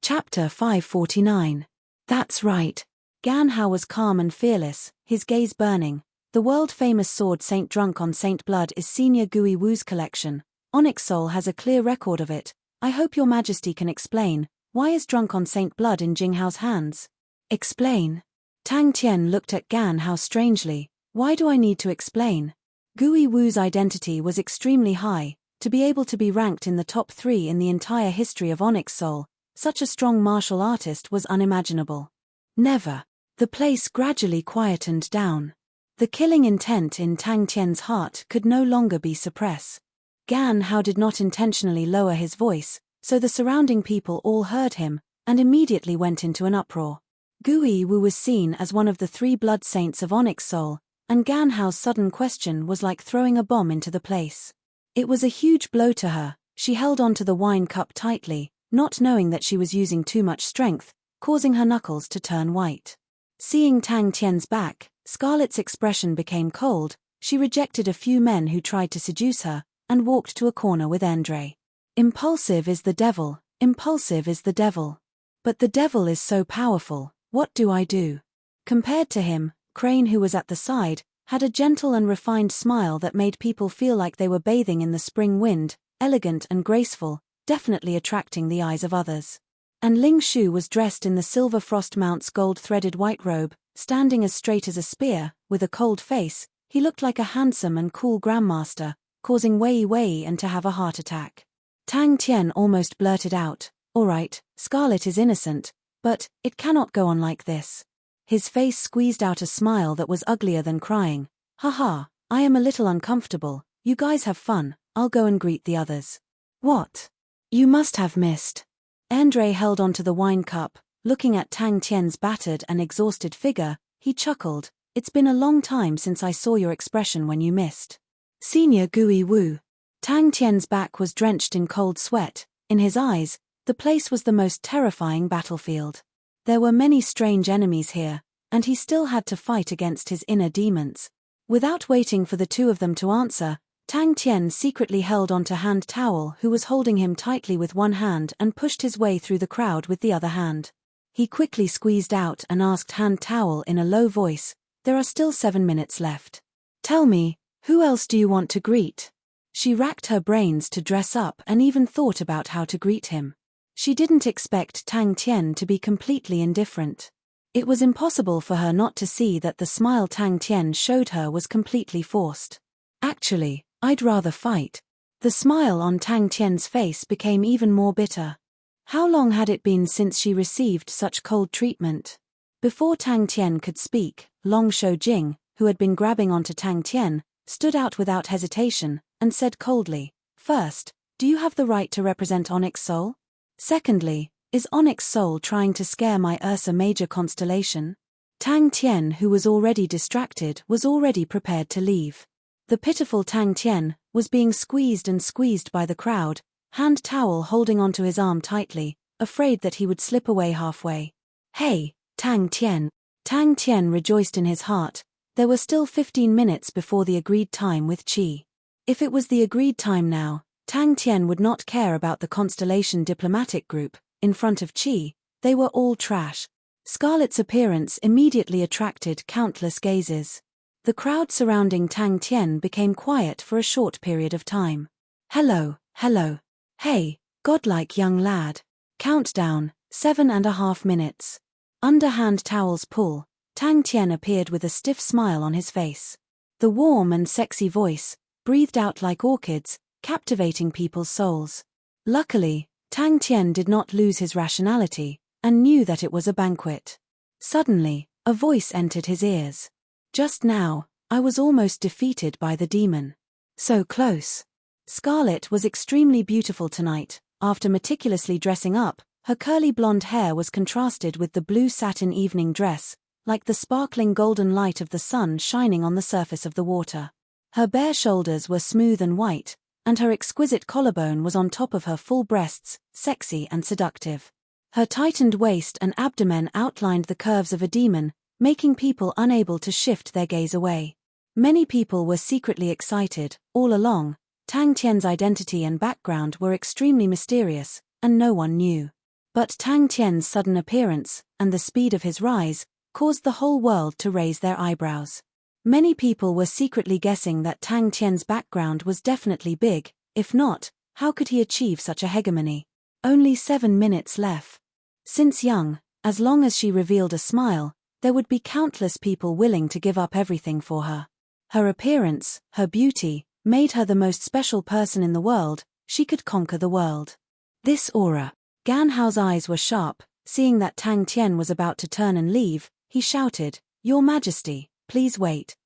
Chapter 549. That's right. Gan Hao was calm and fearless, his gaze burning. The world-famous sword Saint Drunk on Saint Blood is Senior Gui Wu's collection. Onyx Soul has a clear record of it. I hope your majesty can explain, why is Drunk on Saint Blood in Jing Hao's hands? Explain? Tang Tian looked at Gan Hao strangely. Why do I need to explain? Gui Wu's identity was extremely high. To be able to be ranked in the top 3 in the entire history of Onyx Soul, such a strong martial artist was unimaginable. Never. The place gradually quietened down. The killing intent in Tang Tian's heart could no longer be suppressed. Gan Hao did not intentionally lower his voice, so the surrounding people all heard him, and immediately went into an uproar. Gui Wu was seen as one of the 3 blood saints of Onyx Soul, and Gan Hao's sudden question was like throwing a bomb into the place. It was a huge blow to her. She held onto the wine cup tightly, not knowing that she was using too much strength, causing her knuckles to turn white. Seeing Tang Tian's back, Scarlet's expression became cold. She rejected a few men who tried to seduce her, and walked to a corner with Andre. Impulsive is the devil, impulsive is the devil. But the devil is so powerful, what do I do? Compared to him, Crane, who was at the side, had a gentle and refined smile that made people feel like they were bathing in the spring wind, elegant and graceful, definitely attracting the eyes of others. And Ling Shu was dressed in the Silver Frost Mount's gold-threaded white robe, standing as straight as a spear, with a cold face. He looked like a handsome and cool grandmaster, causing Wei Wei and to have a heart attack. Tang Tian almost blurted out, "All right, Scarlet is innocent, but it cannot go on like this." His face squeezed out a smile that was uglier than crying. "Haha, I am a little uncomfortable. You guys have fun, I'll go and greet the others." "What? You must have missed." Andre held onto the wine cup, looking at Tang Tian's battered and exhausted figure. He chuckled, "It's been a long time since I saw your expression when you missed." Senior Gui Wu. Tang Tian's back was drenched in cold sweat. In his eyes, the place was the most terrifying battlefield. There were many strange enemies here, and he still had to fight against his inner demons. Without waiting for the 2 of them to answer, Tang Tian secretly held onto Hand Towel, who was holding him tightly with one hand, and pushed his way through the crowd with the other hand. He quickly squeezed out and asked Hand Towel in a low voice, "There are still 7 minutes left. Tell me, who else do you want to greet?" She racked her brains to dress up and even thought about how to greet him. She didn't expect Tang Tian to be completely indifferent. It was impossible for her not to see that the smile Tang Tian showed her was completely forced. "Actually, I'd rather fight." The smile on Tang Tian's face became even more bitter. How long had it been since she received such cold treatment? Before Tang Tian could speak, Long Shou Jing, who had been grabbing onto Tang Tian, stood out without hesitation, and said coldly, "First, do you have the right to represent Onyx Soul? Secondly, is Onyx Soul trying to scare my Ursa Major constellation?" Tang Tian, who was already distracted, was already prepared to leave. The pitiful Tang Tian was being squeezed and squeezed by the crowd, Hand Towel holding onto his arm tightly, afraid that he would slip away halfway. "Hey, Tang Tian." Tang Tian rejoiced in his heart. There were still 15 minutes before the agreed time with Qi. If it was the agreed time now, Tang Tian would not care about the Constellation diplomatic group. In front of Qi, they were all trash. Scarlet's appearance immediately attracted countless gazes. The crowd surrounding Tang Tian became quiet for a short period of time. "Hello, hello. Hey, godlike young lad. Countdown, 7.5 minutes. Under Hand Towel's pull, Tang Tian appeared with a stiff smile on his face. The warm and sexy voice, breathed out like orchids, captivating people's souls. Luckily, Tang Tian did not lose his rationality, and knew that it was a banquet. Suddenly, a voice entered his ears. "Just now, I was almost defeated by the demon. So close." Scarlet was extremely beautiful tonight. After meticulously dressing up, her curly blonde hair was contrasted with the blue satin evening dress, like the sparkling golden light of the sun shining on the surface of the water. Her bare shoulders were smooth and white, and her exquisite collarbone was on top of her full breasts, sexy and seductive. Her tightened waist and abdomen outlined the curves of a demon, making people unable to shift their gaze away. Many people were secretly excited. All along, Tang Tian's identity and background were extremely mysterious, and no one knew. But Tang Tian's sudden appearance, and the speed of his rise, caused the whole world to raise their eyebrows. Many people were secretly guessing that Tang Tian's background was definitely big. If not, how could he achieve such a hegemony? Only 7 minutes left. Since young, as long as she revealed a smile, there would be countless people willing to give up everything for her. Her appearance, her beauty, made her the most special person in the world. She could conquer the world. This aura. Gan Hao's eyes were sharp. Seeing that Tang Tian was about to turn and leave, he shouted, "Your Majesty, please wait."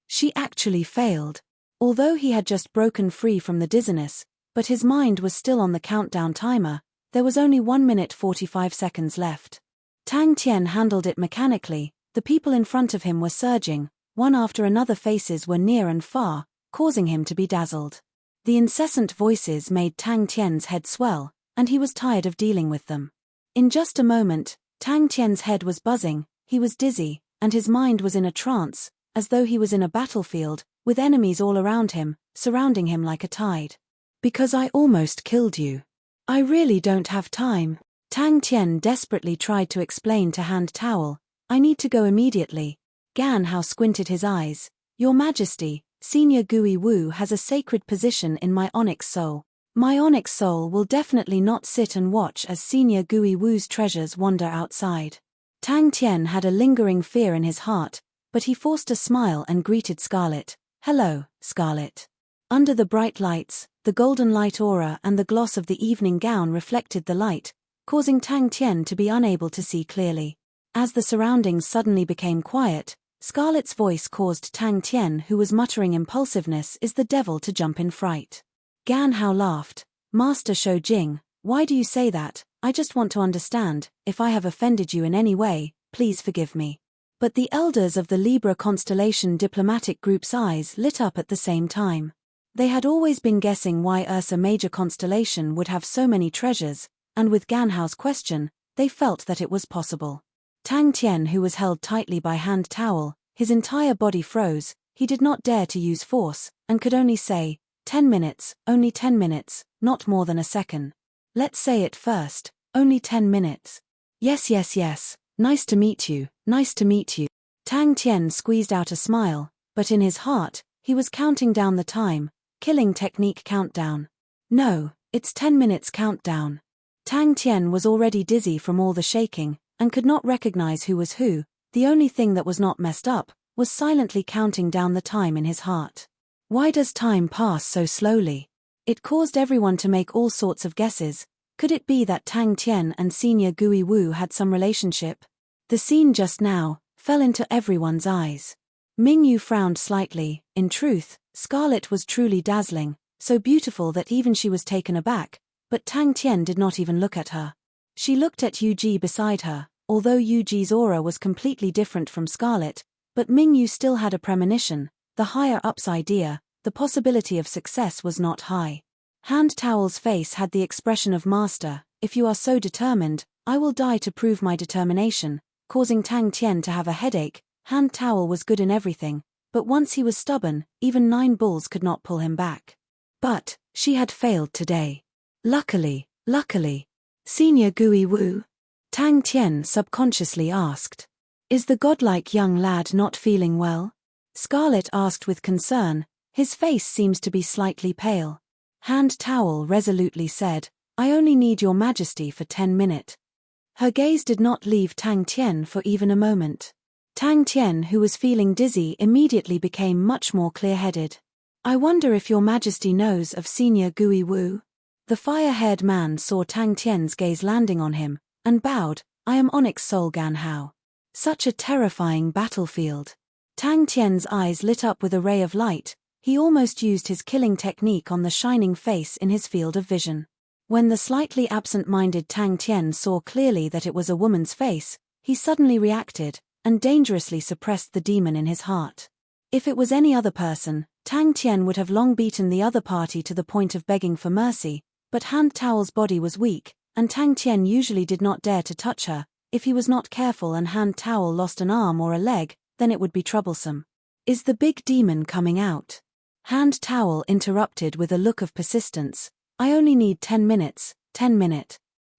She actually failed. Although he had just broken free from the dizziness, but his mind was still on the countdown timer, there was only 1 minute 45 seconds left. Tang Tian handled it mechanically. The people in front of him were surging, one after another. Faces were near and far, causing him to be dazzled. The incessant voices made Tang Tian's head swell, and he was tired of dealing with them. In just a moment, Tang Tian's head was buzzing, he was dizzy, and his mind was in a trance, as though he was in a battlefield, with enemies all around him, surrounding him like a tide. "Because I almost killed you. I really don't have time." Tang Tian desperately tried to explain to Hand Towel, "I need to go immediately." Gan Hao squinted his eyes. "Your Majesty, Senior Gui Wu has a sacred position in my onyx soul. My onyx soul will definitely not sit and watch as Senior Gui Wu's treasures wander outside." Tang Tian had a lingering fear in his heart, but he forced a smile and greeted Scarlet. "Hello, Scarlet." Under the bright lights, the golden light aura and the gloss of the evening gown reflected the light, causing Tang Tian to be unable to see clearly. As the surroundings suddenly became quiet, Scarlet's voice caused Tang Tian, who was muttering impulsiveness is the devil, to jump in fright. Gan Hao laughed. "Master Shou Jing, why do you say that? I just want to understand. If I have offended you in any way, please forgive me." But the elders of the Libra constellation diplomatic group's eyes lit up at the same time. They had always been guessing why Ursa Major constellation would have so many treasures, and with Gan Hao's question, they felt that it was possible. Tang Tian, who was held tightly by Hand Towel, his entire body froze. He did not dare to use force, and could only say, 10 minutes, only 10 minutes, not more than a second. Let's say it first, only 10 minutes. Yes, nice to meet you, nice to meet you. Tang Tian squeezed out a smile, but in his heart, he was counting down the time, killing technique countdown. No, it's 10 minutes countdown. Tang Tian was already dizzy from all the shaking, and could not recognize who was who. The only thing that was not messed up was silently counting down the time in his heart. Why does time pass so slowly? It caused everyone to make all sorts of guesses. Could it be that Tang Tian and Senior Gui Wu had some relationship? The scene just now fell into everyone's eyes. Ming Yu frowned slightly. In truth, Scarlet was truly dazzling, so beautiful that even she was taken aback, but Tang Tian did not even look at her. She looked at Yu Ji beside her. Although Yu Ji's aura was completely different from Scarlet, but Ming Yu still had a premonition. The higher-up's idea, the possibility of success was not high. Hand Towel's face had the expression of master. "If you are so determined, I will die to prove my determination," causing Tang Tian to have a headache. Hand Towel was good in everything, but once he was stubborn, even 9 bulls could not pull him back. But she had failed today. Luckily. Senior Gui Wu? Tang Tian subconsciously asked. "Is the godlike young lad not feeling well?" Scarlet asked with concern. "His face seems to be slightly pale." Hand Towel resolutely said, "I only need your Majesty for 10 minutes. Her gaze did not leave Tang Tian for even a moment. Tang Tian, who was feeling dizzy, immediately became much more clear-headed. "I wonder if your Majesty knows of Senior Gui Wu?" The fire-haired man saw Tang Tian's gaze landing on him, and bowed. "I am Onyx Soul Gan Hao." Such a terrifying battlefield. Tang Tian's eyes lit up with a ray of light. He almost used his killing technique on the shining face in his field of vision. When the slightly absent-minded Tang Tian saw clearly that it was a woman's face, he suddenly reacted, and dangerously suppressed the demon in his heart. If it was any other person, Tang Tian would have long beaten the other party to the point of begging for mercy, but Hand Towel's body was weak, and Tang Tian usually did not dare to touch her. If he was not careful and Hand Towel lost an arm or a leg, then it would be troublesome. "Is the big demon coming out?" Hand Towel interrupted with a look of persistence. "I only need 10 minutes, 10 minutes.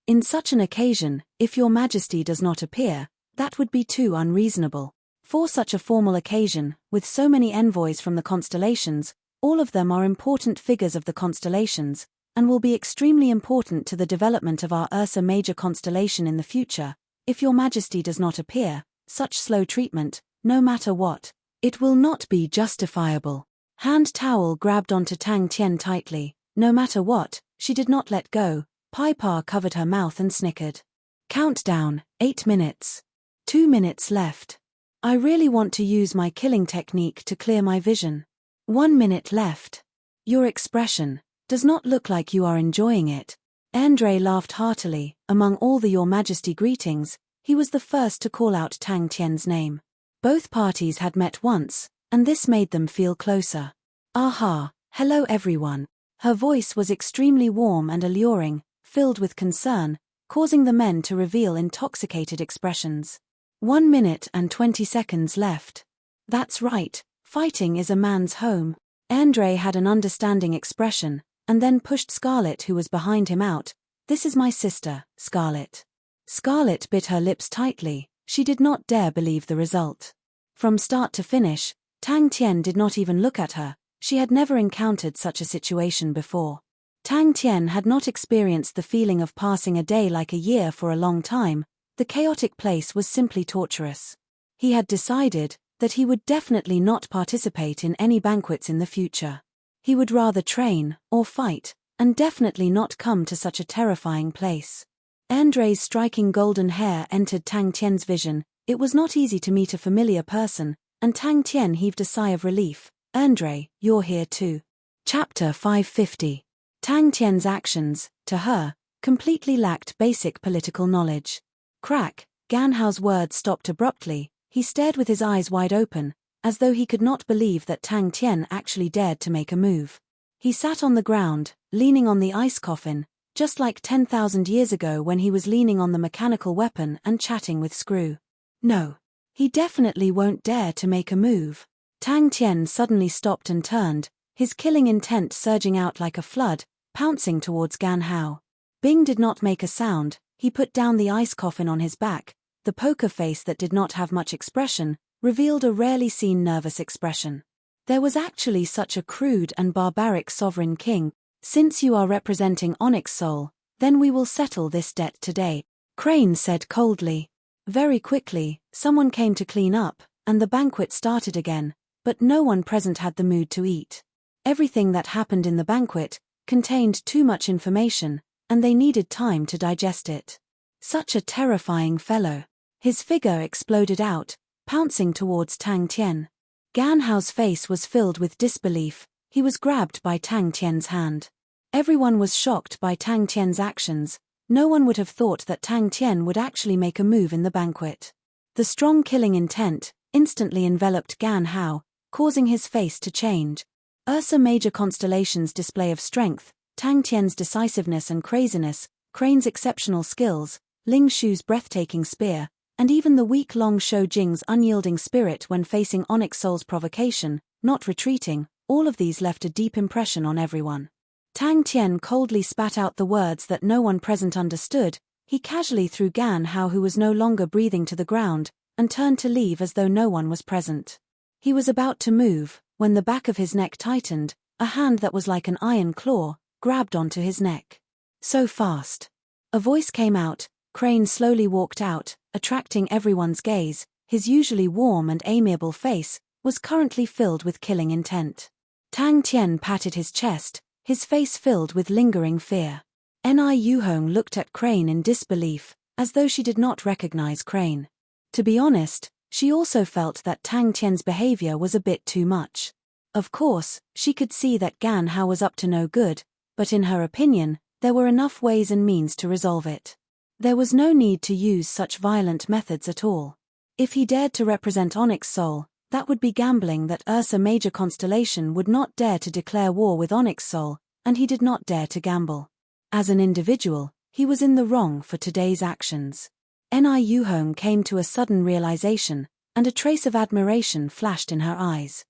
In such an occasion, if your majesty does not appear, that would be too unreasonable. For such a formal occasion, with so many envoys from the constellations, all of them are important figures of the constellations, and will be extremely important to the development of our Ursa Major constellation in the future. If your majesty does not appear, such slow treatment, no matter what, it will not be justifiable. Hand towel grabbed onto Tang Tian tightly. No matter what, she did not let go. Pai Pa covered her mouth and snickered. Countdown, 8 minutes. 2 minutes left. I really want to use my killing technique to clear my vision. 1 minute left. Your expression does not look like you are enjoying it. Andre laughed heartily. Among all the Your Majesty greetings, he was the first to call out Tang Tian's name. Both parties had met once, and this made them feel closer. Aha, hello everyone. Her voice was extremely warm and alluring, filled with concern, causing the men to reveal intoxicated expressions. 1 minute and 20 seconds left. That's right, fighting is a man's home. Andre had an understanding expression, and then pushed Scarlet, who was behind him, out. This is my sister, Scarlet. Scarlet bit her lips tightly. She did not dare believe the result. From start to finish, Tang Tian did not even look at her. She had never encountered such a situation before. Tang Tian had not experienced the feeling of passing a day like a year for a long time. The chaotic place was simply torturous. He had decided that he would definitely not participate in any banquets in the future. He would rather train or fight, and definitely not come to such a terrifying place. Andre's striking golden hair entered Tang Tian's vision. It was not easy to meet a familiar person, and Tang Tian heaved a sigh of relief. Andre, you're here too. Chapter 550. Tang Tian's actions, to her, completely lacked basic political knowledge. Crack, Gan Hao's words stopped abruptly. He stared with his eyes wide open, as though he could not believe that Tang Tian actually dared to make a move. He sat on the ground, leaning on the ice coffin, just like 10,000 years ago when he was leaning on the mechanical weapon and chatting with Screw. No. He definitely won't dare to make a move. Tang Tian suddenly stopped and turned, his killing intent surging out like a flood, pouncing towards Gan Hao. Bing did not make a sound. He put down the ice coffin on his back. The poker face that did not have much expression revealed a rarely seen nervous expression. There was actually such a crude and barbaric sovereign king. Since you are representing Onyx Soul, then we will settle this debt today, Crane said coldly. Very quickly, someone came to clean up, and the banquet started again, but no one present had the mood to eat. Everything that happened in the banquet contained too much information, and they needed time to digest it. Such a terrifying fellow. His figure exploded out, pouncing towards Tang Tian. Gan Hao's face was filled with disbelief. He was grabbed by Tang Tian's hand. Everyone was shocked by Tang Tian's actions. No one would have thought that Tang Tian would actually make a move in the banquet. The strong killing intent instantly enveloped Gan Hao, causing his face to change. Ursa Major Constellation's display of strength, Tang Tian's decisiveness and craziness, Crane's exceptional skills, Ling Shu's breathtaking spear, and even the week-long Shou Jing's unyielding spirit when facing Onyx Soul's provocation, not retreating, all of these left a deep impression on everyone. Tang Tian coldly spat out the words that no one present understood. He casually threw Gan Hao, who was no longer breathing, to the ground, and turned to leave as though no one was present. He was about to move, when the back of his neck tightened, a hand that was like an iron claw grabbed onto his neck. So fast. A voice came out. Crane slowly walked out, attracting everyone's gaze. His usually warm and amiable face was currently filled with killing intent. Tang Tian patted his chest, his face filled with lingering fear. Ni Yuhong looked at Crane in disbelief, as though she did not recognize Crane. To be honest, she also felt that Tang Tian's behavior was a bit too much. Of course, she could see that Gan Hao was up to no good, but in her opinion, there were enough ways and means to resolve it. There was no need to use such violent methods at all. If he dared to represent Onyx Soul, that would be gambling that Ursa Major Constellation would not dare to declare war with Onyx Soul, and he did not dare to gamble. As an individual, he was in the wrong for today's actions. Ni Yuhong came to a sudden realization, and a trace of admiration flashed in her eyes.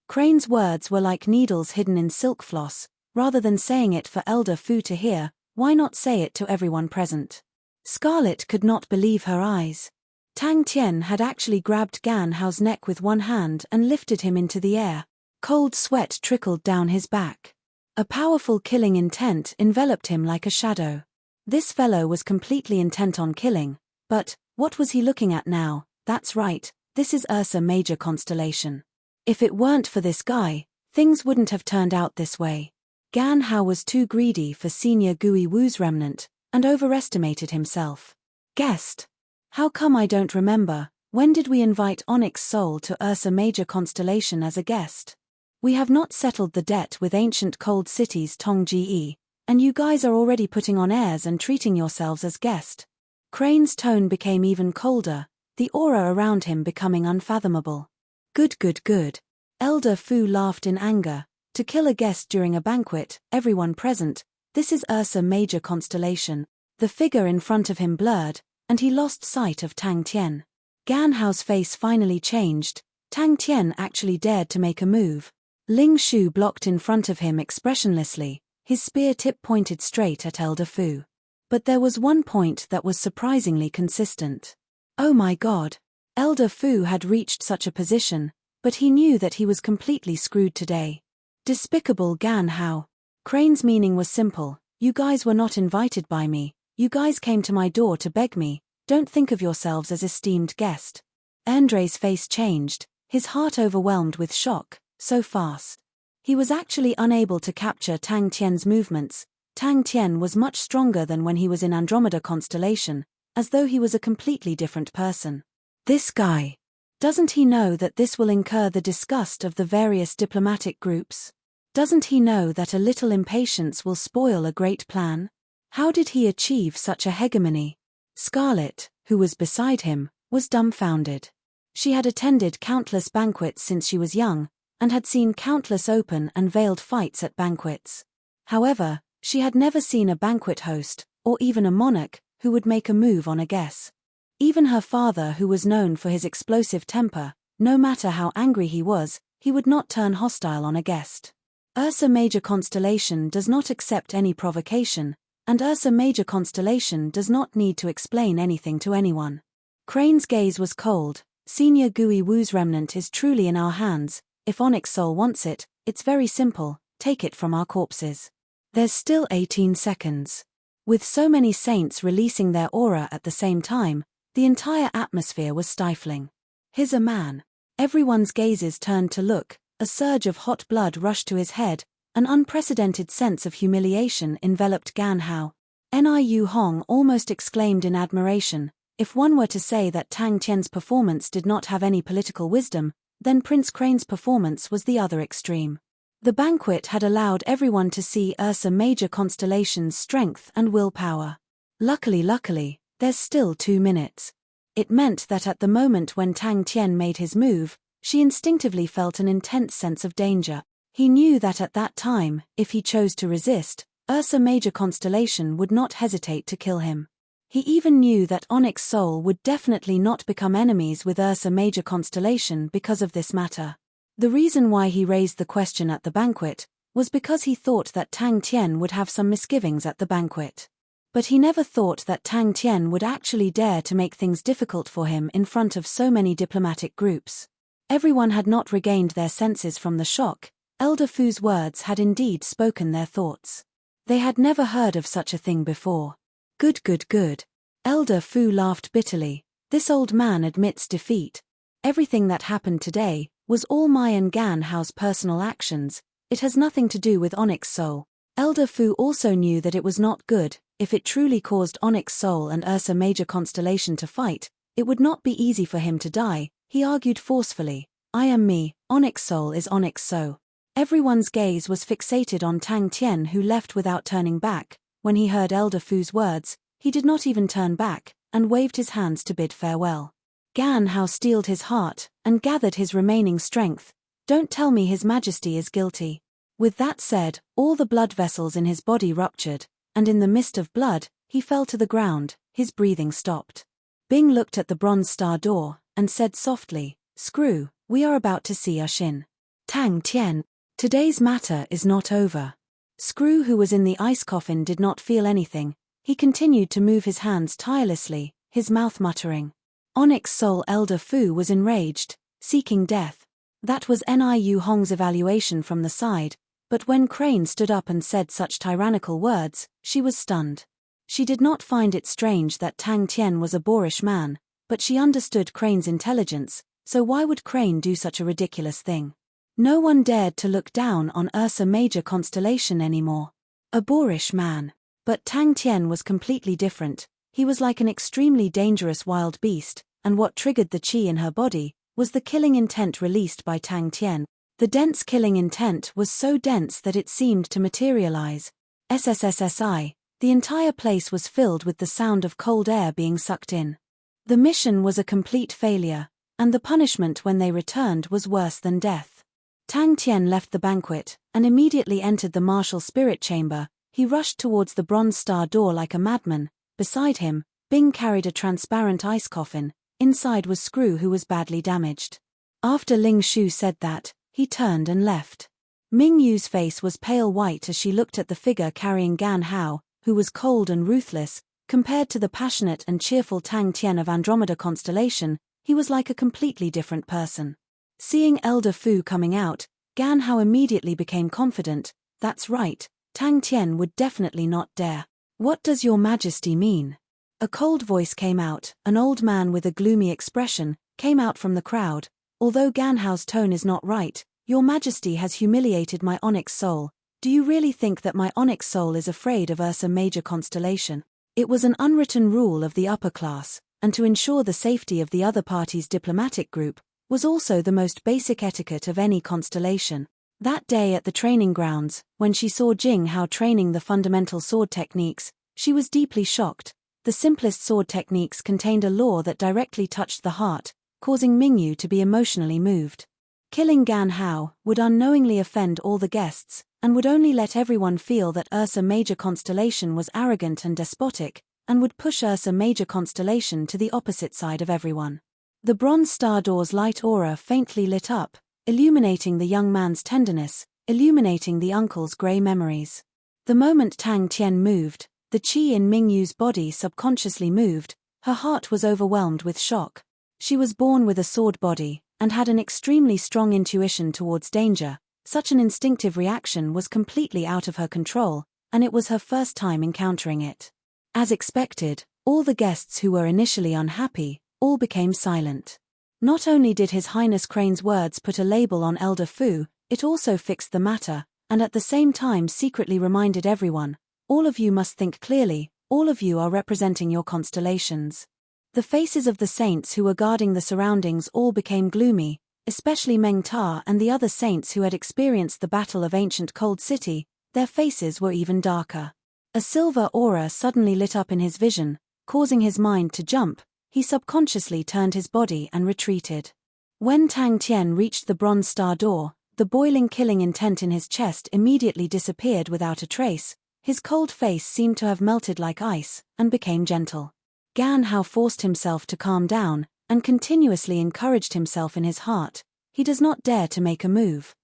Crane's words were like needles hidden in silk floss. Rather than saying it for Elder Fu to hear, why not say it to everyone present? Scarlet could not believe her eyes. Tang Tian had actually grabbed Gan Hao's neck with one hand and lifted him into the air. Cold sweat trickled down his back. A powerful killing intent enveloped him like a shadow. This fellow was completely intent on killing, but what was he looking at now? That's right, this is Ursa Major constellation. If it weren't for this guy, things wouldn't have turned out this way. Gan Hao was too greedy for Senior Gui Wu's remnant, and overestimated himself. Guest. How come I don't remember? When did we invite Onyx Soul to Ursa Major constellation as a guest? We have not settled the debt with ancient cold cities Tongji, and you guys are already putting on airs and treating yourselves as guest. Crane's tone became even colder, the aura around him becoming unfathomable. Good. Elder Fu laughed in anger. To kill a guest during a banquet, everyone present, this is Ursa Major constellation. The figure in front of him blurred, and he lost sight of Tang Tian. Gan Hao's face finally changed. Tang Tian actually dared to make a move. Ling Shu blocked in front of him expressionlessly, his spear tip pointed straight at Elder Fu. But there was one point that was surprisingly consistent. Oh my god. Elder Fu had reached such a position, but he knew that he was completely screwed today. Despicable Gan Hao. Crane's meaning was simple: you guys were not invited by me, you guys came to my door to beg me, don't think of yourselves as esteemed guest. Andre's face changed, his heart overwhelmed with shock, so fast. He was actually unable to capture Tang Tian's movements. Tang Tian was much stronger than when he was in Andromeda constellation, as though he was a completely different person. This guy. Doesn't he know that this will incur the disgust of the various diplomatic groups? Doesn't he know that a little impatience will spoil a great plan? How did he achieve such a hegemony? Scarlet, who was beside him, was dumbfounded. She had attended countless banquets since she was young, and had seen countless open and veiled fights at banquets. However, she had never seen a banquet host, or even a monarch, who would make a move on a guess. Even her father, who was known for his explosive temper, no matter how angry he would not turn hostile on a guest. Ursa Major constellation does not accept any provocation, and Ursa Major constellation does not need to explain anything to anyone. Crane's gaze was cold. Senior Gui Wu's remnant is truly in our hands. If Onyx Soul wants it, it's very simple, take it from our corpses. There's still 18 seconds. With so many saints releasing their aura at the same time, the entire atmosphere was stifling. He's a man. Everyone's gazes turned to look, a surge of hot blood rushed to his head, an unprecedented sense of humiliation enveloped Gan Hao. Niu Hong almost exclaimed in admiration. If one were to say that Tang Tian's performance did not have any political wisdom, then Prince Crane's performance was the other extreme. The banquet had allowed everyone to see Ursa Major constellation's strength and willpower. Luckily, there's still 2 minutes. It meant that at the moment when Tang Tian made his move, she instinctively felt an intense sense of danger. He knew that at that time, if he chose to resist, Ursa Major constellation would not hesitate to kill him. He even knew that Onyx Soul would definitely not become enemies with Ursa Major constellation because of this matter. The reason why he raised the question at the banquet was because he thought that Tang Tian would have some misgivings at the banquet. But he never thought that Tang Tian would actually dare to make things difficult for him in front of so many diplomatic groups. Everyone had not regained their senses from the shock. Elder Fu's words had indeed spoken their thoughts. They had never heard of such a thing before. Good. Elder Fu laughed bitterly. This old man admits defeat. Everything that happened today was all my and Gan Hao's personal actions. It has nothing to do with Onyx Soul. Elder Fu also knew that it was not good. If it truly caused Onyx Soul and Ursa Major constellation to fight, it would not be easy for him to die. He argued forcefully. I am me, Onyx Soul is Onyx Soul. Everyone's gaze was fixated on Tang Tian, who left without turning back. When he heard Elder Fu's words, he did not even turn back, and waved his hands to bid farewell. Gan Hao steeled his heart, and gathered his remaining strength. Don't tell me His Majesty is guilty. With that said, all the blood vessels in his body ruptured, and in the mist of blood, he fell to the ground, his breathing stopped. Bing looked at the bronze star door, and said softly, Screw, we are about to see us in. Tang Tian, today's matter is not over. Screw, who was in the ice coffin, did not feel anything. He continued to move his hands tirelessly, his mouth muttering. Onyx Soul Elder Fu was enraged, seeking death. That was Niu Hong's evaluation from the side, but when Crane stood up and said such tyrannical words, she was stunned. She did not find it strange that Tang Tian was a boorish man, but she understood Crane's intelligence, so why would Crane do such a ridiculous thing? No one dared to look down on Ursa Major constellation anymore. A boorish man. But Tang Tian was completely different. He was like an extremely dangerous wild beast, and what triggered the qi in her body was the killing intent released by Tang Tian. The dense killing intent was so dense that it seemed to materialize. SSSSI, the entire place was filled with the sound of cold air being sucked in. The mission was a complete failure, and the punishment when they returned was worse than death. Tang Tian left the banquet, and immediately entered the martial spirit chamber. He rushed towards the bronze star door like a madman. Beside him, Bing carried a transparent ice coffin. Inside was Screw, who was badly damaged. After Ling Shu said that, he turned and left. Ming Yu's face was pale white as she looked at the figure carrying Gan Hao, who was cold and ruthless. Compared to the passionate and cheerful Tang Tian of Andromeda constellation, he was like a completely different person. Seeing Elder Fu coming out, Gan Hao immediately became confident. That's right, Tang Tian would definitely not dare. What does your majesty mean? A cold voice came out. An old man with a gloomy expression came out from the crowd. Although Gan Hao's tone is not right, your majesty has humiliated my Onyx Soul. Do you really think that my Onyx Soul is afraid of Ursa Major constellation? It was an unwritten rule of the upper class, and to ensure the safety of the other party's diplomatic group, was also the most basic etiquette of any constellation. That day at the training grounds, when she saw Jing Hao training the fundamental sword techniques, she was deeply shocked. The simplest sword techniques contained a law that directly touched the heart, causing Mingyu to be emotionally moved. Killing Gan Hao would unknowingly offend all the guests, and would only let everyone feel that Ursa Major constellation was arrogant and despotic, and would push Ursa Major constellation to the opposite side of everyone. The bronze star door's light aura faintly lit up, illuminating the young man's tenderness, illuminating the uncle's grey memories. The moment Tang Tian moved, the qi in Mingyu's body subconsciously moved. Her heart was overwhelmed with shock. She was born with a sword body, and had an extremely strong intuition towards danger. Such an instinctive reaction was completely out of her control, and it was her first time encountering it. As expected, all the guests who were initially unhappy, all became silent. Not only did His Highness Crane's words put a label on Elder Fu, it also fixed the matter, and at the same time secretly reminded everyone, all of you must think clearly, all of you are representing your constellations. The faces of the saints who were guarding the surroundings all became gloomy, especially Meng Ta and the other saints who had experienced the battle of ancient Cold City. Their faces were even darker. A silver aura suddenly lit up in his vision, causing his mind to jump. He subconsciously turned his body and retreated. When Tang Tian reached the bronze star door, the boiling killing intent in his chest immediately disappeared without a trace. His cold face seemed to have melted like ice, and became gentle. Gan Hao forced himself to calm down, and continuously encouraged himself in his heart. He does not dare to make a move.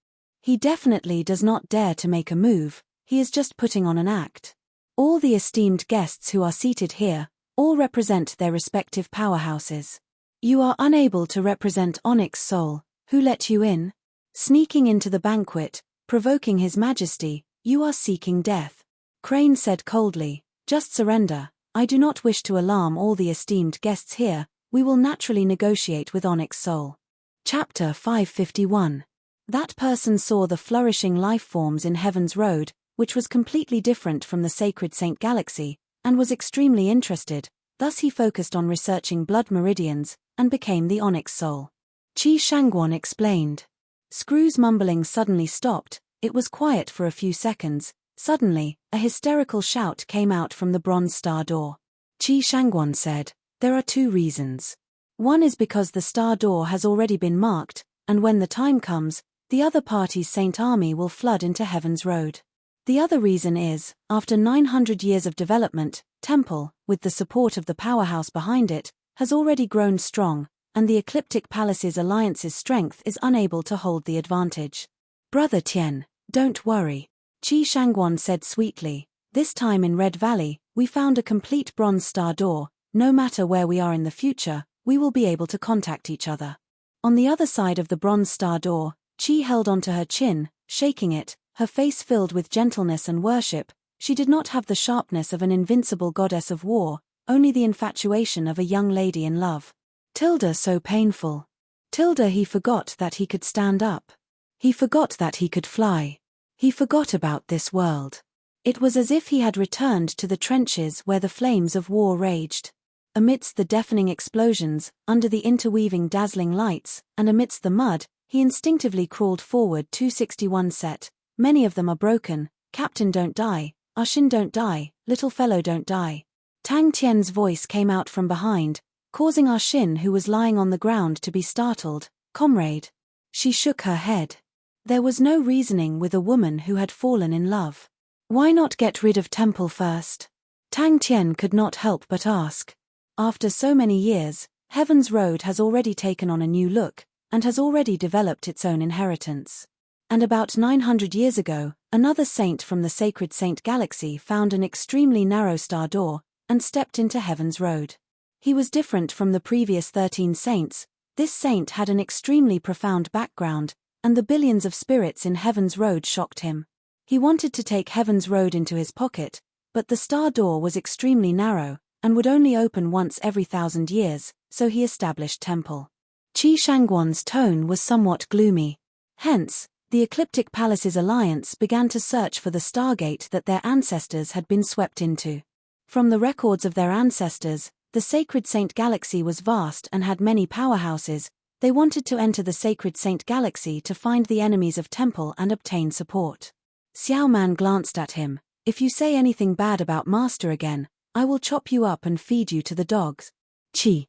He definitely does not dare to make a move. He is just putting on an act. All the esteemed guests who are seated here, all represent their respective powerhouses. You are unable to represent Onyx Soul. Who let you in? Sneaking into the banquet, provoking His Majesty, you are seeking death. Crane said coldly, just surrender. I do not wish to alarm all the esteemed guests here. We will naturally negotiate with Onyx Soul. Chapter 551. That person saw the flourishing life forms in Heaven's Road, which was completely different from the sacred Saint Galaxy, and was extremely interested. Thus he focused on researching blood meridians, and became the Onyx Soul. Qi Shangguan explained. Screw's mumbling suddenly stopped. It was quiet for a few seconds. Suddenly, a hysterical shout came out from the bronze star door. Qi Shangguan said, there are two reasons. One is because the star door has already been marked, and when the time comes, the other party's Saint Army will flood into Heaven's Road. The other reason is, after 900 years of development, Temple, with the support of the powerhouse behind it, has already grown strong, and the Ecliptic Palace's alliance's strength is unable to hold the advantage. Brother Tian, don't worry. Qi Shangguan said sweetly, this time in Red Valley, We found a complete bronze star door. No matter where we are in the future, we will be able to contact each other. On the other side of the bronze star door, Chi held onto her chin, shaking it, her face filled with gentleness and worship. She did not have the sharpness of an invincible goddess of war, only the infatuation of a young lady in love. Tilda so painful. Tilda he forgot that he could stand up. He forgot that he could fly. He forgot about this world. It was as if he had returned to the trenches where the flames of war raged. Amidst the deafening explosions, under the interweaving dazzling lights, and amidst the mud, he instinctively crawled forward. 261 set. Many of them are broken. Captain don't die. Arshin don't die. Little fellow don't die. Tang Tian's voice came out from behind, causing Arshin, who was lying on the ground, to be startled. Comrade. She shook her head. There was no reasoning with a woman who had fallen in love. Why not get rid of Temple first? Tang Tian could not help but ask. After so many years, Heaven's Road has already taken on a new look, and has already developed its own inheritance. And about 900 years ago, another saint from the sacred saint galaxy found an extremely narrow star door, and stepped into Heaven's Road. He was different from the previous 13 saints. This saint had an extremely profound background, and the billions of spirits in Heaven's Road shocked him. He wanted to take Heaven's Road into his pocket, but the star door was extremely narrow, and would only open once every 1,000 years, so he established Temple. Qi Shangguan's tone was somewhat gloomy. Hence, the Ecliptic Palace's alliance began to search for the stargate that their ancestors had been swept into. From the records of their ancestors, the Sacred Saint Galaxy was vast and had many powerhouses. They wanted to enter the Sacred Saint Galaxy to find the enemies of Temple and obtain support. Xiao Man glanced at him. If you say anything bad about Master again, I will chop you up and feed you to the dogs. Qi.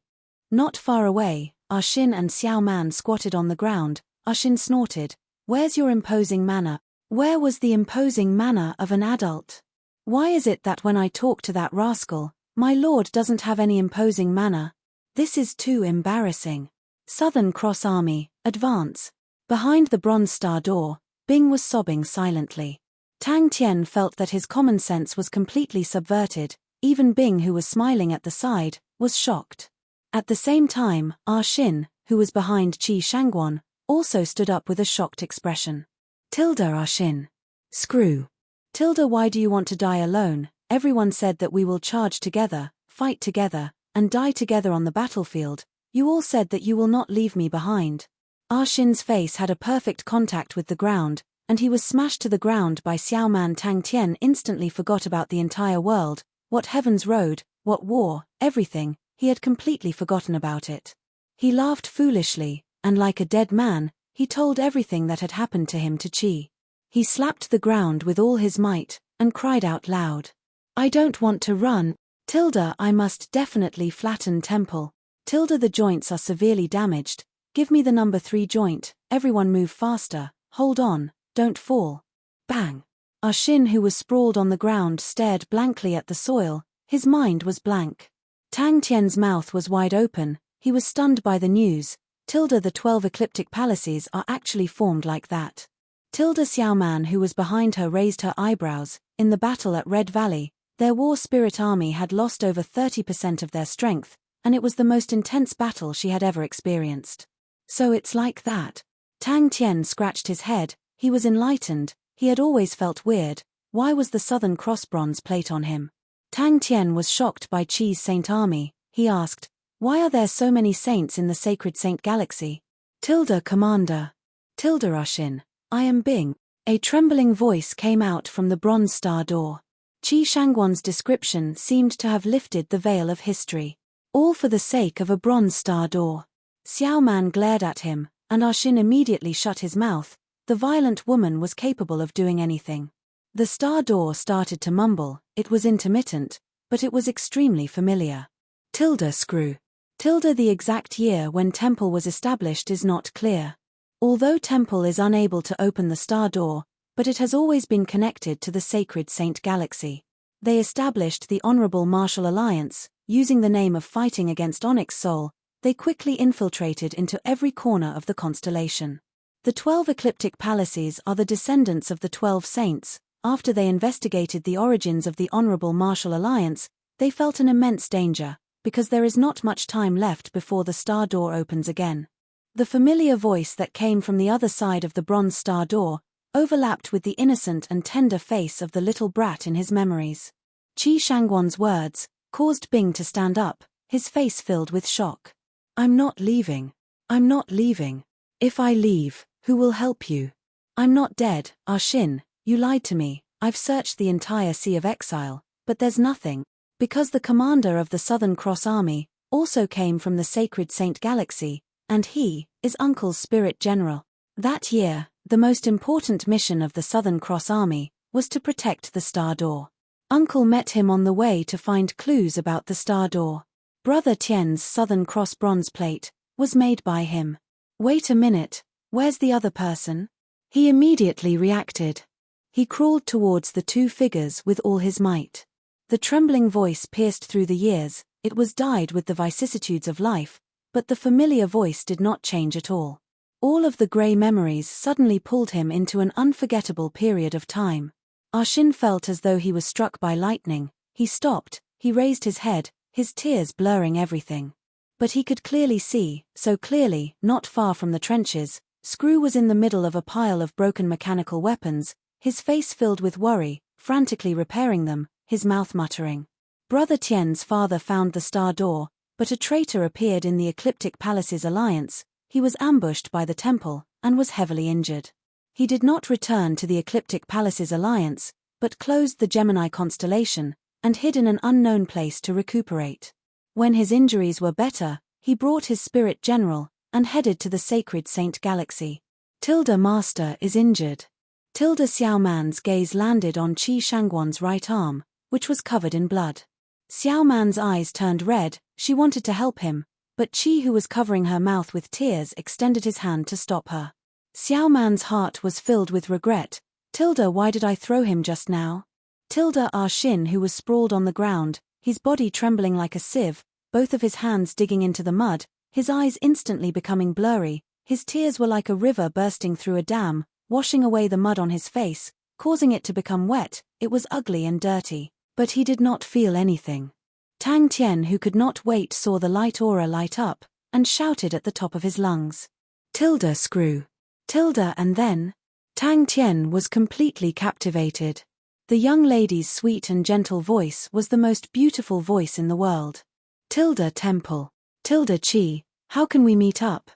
Not far away, Arshin and Xiao Man squatted on the ground. Arshin snorted. Where's your imposing manner? Where was the imposing manner of an adult? Why is it that when I talk to that rascal, my lord doesn't have any imposing manner? This is too embarrassing. Southern Cross Army, advance. Behind the bronze star door, Bing was sobbing silently. Tang Tian felt that his common sense was completely subverted. Even Bing, who was smiling at the side, was shocked. At the same time, Arshin, who was behind Qi Shangguan, also stood up with a shocked expression. Tilda Arshin. Screw. Tilda, why do you want to die alone? Everyone said that we will charge together, fight together, and die together on the battlefield. You all said that you will not leave me behind. Arshin's face had a perfect contact with the ground, and he was smashed to the ground by Xiao Man. Tang Tian instantly forgot about the entire world. What Heaven's Road, what war, everything, he had completely forgotten about it. He laughed foolishly, and like a dead man, he told everything that had happened to him to Qi. He slapped the ground with all his might, and cried out loud. I don't want to run. Tilda, I must definitely flatten Temple. Tilda, the joints are severely damaged. Give me the number 3 joint. Everyone move faster. Hold on, don't fall. Bang. Arshin, who was sprawled on the ground, stared blankly at the soil. His mind was blank. Tang Tian's mouth was wide open. He was stunned by the news. Tilda, the 12 ecliptic palaces are actually formed like that. Tilda Xiao Man, who was behind her, raised her eyebrows. In the battle at Red Valley, their war spirit army had lost over 30% of their strength, and it was the most intense battle she had ever experienced. So it's like that. Tang Tian scratched his head. He was enlightened. He had always felt weird. Why was the Southern Cross bronze plate on him? Tang Tian was shocked by Qi's saint army. He asked, why are there so many saints in the Sacred Saint Galaxy? Tilda, Commander. Tilda Arshin. I am Bing. A trembling voice came out from the bronze star door. Qi Shangguan's description seemed to have lifted the veil of history. All for the sake of a bronze star door. Xiao Man glared at him, and Arshin immediately shut his mouth. The violent woman was capable of doing anything. The star door started to mumble. It was intermittent, but it was extremely familiar. Tilda screw. Tilda, the exact year when Temple was established is not clear. Although Temple is unable to open the star door, but it has always been connected to the Sacred Saint Galaxy. They established the Honorable Martial Alliance. Using the name of fighting against Onyx Soul, they quickly infiltrated into every corner of the constellation. The 12 ecliptic palaces are the descendants of the 12 saints. after they investigated the origins of the Honorable Martial Alliance, they felt an immense danger, because there is not much time left before the star door opens again. The familiar voice that came from the other side of the bronze star door overlapped with the innocent and tender face of the little brat in his memories. Qi Shangguan's words caused Bing to stand up, his face filled with shock. "I'm not leaving. I'm not leaving. If I leave, who will help you? I'm not dead, Xin. You lied to me. I've searched the entire Sea of Exile, but there's nothing. Because the commander of the Southern Cross Army also came from the Sacred Saint Galaxy, and he is Uncle's spirit general. That year, the most important mission of the Southern Cross Army was to protect the Star Door. Uncle met him on the way to find clues about the Star Door. Brother Tien's Southern Cross bronze plate was made by him. Wait a minute, where's the other person?" He immediately reacted. He crawled towards the two figures with all his might. The trembling voice pierced through the years, it was dyed with the vicissitudes of life, but the familiar voice did not change at all. All of the grey memories suddenly pulled him into an unforgettable period of time. Xin felt as though he was struck by lightning. He stopped, he raised his head, his tears blurring everything. But he could clearly see, so clearly, not far from the trenches, Screw was in the middle of a pile of broken mechanical weapons, his face filled with worry, frantically repairing them, his mouth muttering. Brother Tien's father found the Star Door, but a traitor appeared in the Ecliptic Palace's alliance. He was ambushed by the temple, and was heavily injured. He did not return to the Ecliptic Palace's alliance, but closed the Gemini constellation, and hid in an unknown place to recuperate. When his injuries were better, he brought his spirit general, and headed to the Sacred Saint Galaxy. Master is injured. Xiaoman's gaze landed on Qi Shangguan's right arm, which was covered in blood. Xiaoman's eyes turned red, she wanted to help him, but Qi, who was covering her mouth with tears, extended his hand to stop her. Xiaoman's heart was filled with regret. Why did I throw him just now? Xin, who was sprawled on the ground, his body trembling like a sieve, both of his hands digging into the mud, his eyes instantly becoming blurry, his tears were like a river bursting through a dam, washing away the mud on his face, causing it to become wet. It was ugly and dirty, but he did not feel anything. Tang Tian, who could not wait, saw the light aura light up, and shouted at the top of his lungs. Screw. And then? Tang Tian was completely captivated. The young lady's sweet and gentle voice was the most beautiful voice in the world. Temple. Qi, how can we meet up?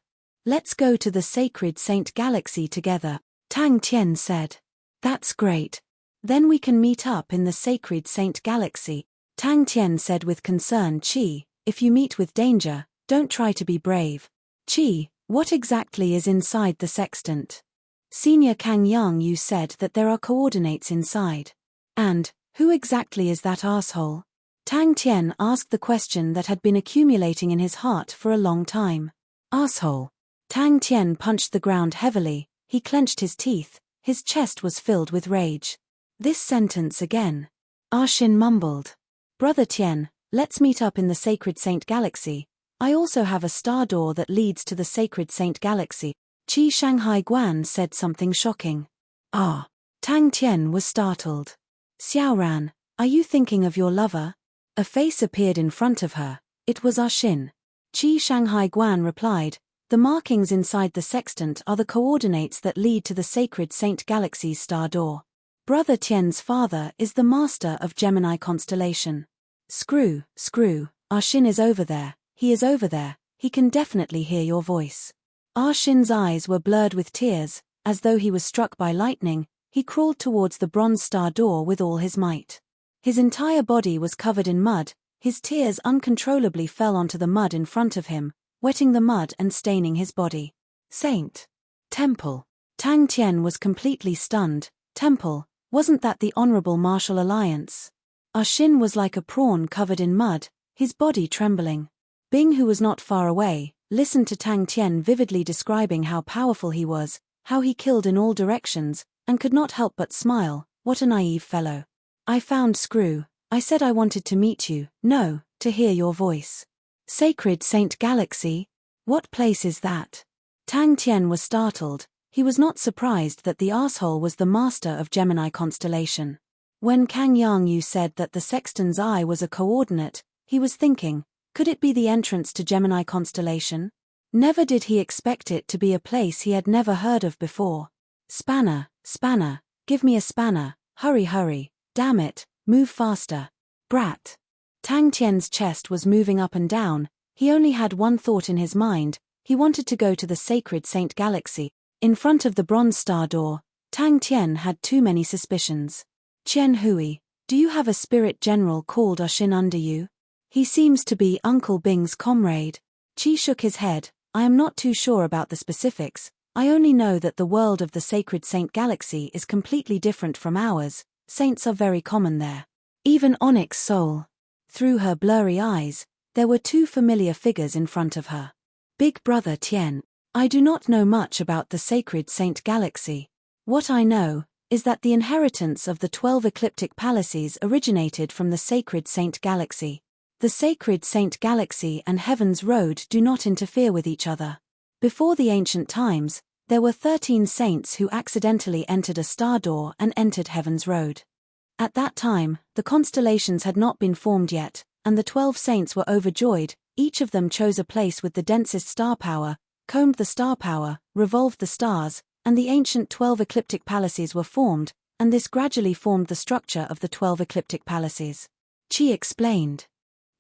Let's go to the Sacred Saint Galaxy together, Tang Tian said. That's great. Then we can meet up in the Sacred Saint Galaxy, Tang Tian said with concern. Qi, if you meet with danger, don't try to be brave. Qi, what exactly is inside the sextant? Senior Kang Yang, you said that there are coordinates inside. And, who exactly is that asshole? Tang Tian asked the question that had been accumulating in his heart for a long time. Asshole. Tang Tian punched the ground heavily, he clenched his teeth, his chest was filled with rage. This sentence again. Xin mumbled. Brother Tian, let's meet up in the Sacred Saint Galaxy. I also have a star door that leads to the Sacred Saint Galaxy. Qi Shanghai Guan said something shocking. Ah. Tang Tian was startled. Xiaoran, are you thinking of your lover? A face appeared in front of her. It was Xin. Qi Shanghai Guan replied, the markings inside the sextant are the coordinates that lead to the Sacred Saint Galaxy's star door. Brother Tien's father is the master of Gemini constellation. Screw, Xin is over there, he is over there, he can definitely hear your voice. Xin's eyes were blurred with tears, as though he was struck by lightning. He crawled towards the bronze star door with all his might. His entire body was covered in mud, his tears uncontrollably fell onto the mud in front of him, wetting the mud and staining his body. Saint. Temple. Tang Tian was completely stunned. Temple, wasn't that the Honorable Martial Alliance? Xin was like a prawn covered in mud, his body trembling. Bing, who was not far away, listened to Tang Tian vividly describing how powerful he was, how he killed in all directions, and could not help but smile. What a naive fellow. I found Screw. I said I wanted to meet you, no, to hear your voice. Sacred Saint Galaxy? What place is that? Tang Tian was startled. He was not surprised that the asshole was the master of Gemini constellation. When Kang Yang-yu said that the sexton's eye was a coordinate, he was thinking, could it be the entrance to Gemini constellation? Never did he expect it to be a place he had never heard of before. Spanner, spanner, give me a spanner, hurry hurry, damn it, move faster. Brat. Tang Tian's chest was moving up and down. He only had one thought in his mind, he wanted to go to the sacred Saint Galaxy. In front of the bronze star door, Tang Tian had too many suspicions. Qian Hui, do you have a spirit general called Ushin under you? He seems to be Uncle Bing's comrade. Qi shook his head, I am not too sure about the specifics, I only know that the world of the sacred Saint Galaxy is completely different from ours, saints are very common there. Even Onyx Soul. Through her blurry eyes, there were two familiar figures in front of her. Big Brother Tian. I do not know much about the sacred Saint Galaxy. What I know is that the inheritance of the 12 ecliptic palaces originated from the sacred Saint Galaxy. The sacred Saint Galaxy and Heaven's Road do not interfere with each other. Before the ancient times, there were 13 saints who accidentally entered a star door and entered Heaven's Road. At that time, the constellations had not been formed yet, and the 12 saints were overjoyed. Each of them chose a place with the densest star power, combed the star power, revolved the stars, and the ancient 12 ecliptic palaces were formed, and this gradually formed the structure of the 12 ecliptic palaces. Qi explained.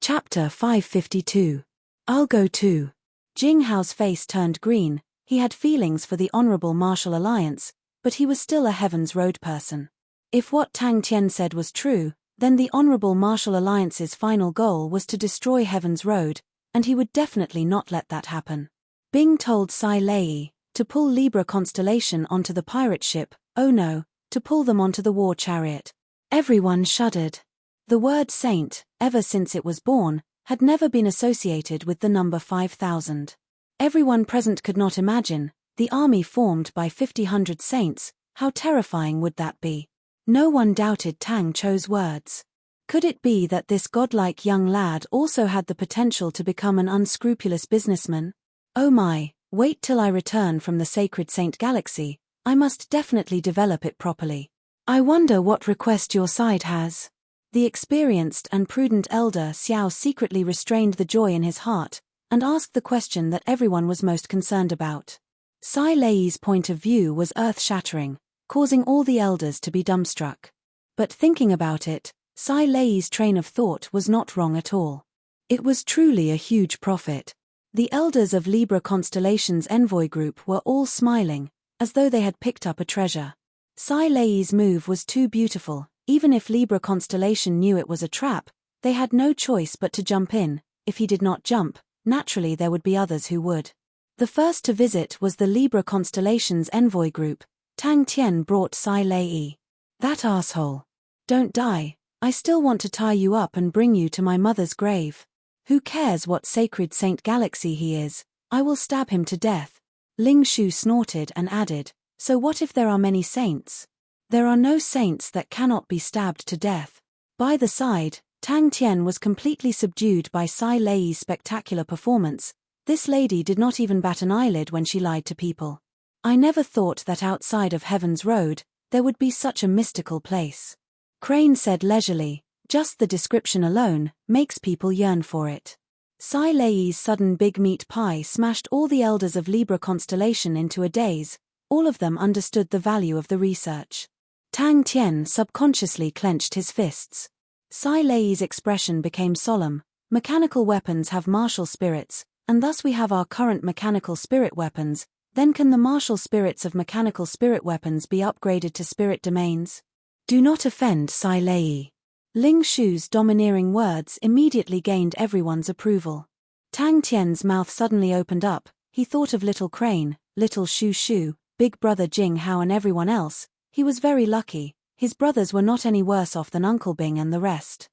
Chapter 552. I'll go too. Jing Hao's face turned green. He had feelings for the Honorable Martial Alliance, but he was still a Heaven's Road person. If what Tang Tian said was true, then the Honorable Martial Alliance's final goal was to destroy Heaven's Road, and he would definitely not let that happen. Bing told Sai Lei to pull Libra constellation onto the pirate ship, oh no, to pull them onto the war chariot. Everyone shuddered. The word saint, ever since it was born, had never been associated with the number 5,000. Everyone present could not imagine, the army formed by 50 saints, how terrifying would that be? No one doubted Tang Cho's words. Could it be that this godlike young lad also had the potential to become an unscrupulous businessman? Oh my, wait till I return from the sacred Saint Galaxy, I must definitely develop it properly. I wonder what request your side has. The experienced and prudent elder Xiao secretly restrained the joy in his heart, and asked the question that everyone was most concerned about. Sai Lei's point of view was earth-shattering, causing all the elders to be dumbstruck. But thinking about it, Sai Lei's train of thought was not wrong at all. It was truly a huge profit. The elders of Libra Constellation's envoy group were all smiling, as though they had picked up a treasure. Sai Lei's move was too beautiful. Even if Libra Constellation knew it was a trap, they had no choice but to jump in. If he did not jump, naturally there would be others who would. The first to visit was the Libra Constellation's envoy group. Tang Tian brought Sai Lei. That asshole. Don't die, I still want to tie you up and bring you to my mother's grave. Who cares what sacred Saint Galaxy he is, I will stab him to death. Ling Shu snorted and added, so what if there are many saints? There are no saints that cannot be stabbed to death. By the side, Tang Tian was completely subdued by Sai Lei's spectacular performance. This lady did not even bat an eyelid when she lied to people. I never thought that outside of Heaven's Road, there would be such a mystical place. Crane said leisurely, just the description alone makes people yearn for it. Sai Lei's sudden big meat pie smashed all the elders of Libra Constellation into a daze. All of them understood the value of the research. Tang Tian subconsciously clenched his fists. Sai Lei's expression became solemn. Mechanical weapons have martial spirits, and thus we have our current mechanical spirit weapons. Then can the martial spirits of mechanical spirit weapons be upgraded to spirit domains? Do not offend Sai Lei. Ling Shu's domineering words immediately gained everyone's approval. Tang Tian's mouth suddenly opened up. He thought of little Crane, little Shu Shu, big brother Jing Hao and everyone else. He was very lucky. His brothers were not any worse off than Uncle Bing and the rest.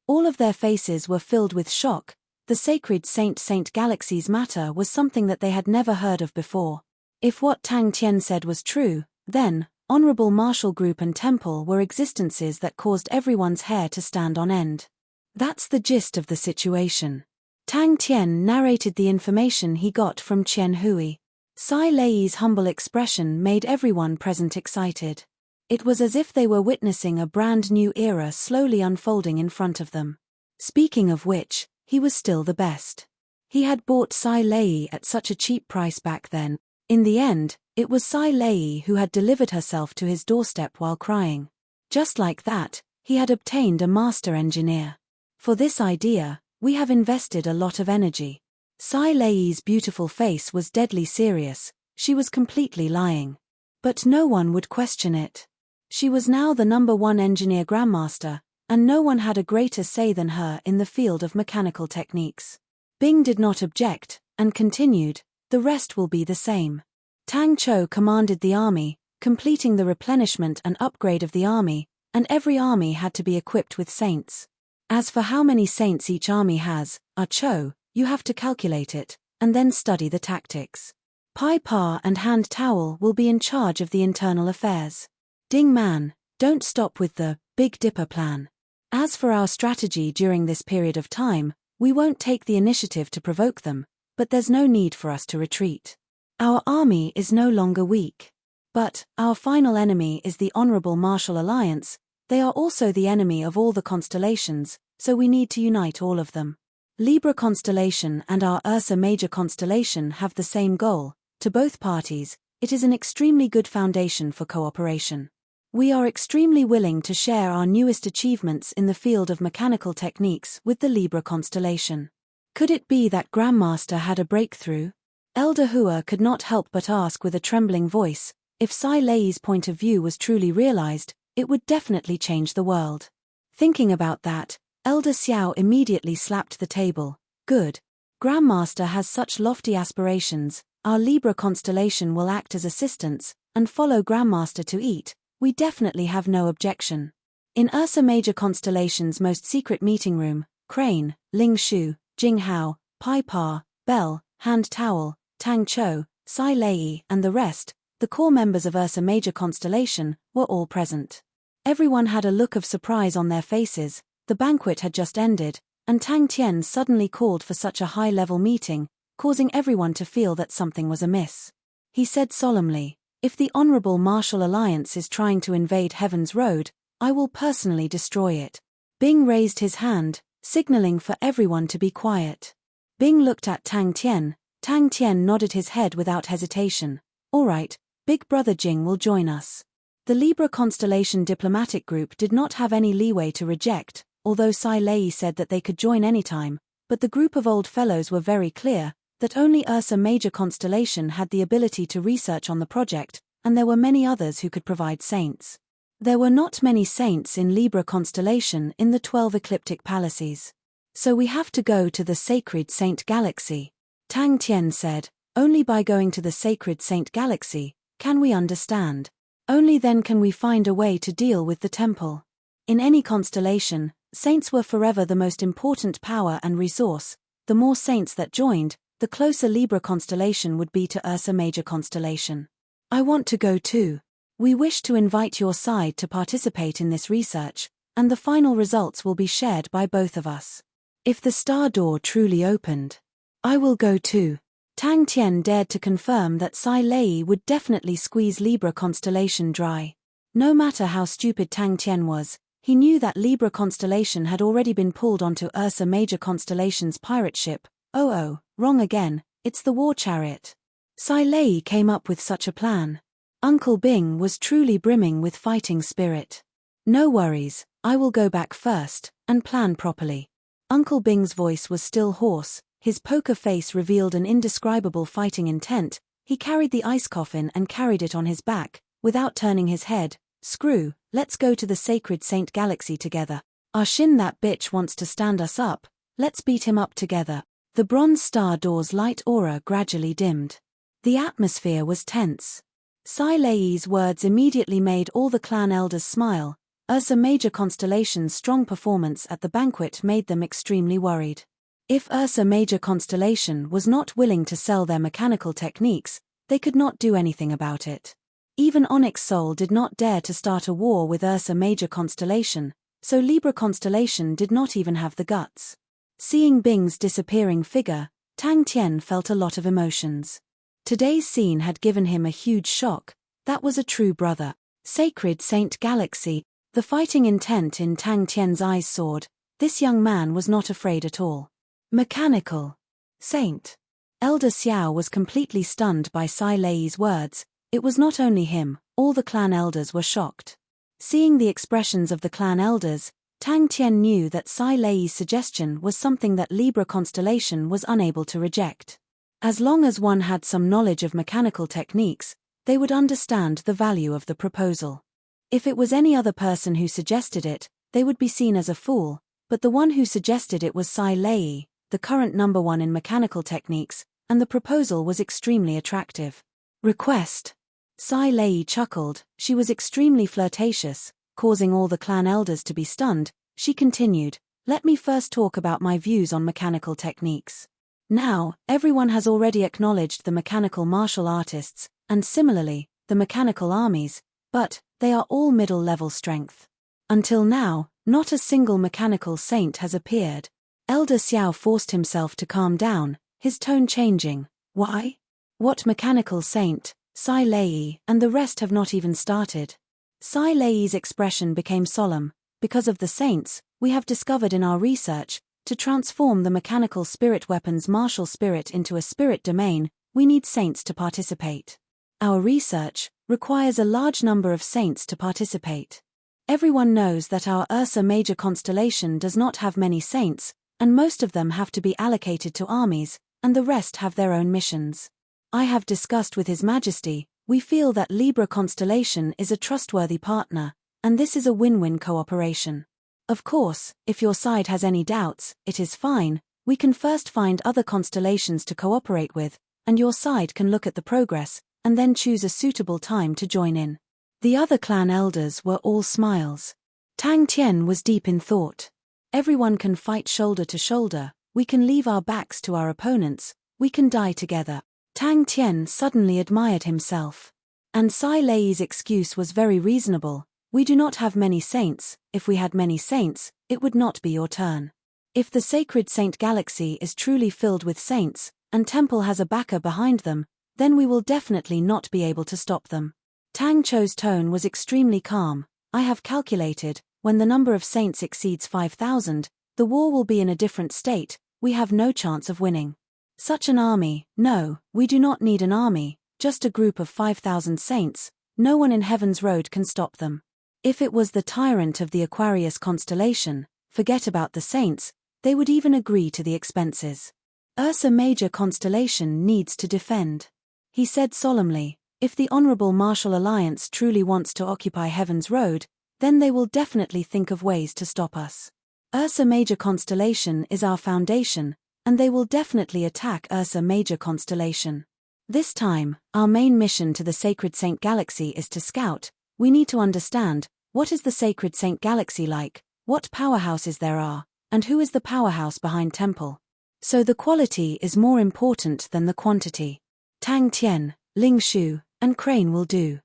All of their faces were filled with shock. The sacred Saint Galaxy's matter was something that they had never heard of before. If what Tang Tian said was true, then Honorable Martial Group and Temple were existences that caused everyone's hair to stand on end. That's the gist of the situation. Tang Tian narrated the information he got from Qian Hui. Sai Lei's humble expression made everyone present excited. It was as if they were witnessing a brand new era slowly unfolding in front of them. Speaking of which, he was still the best. He had bought Sai Lei at such a cheap price back then. In the end, it was Sai Lei who had delivered herself to his doorstep while crying. Just like that, he had obtained a master engineer. For this idea, we have invested a lot of energy. Sai Lei's beautiful face was deadly serious, she was completely lying. But no one would question it. She was now the #1 engineer grandmaster, and no one had a greater say than her in the field of mechanical techniques. Bing did not object, and continued, the rest will be the same. Tang Chou commanded the army, completing the replenishment and upgrade of the army, and every army had to be equipped with saints. As for how many saints each army has, Chou, you have to calculate it, and then study the tactics. Pai Pa and Hand Towel will be in charge of the internal affairs. Ding Man, don't stop with the Big Dipper plan. As for our strategy during this period of time, we won't take the initiative to provoke them, but there's no need for us to retreat. Our army is no longer weak. But our final enemy is the Honorable Martial Alliance. They are also the enemy of all the constellations, so we need to unite all of them. Libra constellation and our Ursa Major constellation have the same goal. To both parties, it is an extremely good foundation for cooperation. We are extremely willing to share our newest achievements in the field of mechanical techniques with the Libra constellation. Could it be that Grandmaster had a breakthrough? Elder Hua could not help but ask with a trembling voice, if Sai Lei's point of view was truly realized, it would definitely change the world. Thinking about that, Elder Xiao immediately slapped the table. Good. Grandmaster has such lofty aspirations, our Libra constellation will act as assistants, and follow Grandmaster to eat. We definitely have no objection. In Ursa Major constellation's most secret meeting room, Crane, Ling Shu, Jing Hao, Pai Pa, Bell, Hand Towel, Tang Chou, Sai Lei and the rest, the core members of Ursa Major constellation, were all present. Everyone had a look of surprise on their faces. The banquet had just ended, and Tang Tian suddenly called for such a high-level meeting, causing everyone to feel that something was amiss. He said solemnly, if the Honorable Martial Alliance is trying to invade Heaven's Road, I will personally destroy it. Bing raised his hand, signaling for everyone to be quiet. Bing looked at Tang Tian. Tang Tian nodded his head without hesitation. All right, Big Brother Jing will join us. The Libra Constellation diplomatic group did not have any leeway to reject, although Sai Lei said that they could join anytime, but the group of old fellows were very clear that only Ursa Major constellation had the ability to research on the project, and there were many others who could provide saints. There were not many saints in Libra constellation in the 12 ecliptic palaces. So we have to go to the Sacred Saint Galaxy. Tang Tian said, only by going to the Sacred Saint Galaxy can we understand. Only then can we find a way to deal with the temple. In any constellation, saints were forever the most important power and resource. The more saints that joined, the closer Libra constellation would be to Ursa Major constellation. I want to go too. We wish to invite your side to participate in this research, and the final results will be shared by both of us. If the star door truly opened, I will go too. Tang Tian dared to confirm that Sai Lei would definitely squeeze Libra constellation dry. No matter how stupid Tang Tian was, he knew that Libra constellation had already been pulled onto Ursa Major constellation's pirate ship. Oh, wrong again, it's the war chariot. Sai Lei came up with such a plan. Uncle Bing was truly brimming with fighting spirit. No worries, I will go back first, and plan properly. Uncle Bing's voice was still hoarse, his poker face revealed an indescribable fighting intent. He carried the ice coffin and carried it on his back, without turning his head. Screw, let's go to the Sacred Saint Galaxy together. Shin, that bitch wants to stand us up, let's beat him up together. The bronze star door's light aura gradually dimmed. The atmosphere was tense. Sai Lei's words immediately made all the clan elders smile. Ursa Major constellation's strong performance at the banquet made them extremely worried. If Ursa Major constellation was not willing to sell their mechanical techniques, they could not do anything about it. Even Onyx Soul did not dare to start a war with Ursa Major constellation, so Libra constellation did not even have the guts. Seeing Bing's disappearing figure, Tang Tian felt a lot of emotions. Today's scene had given him a huge shock. That was a true brother. Sacred Saint Galaxy. The fighting intent in Tang Tian's eyes soared. This young man was not afraid at all. Mechanical Saint. Elder Xiao was completely stunned by Sai Lei's words. It was not only him, all the clan elders were shocked. Seeing the expressions of the clan elders, Tang Tian knew that Sai Lei's suggestion was something that Libra constellation was unable to reject. As long as one had some knowledge of mechanical techniques, they would understand the value of the proposal. If it was any other person who suggested it, they would be seen as a fool, but the one who suggested it was Sai Lei, the current number one in mechanical techniques, and the proposal was extremely attractive. Request. Sai Lei chuckled. She was extremely flirtatious, causing all the clan elders to be stunned. She continued, "Let me first talk about my views on mechanical techniques. Now, everyone has already acknowledged the mechanical martial artists, and similarly, the mechanical armies, but they are all middle-level strength. Until now, not a single mechanical saint has appeared." Elder Xiao forced himself to calm down, his tone changing. "Why? What mechanical saint? Sai Lei and the rest have not even started." Sai Lei's expression became solemn. "Because of the saints, we have discovered in our research, to transform the mechanical spirit weapon's martial spirit into a spirit domain, we need saints to participate. Our research requires a large number of saints to participate. Everyone knows that our Ursa Major constellation does not have many saints, and most of them have to be allocated to armies, and the rest have their own missions. I have discussed with His Majesty, we feel that Libra constellation is a trustworthy partner, and this is a win-win cooperation. Of course, if your side has any doubts, it is fine, we can first find other constellations to cooperate with, and your side can look at the progress, and then choose a suitable time to join in." The other clan elders were all smiles. Tang Tian was deep in thought. Everyone can fight shoulder to shoulder, we can leave our backs to our opponents, we can die together. Tang Tian suddenly admired himself. And Sai Lei's excuse was very reasonable. "We do not have many saints. If we had many saints, it would not be your turn. If the sacred Saint Galaxy is truly filled with saints, and Temple has a backer behind them, then we will definitely not be able to stop them." Tang Chou's tone was extremely calm. "I have calculated, when the number of saints exceeds 5,000, the war will be in a different state, we have no chance of winning. Such an army, no, we do not need an army, just a group of 5,000 saints, no one in Heaven's Road can stop them. If it was the tyrant of the Aquarius constellation, forget about the saints, they would even agree to the expenses. Ursa Major constellation needs to defend." He said solemnly, "If the Honorable Martial Alliance truly wants to occupy Heaven's Road, then they will definitely think of ways to stop us. Ursa Major constellation is our foundation, and they will definitely attack Ursa Major constellation. This time, our main mission to the Sacred Saint Galaxy is to scout. We need to understand, what is the Sacred Saint Galaxy like, what powerhouses there are, and who is the powerhouse behind Temple. So the quality is more important than the quantity. Tang Tian, Ling Shu, and Crane will do."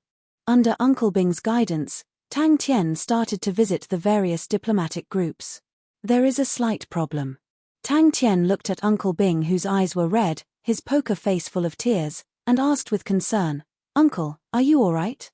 Under Uncle Bing's guidance, Tang Tian started to visit the various diplomatic groups. "There is a slight problem." Tang Tian looked at Uncle Bing, whose eyes were red, his poker face full of tears, and asked with concern, "Uncle, are you all right?"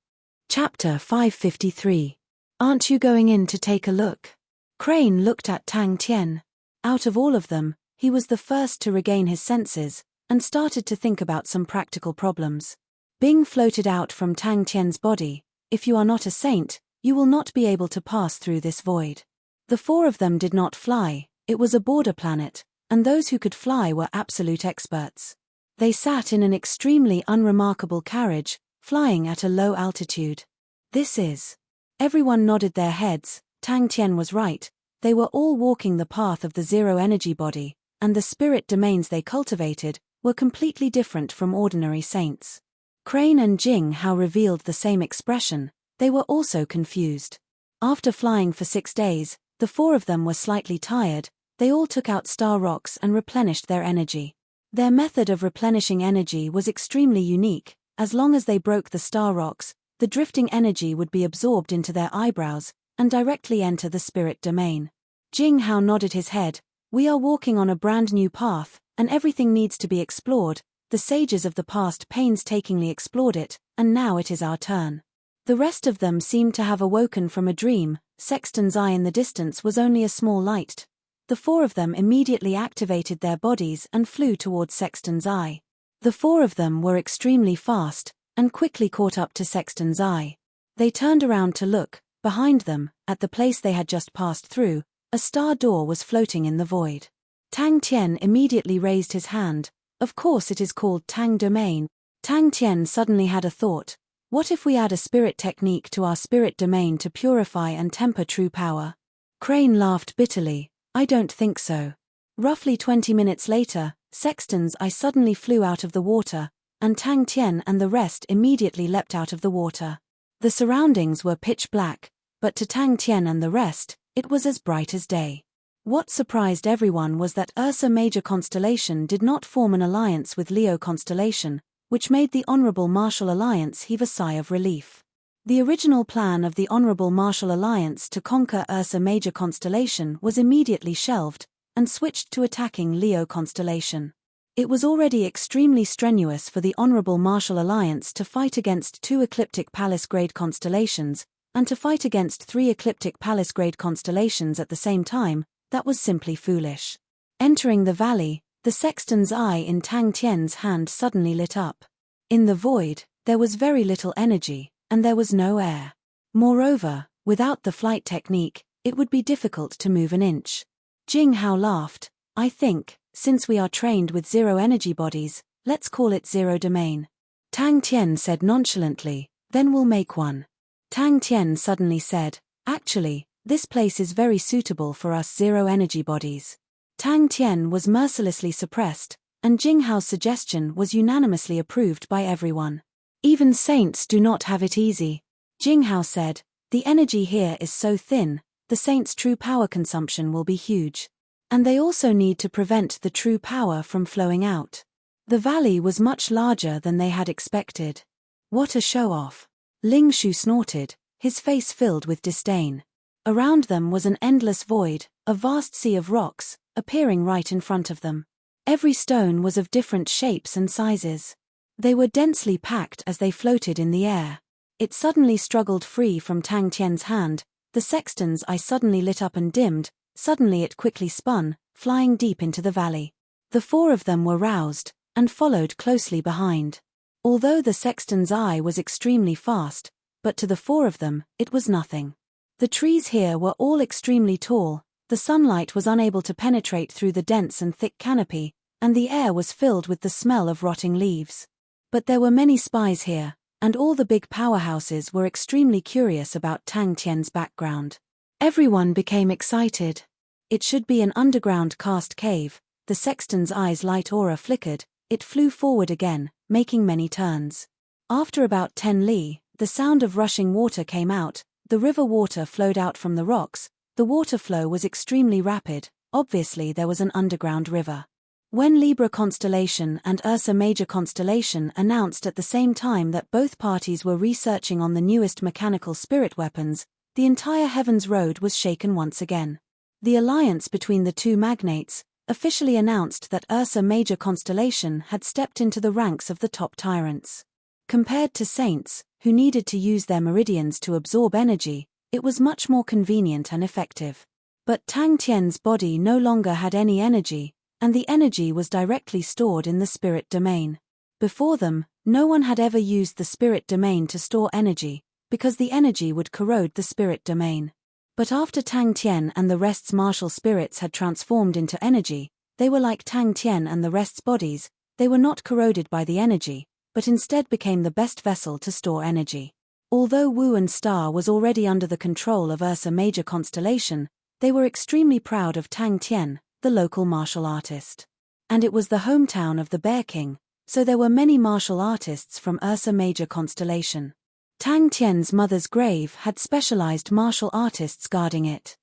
Chapter 553. "Aren't you going in to take a look?" Crane looked at Tang Tian. Out of all of them, he was the first to regain his senses, and started to think about some practical problems. Bing floated out from Tang Tian's body. "If you are not a saint, you will not be able to pass through this void." The four of them did not fly, it was a border planet, and those who could fly were absolute experts. They sat in an extremely unremarkable carriage, flying at a low altitude. "This is..." Everyone nodded their heads. Tang Tian was right, they were all walking the path of the zero-energy body, and the spirit domains they cultivated were completely different from ordinary saints. Crane and Jing Hao revealed the same expression, they were also confused. After flying for 6 days, the four of them were slightly tired, they all took out star rocks and replenished their energy. Their method of replenishing energy was extremely unique. As long as they broke the star rocks, the drifting energy would be absorbed into their eyebrows, and directly enter the spirit domain. Jing Hao nodded his head. "We are walking on a brand new path, and everything needs to be explored, The sages of the past painstakingly explored it, and now it is our turn. The rest of them seemed to have awoken from a dream. Sexton's eye in the distance was only a small light. The four of them immediately activated their bodies and flew towards Sexton's eye. The four of them were extremely fast, and quickly caught up to Sexton's eye. They turned around to look. Behind them, at the place they had just passed through, a star door was floating in the void. Tang Tian immediately raised his hand. Of course it is called Tang Domain. Tang Tian suddenly had a thought. What if we add a spirit technique to our spirit domain to purify and temper true power? Crane laughed bitterly. I don't think so. Roughly 20 minutes later, Sexton's eye suddenly flew out of the water, and Tang Tian and the rest immediately leapt out of the water. The surroundings were pitch black, but to Tang Tian and the rest, it was as bright as day. What surprised everyone was that Ursa Major constellation did not form an alliance with Leo constellation, which made the Honorable Martial Alliance heave a sigh of relief. The original plan of the Honorable Martial Alliance to conquer Ursa Major constellation was immediately shelved, and switched to attacking Leo constellation. It was already extremely strenuous for the Honorable Martial Alliance to fight against 2 ecliptic palace-grade constellations, and to fight against 3 ecliptic palace-grade constellations at the same time. That was simply foolish. Entering the valley, the Sexton's eye in Tang Tian's hand suddenly lit up. In the void, there was very little energy, and there was no air. Moreover, without the flight technique, it would be difficult to move an inch. Jing Hao laughed. I think, since we are trained with zero energy bodies, let's call it zero domain. Tang Tian said nonchalantly, then we'll make one. Tang Tian suddenly said, actually, this place is very suitable for us zero energy bodies. Tang Tian was mercilessly suppressed, and Jing Hao's suggestion was unanimously approved by everyone. Even saints do not have it easy. Jing Hao said, the energy here is so thin, the saints' true power consumption will be huge. And they also need to prevent the true power from flowing out. The valley was much larger than they had expected. What a show-off. Ling Shu snorted, his face filled with disdain. Around them was an endless void, a vast sea of rocks, appearing right in front of them. Every stone was of different shapes and sizes. They were densely packed as they floated in the air. It suddenly struggled free from Tang Tian's hand. The Sexton's eye suddenly lit up and dimmed. Suddenly it quickly spun, flying deep into the valley. The four of them were roused, and followed closely behind. Although the Sexton's eye was extremely fast, but to the four of them, it was nothing. The trees here were all extremely tall, the sunlight was unable to penetrate through the dense and thick canopy, and the air was filled with the smell of rotting leaves. But there were many spies here, and all the big powerhouses were extremely curious about Tang Tian's background. Everyone became excited. It should be an underground cast cave. The Sexton's eye's light aura flickered, it flew forward again, making many turns. After about 10 li, the sound of rushing water came out. The river water flowed out from the rocks. The water flow was extremely rapid. Obviously there was an underground river. When Libra constellation and Ursa Major constellation announced at the same time that both parties were researching on the newest mechanical spirit weapons, the entire Heaven's Road was shaken once again. The alliance between the two magnates officially announced that Ursa Major constellation had stepped into the ranks of the top tyrants. Compared to saints, who needed to use their meridians to absorb energy, it was much more convenient and effective. But Tang Tian's body no longer had any energy, and the energy was directly stored in the spirit domain. Before them, no one had ever used the spirit domain to store energy, because the energy would corrode the spirit domain. But after Tang Tian and the rest's martial spirits had transformed into energy, they were like Tang Tian and the rest's bodies. They were not corroded by the energy, but instead became the best vessel to store energy. Although Wu and Star was already under the control of Ursa Major constellation, they were extremely proud of Tang Tian, the local martial artist. And it was the hometown of the Bear King, so there were many martial artists from Ursa Major constellation. Tang Tian's mother's grave had specialized martial artists guarding it.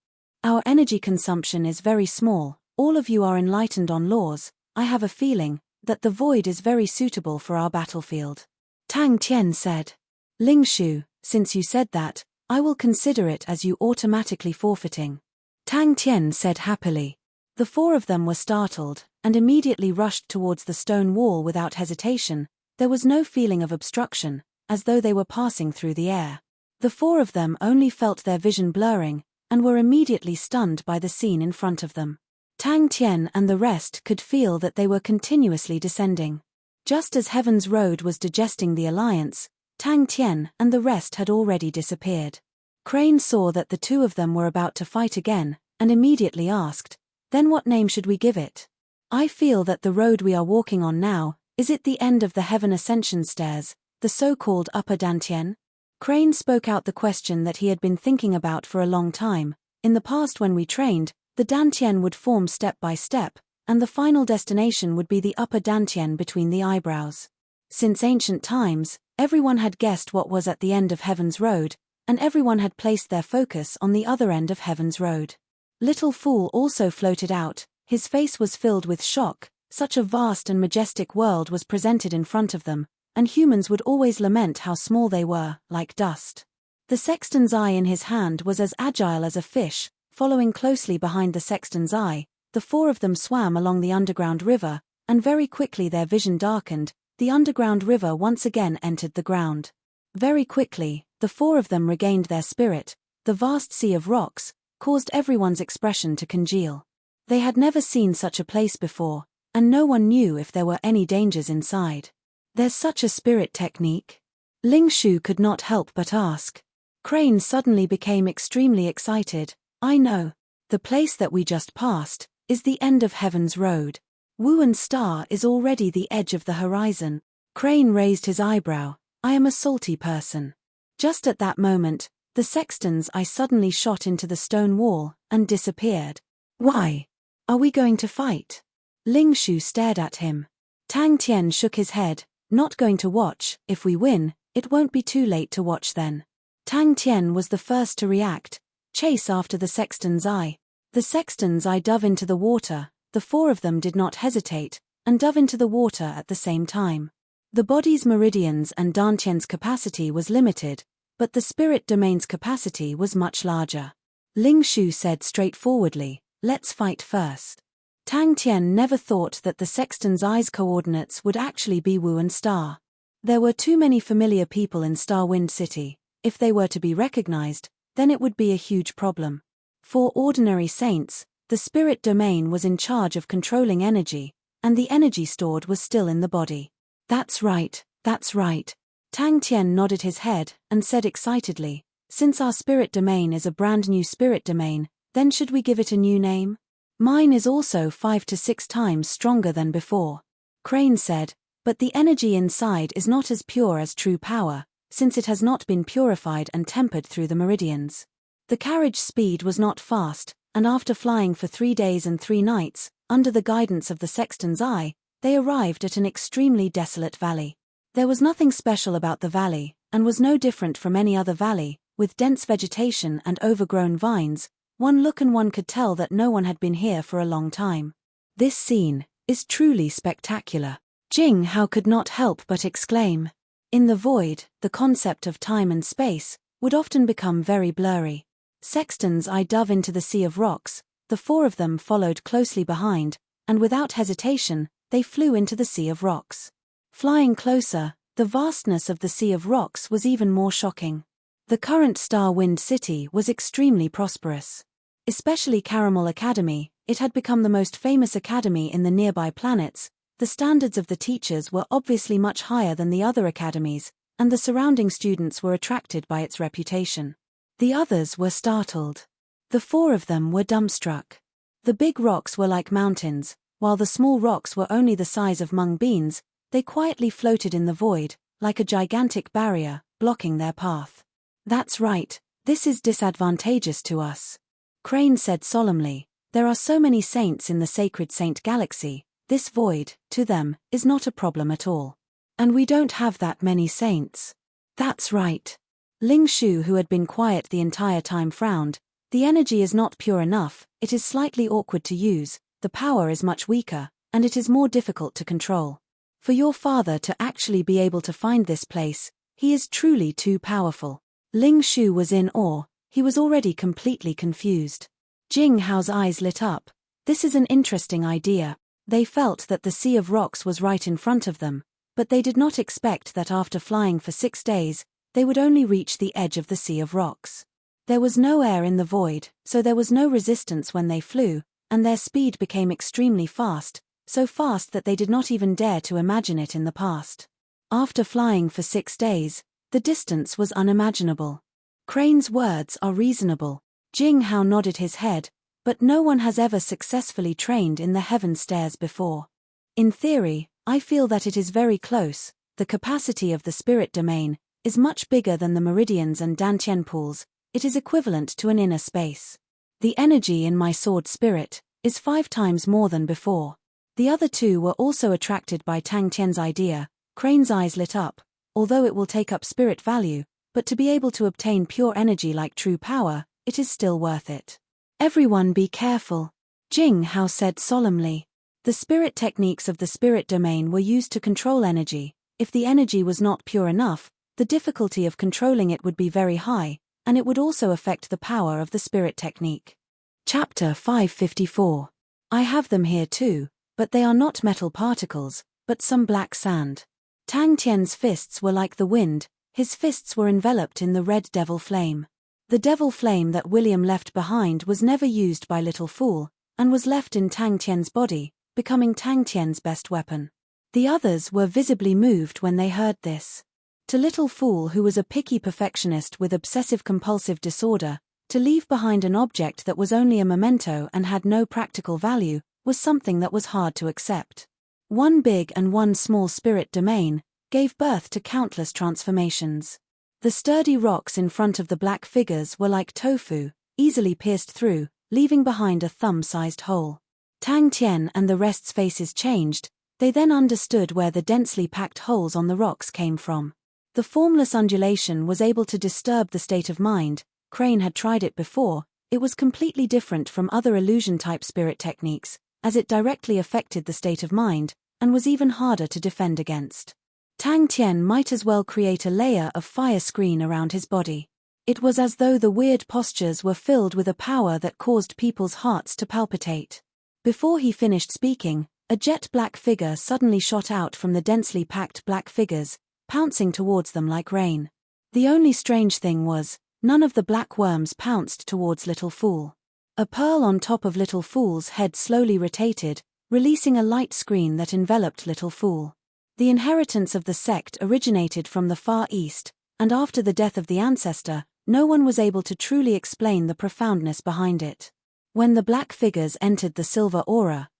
Our energy consumption is very small. All of you are enlightened on laws. I have a feeling that the void is very suitable for our battlefield. Tang Tian said. Ling Shu, since you said that, I will consider it as you automatically forfeiting. Tang Tian said happily. The four of them were startled, and immediately rushed towards the stone wall without hesitation. There was no feeling of obstruction, as though they were passing through the air. The four of them only felt their vision blurring, and were immediately stunned by the scene in front of them. Tang Tian and the rest could feel that they were continuously descending. Just as Heaven's Road was digesting the alliance, Tang Tian and the rest had already disappeared. Crane saw that the two of them were about to fight again, and immediately asked, "Then what name should we give it? I feel that the road we are walking on now, is it the end of the Heaven Ascension Stairs, the so-called Upper Dantian?" Crane spoke out the question that he had been thinking about for a long time. In the past when we trained, the Dantian would form step by step, and the final destination would be the Upper Dantian between the eyebrows. Since ancient times, everyone had guessed what was at the end of Heaven's Road, and everyone had placed their focus on the other end of Heaven's Road. Little Fool also floated out. His face was filled with shock. Such a vast and majestic world was presented in front of them, and humans would always lament how small they were, like dust. The sexton's eye in his hand was as agile as a fish. Following closely behind the sexton's eye, the four of them swam along the underground river, and very quickly their vision darkened. The underground river once again entered the ground. Very quickly, the four of them regained their spirit. The vast sea of rocks caused everyone's expression to congeal. They had never seen such a place before, and no one knew if there were any dangers inside. "There's such a spirit technique?" Ling Shu could not help but ask. Crane suddenly became extremely excited. "I know. The place that we just passed is the end of Heaven's Road. Wu'an Star is already the edge of the horizon." Crane raised his eyebrow. "I am a salty person." Just at that moment, the sexton's eye suddenly shot into the stone wall and disappeared. "Why? Are we going to fight?" Ling Shu stared at him. Tang Tian shook his head. "Not going to watch. If we win, it won't be too late to watch then." Tang Tian was the first to react. "Chase after the sexton's eye." The sexton's eye dove into the water. The four of them did not hesitate, and dove into the water at the same time. The body's meridians and Dantian's capacity was limited, but the spirit domain's capacity was much larger. Ling Shu said straightforwardly, "Let's fight first." Tang Tian never thought that the sexton's eye's coordinates would actually be Wu'an Star. There were too many familiar people in Starwind City. If they were to be recognized, then it would be a huge problem. For ordinary saints, the spirit domain was in charge of controlling energy, and the energy stored was still in the body. That's right, that's right." Tang Tian nodded his head and said excitedly, "Since our spirit domain is a brand new spirit domain, then should we give it a new name? Mine is also 5 to 6 times stronger than before." Crane said, "But the energy inside is not as pure as true power, since it has not been purified and tempered through the meridians." The carriage speed was not fast, and after flying for 3 days and 3 nights, under the guidance of the sexton's eye, they arrived at an extremely desolate valley. There was nothing special about the valley, and was no different from any other valley, with dense vegetation and overgrown vines. One look and one could tell that no one had been here for a long time. "This scene is truly spectacular." Jing Hao could not help but exclaim. In the void, the concept of time and space would often become very blurry. Sexton's eye dove into the sea of rocks. The four of them followed closely behind, and without hesitation, they flew into the sea of rocks. Flying closer, the vastness of the sea of rocks was even more shocking. The current Starwind City was extremely prosperous. Especially Caramel Academy, it had become the most famous academy in the nearby planets. The standards of the teachers were obviously much higher than the other academies, and the surrounding students were attracted by its reputation. The others were startled. The four of them were dumbstruck. The big rocks were like mountains, while the small rocks were only the size of mung beans. They quietly floated in the void, like a gigantic barrier, blocking their path. "That's right, this is disadvantageous to us," Crane said solemnly. "There are so many saints in the Sacred Saint Galaxy, this void, to them, is not a problem at all. And we don't have that many saints." "That's right." Ling Shu, who had been quiet the entire time, frowned. "The energy is not pure enough, it is slightly awkward to use, the power is much weaker, and it is more difficult to control. For your father to actually be able to find this place, he is truly too powerful." Ling Shu was in awe. He was already completely confused. Jing Hao's eyes lit up. "This is an interesting idea. They felt that the sea of rocks was right in front of them, but they did not expect that after flying for 6 days, they would only reach the edge of the sea of rocks. There was no air in the void, so there was no resistance when they flew, and their speed became extremely fast, so fast that they did not even dare to imagine it in the past. After flying for 6 days, the distance was unimaginable. Crane's words are reasonable. Jing Hao nodded his head, but no one has ever successfully trained in the heaven stairs before. In theory, I feel that it is very close. The capacity of the spirit domain is much bigger than the meridians and dantian pools. It is equivalent to an inner space. The energy in my sword spirit is 5 times more than before. The other two were also attracted by Tang Tian's idea. Crane's eyes lit up. Although it will take up spirit value, but to be able to obtain pure energy like true power, it is still worth it. Everyone be careful, Jing Hao said solemnly. The spirit techniques of the spirit domain were used to control energy. If the energy was not pure enough, the difficulty of controlling it would be very high, and it would also affect the power of the spirit technique. Chapter 554. I have them here too, but they are not metal particles, but some black sand. Tang Tian's fists were like the wind, his fists were enveloped in the red devil flame. The devil flame that William left behind was never used by Little Fool, and was left in Tang Tian's body, becoming Tang Tian's best weapon. The others were visibly moved when they heard this. To Little Fool, who was a picky perfectionist with obsessive-compulsive disorder, to leave behind an object that was only a memento and had no practical value, was something that was hard to accept. One big and one small spirit domain gave birth to countless transformations. The sturdy rocks in front of the black figures were like tofu, easily pierced through, leaving behind a thumb-sized hole. Tang Tian and the rest's faces changed. They then understood where the densely packed holes on the rocks came from. The formless undulation was able to disturb the state of mind. Crane had tried it before. It was completely different from other illusion-type spirit techniques, as it directly affected the state of mind, and was even harder to defend against. Tang Tian might as well create a layer of fire screen around his body. It was as though the weird postures were filled with a power that caused people's hearts to palpitate. Before he finished speaking, a jet black figure suddenly shot out from the densely packed black figures, pouncing towards them like rain. The only strange thing was, none of the black worms pounced towards Little Fool. A pearl on top of Little Fool's head slowly rotated, releasing a light screen that enveloped Little Fool. The inheritance of the sect originated from the Far East, and after the death of the ancestor, no one was able to truly explain the profoundness behind it. When the black figures entered the silver aura,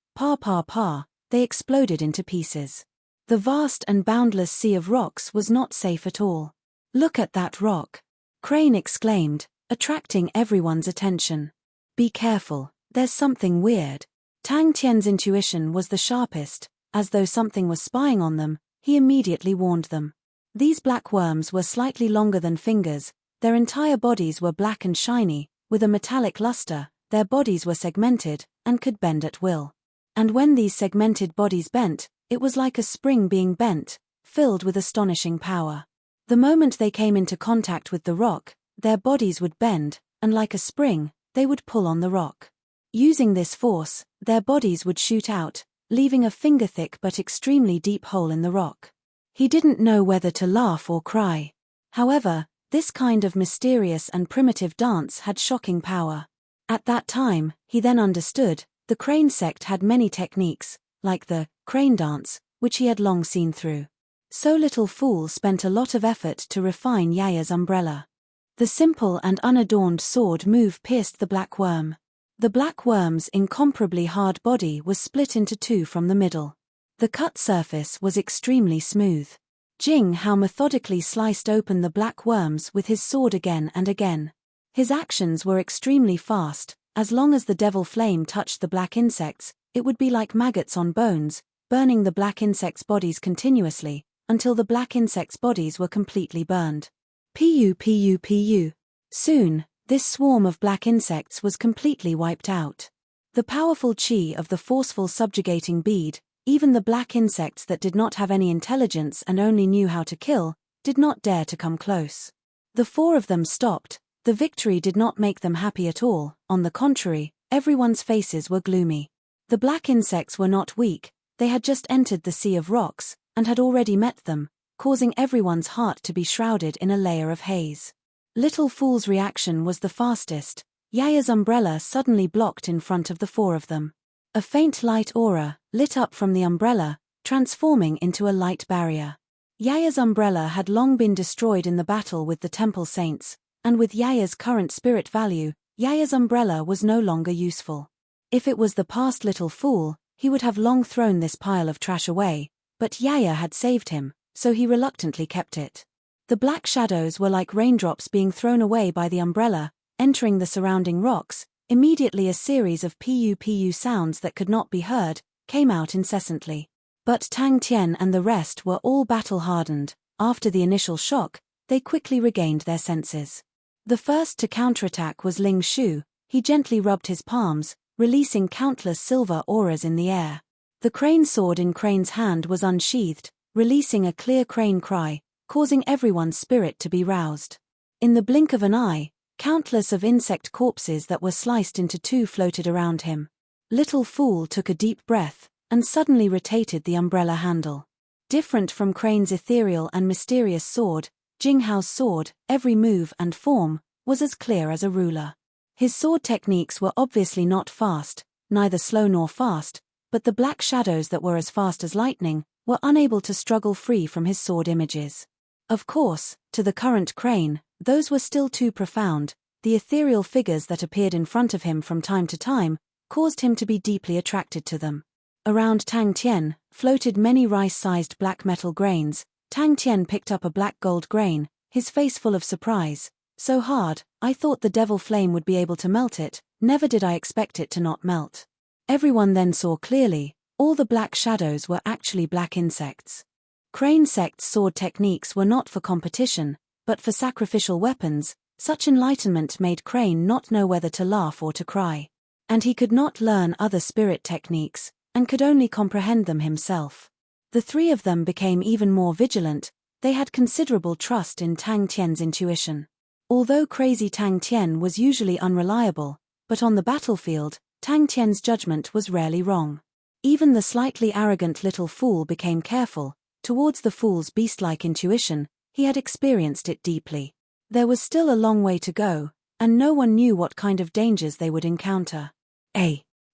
they exploded into pieces. The vast and boundless sea of rocks was not safe at all. Look at that rock! Crane exclaimed, attracting everyone's attention. Be careful, there's something weird. Tang Tian's intuition was the sharpest. As though something was spying on them, he immediately warned them. These black worms were slightly longer than fingers, their entire bodies were black and shiny, with a metallic luster, their bodies were segmented, and could bend at will. And when these segmented bodies bent, it was like a spring being bent, filled with astonishing power. The moment they came into contact with the rock, their bodies would bend, and like a spring, they would pull on the rock. Using this force, their bodies would shoot out, leaving a finger-thick but extremely deep hole in the rock. He didn't know whether to laugh or cry. However, this kind of mysterious and primitive dance had shocking power. At that time, he then understood, the Crane sect had many techniques, like the crane dance, which he had long seen through. So Little Fool spent a lot of effort to refine Yaya's umbrella. The simple and unadorned sword move pierced the black worm. The black worm's incomparably hard body was split into 2 from the middle. The cut surface was extremely smooth. Jing Hao methodically sliced open the black worms with his sword again and again. His actions were extremely fast. As long as the devil flame touched the black insects, it would be like maggots on bones, burning the black insects' bodies continuously, until the black insects' bodies were completely burned. Pu. Soon, this swarm of black insects was completely wiped out. The powerful chi of the forceful subjugating bead, even the black insects that did not have any intelligence and only knew how to kill, did not dare to come close. The 4 of them stopped. The victory did not make them happy at all. On the contrary, everyone's faces were gloomy. The black insects were not weak, they had just entered the sea of rocks, and had already met them, causing everyone's heart to be shrouded in a layer of haze. Little Fool's reaction was the fastest. Yaya's umbrella suddenly blocked in front of the four of them. A faint light aura lit up from the umbrella, transforming into a light barrier. Yaya's umbrella had long been destroyed in the battle with the temple saints, and with Yaya's current spirit value, Yaya's umbrella was no longer useful. If it was the past Little Fool, he would have long thrown this pile of trash away, but Yaya had saved him, so he reluctantly kept it. The black shadows were like raindrops being thrown away by the umbrella, entering the surrounding rocks. Immediately a series of pu sounds that could not be heard came out incessantly. But Tang Tian and the rest were all battle-hardened. After the initial shock, they quickly regained their senses. The first to counterattack was Ling Shu. He gently rubbed his palms, releasing countless silver auras in the air. The crane sword in Crane's hand was unsheathed, releasing a clear crane cry, causing everyone's spirit to be roused. In the blink of an eye, countless of insect corpses that were sliced into two floated around him. Little Fool took a deep breath, and suddenly rotated the umbrella handle. Different from Crane's ethereal and mysterious sword, Jinghao's sword, every move and form, was as clear as a ruler. His sword techniques were obviously not fast, neither slow nor fast, but the black shadows that were as fast as lightning were unable to struggle free from his sword images. Of course, to the current Crane, those were still too profound. The ethereal figures that appeared in front of him from time to time caused him to be deeply attracted to them. Around Tang Tian floated many rice-sized black metal grains. Tang Tian picked up a black gold grain, his face full of surprise. So hard, I thought the devil flame would be able to melt it, never did I expect it to not melt. Everyone then saw clearly, all the black shadows were actually black insects. Crane sect's sword techniques were not for competition, but for sacrificial weapons. Such enlightenment made Crane not know whether to laugh or to cry. And he could not learn other spirit techniques, and could only comprehend them himself. The three of them became even more vigilant. They had considerable trust in Tang Tian's intuition. Although crazy Tang Tian was usually unreliable, but on the battlefield, Tang Tian's judgment was rarely wrong. Even the slightly arrogant Little Fool became careful. Towards the fool's beast-like intuition, he had experienced it deeply. There was still a long way to go, and no one knew what kind of dangers they would encounter.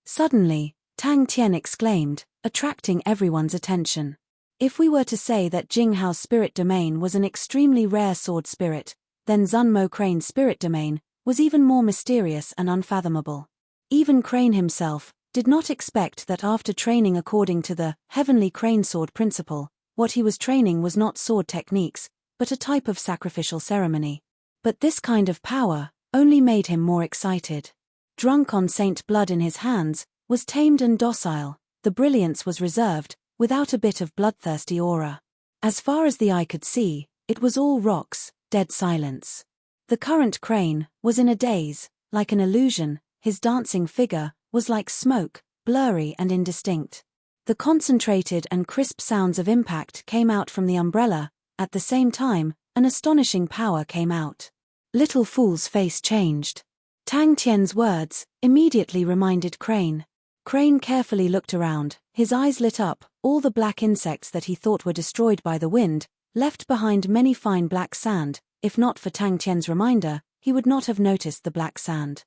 Suddenly, Tang Tian exclaimed, attracting everyone's attention. If we were to say that Jinghao's spirit domain was an extremely rare sword spirit, then Zunmo Crane's spirit domain was even more mysterious and unfathomable. Even Crane himself did not expect that after training according to the heavenly crane sword principle, what he was training was not sword techniques, but a type of sacrificial ceremony. But this kind of power only made him more excited. Drunk on saint blood in his hands, was tamed and docile, the brilliance was reserved, without a bit of bloodthirsty aura. As far as the eye could see, it was all rocks, dead silence. The current Crane was in a daze, like an illusion. His dancing figure was like smoke, blurry and indistinct. The concentrated and crisp sounds of impact came out from the umbrella. At the same time, an astonishing power came out. Little Fool's face changed. Tang Tian's words immediately reminded Crane. Crane carefully looked around, his eyes lit up. All the black insects that he thought were destroyed by the wind left behind many fine black sand. If not for Tang Tian's reminder, he would not have noticed the black sand.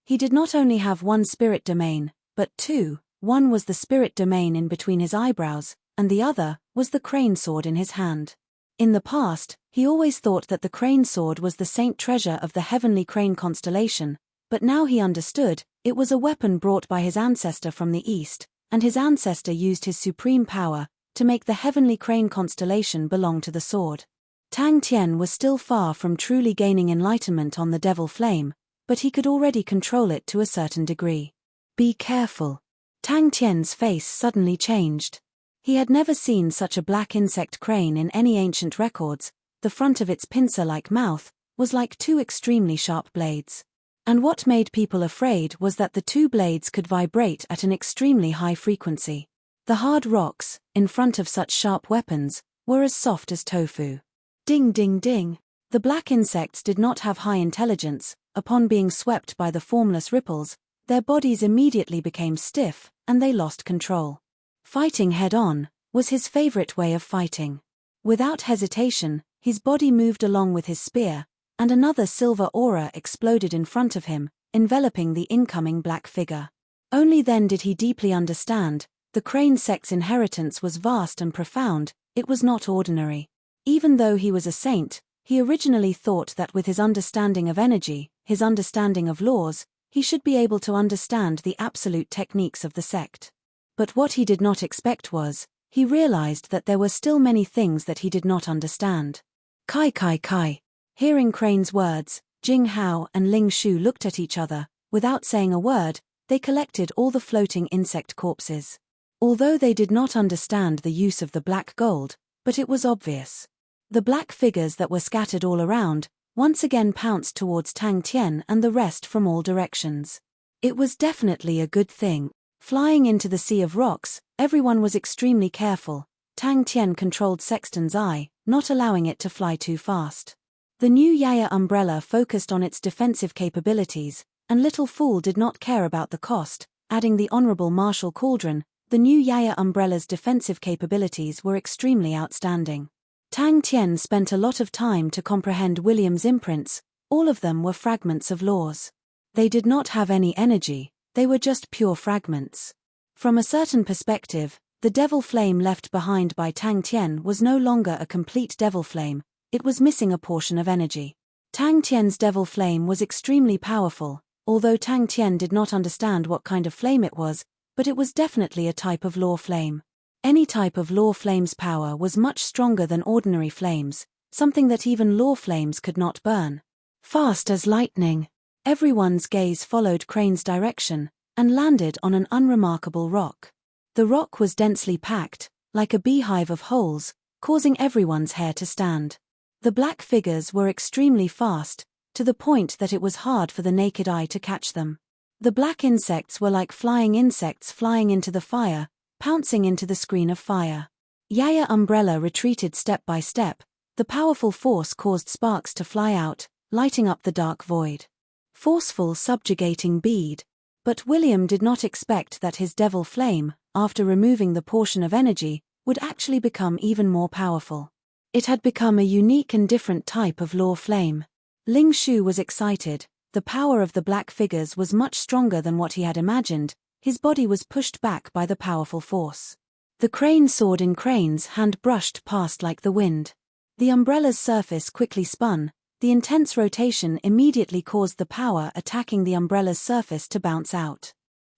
He did not only have one spirit domain, but two. One was the spirit domain in between his eyebrows, and the other was the crane sword in his hand. In the past, he always thought that the crane sword was the saint treasure of the heavenly crane constellation, but now he understood, it was a weapon brought by his ancestor from the east, and his ancestor used his supreme power to make the heavenly crane constellation belong to the sword. Tang Tian was still far from truly gaining enlightenment on the devil flame, but he could already control it to a certain degree. Be careful. Tang Tian's face suddenly changed. He had never seen such a black insect crane in any ancient records. The front of its pincer-like mouth was like two extremely sharp blades. And what made people afraid was that the two blades could vibrate at an extremely high frequency. The hard rocks, in front of such sharp weapons, were as soft as tofu. Ding ding ding. The black insects did not have high intelligence. Upon being swept by the formless ripples, Their bodies immediately became stiff, and they lost control. Fighting head-on was his favorite way of fighting. Without hesitation, his body moved along with his spear, and another silver aura exploded in front of him, enveloping the incoming black figure. Only then did he deeply understand, the Crane sect's inheritance was vast and profound, it was not ordinary. Even though he was a saint, he originally thought that with his understanding of energy, his understanding of laws, he should be able to understand the absolute techniques of the sect. But what he did not expect was, he realized that there were still many things that he did not understand. Kai Kai Kai. Hearing Crane's words, Jing Hao and Ling Shu looked at each other. Without saying a word, they collected all the floating insect corpses. Although they did not understand the use of the black gold, but it was obvious. The black figures that were scattered all around, once again pounced towards Tang Tian and the rest from all directions. It was definitely a good thing. Flying into the sea of rocks, everyone was extremely careful. Tang Tian controlled Sexton's eye, not allowing it to fly too fast. The new Yaya umbrella focused on its defensive capabilities, and Little Fool did not care about the cost. Adding the Honorable Marshal Cauldron, the new Yaya umbrella's defensive capabilities were extremely outstanding. Tang Tian spent a lot of time to comprehend William's imprints. All of them were fragments of laws. They did not have any energy, they were just pure fragments. From a certain perspective, the devil flame left behind by Tang Tian was no longer a complete devil flame, it was missing a portion of energy. Tang Tian's devil flame was extremely powerful, although Tang Tian did not understand what kind of flame it was, but it was definitely a type of law flame. Any type of law flame's power was much stronger than ordinary flames, something that even law flames could not burn. Fast as lightning, everyone's gaze followed Crane's direction, and landed on an unremarkable rock. The rock was densely packed, like a beehive of holes, causing everyone's hair to stand. The black figures were extremely fast, to the point that it was hard for the naked eye to catch them. The black insects were like flying insects flying into the fire, pouncing into the screen of fire. Yaya Umbrella retreated step by step, the powerful force caused sparks to fly out, lighting up the dark void. Forceful subjugating bead. But William did not expect that his devil flame, after removing the portion of energy, would actually become even more powerful. It had become a unique and different type of law flame. Ling Shu was excited, the power of the black figures was much stronger than what he had imagined, his body was pushed back by the powerful force. The crane sword in Crane's hand brushed past like the wind. The umbrella's surface quickly spun, the intense rotation immediately caused the power attacking the umbrella's surface to bounce out.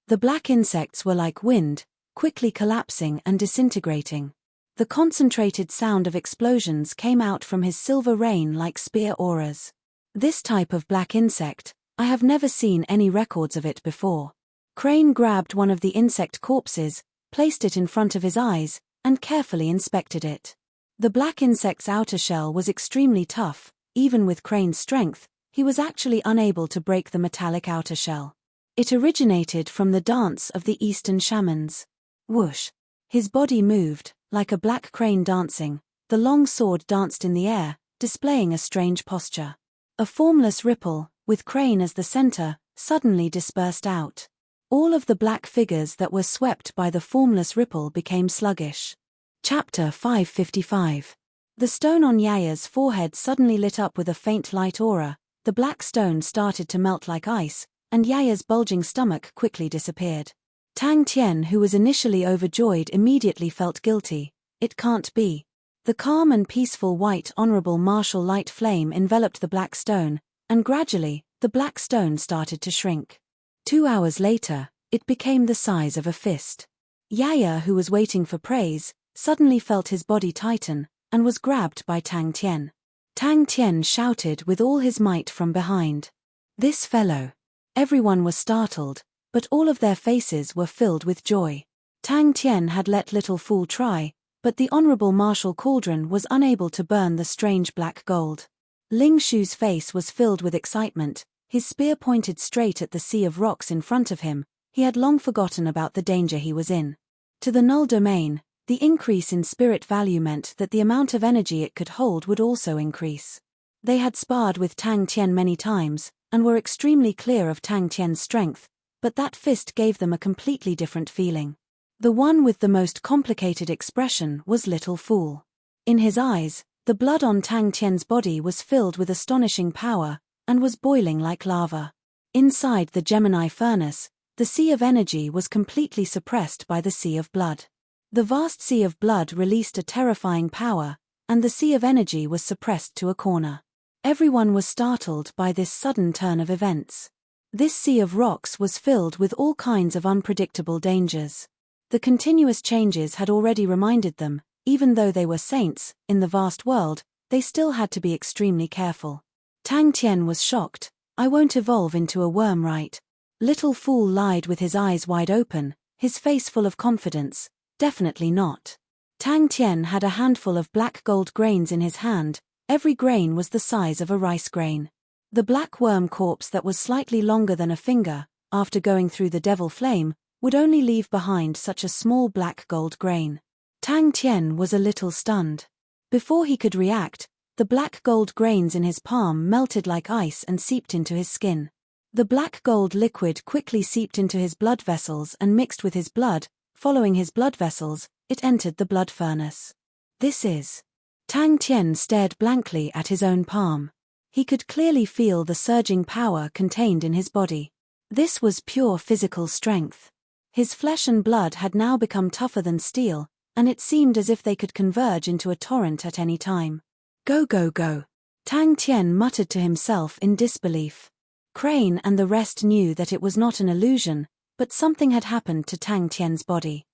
The black insects were like wind, quickly collapsing and disintegrating. The concentrated sound of explosions came out from his silver rain like spear auras. This type of black insect, I have never seen any records of it before. Crane grabbed one of the insect corpses, placed it in front of his eyes, and carefully inspected it. The black insect's outer shell was extremely tough, even with Crane's strength, he was actually unable to break the metallic outer shell. It originated from the dance of the Eastern shamans. Whoosh! His body moved, like a black crane dancing, the long sword danced in the air, displaying a strange posture. A formless ripple, with Crane as the center, suddenly dispersed out. All of the black figures that were swept by the formless ripple became sluggish. Chapter 555. The stone on Yaya's forehead suddenly lit up with a faint light aura, the black stone started to melt like ice, and Yaya's bulging stomach quickly disappeared. Tang Tian, who was initially overjoyed, immediately felt guilty. It can't be. The calm and peaceful white honorable martial light flame enveloped the black stone, and gradually, the black stone started to shrink. 2 hours later, it became the size of a fist. Yaya, who was waiting for praise, suddenly felt his body tighten, and was grabbed by Tang Tian. Tang Tian shouted with all his might from behind. This fellow. Everyone was startled, but all of their faces were filled with joy. Tang Tian had let Little Fool try, but the Honorable Marshal Cauldron was unable to burn the strange black gold. Ling Shu's face was filled with excitement, his spear pointed straight at the sea of rocks in front of him, he had long forgotten about the danger he was in. To the null domain, the increase in spirit value meant that the amount of energy it could hold would also increase. They had sparred with Tang Tian many times, and were extremely clear of Tang Tian's strength, but that fist gave them a completely different feeling. The one with the most complicated expression was Little Fool. In his eyes, the blood on Tang Tian's body was filled with astonishing power, and was boiling like lava. Inside the Gemini furnace, the sea of energy was completely suppressed by the sea of blood. The vast sea of blood released a terrifying power, and the sea of energy was suppressed to a corner. Everyone was startled by this sudden turn of events. This sea of rocks was filled with all kinds of unpredictable dangers. The continuous changes had already reminded them, even though they were saints, in the vast world, they still had to be extremely careful. Tang Tian was shocked. "I won't evolve into a worm, right?" Little Fool lied with his eyes wide open, his face full of confidence. "Definitely not." Tang Tian had a handful of black gold grains in his hand. Every grain was the size of a rice grain. The black worm corpse that was slightly longer than a finger, after going through the devil flame, would only leave behind such a small black gold grain. Tang Tian was a little stunned. Before he could react, the black gold grains in his palm melted like ice and seeped into his skin. The black gold liquid quickly seeped into his blood vessels and mixed with his blood. Following his blood vessels, it entered the blood furnace. "This is..." Tang Tian stared blankly at his own palm. He could clearly feel the surging power contained in his body. This was pure physical strength. His flesh and blood had now become tougher than steel, and it seemed as if they could converge into a torrent at any time. "Go, go, go," Tang Tian muttered to himself in disbelief. Crane and the rest knew that it was not an illusion, but something had happened to Tang Tian's body.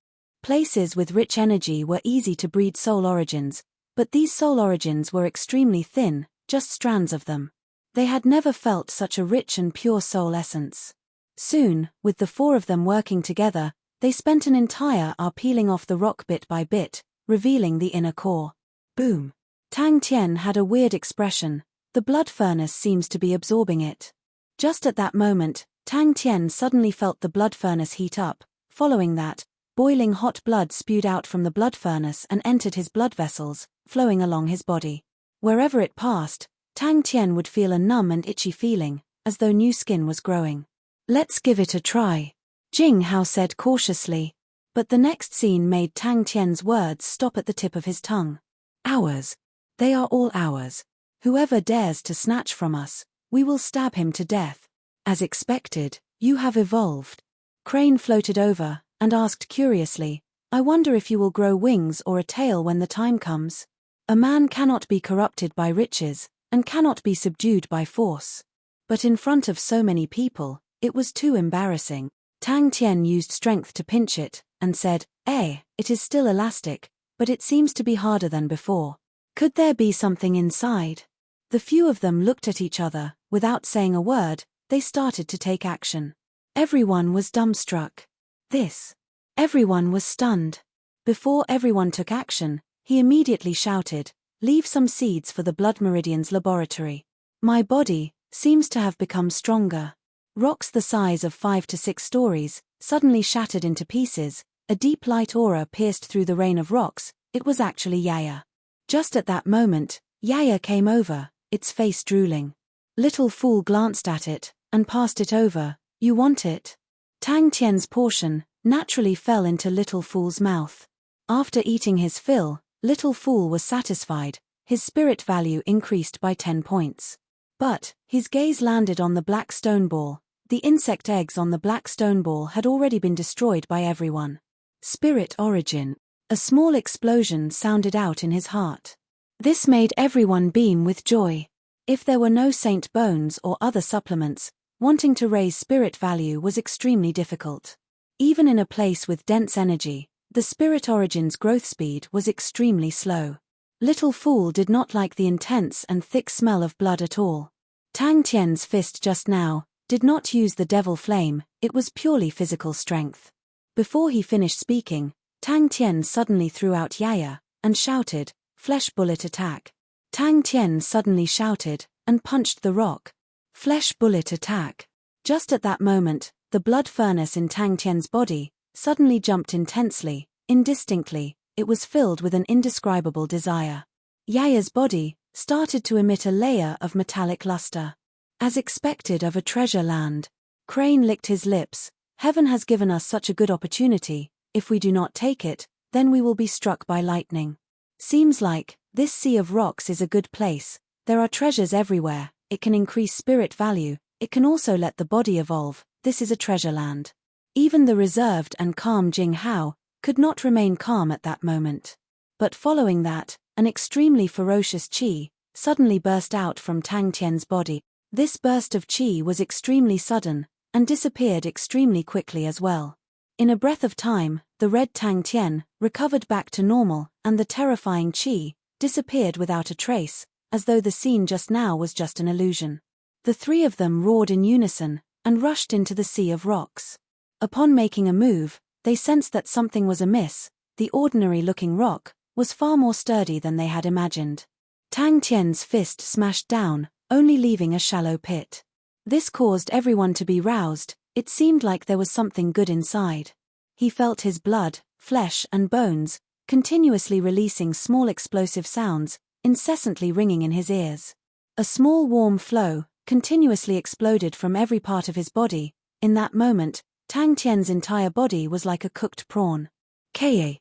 Places with rich energy were easy to breed soul origins, but these soul origins were extremely thin, just strands of them. They had never felt such a rich and pure soul essence. Soon, with the four of them working together, they spent an entire hour peeling off the rock bit by bit, revealing the inner core. Boom. Tang Tian had a weird expression. The blood furnace seems to be absorbing it. Just at that moment, Tang Tian suddenly felt the blood furnace heat up. Following that, boiling hot blood spewed out from the blood furnace and entered his blood vessels, flowing along his body. Wherever it passed, Tang Tian would feel a numb and itchy feeling, as though new skin was growing. "Let's give it a try," Jing Hao said cautiously. But the next scene made Tang Tian's words stop at the tip of his tongue. "Ours. They are all ours. Whoever dares to snatch from us, we will stab him to death. As expected, you have evolved." Crane floated over, and asked curiously, "I wonder if you will grow wings or a tail when the time comes?" A man cannot be corrupted by riches, and cannot be subdued by force. But in front of so many people, it was too embarrassing. Tang Tian used strength to pinch it, and said, it is still elastic, but it seems to be harder than before. Could there be something inside?" The few of them looked at each other. Without saying a word, they started to take action. Everyone was dumbstruck. Everyone was stunned. Before everyone took action, he immediately shouted, "Leave some seeds for the Blood Meridian's laboratory. My body seems to have become stronger." Rocks the size of 5 to 6 stories suddenly shattered into pieces. A deep light aura pierced through the rain of rocks. It was actually Yaya. Just at that moment, Yaya came over, its face drooling. Little Fool glanced at it, and passed it over. "You want it?" Tang Tian's portion naturally fell into Little Fool's mouth. After eating his fill, Little Fool was satisfied. His spirit value increased by 10 points. But his gaze landed on the black stone ball. The insect eggs on the black stone ball had already been destroyed by everyone. Spirit origin. A small explosion sounded out in his heart. This made everyone beam with joy. If there were no saint bones or other supplements, wanting to raise spirit value was extremely difficult. Even in a place with dense energy, the spirit origin's growth speed was extremely slow. Little Fool did not like the intense and thick smell of blood at all. Tang Tian's fist just now did not use the devil flame, it was purely physical strength. Before he finished speaking, Tang Tian suddenly threw out Yaya, and shouted, "Flesh bullet attack." Tang Tian suddenly shouted, and punched the rock. Flesh bullet attack. Just at that moment, the blood furnace in Tang Tian's body suddenly jumped intensely, indistinctly. It was filled with an indescribable desire. Yaya's body started to emit a layer of metallic luster. As expected of a treasure land, Crane licked his lips. Heaven has given us such a good opportunity. If we do not take it, then we will be struck by lightning. Seems like this sea of rocks is a good place. There are treasures everywhere. It can increase spirit value. It can also let the body evolve. This is a treasure land. Even the reserved and calm Jing Hao could not remain calm at that moment. But following that, an extremely ferocious qi suddenly burst out from Tang Tian's body. This burst of qi was extremely sudden, and disappeared extremely quickly as well. In a breath of time, the red Tang Tian recovered back to normal, and the terrifying qi disappeared without a trace, as though the scene just now was just an illusion. The three of them roared in unison, and rushed into the sea of rocks. Upon making a move, they sensed that something was amiss. The ordinary-looking rock was far more sturdy than they had imagined. Tang Tian's fist smashed down, only leaving a shallow pit. This caused everyone to be roused. It seemed like there was something good inside. He felt his blood, flesh and bones continuously releasing small explosive sounds, incessantly ringing in his ears. A small warm flow continuously exploded from every part of his body. In that moment, Tang Tian's entire body was like a cooked prawn. Hey,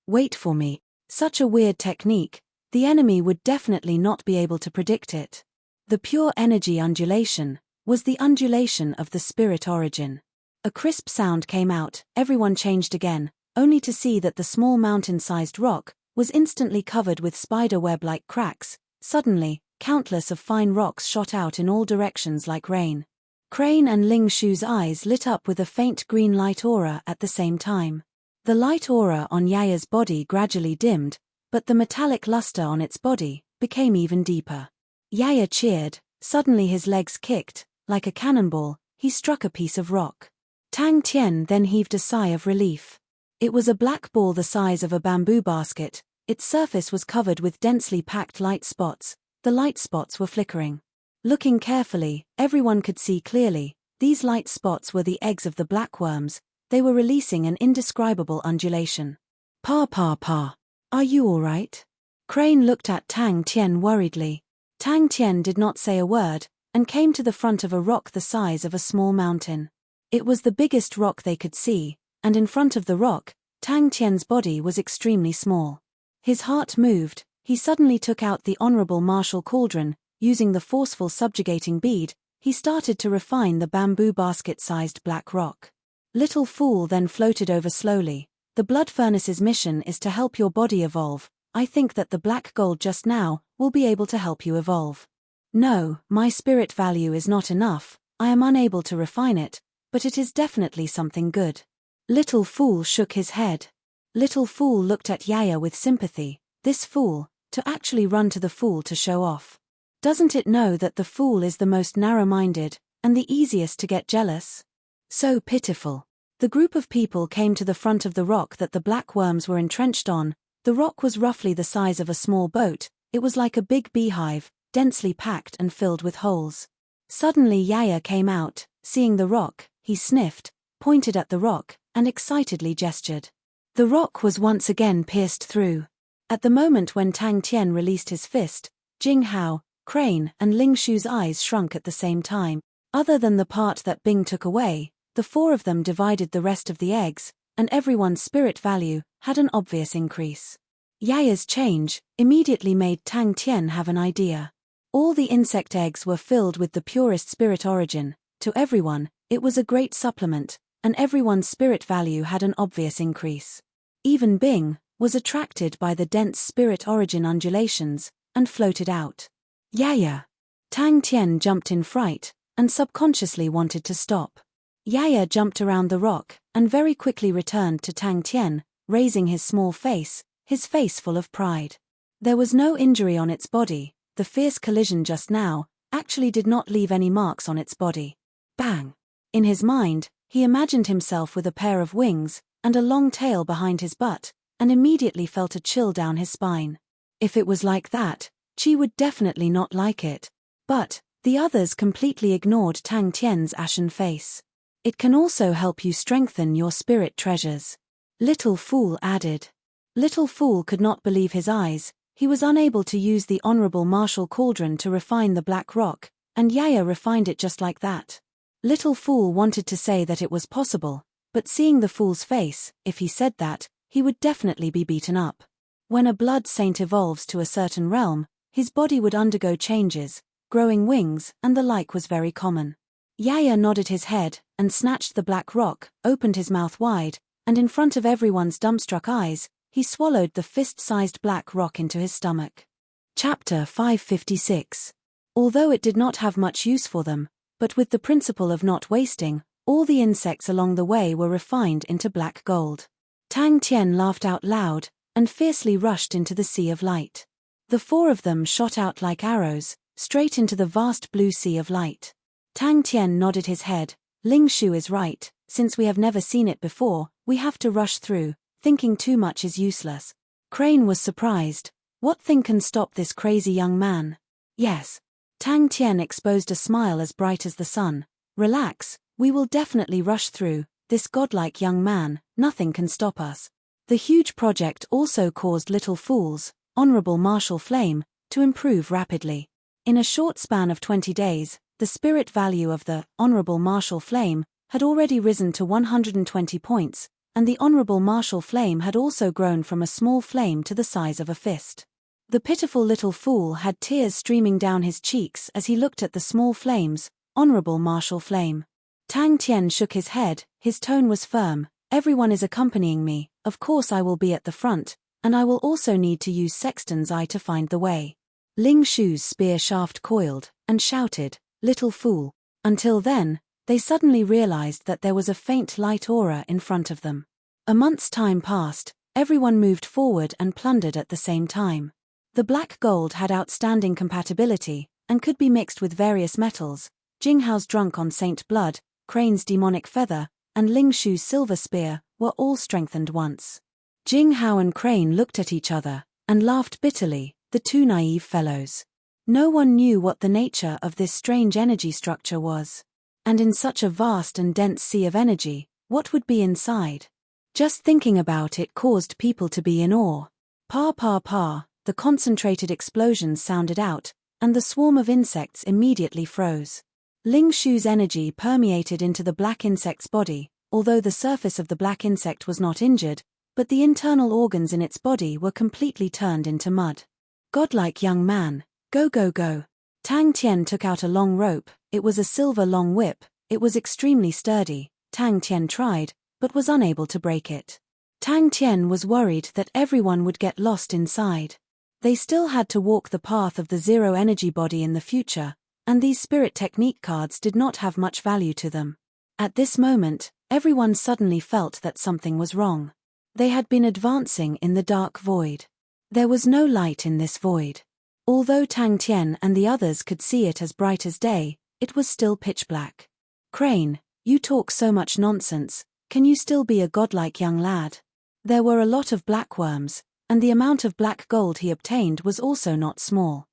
wait for me. Such a weird technique. The enemy would definitely not be able to predict it. The pure energy undulation was the undulation of the spirit origin. A crisp sound came out. Everyone changed again, only to see that the small mountain-sized rock was instantly covered with spider web-like cracks. Suddenly, countless of fine rocks shot out in all directions like rain. Crane and Ling Shu's eyes lit up with a faint green light aura at the same time. The light aura on Yaya's body gradually dimmed, but the metallic luster on its body became even deeper. Yaya cheered. Suddenly his legs kicked. Like a cannonball, he struck a piece of rock. Tang Tian then heaved a sigh of relief. It was a black ball the size of a bamboo basket. Its surface was covered with densely packed light spots. The light spots were flickering. Looking carefully, everyone could see clearly. These light spots were the eggs of the black worms. They were releasing an indescribable undulation. Pa. Are you all right? Crane looked at Tang Tian worriedly. Tang Tian did not say a word, and came to the front of a rock the size of a small mountain. It was the biggest rock they could see, and in front of the rock, Tang Tian's body was extremely small. His heart moved. He suddenly took out the honorable martial cauldron. Using the forceful subjugating bead, he started to refine the bamboo basket-sized black rock. Little Fool then floated over slowly. The blood furnace's mission is to help your body evolve. I think that the black gold just now will be able to help you evolve. No, my spirit value is not enough. I am unable to refine it, but it is definitely something good. Little Fool shook his head. Little Fool looked at Yaya with sympathy. This fool, to actually run to the fool to show off. Doesn't it know that the fool is the most narrow-minded, and the easiest to get jealous? So pitiful. The group of people came to the front of the rock that the black worms were entrenched on. The rock was roughly the size of a small boat. It was like a big beehive, densely packed and filled with holes. Suddenly Yaya came out. Seeing the rock, he sniffed, pointed at the rock, and excitedly gestured. The rock was once again pierced through. At the moment when Tang Tian released his fist, Jing Hao, Crane and Ling Shu's eyes shrunk at the same time. Other than the part that Bing took away, the four of them divided the rest of the eggs, and everyone's spirit value had an obvious increase. Yaya's change immediately made Tang Tian have an idea. All the insect eggs were filled with the purest spirit origin. To everyone, it was a great supplement, and everyone's spirit value had an obvious increase. Even Bing was attracted by the dense spirit origin undulations, and floated out. Yaya! Tang Tian jumped in fright, and subconsciously wanted to stop. Yaya jumped around the rock, and very quickly returned to Tang Tian, raising his small face, his face full of pride. There was no injury on its body. The fierce collision just now actually did not leave any marks on its body. Bang! In his mind, he imagined himself with a pair of wings, and a long tail behind his butt, and immediately felt a chill down his spine. If it was like that, Chi would definitely not like it. But the others completely ignored Tang Tian's ashen face. It can also help you strengthen your spirit treasures. Little Fool added. Little Fool could not believe his eyes. He was unable to use the honorable martial cauldron to refine the black rock, and Yaya refined it just like that. Little Fool wanted to say that it was possible, but seeing the fool's face, if he said that, he would definitely be beaten up. When a blood saint evolves to a certain realm, his body would undergo changes, growing wings, and the like was very common. Yaya nodded his head, and snatched the black rock, opened his mouth wide, and in front of everyone's dumbstruck eyes, he swallowed the fist-sized black rock into his stomach. Chapter 556. Although it did not have much use for them, but with the principle of not wasting, all the insects along the way were refined into black gold. Tang Tian laughed out loud, and fiercely rushed into the sea of light. The four of them shot out like arrows, straight into the vast blue sea of light. Tang Tian nodded his head. Ling Shu is right, since we have never seen it before, we have to rush through, thinking too much is useless. Crane was surprised. What thing can stop this crazy young man? Yes. Tang Tian exposed a smile as bright as the sun. Relax, we will definitely rush through, this godlike young man, nothing can stop us. The huge project also caused Little Fool's, Honorable Martial Flame, to improve rapidly. In a short span of 20 days, the spirit value of the Honorable Martial Flame had already risen to 120 points, and the Honorable Martial Flame had also grown from a small flame to the size of a fist. The pitiful Little Fool had tears streaming down his cheeks as he looked at the small flames, Honorable Martial Flame. Tang Tian shook his head, his tone was firm. Everyone is accompanying me, of course I will be at the front, and I will also need to use Sexton's Eye to find the way. Ling Shu's spear shaft coiled, and shouted, Little Fool. Until then, they suddenly realized that there was a faint light aura in front of them. A month's time passed, everyone moved forward and plundered at the same time. The black gold had outstanding compatibility, and could be mixed with various metals. Jinghao's drunk on saint blood, Crane's demonic feather, and Ling Shu's silver spear, were all strengthened once. Jinghao and Crane looked at each other, and laughed bitterly, the two naive fellows. No one knew what the nature of this strange energy structure was. And in such a vast and dense sea of energy, what would be inside? Just thinking about it caused people to be in awe. Pa pa pa, the concentrated explosions sounded out, and the swarm of insects immediately froze. Ling Shu's energy permeated into the black insect's body, although the surface of the black insect was not injured, but the internal organs in its body were completely turned into mud. Godlike young man, go go go. Tang Tian took out a long rope, it was a silver long whip, it was extremely sturdy. Tang Tian tried, but was unable to break it. Tang Tian was worried that everyone would get lost inside. They still had to walk the path of the zero energy body in the future, and these spirit technique cards did not have much value to them. At this moment, everyone suddenly felt that something was wrong. They had been advancing in the dark void. There was no light in this void. Although Tang Tian and the others could see it as bright as day, it was still pitch black. Crane, you talk so much nonsense, can you still be a godlike young lad? There were a lot of black worms, and the amount of black gold he obtained was also not small.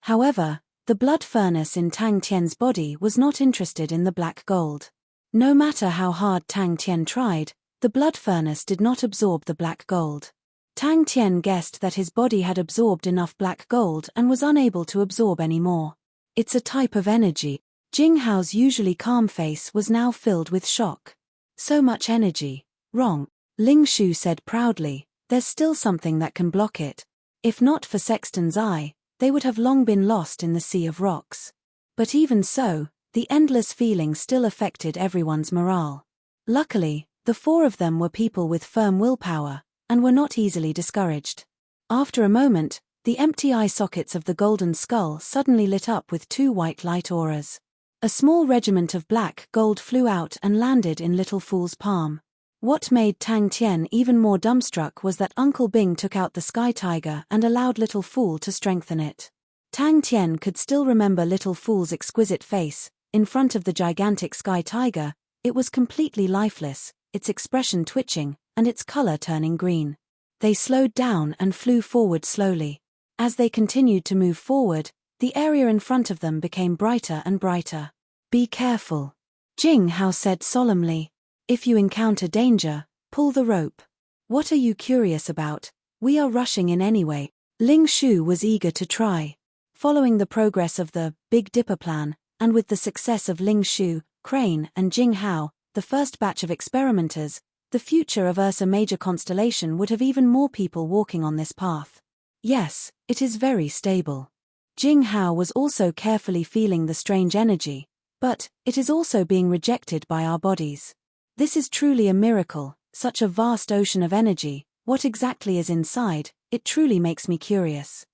However, the blood furnace in Tang Tian's body was not interested in the black gold. No matter how hard Tang Tian tried, the blood furnace did not absorb the black gold. Tang Tian guessed that his body had absorbed enough black gold and was unable to absorb any more. It's a type of energy. Jinghao's usually calm face was now filled with shock. So much energy. Wrong. Ling Shu said proudly, there's still something that can block it. If not for Sexton's Eye, they would have long been lost in the sea of rocks. But even so, the endless feeling still affected everyone's morale. Luckily, the four of them were people with firm willpower, and were not easily discouraged. After a moment, the empty eye sockets of the golden skull suddenly lit up with two white light auras. A small regiment of black gold flew out and landed in Little Fool's palm. What made Tang Tian even more dumbstruck was that Uncle Bing took out the Sky Tiger and allowed Little Fool to strengthen it. Tang Tian could still remember Little Fool's exquisite face. In front of the gigantic Sky Tiger, it was completely lifeless, its expression twitching, and its color turning green. They slowed down and flew forward slowly. As they continued to move forward, the area in front of them became brighter and brighter. Be careful. Jinghao said solemnly. If you encounter danger, pull the rope. What are you curious about? We are rushing in anyway. Ling Shu was eager to try. Following the progress of the Big Dipper plan, and with the success of Ling Shu, Crane and Jing Hao, the first batch of experimenters, the future of Ursa Major constellation would have even more people walking on this path. Yes, it is very stable. Jing Hao was also carefully feeling the strange energy, but it is also being rejected by our bodies. This is truly a miracle, such a vast ocean of energy. What exactly is inside? It truly makes me curious.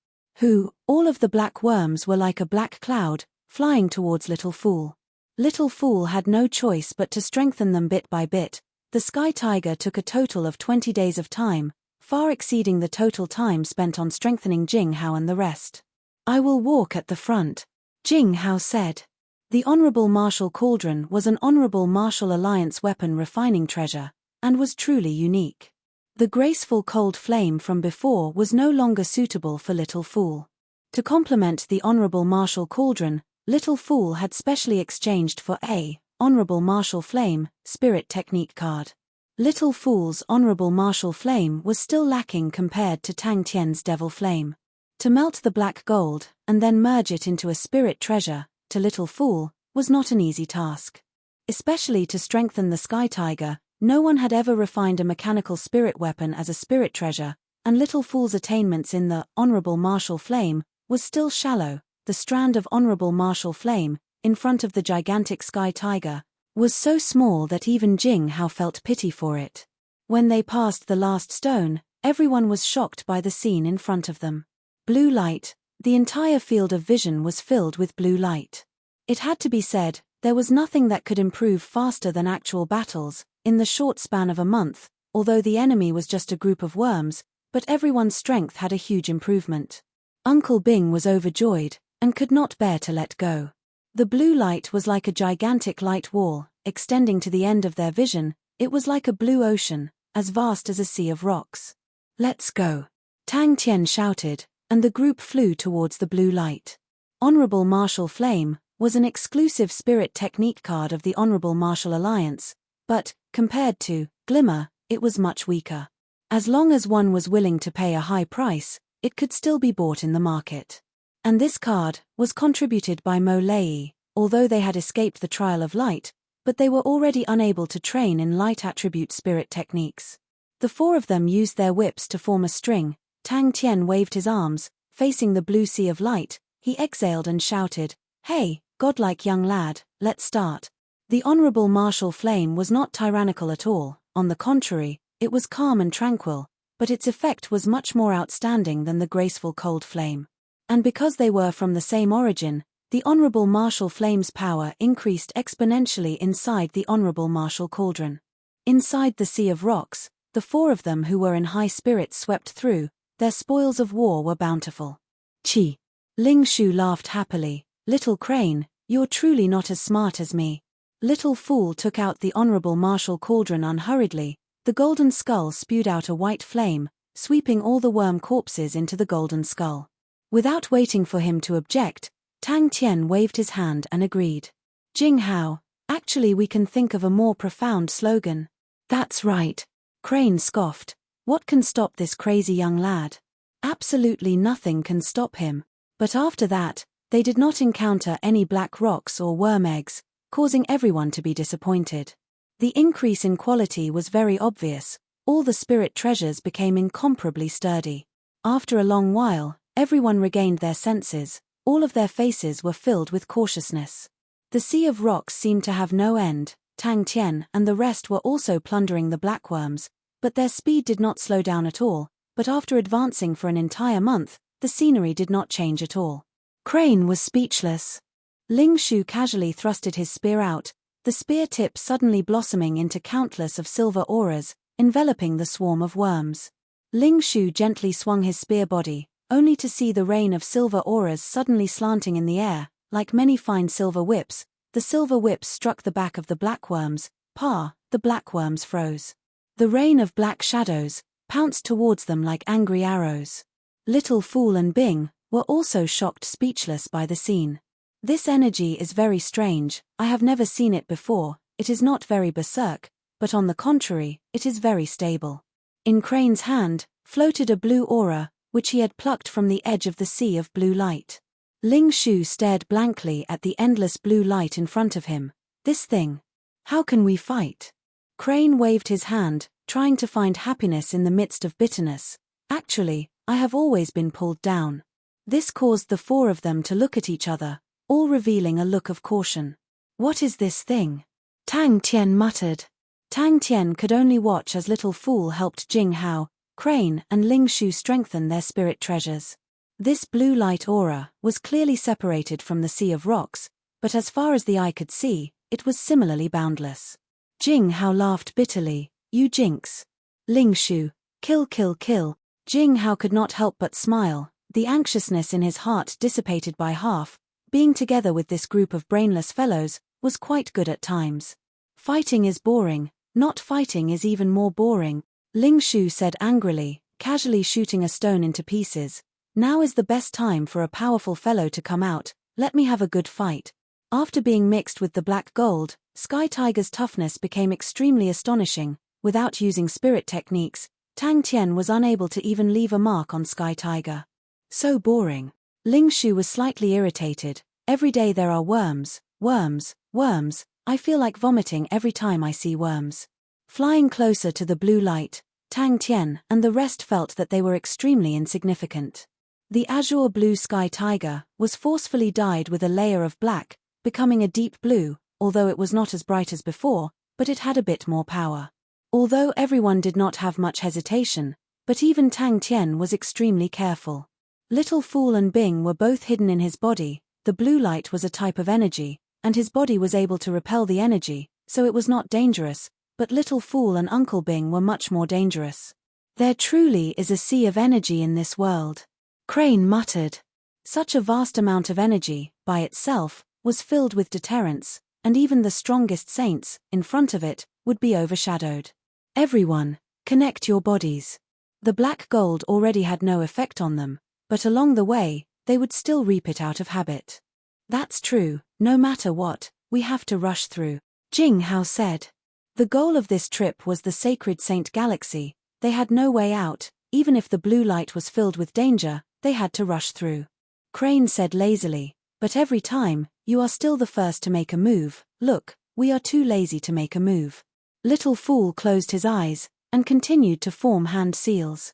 All of the black worms were like a black cloud, flying towards Little Fool. Little Fool had no choice but to strengthen them bit by bit. The Sky Tiger took a total of 20 days of time, far exceeding the total time spent on strengthening Jing Hao and the rest. I will walk at the front, Jing Hao said. The Honorable Martial Cauldron was an Honorable Martial Alliance weapon refining treasure, and was truly unique. The graceful cold flame from before was no longer suitable for Little Fool. To complement the Honorable Martial Cauldron, Little Fool had specially exchanged for a Honorable Martial Flame Spirit Technique card. Little Fool's Honorable Martial Flame was still lacking compared to Tang Tian's Devil Flame. To melt the black gold and then merge it into a spirit treasure, to Little Fool, was not an easy task. Especially to strengthen the Sky Tiger, no one had ever refined a mechanical spirit weapon as a spirit treasure, and Little Fool's attainments in the Honorable Martial Flame was still shallow. The strand of Honorable Martial Flame, in front of the gigantic Sky Tiger, was so small that even Jing Hao felt pity for it. When they passed the last stone, everyone was shocked by the scene in front of them. Blue light. The entire field of vision was filled with blue light. It had to be said, there was nothing that could improve faster than actual battles, in the short span of a month, although the enemy was just a group of worms, but everyone's strength had a huge improvement. Uncle Bing was overjoyed, and could not bear to let go. The blue light was like a gigantic light wall, extending to the end of their vision. It was like a blue ocean, as vast as a sea of rocks. Let's go, Tang Tian shouted, and the group flew towards the blue light. Honorable Martial Flame was an exclusive spirit technique card of the Honorable Martial Alliance, but, compared to Glimmer, it was much weaker. As long as one was willing to pay a high price, it could still be bought in the market. And this card was contributed by Mo Lei, although they had escaped the trial of light, but they were already unable to train in light attribute spirit techniques. The four of them used their whips to form a string. Tang Tian waved his arms, facing the blue sea of light. He exhaled and shouted, "Hey, godlike young lad, let's start." The Honorable Martial Flame was not tyrannical at all, on the contrary, it was calm and tranquil, but its effect was much more outstanding than the graceful cold flame. And because they were from the same origin, the Honorable Martial Flame's power increased exponentially inside the Honorable Martial Cauldron. Inside the sea of rocks, the four of them who were in high spirits swept through. Their spoils of war were bountiful. Chi. Ling Shu laughed happily. Little Crane, you're truly not as smart as me. Little Fool took out the Honorable Martial Cauldron unhurriedly. The golden skull spewed out a white flame, sweeping all the worm corpses into the golden skull. Without waiting for him to object, Tang Tian waved his hand and agreed. Jing Hao, actually we can think of a more profound slogan. That's right. Crane scoffed. What can stop this crazy young lad? Absolutely nothing can stop him. But after that, they did not encounter any black rocks or worm eggs, causing everyone to be disappointed. The increase in quality was very obvious. All the spirit treasures became incomparably sturdy. After a long while, everyone regained their senses. All of their faces were filled with cautiousness. The sea of rocks seemed to have no end. Tang Tian and the rest were also plundering the blackworms, but their speed did not slow down at all. But after advancing for an entire month, the scenery did not change at all. Crane was speechless. Ling Shu casually thrusted his spear out, the spear tip suddenly blossoming into countless of silver auras, enveloping the swarm of worms. Ling Shu gently swung his spear body, only to see the rain of silver auras suddenly slanting in the air. Like many fine silver whips, the silver whips struck the back of the blackworms. The blackworms froze. The rain of black shadows pounced towards them like angry arrows. Little Fool and Bing were also shocked, speechless by the scene. This energy is very strange. I have never seen it before. It is not very berserk, but on the contrary, it is very stable. In Crane's hand floated a blue aura, which he had plucked from the edge of the sea of blue light. Ling Shu stared blankly at the endless blue light in front of him. This thing. How can we fight? Crane waved his hand, trying to find happiness in the midst of bitterness. Actually, I have always been pulled down. This caused the four of them to look at each other, all revealing a look of caution. What is this thing? Tang Tian muttered. Tang Tian could only watch as Little Fool helped Jing Hao, Crane and Ling Shu strengthen their spirit treasures. This blue light aura was clearly separated from the sea of rocks, but as far as the eye could see, it was similarly boundless. Jing Hao laughed bitterly. You jinx. Ling Shu, kill kill kill. Jing Hao could not help but smile, the anxiousness in his heart dissipated by half. Being together with this group of brainless fellows was quite good at times. Fighting is boring, not fighting is even more boring, Ling Shu said angrily, casually shooting a stone into pieces. Now is the best time for a powerful fellow to come out, let me have a good fight. After being mixed with the black gold, Sky Tiger's toughness became extremely astonishing. Without using spirit techniques, Tang Tian was unable to even leave a mark on Sky Tiger. So boring. Ling Shu was slightly irritated. Every day there are worms, worms, worms. I feel like vomiting every time I see worms. Flying closer to the blue light, Tang Tian and the rest felt that they were extremely insignificant. The azure blue Sky Tiger was forcefully dyed with a layer of black, becoming a deep blue, although it was not as bright as before, but it had a bit more power. Although everyone did not have much hesitation, but even Tang Tian was extremely careful. Little Fool and Bing were both hidden in his body. The blue light was a type of energy, and his body was able to repel the energy, so it was not dangerous, but Little Fool and Uncle Bing were much more dangerous. There truly is a sea of energy in this world. Crane muttered. Such a vast amount of energy, by itself, was filled with deterrence, and even the strongest saints, in front of it, would be overshadowed. Everyone, connect your bodies. The black gold already had no effect on them, but along the way, they would still reap it out of habit. That's true, no matter what, we have to rush through, Jing Hao said. The goal of this trip was the sacred Saint Galaxy. They had no way out, even if the blue light was filled with danger, they had to rush through. Crane said lazily, but every time, you are still the first to make a move. Look, we are too lazy to make a move. Little Fool closed his eyes, and continued to form hand seals.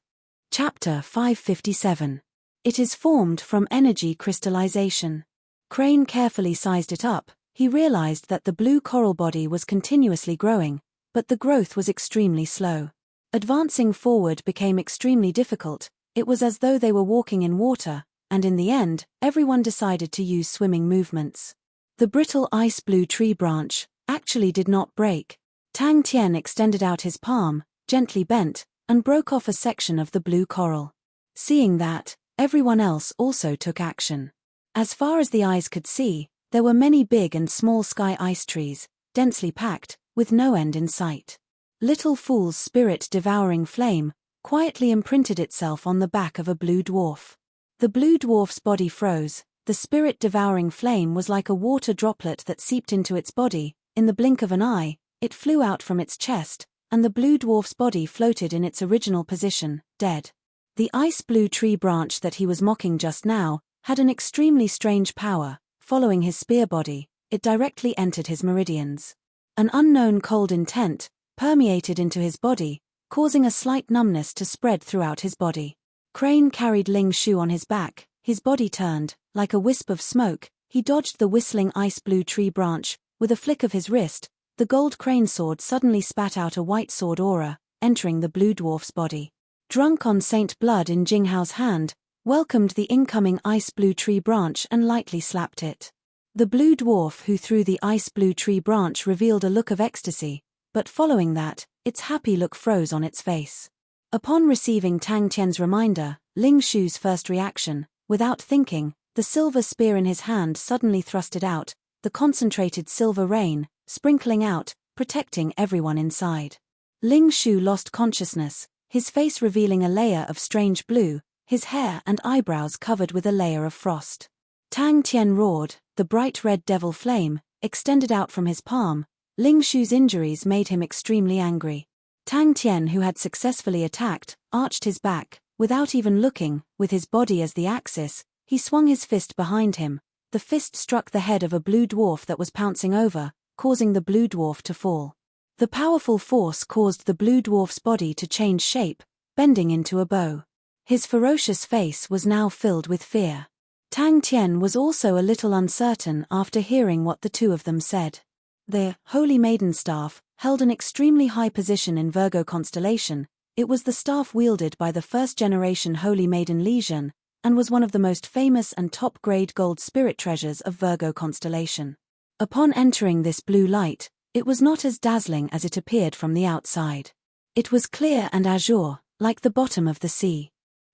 Chapter 557. It is formed from energy crystallization. Crane carefully sized it up. He realized that the blue coral body was continuously growing, but the growth was extremely slow. Advancing forward became extremely difficult. It was as though they were walking in water, and in the end, everyone decided to use swimming movements. The brittle ice blue tree branch actually did not break. Tang Tian extended out his palm, gently bent, and broke off a section of the blue coral. Seeing that, everyone else also took action. As far as the eyes could see, there were many big and small sky ice trees, densely packed, with no end in sight. Little Fool's spirit-devouring flame quietly imprinted itself on the back of a blue dwarf. The blue dwarf's body froze. The spirit-devouring flame was like a water droplet that seeped into its body. In the blink of an eye, it flew out from its chest, and the blue dwarf's body floated in its original position, dead. The ice blue tree branch that he was mocking just now had an extremely strange power. Following his spear body, it directly entered his meridians. An unknown cold intent permeated into his body, causing a slight numbness to spread throughout his body. Crane carried Ling Shu on his back. His body turned, like a wisp of smoke. He dodged the whistling ice blue tree branch. With a flick of his wrist, the gold crane sword suddenly spat out a white sword aura, entering the blue dwarf's body. Drunk on Saint blood in Jing Hao's hand, welcomed the incoming ice blue tree branch and lightly slapped it. The blue dwarf who threw the ice blue tree branch revealed a look of ecstasy, but following that, its happy look froze on its face. Upon receiving Tang Tian's reminder, Ling Shu's first reaction, without thinking, the silver spear in his hand suddenly thrusted out, the concentrated silver rain, sprinkling out, protecting everyone inside. Ling Shu lost consciousness, his face revealing a layer of strange blue, his hair and eyebrows covered with a layer of frost. Tang Tian roared, the bright red devil flame extended out from his palm. Ling Shu's injuries made him extremely angry. Tang Tian, who had successfully attacked, arched his back. Without even looking, with his body as the axis, he swung his fist behind him. The fist struck the head of a blue dwarf that was pouncing over, causing the blue dwarf to fall. The powerful force caused the blue dwarf's body to change shape, bending into a bow. His ferocious face was now filled with fear. Tang Tian was also a little uncertain after hearing what the two of them said. The Holy Maiden staff held an extremely high position in Virgo constellation. It was the staff wielded by the first-generation Holy Maiden Legion, and was one of the most famous and top-grade gold spirit treasures of Virgo constellation. Upon entering this blue light, it was not as dazzling as it appeared from the outside. It was clear and azure, like the bottom of the sea.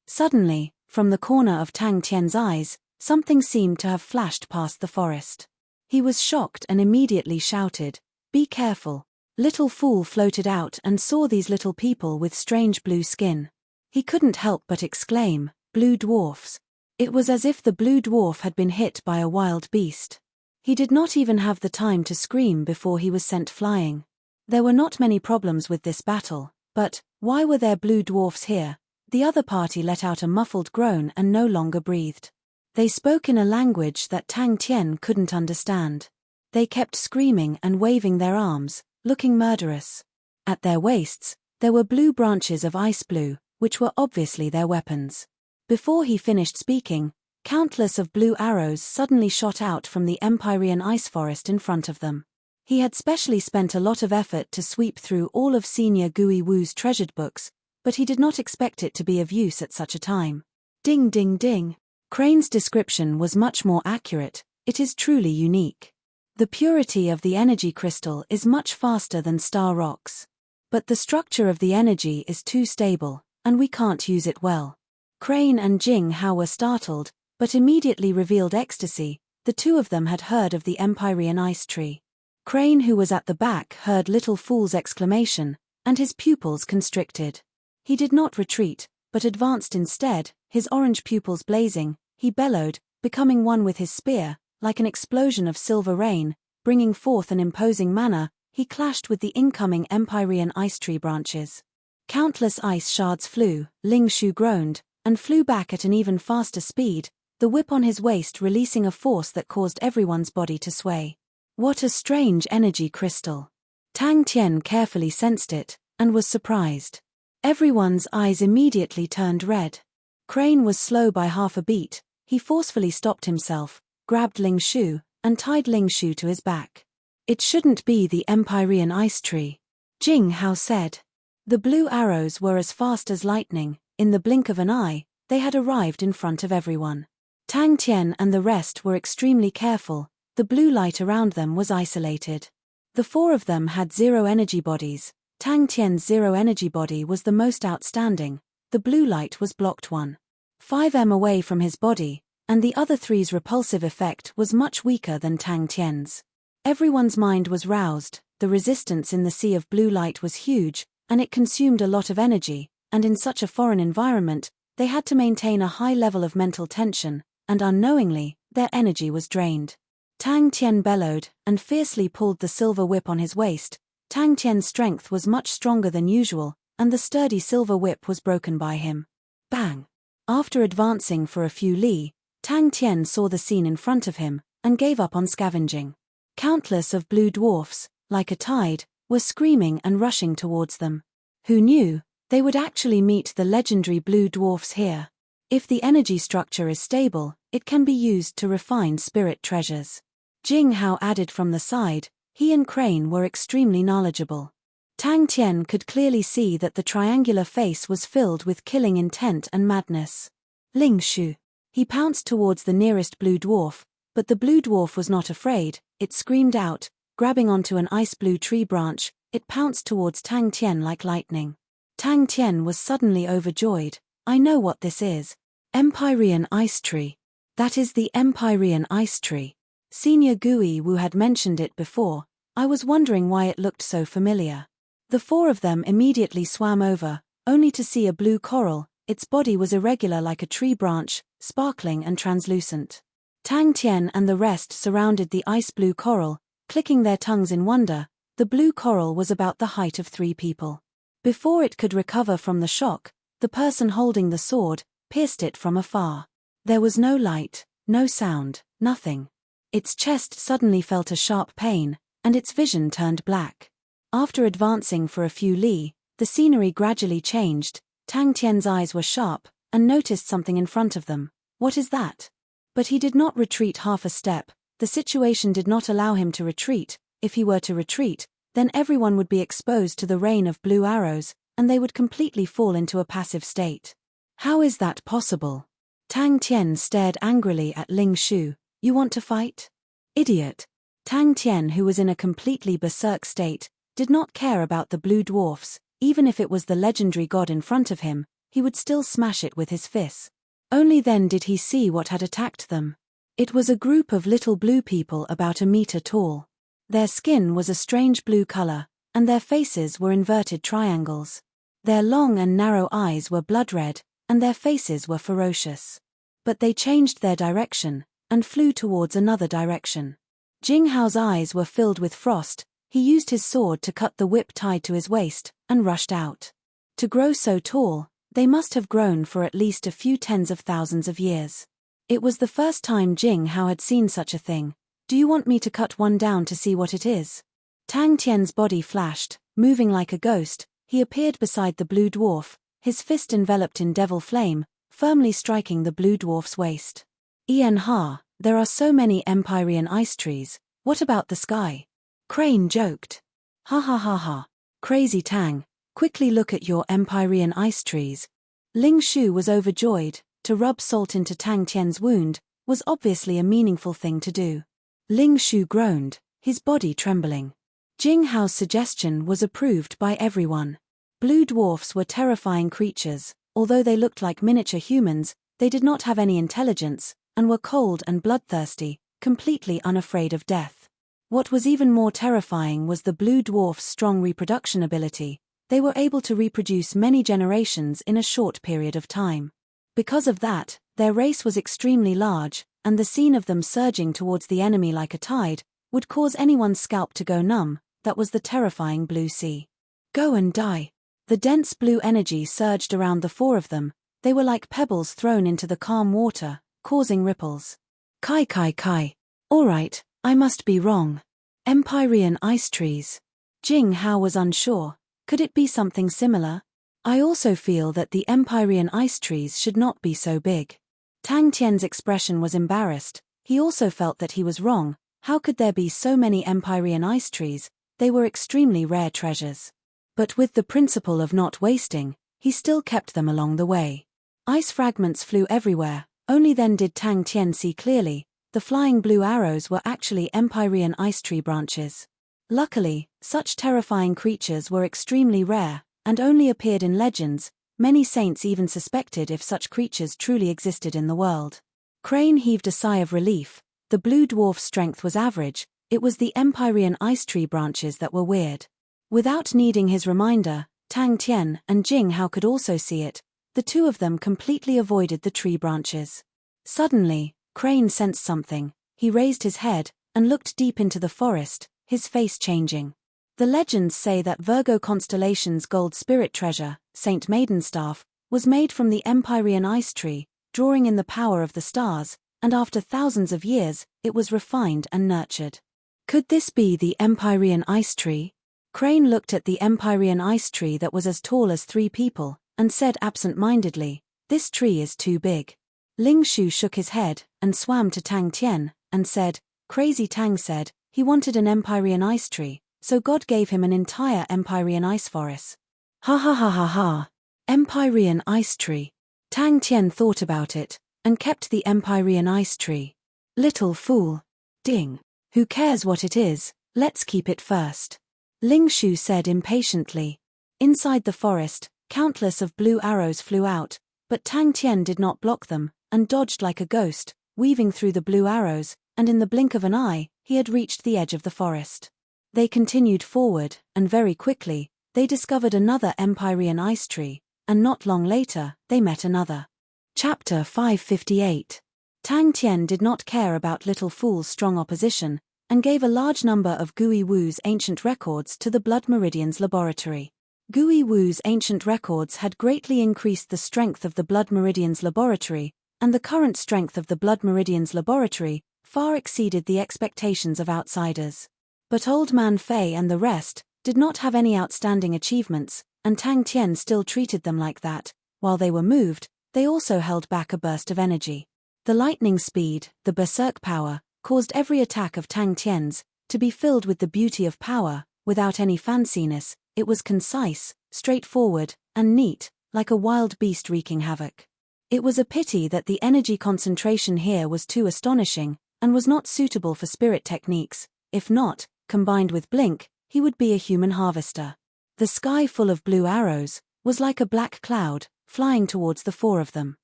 Suddenly, from the corner of Tang Tian's eyes, something seemed to have flashed past the forest. He was shocked and immediately shouted, "Be careful." Little Fool floated out and saw these little people with strange blue skin. He couldn't help but exclaim, "Blue dwarfs." It was as if the blue dwarf had been hit by a wild beast. He did not even have the time to scream before he was sent flying. There were not many problems with this battle, but why were there blue dwarfs here? The other party let out a muffled groan and no longer breathed. They spoke in a language that Tang Tian couldn't understand. They kept screaming and waving their arms, looking murderous. At their waists, there were blue branches of ice blue, which were obviously their weapons. Before he finished speaking, countless of blue arrows suddenly shot out from the Empyrean ice forest in front of them. He had specially spent a lot of effort to sweep through all of Senior Gui Wu's treasured books, but he did not expect it to be of use at such a time. Ding ding ding. Crane's description was much more accurate. It is truly unique. The purity of the energy crystal is much faster than star rocks. But the structure of the energy is too stable, and we can't use it well. Crane and Jing Hao were startled, but immediately revealed ecstasy. The two of them had heard of the Empyrean ice tree. Crane, who was at the back, heard Little Fool's exclamation, and his pupils constricted. He did not retreat, but advanced instead, his orange pupils blazing. He bellowed, becoming one with his spear. Like an explosion of silver rain, bringing forth an imposing manner, he clashed with the incoming Empyrean ice tree branches. Countless ice shards flew. Ling Shu groaned, and flew back at an even faster speed, the whip on his waist releasing a force that caused everyone's body to sway. What a strange energy crystal! Tang Tian carefully sensed it, and was surprised. Everyone's eyes immediately turned red. Crane was slow by half a beat. He forcefully stopped himself, grabbed Ling Shu, and tied Ling Shu to his back. It shouldn't be the Empyrean ice tree, Jing Hao said. The blue arrows were as fast as lightning. In the blink of an eye, they had arrived in front of everyone. Tang Tian and the rest were extremely careful. The blue light around them was isolated. The four of them had zero energy bodies. Tang Tian's zero energy body was the most outstanding. The blue light was blocked 1.5 away from his body, and the other three's repulsive effect was much weaker than Tang Tian's. Everyone's mind was roused. The resistance in the sea of blue light was huge, and it consumed a lot of energy, and in such a foreign environment, they had to maintain a high level of mental tension, and unknowingly, their energy was drained. Tang Tian bellowed, and fiercely pulled the silver whip on his waist. Tang Tian's strength was much stronger than usual, and the sturdy silver whip was broken by him. Bang! After advancing for a few li, Tang Tian saw the scene in front of him, and gave up on scavenging. Countless of blue dwarfs, like a tide, were screaming and rushing towards them. Who knew? They would actually meet the legendary blue dwarfs here. If the energy structure is stable, it can be used to refine spirit treasures. Jing Hao added from the side. He and Crane were extremely knowledgeable. Tang Tian could clearly see that the triangular face was filled with killing intent and madness. Ling Shu. He pounced towards the nearest blue dwarf, but the blue dwarf was not afraid. It screamed out, grabbing onto an ice blue tree branch. It pounced towards Tang Tian like lightning. Tang Tian was suddenly overjoyed. I know what this is. Empyrean ice tree. That is the Empyrean ice tree. Senior Gui Wu had mentioned it before. I was wondering why it looked so familiar. The four of them immediately swam over, only to see a blue coral. Its body was irregular like a tree branch, sparkling and translucent. Tang Tian and the rest surrounded the ice blue coral, clicking their tongues in wonder. The blue coral was about the height of 3 people. Before it could recover from the shock, the person holding the sword pierced it from afar. There was no light, no sound, nothing. Its chest suddenly felt a sharp pain, and its vision turned black. After advancing for a few li, the scenery gradually changed. Tang Tian's eyes were sharp, and noticed something in front of them. What is that? But he did not retreat half a step. The situation did not allow him to retreat. If he were to retreat, then everyone would be exposed to the rain of blue arrows, and they would completely fall into a passive state. How is that possible? Tang Tian stared angrily at Ling Shu. You want to fight? Idiot. Tang Tian, who was in a completely berserk state, did not care about the blue dwarfs. Even if it was the legendary god in front of him, he would still smash it with his fists. Only then did he see what had attacked them. It was a group of little blue people about a meter tall. Their skin was a strange blue color, and their faces were inverted triangles. Their long and narrow eyes were blood red, and their faces were ferocious. But they changed their direction, and flew towards another direction. Jing Hao's eyes were filled with frost. He used his sword to cut the whip tied to his waist, and rushed out. To grow so tall, they must have grown for at least a few tens of thousands of years. It was the first time Jing Hao had seen such a thing. Do you want me to cut one down to see what it is? Tang Tian's body flashed, moving like a ghost. He appeared beside the blue dwarf, his fist enveloped in devil flame, firmly striking the blue dwarf's waist. Ian Ha, there are so many Empyrean ice trees. What about the sky? Crane joked. Ha ha ha ha. Crazy Tang, quickly look at your Empyrean ice trees. Ling Shu was overjoyed. To rub salt into Tang Tian's wound was obviously a meaningful thing to do. Ling Shu groaned, his body trembling. Jing Hao's suggestion was approved by everyone. Blue dwarfs were terrifying creatures. Although they looked like miniature humans, they did not have any intelligence, and were cold and bloodthirsty, completely unafraid of death. What was even more terrifying was the blue dwarf's strong reproduction ability. They were able to reproduce many generations in a short period of time. Because of that, their race was extremely large, and the scene of them surging towards the enemy like a tide would cause anyone's scalp to go numb. That was the terrifying blue sea. Go and die. The dense blue energy surged around the four of them. They were like pebbles thrown into the calm water, causing ripples. Kai kai kai. All right, I must be wrong. Empyrean ice trees. Jing Hao was unsure. Could it be something similar? I also feel that the Empyrean ice trees should not be so big. Tang Tian's expression was embarrassed. He also felt that he was wrong. How could there be so many Empyrean ice trees? They were extremely rare treasures. But with the principle of not wasting, he still kept them along the way. Ice fragments flew everywhere. Only then did Tang Tian see clearly. The flying blue arrows were actually Empyrean ice tree branches. Luckily, such terrifying creatures were extremely rare, and only appeared in legends. Many saints even suspected if such creatures truly existed in the world. Crane heaved a sigh of relief. The blue dwarf's strength was average. It was the Empyrean ice tree branches that were weird. Without needing his reminder, Tang Tian and Jing Hao could also see it. The two of them completely avoided the tree branches. Suddenly, Crane sensed something. He raised his head and looked deep into the forest, his face changing. The legends say that Virgo constellation's gold spirit treasure, Saint Maidenstaff, was made from the Empyrean ice tree, drawing in the power of the stars, and after thousands of years, it was refined and nurtured. Could this be the Empyrean ice tree? Crane looked at the Empyrean ice tree that was as tall as 3 people, and said absent-mindedly, "This tree is too big." Ling Shu shook his head, and swam to Tang Tian, and said, "Crazy Tang said, he wanted an Empyrean ice tree, so God gave him an entire Empyrean ice forest." Ha ha ha ha ha. Empyrean ice tree. Tang Tian thought about it, and kept the Empyrean ice tree. Little fool. Ding. Who cares what it is, let's keep it first. Ling Shu said impatiently. Inside the forest, countless of blue arrows flew out, but Tang Tian did not block them, and dodged like a ghost, weaving through the blue arrows, and in the blink of an eye, he had reached the edge of the forest. They continued forward, and very quickly, they discovered another Empyrean ice tree, and not long later, they met another. Chapter 558. Tang Tian did not care about Little Fool's strong opposition, and gave a large number of Gui Wu's ancient records to the Blood Meridian's laboratory. Gui Wu's ancient records had greatly increased the strength of the Blood Meridian's laboratory, and the current strength of the Blood Meridian's laboratory far exceeded the expectations of outsiders. But Old Man Fei and the rest did not have any outstanding achievements, and Tang Tian still treated them like that. While they were moved, they also held back a burst of energy. The lightning speed, the berserk power, caused every attack of Tang Tian's to be filled with the beauty of power, without any fanciness. It was concise, straightforward, and neat, like a wild beast wreaking havoc. It was a pity that the energy concentration here was too astonishing, and was not suitable for spirit techniques. If not, combined with Blink, he would be a human harvester. The sky full of blue arrows was like a black cloud, flying towards the four of them.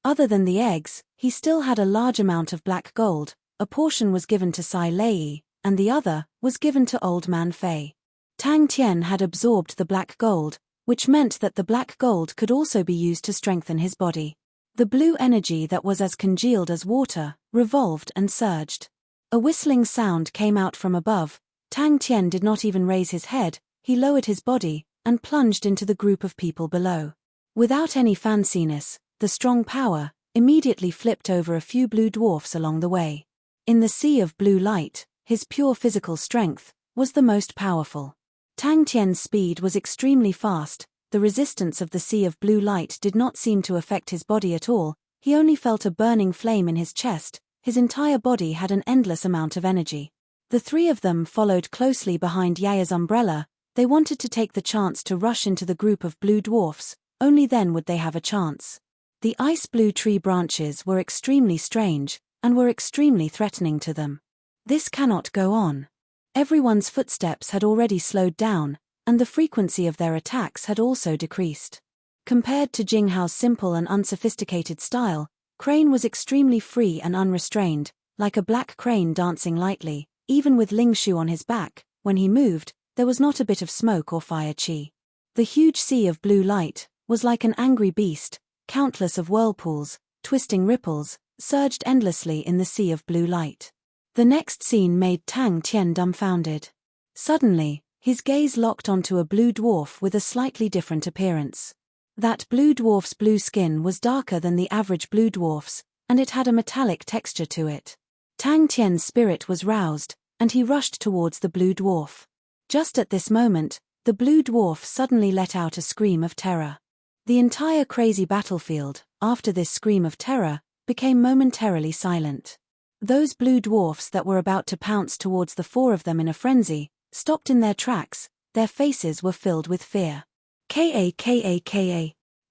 Other than the eggs, he still had a large amount of black gold. A portion was given to Sai Lei, and the other was given to Old Man Fei. Tang Tian had absorbed the black gold, which meant that the black gold could also be used to strengthen his body. The blue energy that was as congealed as water revolved and surged. A whistling sound came out from above. Tang Tian did not even raise his head. He lowered his body and plunged into the group of people below. Without any fanciness, the strong power immediately flipped over a few blue dwarfs along the way. In the sea of blue light, his pure physical strength was the most powerful. Tang Tian's speed was extremely fast. The resistance of the sea of blue light did not seem to affect his body at all. He only felt a burning flame in his chest. His entire body had an endless amount of energy. The three of them followed closely behind Yaya's umbrella. They wanted to take the chance to rush into the group of blue dwarfs. Only then would they have a chance. The ice blue tree branches were extremely strange, and were extremely threatening to them. This cannot go on. Everyone's footsteps had already slowed down, and the frequency of their attacks had also decreased. Compared to Jinghao's simple and unsophisticated style, Crane was extremely free and unrestrained, like a black crane dancing lightly. Even with Ling Shu on his back, when he moved, there was not a bit of smoke or fire chi. The huge sea of blue light was like an angry beast. Countless of whirlpools, twisting ripples, surged endlessly in the sea of blue light. The next scene made Tang Tian dumbfounded. Suddenly, his gaze locked onto a blue dwarf with a slightly different appearance. That blue dwarf's blue skin was darker than the average blue dwarf's, and it had a metallic texture to it. Tang Tian's spirit was roused, and he rushed towards the blue dwarf. Just at this moment, the blue dwarf suddenly let out a scream of terror. The entire crazy battlefield, after this scream of terror, became momentarily silent. Those blue dwarfs that were about to pounce towards the four of them in a frenzy, stopped in their tracks. Their faces were filled with fear. Ka.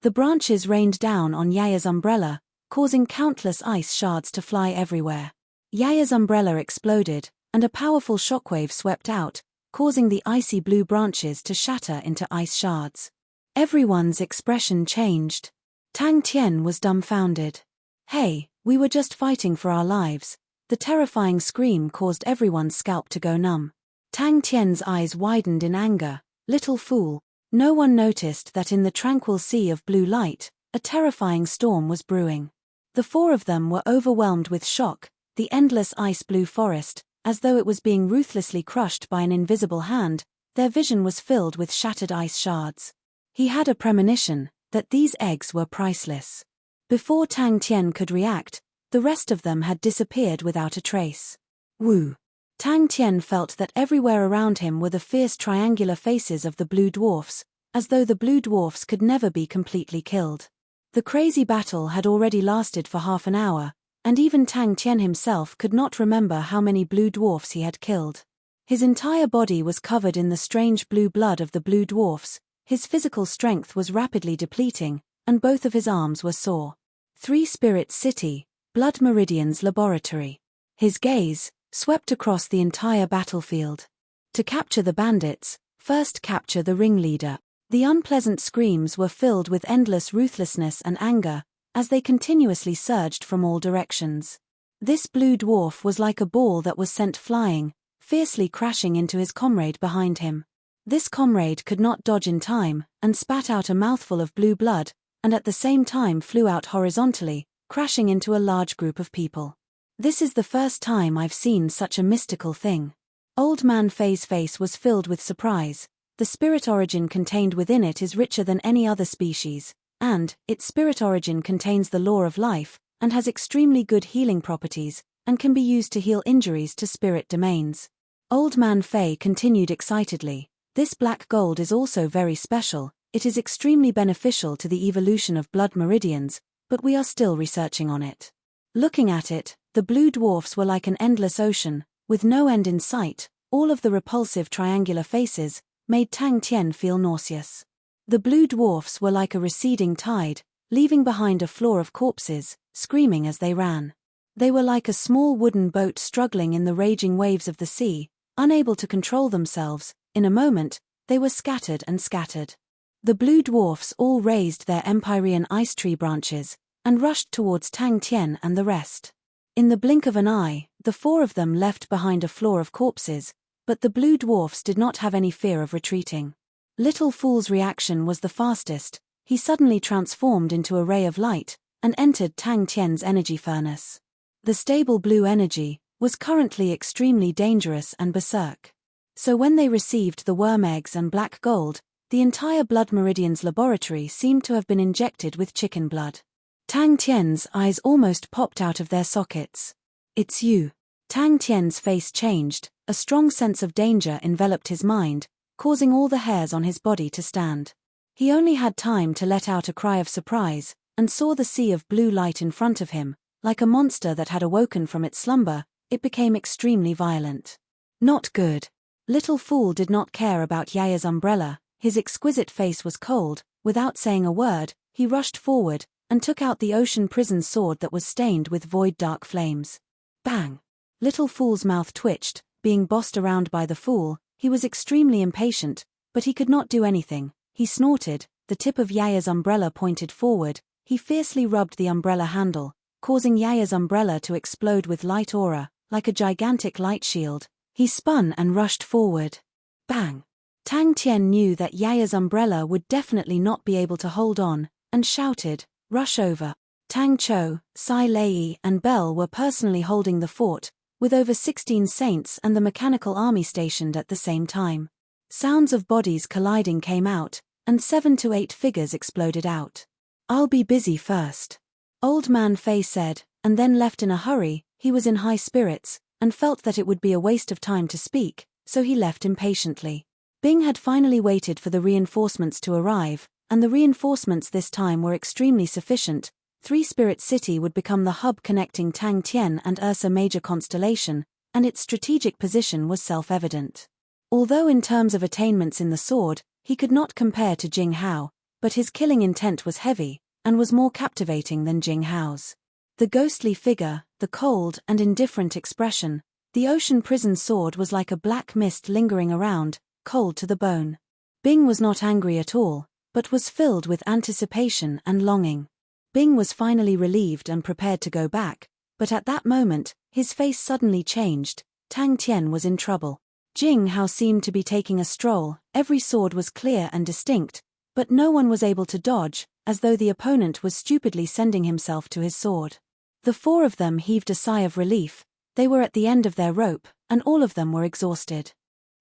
The branches rained down on Yaya's umbrella, causing countless ice shards to fly everywhere. Yaya's umbrella exploded, and a powerful shockwave swept out, causing the icy blue branches to shatter into ice shards. Everyone's expression changed. Tang Tian was dumbfounded. Hey, we were just fighting for our lives. The terrifying scream caused everyone's scalp to go numb. Tang Tian's eyes widened in anger. Little fool. No one noticed that in the tranquil sea of blue light, a terrifying storm was brewing. The four of them were overwhelmed with shock. The endless ice blue forest, as though it was being ruthlessly crushed by an invisible hand, their vision was filled with shattered ice shards. He had a premonition that these eggs were priceless. Before Tang Tian could react, the rest of them had disappeared without a trace. Woo! Tang Tian felt that everywhere around him were the fierce triangular faces of the blue dwarfs, as though the blue dwarfs could never be completely killed. The crazy battle had already lasted for half an hour, and even Tang Tian himself could not remember how many blue dwarfs he had killed. His entire body was covered in the strange blue blood of the blue dwarfs. His physical strength was rapidly depleting, and both of his arms were sore. 3 Spirits City, Blood Meridian's laboratory. His gaze swept across the entire battlefield. To capture the bandits, first capture the ringleader. The unpleasant screams were filled with endless ruthlessness and anger, as they continuously surged from all directions. This blue dwarf was like a ball that was sent flying, fiercely crashing into his comrade behind him. This comrade could not dodge in time, and spat out a mouthful of blue blood, and at the same time flew out horizontally, crashing into a large group of people. This is the first time I've seen such a mystical thing. Old Man Fei's face was filled with surprise. The spirit origin contained within it is richer than any other species, and its spirit origin contains the law of life, and has extremely good healing properties, and can be used to heal injuries to spirit domains. Old Man Fei continued excitedly. This black gold is also very special. It is extremely beneficial to the evolution of blood meridians, but we are still researching on it. Looking at it, the blue dwarfs were like an endless ocean, with no end in sight. All of the repulsive triangular faces made Tang Tian feel nauseous. The blue dwarfs were like a receding tide, leaving behind a floor of corpses, screaming as they ran. They were like a small wooden boat struggling in the raging waves of the sea, unable to control themselves. In a moment, they were scattered and scattered. The blue dwarfs all raised their empyrean ice tree branches and rushed towards Tang Tian and the rest. In the blink of an eye, the four of them left behind a floor of corpses, but the blue dwarfs did not have any fear of retreating. Little Fool's reaction was the fastest. He suddenly transformed into a ray of light and entered Tang Tian's energy furnace. The stable blue energy was currently extremely dangerous and berserk. So when they received the worm eggs and black gold, the entire Blood Meridian's laboratory seemed to have been injected with chicken blood. Tang Tian's eyes almost popped out of their sockets. "It's you." Tang Tian's face changed, a strong sense of danger enveloped his mind, causing all the hairs on his body to stand. He only had time to let out a cry of surprise, and saw the sea of blue light in front of him. Like a monster that had awoken from its slumber, it became extremely violent. Not good. Little Fool did not care about Yaya's umbrella. His exquisite face was cold. Without saying a word, he rushed forward and took out the ocean prison sword that was stained with void dark flames. Bang! Little Fool's mouth twitched. Being bossed around by the fool, he was extremely impatient, but he could not do anything. He snorted. The tip of Yaya's umbrella pointed forward. He fiercely rubbed the umbrella handle, causing Yaya's umbrella to explode with light aura, like a gigantic light shield. He spun and rushed forward. Bang! Tang Tian knew that Yaya's umbrella would definitely not be able to hold on, and shouted, "Rush over." Tang Chou, Sai Lei and Bell were personally holding the fort, with over 16 saints and the mechanical army stationed at the same time. Sounds of bodies colliding came out, and 7 to 8 figures exploded out. "I'll be busy first," Old Man Fei said, and then left in a hurry. He was in high spirits, and felt that it would be a waste of time to speak, so he left impatiently. Bing had finally waited for the reinforcements to arrive, and the reinforcements this time were extremely sufficient. Three Spirit City would become the hub connecting Tang Tian and Ursa Major Constellation, and its strategic position was self-evident. Although in terms of attainments in the sword, he could not compare to Jing Hao, but his killing intent was heavy, and was more captivating than Jing Hao's. The ghostly figure, the cold and indifferent expression, the ocean prison sword was like a black mist lingering around, cold to the bone. Bing was not angry at all, but was filled with anticipation and longing. Bing was finally relieved and prepared to go back, but at that moment, his face suddenly changed. Tang Tian was in trouble. Jing Hao seemed to be taking a stroll. Every sword was clear and distinct, but no one was able to dodge, as though the opponent was stupidly sending himself to his sword. The four of them heaved a sigh of relief. They were at the end of their rope, and all of them were exhausted.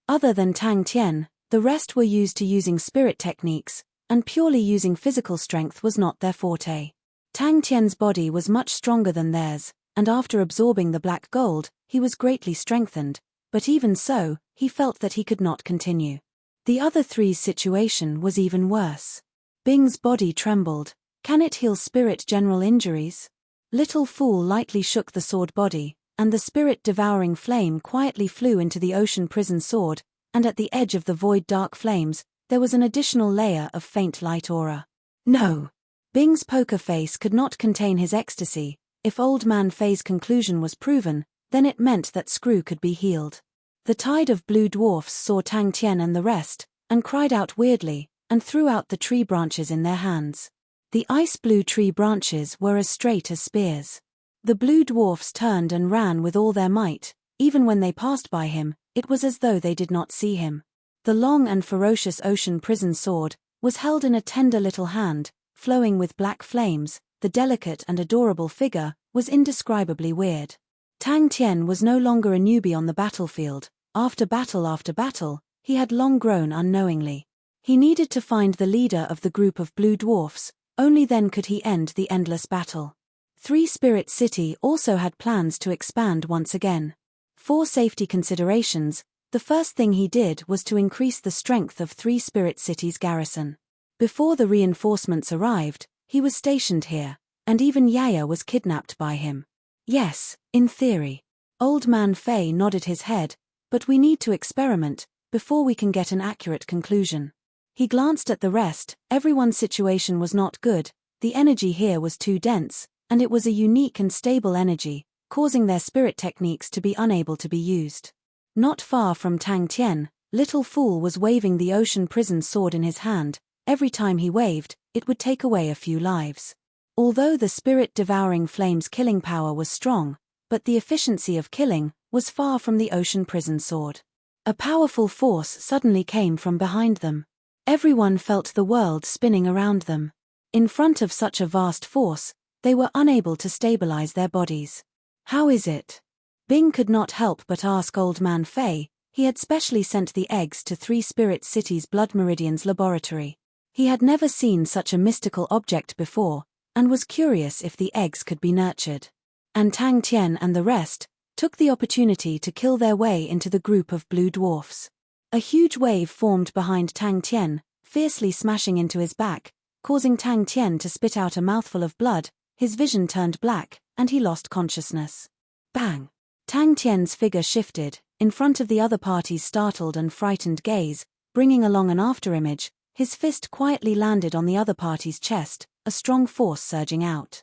Other than Tang Tian, the rest were used to using spirit techniques, and purely using physical strength was not their forte. Tang Tian's body was much stronger than theirs, and after absorbing the black gold, he was greatly strengthened, but even so, he felt that he could not continue. The other three's situation was even worse. Bing's body trembled. Can it heal spirit general injuries? Little Fool lightly shook the sword body, and the spirit-devouring flame quietly flew into the ocean prison sword, and at the edge of the void dark flames, there was an additional layer of faint light aura. No! Bing's poker face could not contain his ecstasy. If Old Man Fei's conclusion was proven, then it meant that Screw could be healed. The tide of blue dwarfs saw Tang Tian and the rest, and cried out weirdly, and threw out the tree branches in their hands. The ice-blue tree branches were as straight as spears. The blue dwarfs turned and ran with all their might. Even when they passed by him, it was as though they did not see him. The long and ferocious ocean prison sword was held in a tender little hand, flowing with black flames. The delicate and adorable figure was indescribably weird. Tang Tian was no longer a newbie on the battlefield. After battle, he had long grown unknowingly. He needed to find the leader of the group of blue dwarfs. Only then could he end the endless battle. Three Spirit City also had plans to expand once again. For safety considerations, The first thing he did was to increase the strength of 3 spirit cities' garrison. Before the reinforcements arrived, he was stationed here, and even Yaya was kidnapped by him. Yes, in theory. Old Man Fei nodded his head, but we need to experiment, before we can get an accurate conclusion. He glanced at the rest. Everyone's situation was not good, the energy here was too dense, and it was a unique and stable energy, causing their spirit techniques to be unable to be used. Not far from Tang Tian, Little Fool was waving the ocean prison sword in his hand. Every time he waved, it would take away a few lives. Although the spirit-devouring flame's killing power was strong, but the efficiency of killing was far from the ocean prison sword. A powerful force suddenly came from behind them. Everyone felt the world spinning around them. In front of such a vast force, they were unable to stabilize their bodies. How is it? Bing could not help but ask Old Man Fei. He had specially sent the eggs to 3 spirit cities' Blood Meridian's laboratory. He had never seen such a mystical object before, and was curious if the eggs could be nurtured. And Tang Tian and the rest took the opportunity to kill their way into the group of blue dwarfs. A huge wave formed behind Tang Tian, fiercely smashing into his back, causing Tang Tian to spit out a mouthful of blood. His vision turned black, and he lost consciousness. Bang! Tang Tian's figure shifted, in front of the other party's startled and frightened gaze, bringing along an afterimage. His fist quietly landed on the other party's chest, a strong force surging out.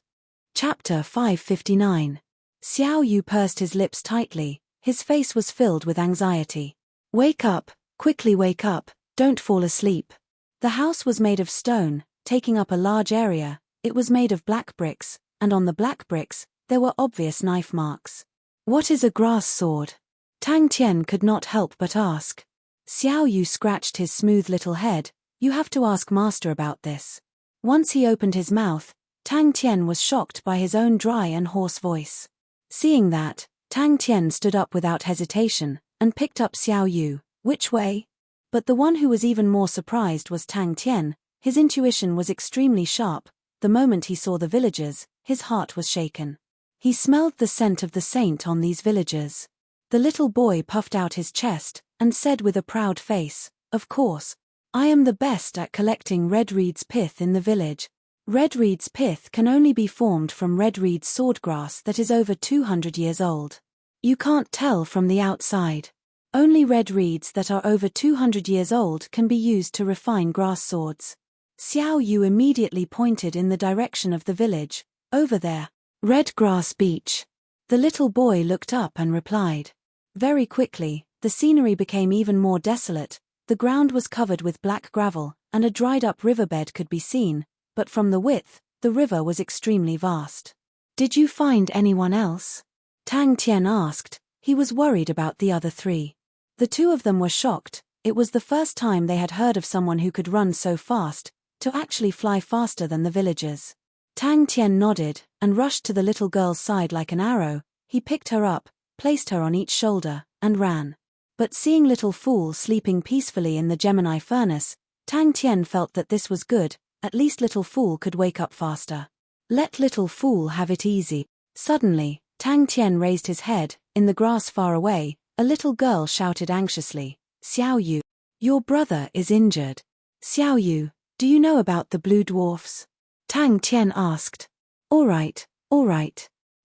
Chapter 559. Xiao Yu pursed his lips tightly, his face was filled with anxiety. Wake up, quickly wake up, don't fall asleep. The house was made of stone, taking up a large area. It was made of black bricks, and on the black bricks, there were obvious knife marks. What is a grass sword? Tang Tian could not help but ask. Xiao Yu scratched his smooth little head. You have to ask Master about this. Once he opened his mouth, Tang Tian was shocked by his own dry and hoarse voice. Seeing that, Tang Tian stood up without hesitation, and picked up Xiao Yu. Which way? But the one who was even more surprised was Tang Tian. His intuition was extremely sharp. The moment he saw the villagers, his heart was shaken. He smelled the scent of the saint on these villagers. The little boy puffed out his chest, and said with a proud face, "Of course. I am the best at collecting red reed's pith in the village. Red reed's pith can only be formed from red reed's swordgrass that is over 200 years old. You can't tell from the outside. Only red reeds that are over 200 years old can be used to refine grass swords." Xiao Yu immediately pointed in the direction of the village. Over there. Red grass beach. The little boy looked up and replied. Very quickly, the scenery became even more desolate. The ground was covered with black gravel, and a dried-up riverbed could be seen, but from the width, the river was extremely vast. Did you find anyone else? Tang Tian asked. He was worried about the other 3. The 2 of them were shocked. It was the first time they had heard of someone who could run so fast, to actually fly faster than the villagers. Tang Tian nodded, and rushed to the little girl's side like an arrow. He picked her up, placed her on each shoulder, and ran. But seeing Little Fool sleeping peacefully in the Gemini furnace, Tang Tian felt that this was good. At least Little Fool could wake up faster. Let Little Fool have it easy. Suddenly, Tang Tian raised his head. In the grass far away, a little girl shouted anxiously, "Xiao Yu, your brother is injured." "Xiao Yu, do you know about the blue dwarfs?" Tang Tian asked. All right.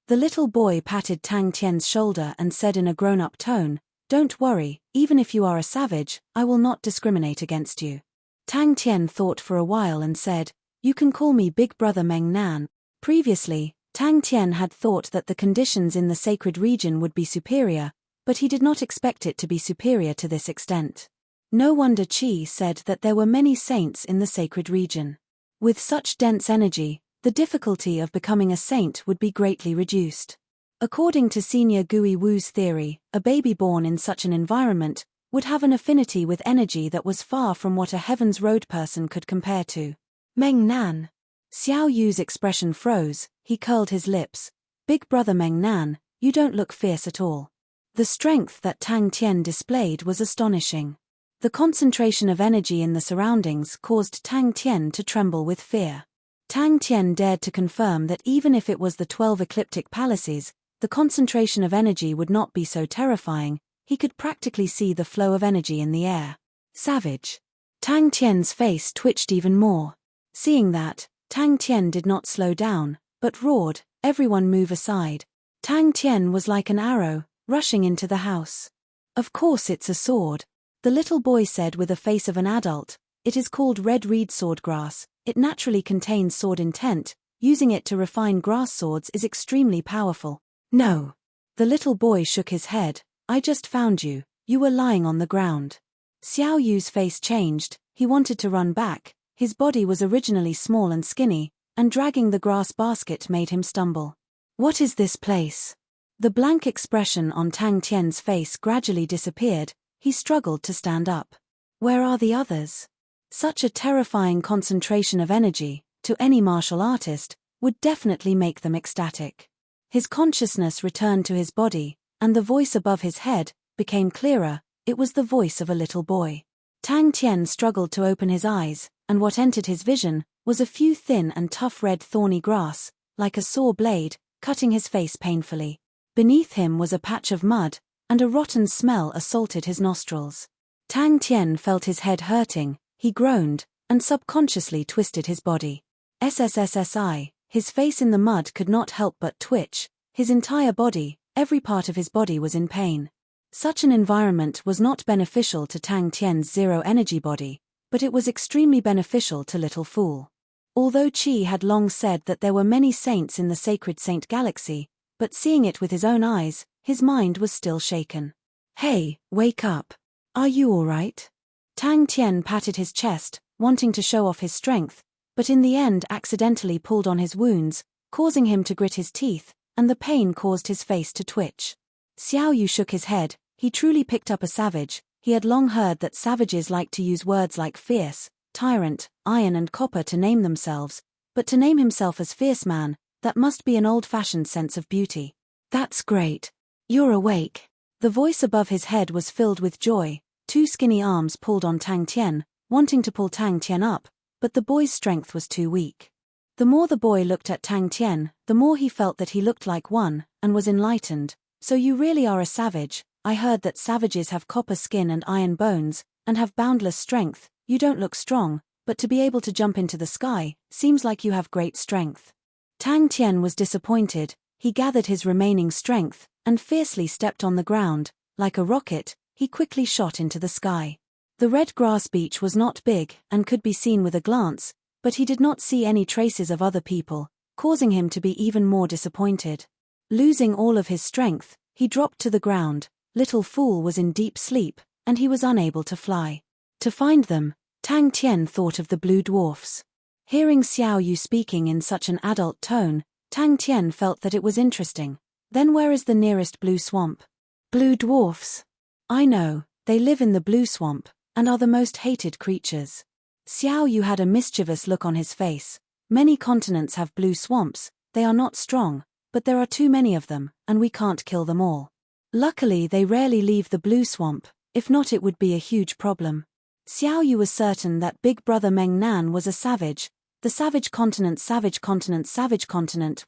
The little boy patted Tang Tian's shoulder and said in a grown-up tone, "Don't worry, even if you are a savage, I will not discriminate against you." Tang Tian thought for a while and said, "You can call me Big Brother Meng Nan." Previously, Tang Tian had thought that the conditions in the sacred region would be superior, but he did not expect it to be superior to this extent. No wonder Qi said that there were many saints in the sacred region. With such dense energy, the difficulty of becoming a saint would be greatly reduced. According to Senior Gui Wu's theory, a baby born in such an environment would have an affinity with energy that was far from what a Heaven's Road person could compare to. Meng Nan. Xiao Yu's expression froze. He curled his lips. "Big Brother Meng Nan, you don't look fierce at all." The strength that Tang Tian displayed was astonishing. The concentration of energy in the surroundings caused Tang Tian to tremble with fear. Tang Tian dared to confirm that even if it was the 12 ecliptic palaces, the concentration of energy would not be so terrifying. he could practically see the flow of energy in the air. Savage. Tang Tian's face twitched even more. Seeing that, Tang Tian did not slow down, but roared, "Everyone move aside." Tang Tian was like an arrow, rushing into the house. "Of course it's a sword," the little boy said with the face of an adult. "It is called red reed swordgrass. It naturally contains sword intent. Using it to refine grass swords is extremely powerful." "No." The little boy shook his head. "I just found you. You were lying on the ground." Xiao Yu's face changed. He wanted to run back. His body was originally small and skinny, and dragging the grass basket made him stumble. "What is this place?" The blank expression on Tang Tian's face gradually disappeared. He struggled to stand up. "Where are the others?" Such a terrifying concentration of energy, to any martial artist, would definitely make them ecstatic. His consciousness returned to his body, and the voice above his head became clearer. It was the voice of a little boy. Tang Tian struggled to open his eyes, and what entered his vision was a few thin and tough red thorny grass, like a saw blade, cutting his face painfully. Beneath him was a patch of mud, and a rotten smell assaulted his nostrils. Tang Tian felt his head hurting. He groaned, and subconsciously twisted his body. SSSSI, his face in the mud could not help but twitch. His entire body, every part of his body was in pain. Such an environment was not beneficial to Tang Tian's zero-energy body, but it was extremely beneficial to Little Fool. Although Qi had long said that there were many saints in the sacred saint galaxy, but seeing it with his own eyes, his mind was still shaken. "Hey, wake up. Are you all right?" Tang Tian patted his chest, wanting to show off his strength, but in the end accidentally pulled on his wounds, causing him to grit his teeth, and the pain caused his face to twitch. Xiao Yu shook his head. He truly picked up a savage. He had long heard that savages like to use words like fierce, tyrant, iron and copper to name themselves, but to name himself as Fierce Man, that must be an old-fashioned sense of beauty. "That's great. You're awake." The voice above his head was filled with joy. Two skinny arms pulled on Tang Tian, wanting to pull Tang Tian up, but the boy's strength was too weak. The more the boy looked at Tang Tian, the more he felt that he looked like one, and was enlightened. "So you really are a savage. I heard that savages have copper skin and iron bones, and have boundless strength. You don't look strong, but to be able to jump into the sky, seems like you have great strength." Tang Tian was disappointed. He gathered his remaining strength, and fiercely stepped on the ground. Like a rocket, he quickly shot into the sky. The red grass beach was not big, and could be seen with a glance, but he did not see any traces of other people, causing him to be even more disappointed. Losing all of his strength, he dropped to the ground. Little Fool was in deep sleep, and he was unable to fly. To find them, Tang Tian thought of the blue dwarfs. Hearing Xiao Yu speaking in such an adult tone, Tang Tian felt that it was interesting. "Then where is the nearest blue swamp?" "Blue dwarfs? I know, they live in the blue swamp, and are the most hated creatures." Xiao Yu had a mischievous look on his face. "Many continents have blue swamps. They are not strong, but there are too many of them, and we can't kill them all. Luckily they rarely leave the blue swamp, if not it would be a huge problem." Xiao Yu was certain that Big Brother Meng Nan was a savage. The savage continent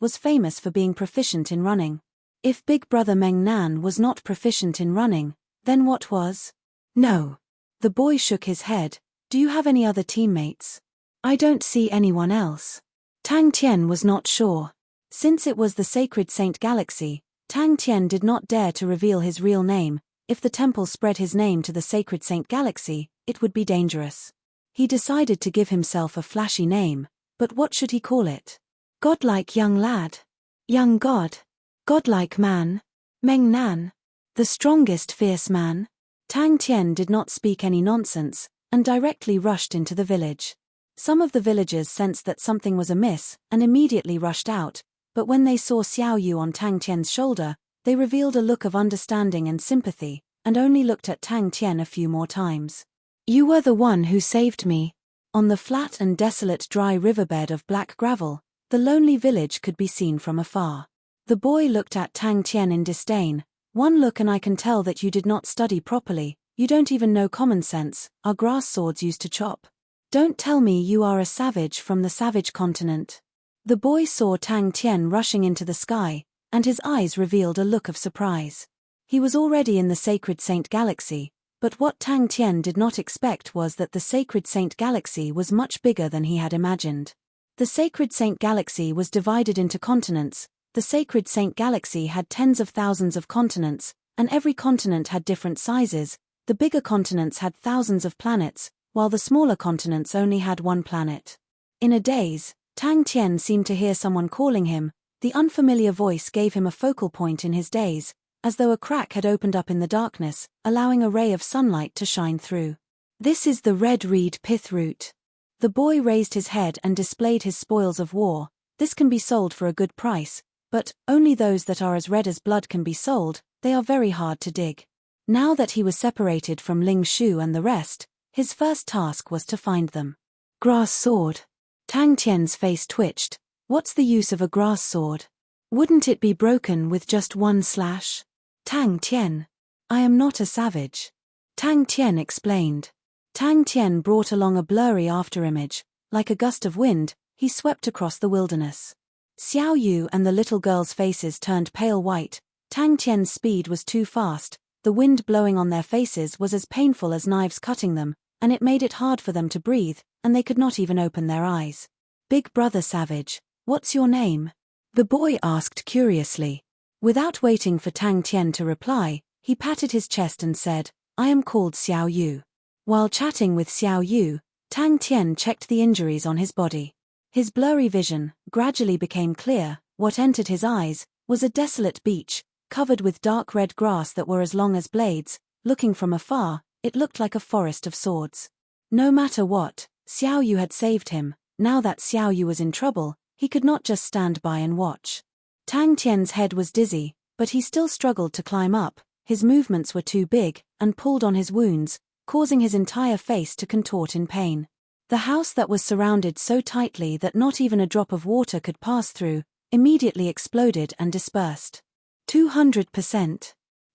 was famous for being proficient in running. If Big Brother Meng Nan was not proficient in running, then what was? "No." The boy shook his head. "Do you have any other teammates?" "I don't see anyone else." Tang Tian was not sure. Since it was the sacred saint galaxy, Tang Tian did not dare to reveal his real name. If the temple spread his name to the sacred saint galaxy, it would be dangerous. He decided to give himself a flashy name, but what should he call it? Godlike young lad. Young god. Godlike man. Meng Nan. The strongest fierce man. Tang Tian did not speak any nonsense, and directly rushed into the village. Some of the villagers sensed that something was amiss, and immediately rushed out, but when they saw Xiao Yu on Tang Tian's shoulder, they revealed a look of understanding and sympathy, and only looked at Tang Tian a few more times. "You were the one who saved me." On the flat and desolate dry riverbed of black gravel, the lonely village could be seen from afar. The boy looked at Tang Tian in disdain. "One look and I can tell that you did not study properly. You don't even know common sense. Are grass swords used to chop? Don't tell me you are a savage from the savage continent." The boy saw Tang Tian rushing into the sky, and his eyes revealed a look of surprise. He was already in the Sacred Saint Galaxy, but what Tang Tian did not expect was that the Sacred Saint Galaxy was much bigger than he had imagined. The Sacred Saint Galaxy was divided into continents. The Sacred Saint Galaxy had tens of thousands of continents, and every continent had different sizes. The bigger continents had thousands of planets, while the smaller continents only had one planet. In a daze, Tang Tian seemed to hear someone calling him. The unfamiliar voice gave him a focal point in his daze, as though a crack had opened up in the darkness, allowing a ray of sunlight to shine through. This is the red reed pith root. The boy raised his head and displayed his spoils of war. This can be sold for a good price, but only those that are as red as blood can be sold. They are very hard to dig. Now that he was separated from Ling Shu and the rest, his first task was to find them. Grass sword. Tang Tian's face twitched. What's the use of a grass sword? Wouldn't it be broken with just one slash? Tang Tian. I am not a savage. Tang Tian explained. Tang Tian brought along a blurry afterimage. Like a gust of wind, he swept across the wilderness. Xiao Yu and the little girls' faces turned pale white. Tang Tian's speed was too fast. The wind blowing on their faces was as painful as knives cutting them, and it made it hard for them to breathe, and they could not even open their eyes. Big brother Savage, what's your name? The boy asked curiously. Without waiting for Tang Tian to reply, he patted his chest and said, I am called Xiao Yu. While chatting with Xiao Yu, Tang Tian checked the injuries on his body. His blurry vision gradually became clear. What entered his eyes was a desolate beach, covered with dark red grass that were as long as blades. Looking from afar, it looked like a forest of swords. No matter what, Xiao Yu had saved him. Now that Xiao Yu was in trouble, he could not just stand by and watch. Tang Tian's head was dizzy, but he still struggled to climb up. His movements were too big, and pulled on his wounds, causing his entire face to contort in pain. The house that was surrounded so tightly that not even a drop of water could pass through, immediately exploded and dispersed. 200%.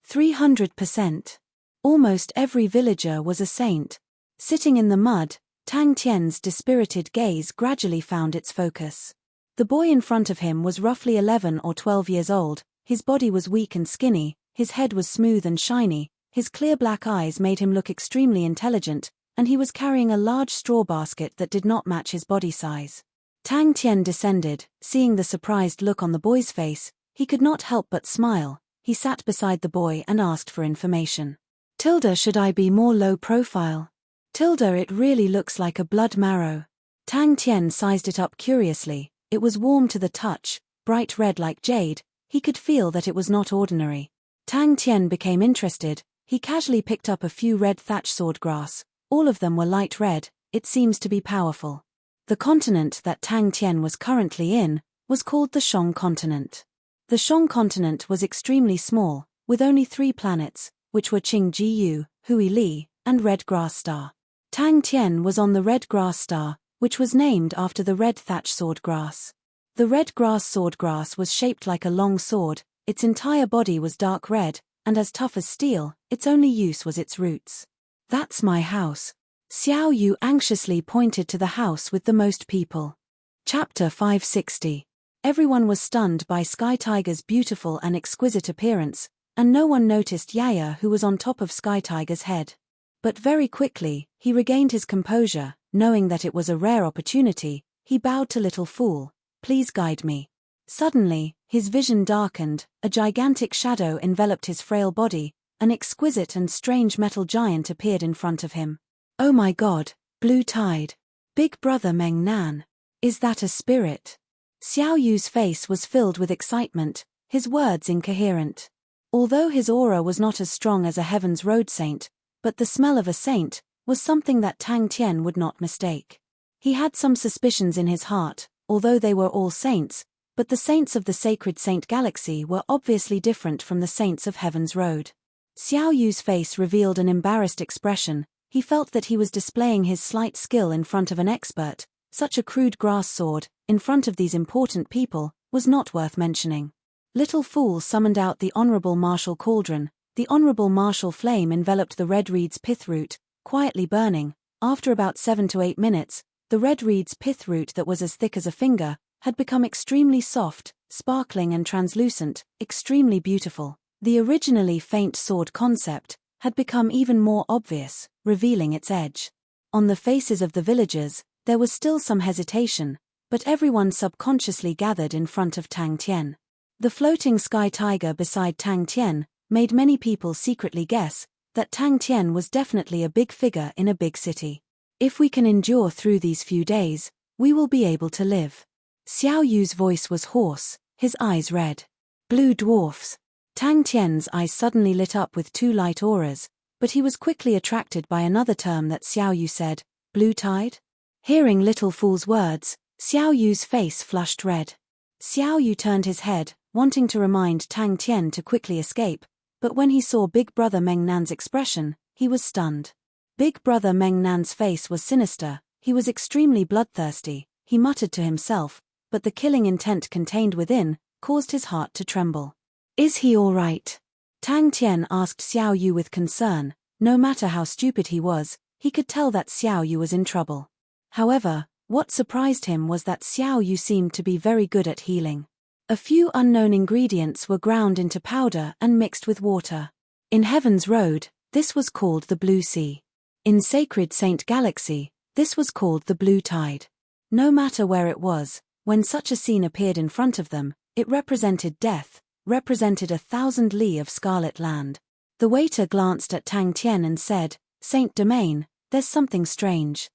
300%. Almost every villager was a saint. Sitting in the mud, Tang Tian's dispirited gaze gradually found its focus. The boy in front of him was roughly 11 or 12 years old. His body was weak and skinny, his head was smooth and shiny, his clear black eyes made him look extremely intelligent, and he was carrying a large straw basket that did not match his body size. Tang Tian descended. Seeing the surprised look on the boy's face, he could not help but smile. He sat beside the boy and asked for information. Tilda, should I be more low profile? Tilda, it really looks like a blood marrow. Tang Tian sized it up curiously. It was warm to the touch, bright red like jade. He could feel that it was not ordinary. Tang Tian became interested. He casually picked up a few red thatch sword grass. All of them were light red. It seems to be powerful. The continent that Tang Tian was currently in was called the Shong continent. The Shong continent was extremely small, with only 3 planets, which were Qing Jiyu, Hui Li, and Red Grass Star. Tang Tian was on the Red Grass Star, which was named after the red thatch sword grass. The red grass sword grass was shaped like a long sword. Its entire body was dark red, and as tough as steel. Its only use was its roots. That's my house. Xiao Yu anxiously pointed to the house with the most people. Chapter 560. Everyone was stunned by Sky Tiger's beautiful and exquisite appearance, and no one noticed Yaya, who was on top of Sky Tiger's head. But very quickly, he regained his composure. Knowing that it was a rare opportunity, he bowed to Little Fool. Please guide me. Suddenly, his vision darkened. A gigantic shadow enveloped his frail body. An exquisite and strange metal giant appeared in front of him. Oh my God, Blue Tide. Big Brother Meng Nan. Is that a spirit? Xiao Yu's face was filled with excitement, his words incoherent. Although his aura was not as strong as a Heaven's Road saint, but the smell of a saint was something that Tang Tian would not mistake. He had some suspicions in his heart, although they were all saints, but the saints of the Sacred Saint Galaxy were obviously different from the saints of Heaven's Road. Xiao Yu's face revealed an embarrassed expression. He felt that he was displaying his slight skill in front of an expert. Such a crude grass sword, in front of these important people, was not worth mentioning. Little Fool summoned out the Honorable Martial Cauldron. The Honorable Martial flame enveloped the red reed's pith root, quietly burning. After about 7 to 8 minutes, the red reed's pith root that was as thick as a finger had become extremely soft, sparkling and translucent, extremely beautiful. The originally faint sword concept had become even more obvious, revealing its edge. On the faces of the villagers, there was still some hesitation, but everyone subconsciously gathered in front of Tang Tian. The floating sky tiger beside Tang Tian made many people secretly guess that Tang Tian was definitely a big figure in a big city. If we can endure through these few days, we will be able to live. Xiao Yu's voice was hoarse, his eyes red. Blue dwarfs. Tang Tian's eyes suddenly lit up with two light auras, but he was quickly attracted by another term that Xiao Yu said, blue tide? Hearing Little Fool's words, Xiao Yu's face flushed red. Xiao Yu turned his head, wanting to remind Tang Tian to quickly escape, but when he saw Big Brother Meng Nan's expression, he was stunned. Big Brother Meng Nan's face was sinister, he was extremely bloodthirsty, he muttered to himself, but the killing intent contained within caused his heart to tremble. Is he all right? Tang Tian asked Xiao Yu with concern. No matter how stupid he was, he could tell that Xiao Yu was in trouble. However, what surprised him was that Xiao Yu seemed to be very good at healing. A few unknown ingredients were ground into powder and mixed with water. In Heaven's Road, this was called the Blue Sea. In Sacred Saint Galaxy, this was called the Blue Tide. No matter where it was, when such a scene appeared in front of them, it represented death, represented 1,000 li of scarlet land. The waiter glanced at Tang Tian and said, Saint Domain, there's something strange.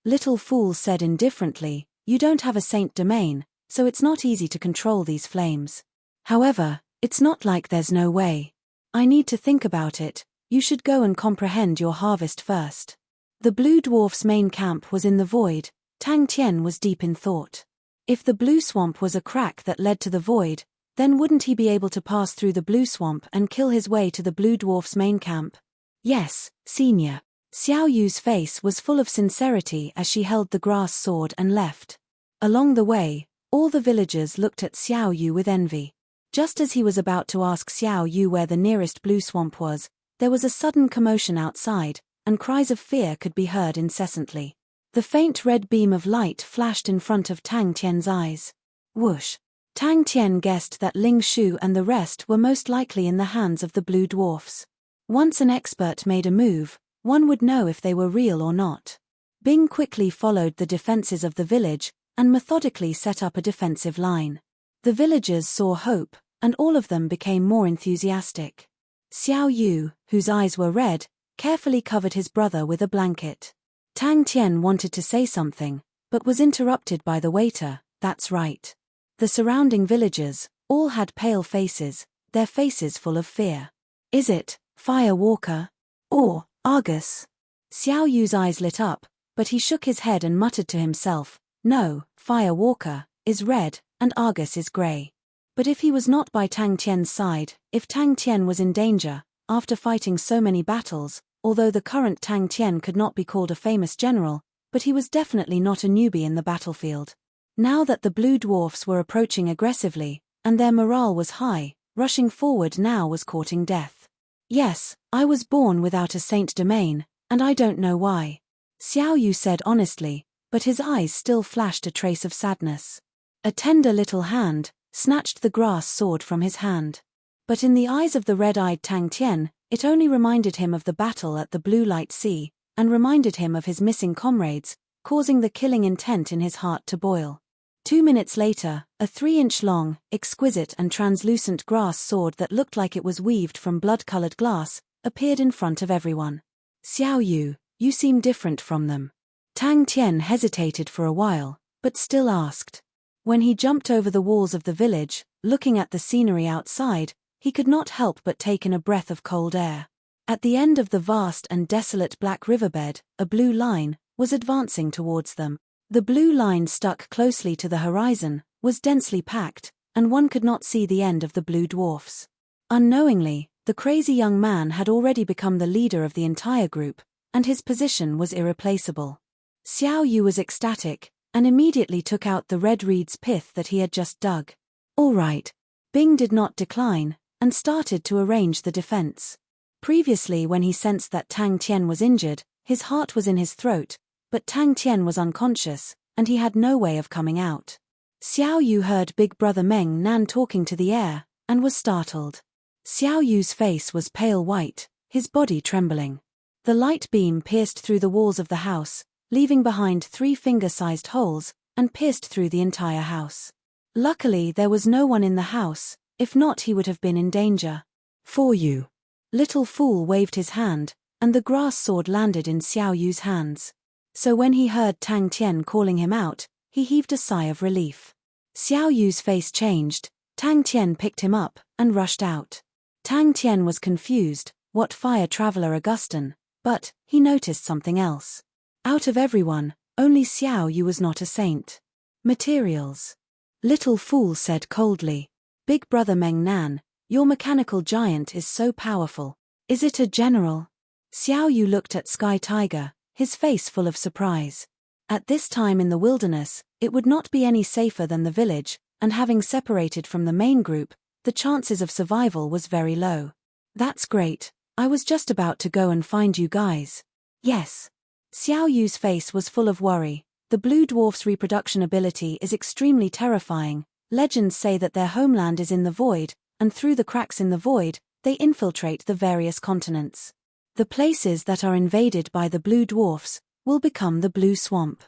Little Fool said indifferently, you don't have a Saint Domain, so it's not easy to control these flames. However, it's not like there's no way. I need to think about it, you should go and comprehend your harvest first. The Blue Dwarf's main camp was in the void. Tang Tian was deep in thought. If the Blue Swamp was a crack that led to the void, then wouldn't he be able to pass through the Blue Swamp and kill his way to the Blue Dwarf's main camp? Yes, Senior. Xiao Yu's face was full of sincerity as she held the grass sword and left. Along the way, all the villagers looked at Xiao Yu with envy. Just as he was about to ask Xiao Yu where the nearest Blue Swamp was, there was a sudden commotion outside, and cries of fear could be heard incessantly. The faint red beam of light flashed in front of Tang Tian's eyes. Whoosh! Tang Tian guessed that Ling Shu and the rest were most likely in the hands of the Blue Dwarfs. Once an expert made a move, one would know if they were real or not. Bing quickly followed the defenses of the village, and methodically set up a defensive line. The villagers saw hope, and all of them became more enthusiastic. Xiao Yu, whose eyes were red, carefully covered his brother with a blanket. Tang Tian wanted to say something, but was interrupted by the waiter. That's right. The surrounding villagers all had pale faces, their faces full of fear. Is it Fire Walker? Or Argus? Xiao Yu's eyes lit up, but he shook his head and muttered to himself, no, Fire Walker is red, and Argus is grey. But if he was not by Tang Tian's side, if Tang Tian was in danger, after fighting so many battles, although the current Tang Tian could not be called a famous general, but he was definitely not a newbie in the battlefield. Now that the Blue Dwarfs were approaching aggressively, and their morale was high, rushing forward now was courting death. Yes, I was born without a Saint Domain, and I don't know why. Xiao Yu said honestly, but his eyes still flashed a trace of sadness. A tender little hand snatched the grass sword from his hand. But in the eyes of the red-eyed Tang Tian, it only reminded him of the battle at the Blue Light Sea, and reminded him of his missing comrades, causing the killing intent in his heart to boil. 2 minutes later, a 3-inch long, exquisite and translucent grass sword that looked like it was weaved from blood-colored glass, appeared in front of everyone. Xiao Yu, you seem different from them. Tang Tian hesitated for a while, but still asked. When he jumped over the walls of the village, looking at the scenery outside, he could not help but take in a breath of cold air. At the end of the vast and desolate black riverbed, a blue line was advancing towards them. The blue line stuck closely to the horizon, was densely packed, and one could not see the end of the Blue Dwarfs. Unknowingly, the crazy young man had already become the leader of the entire group, and his position was irreplaceable. Xiao Yu was ecstatic, and immediately took out the red reed's pith that he had just dug. All right. Bing did not decline, and started to arrange the defense. Previously when he sensed that Tang Tian was injured, his heart was in his throat, but Tang Tian was unconscious, and he had no way of coming out. Xiao Yu heard Big Brother Meng Nan talking to the air, and was startled. Xiao Yu's face was pale white, his body trembling. The light beam pierced through the walls of the house, leaving behind 3 finger-sized holes, and pierced through the entire house. Luckily there was no one in the house, if not he would have been in danger. For you. Little Fool waved his hand, and the grass sword landed in Xiao Yu's hands. So when he heard Tang Tian calling him out, he heaved a sigh of relief. Xiao Yu's face changed, Tang Tian picked him up, and rushed out. Tang Tian was confused, what fire traveler Augustin, but he noticed something else. Out of everyone, only Xiao Yu was not a saint. Materials. Little Fool said coldly. Big brother Meng Nan, your mechanical giant is so powerful. Is it a general? Xiao Yu looked at Sky Tiger, his face full of surprise. At this time in the wilderness, it would not be any safer than the village, and having separated from the main group, the chances of survival was very low. That's great, I was just about to go and find you guys. Yes. Xiao Yu's face was full of worry. The blue dwarf's reproduction ability is extremely terrifying. Legends say that their homeland is in the void, and through the cracks in the void, they infiltrate the various continents. The places that are invaded by the blue dwarfs will become the blue swamp.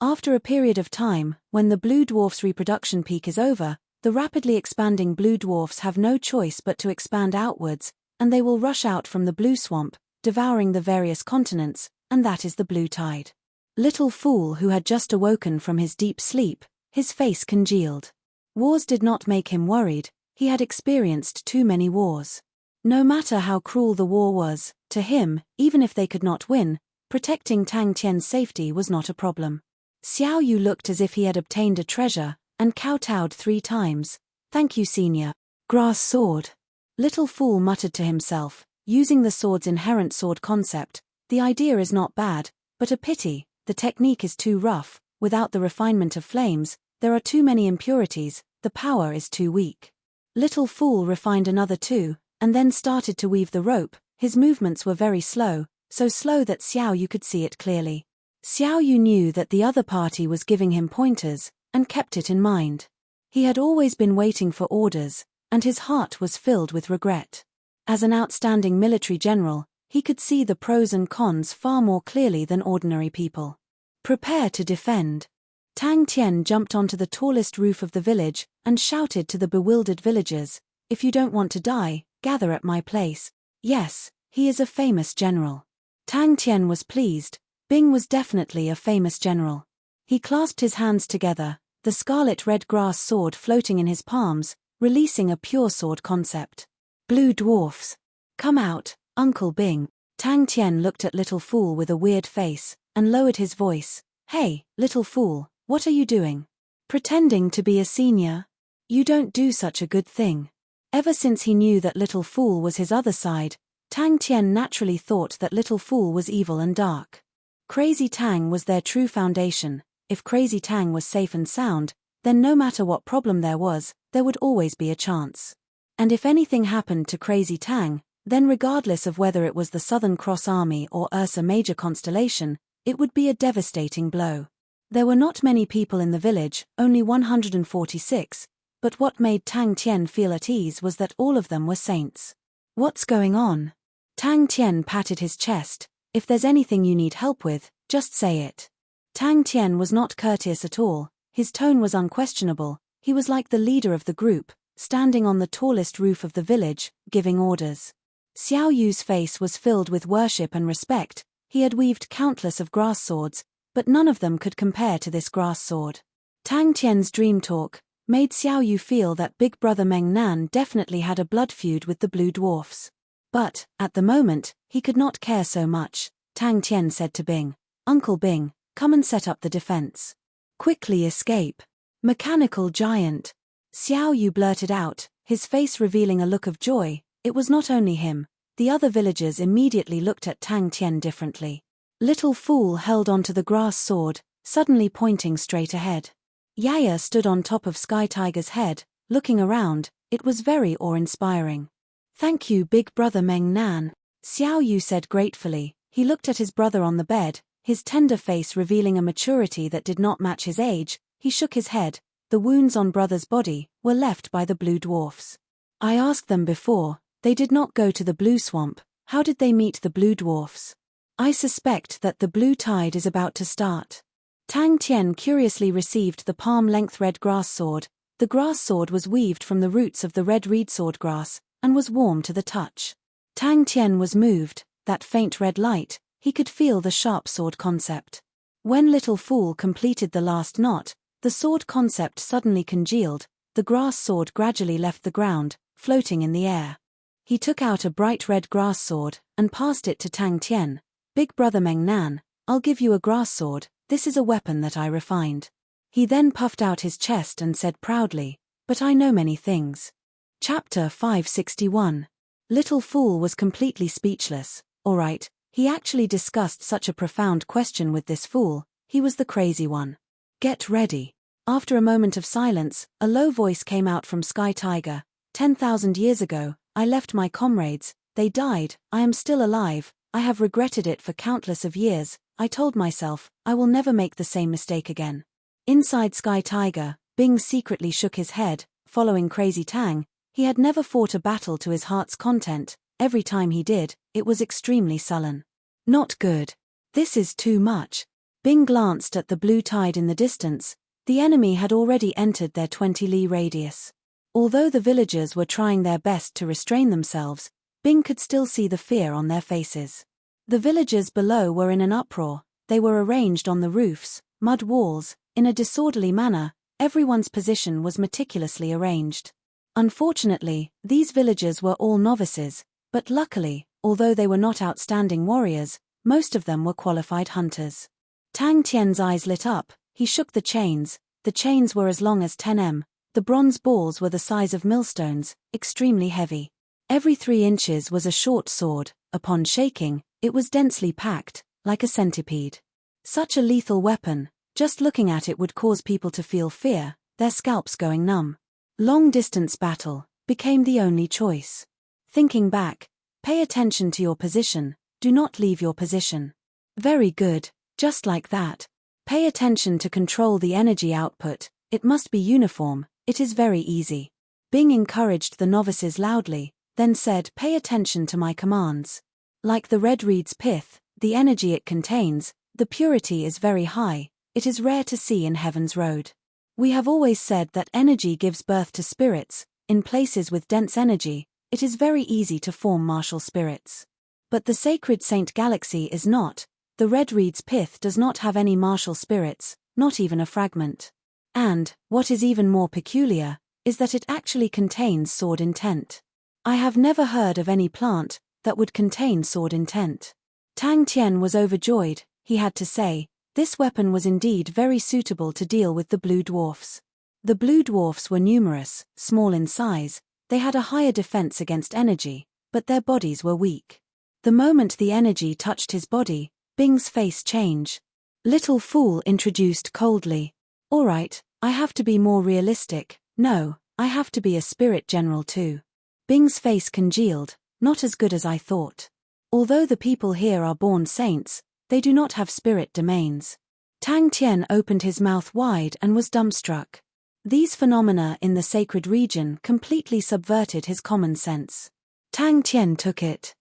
After a period of time, when the blue dwarf's reproduction peak is over, the rapidly expanding blue dwarfs have no choice but to expand outwards, and they will rush out from the blue swamp, devouring the various continents, and that is the blue tide. Little Fool, who had just awoken from his deep sleep, his face congealed. Wars did not make him worried, he had experienced too many wars. No matter how cruel the war was, to him, even if they could not win, protecting Tang Tian's safety was not a problem. Xiao Yu looked as if he had obtained a treasure, and kowtowed 3 times. Thank you, senior. Grass sword. Little Fool muttered to himself, using the sword's inherent sword concept. The idea is not bad, but a pity, the technique is too rough, without the refinement of flames, there are too many impurities, the power is too weak. Little Fool refined another 2, and then started to weave the rope. His movements were very slow, so slow that Xiao Yu could see it clearly. Xiao Yu knew that the other party was giving him pointers, and kept it in mind. He had always been waiting for orders, and his heart was filled with regret. As an outstanding military general, he could see the pros and cons far more clearly than ordinary people. Prepare to defend. Tang Tian jumped onto the tallest roof of the village, and shouted to the bewildered villagers, if you don't want to die, gather at my place. Yes, he is a famous general. Tang Tian was pleased, Bing was definitely a famous general. He clasped his hands together, the scarlet-red grass sword floating in his palms, releasing a pure sword concept. Blue dwarfs. Come out, Uncle Bing. Tang Tian looked at Little Fool with a weird face, and lowered his voice. Hey, Little Fool, what are you doing? Pretending to be a senior? You don't do such a good thing. Ever since he knew that Little Fool was his other side, Tang Tian naturally thought that Little Fool was evil and dark. Crazy Tang was their true foundation. If Crazy Tang was safe and sound, then no matter what problem there was, there would always be a chance. And if anything happened to Crazy Tang, then regardless of whether it was the Southern Cross Army or Ursa Major constellation, it would be a devastating blow. There were not many people in the village, only 146, but what made Tang Tian feel at ease was that all of them were saints. What's going on? Tang Tian patted his chest. If there's anything you need help with, just say it. Tang Tian was not courteous at all, his tone was unquestionable, he was like the leader of the group, standing on the tallest roof of the village, giving orders. Xiao Yu's face was filled with worship and respect, he had weaved countless of grass swords, but none of them could compare to this grass sword. Tang Tian's dream talk made Xiao Yu feel that big brother Meng Nan definitely had a blood feud with the blue dwarfs. But, at the moment, he could not care so much. Tang Tian said to Bing, Uncle Bing, come and set up the defense. Quickly escape. Mechanical giant. Xiao Yu blurted out, his face revealing a look of joy. It was not only him, the other villagers immediately looked at Tang Tian differently. Little Fool held onto the grass sword, suddenly pointing straight ahead. Yaya stood on top of Sky Tiger's head, looking around, it was very awe-inspiring. Thank you, big brother Meng Nan, Xiao Yu said gratefully. He looked at his brother on the bed, his tender face revealing a maturity that did not match his age. He shook his head, the wounds on brother's body were left by the blue dwarfs. I asked them before, They did not go to the blue swamp. How did they meet the blue dwarfs? I suspect that the blue tide is about to start. Tang Tian curiously received the palm-length red grass sword. The grass sword was weaved from the roots of the red reed sword grass, and was warm to the touch. Tang Tian was moved, that faint red light, he could feel the sharp sword concept. When Little Fool completed the last knot, the sword concept suddenly congealed, the grass sword gradually left the ground, floating in the air. He took out a bright red grass sword, and passed it to Tang Tian. Big brother Meng Nan, I'll give you a grass sword, this is a weapon that I refined. He then puffed out his chest and said proudly, but I know many things. Chapter 561. Little Fool was completely speechless. Alright, he actually discussed such a profound question with this fool, he was the crazy one. Get ready. After a moment of silence, a low voice came out from Sky Tiger. 10,000 years ago, I left my comrades, they died, I am still alive, I have regretted it for countless of years, I told myself, I will never make the same mistake again. Inside Sky Tiger, Bing secretly shook his head, following Crazy Tang, he had never fought a battle to his heart's content, every time he did, it was extremely sullen. Not good. This is too much. Bing glanced at the blue tide in the distance, the enemy had already entered their 20-li radius. Although the villagers were trying their best to restrain themselves, Bing could still see the fear on their faces. The villagers below were in an uproar, they were arranged on the roofs, mud walls, in a disorderly manner, everyone's position was meticulously arranged. Unfortunately, these villagers were all novices, but luckily, although they were not outstanding warriors, most of them were qualified hunters. Tang Tian's eyes lit up, he shook the chains were as long as 10 m, the bronze balls were the size of millstones, extremely heavy. Every 3 inches was a short sword, upon shaking, it was densely packed, like a centipede. Such a lethal weapon, just looking at it would cause people to feel fear, their scalps going numb. Long-distance battle became the only choice. Thinking back, pay attention to your position, do not leave your position. Very good, just like that. Pay attention to control the energy output, it must be uniform, it is very easy. Bing encouraged the novices loudly, then said, pay attention to my commands. Like the red reed's pith, the energy it contains, the purity is very high, it is rare to see in Heaven's Road. We have always said that energy gives birth to spirits, in places with dense energy, it is very easy to form martial spirits. But the sacred Saint Galaxy is not, the red reed's pith does not have any martial spirits, not even a fragment. And, what is even more peculiar, is that it actually contains sword intent. I have never heard of any plant that would contain sword intent. Tang Tian was overjoyed, he had to say, this weapon was indeed very suitable to deal with the blue dwarfs. The blue dwarfs were numerous, small in size, they had a higher defense against energy, but their bodies were weak. The moment the energy touched his body, Bing's face changed. Little Fool introduced coldly. Alright, I have to be more realistic, no, I have to be a spirit general too. Bing's face congealed, not as good as I thought. Although the people here are born saints, they do not have spirit domains. Tang Tian opened his mouth wide and was dumbstruck. These phenomena in the sacred region completely subverted his common sense. Tang Tian took it.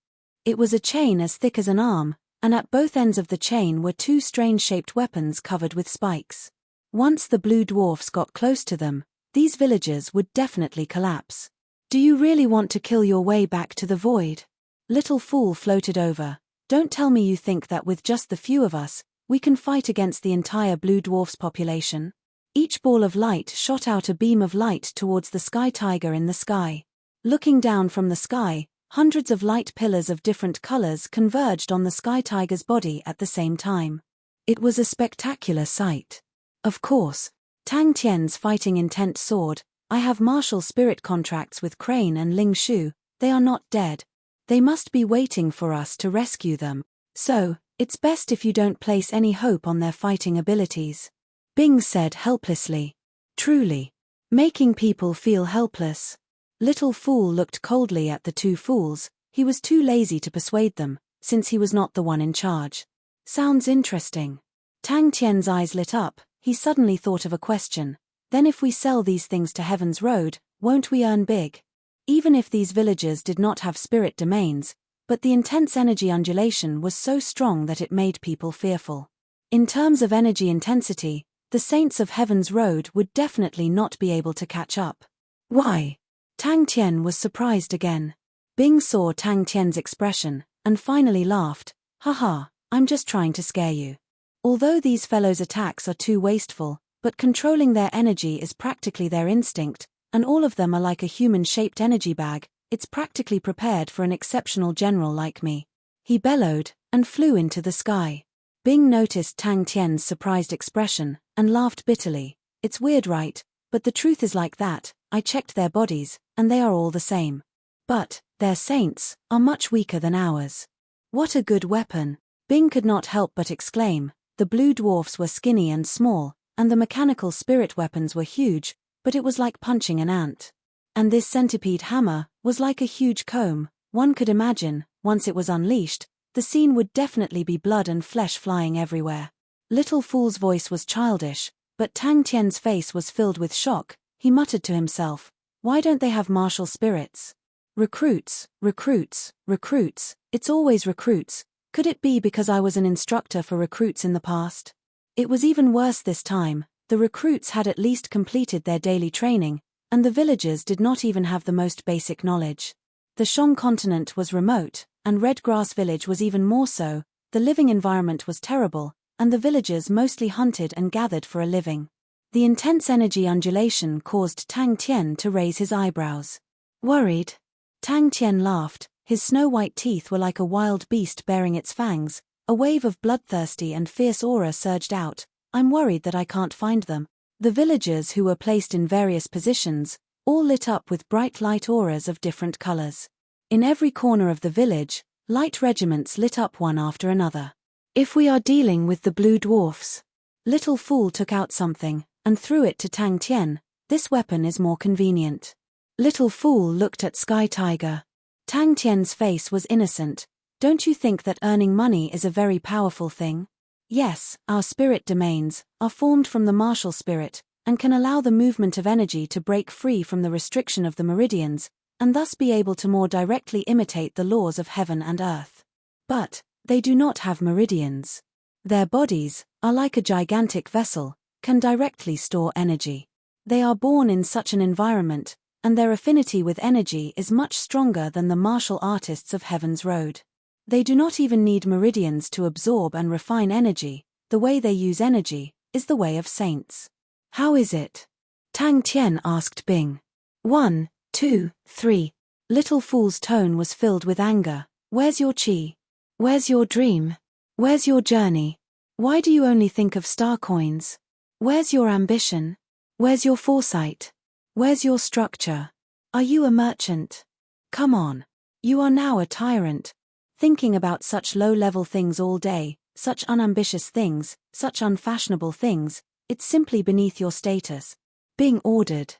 It was a chain as thick as an arm, and at both ends of the chain were 2 strange-shaped weapons covered with spikes. Once the blue dwarfs got close to them, these villagers would definitely collapse. Do you really want to kill your way back to the void? Little Fool floated over. Don't tell me you think that with just the few of us, we can fight against the entire blue dwarf's population? Each ball of light shot out a beam of light towards the Sky Tiger in the sky. Looking down from the sky, hundreds of light pillars of different colors converged on the Sky Tiger's body at the same time. It was a spectacular sight. Of course, Tang Tian's fighting intent sword, I have martial spirit contracts with Crane and Ling Shu, they are not dead. They must be waiting for us to rescue them, so, it's best if you don't place any hope on their fighting abilities. Bing said helplessly. Truly. Making people feel helpless. Little Fool looked coldly at the 2 fools, he was too lazy to persuade them, since he was not the one in charge. Sounds interesting. Tang Tian's eyes lit up, he suddenly thought of a question. Then if we sell these things to Heaven's Road, won't we earn big? Even if these villagers did not have spirit domains, but the intense energy undulation was so strong that it made people fearful. In terms of energy intensity, the Saints of Heaven's Road would definitely not be able to catch up. Why? Tang Tian was surprised again. Bing saw Tang Tian's expression, and finally laughed. Haha, I'm just trying to scare you. Although these fellows' attacks are too wasteful, but controlling their energy is practically their instinct, and all of them are like a human-shaped energy bag, it's practically prepared for an exceptional general like me. He bellowed, and flew into the sky. Bing noticed Tang Tian's surprised expression, and laughed bitterly. It's weird, right? But the truth is like that. I checked their bodies, and they are all the same. But their saints are much weaker than ours. What a good weapon! Bing could not help but exclaim. The blue dwarfs were skinny and small, and the mechanical spirit weapons were huge, but it was like punching an ant. And this centipede hammer was like a huge comb. One could imagine, once it was unleashed, the scene would definitely be blood and flesh flying everywhere. Little Fool's voice was childish, but Tang Tian's face was filled with shock. He muttered to himself, why don't they have martial spirits? Recruits, recruits, recruits, it's always recruits. Could it be because I was an instructor for recruits in the past? It was even worse this time. The recruits had at least completed their daily training, and the villagers did not even have the most basic knowledge. The Shang continent was remote, and Red Grass Village was even more so. The living environment was terrible, and the villagers mostly hunted and gathered for a living. The intense energy undulation caused Tang Tian to raise his eyebrows. Worried? Tang Tian laughed. His snow-white teeth were like a wild beast baring its fangs. A wave of bloodthirsty and fierce aura surged out. I'm worried that I can't find them. The villagers who were placed in various positions, all lit up with bright light auras of different colors. In every corner of the village, light regiments lit up one after another. If we are dealing with the blue dwarfs. Little Fool took out something, and threw it to Tang Tian. This weapon is more convenient. Little Fool looked at Sky Tiger. Tang Tian's face was innocent. Don't you think that earning money is a very powerful thing? Yes, our spirit domains are formed from the martial spirit, and can allow the movement of energy to break free from the restriction of the meridians, and thus be able to more directly imitate the laws of heaven and earth. But they do not have meridians. Their bodies are like a gigantic vessel, can directly store energy. They are born in such an environment, and their affinity with energy is much stronger than the martial artists of Heaven's Road. They do not even need meridians to absorb and refine energy. The way they use energy is the way of saints. How is it? Tang Tian asked Bing. 1, 2, 3. Little Fool's tone was filled with anger. Where's your chi? Where's your dream? Where's your journey? Why do you only think of star coins? Where's your ambition? Where's your foresight? Where's your structure? Are you a merchant? Come on. You are now a tyrant. Thinking about such low-level things all day, such unambitious things, such unfashionable things, it's simply beneath your status. Bing ordered.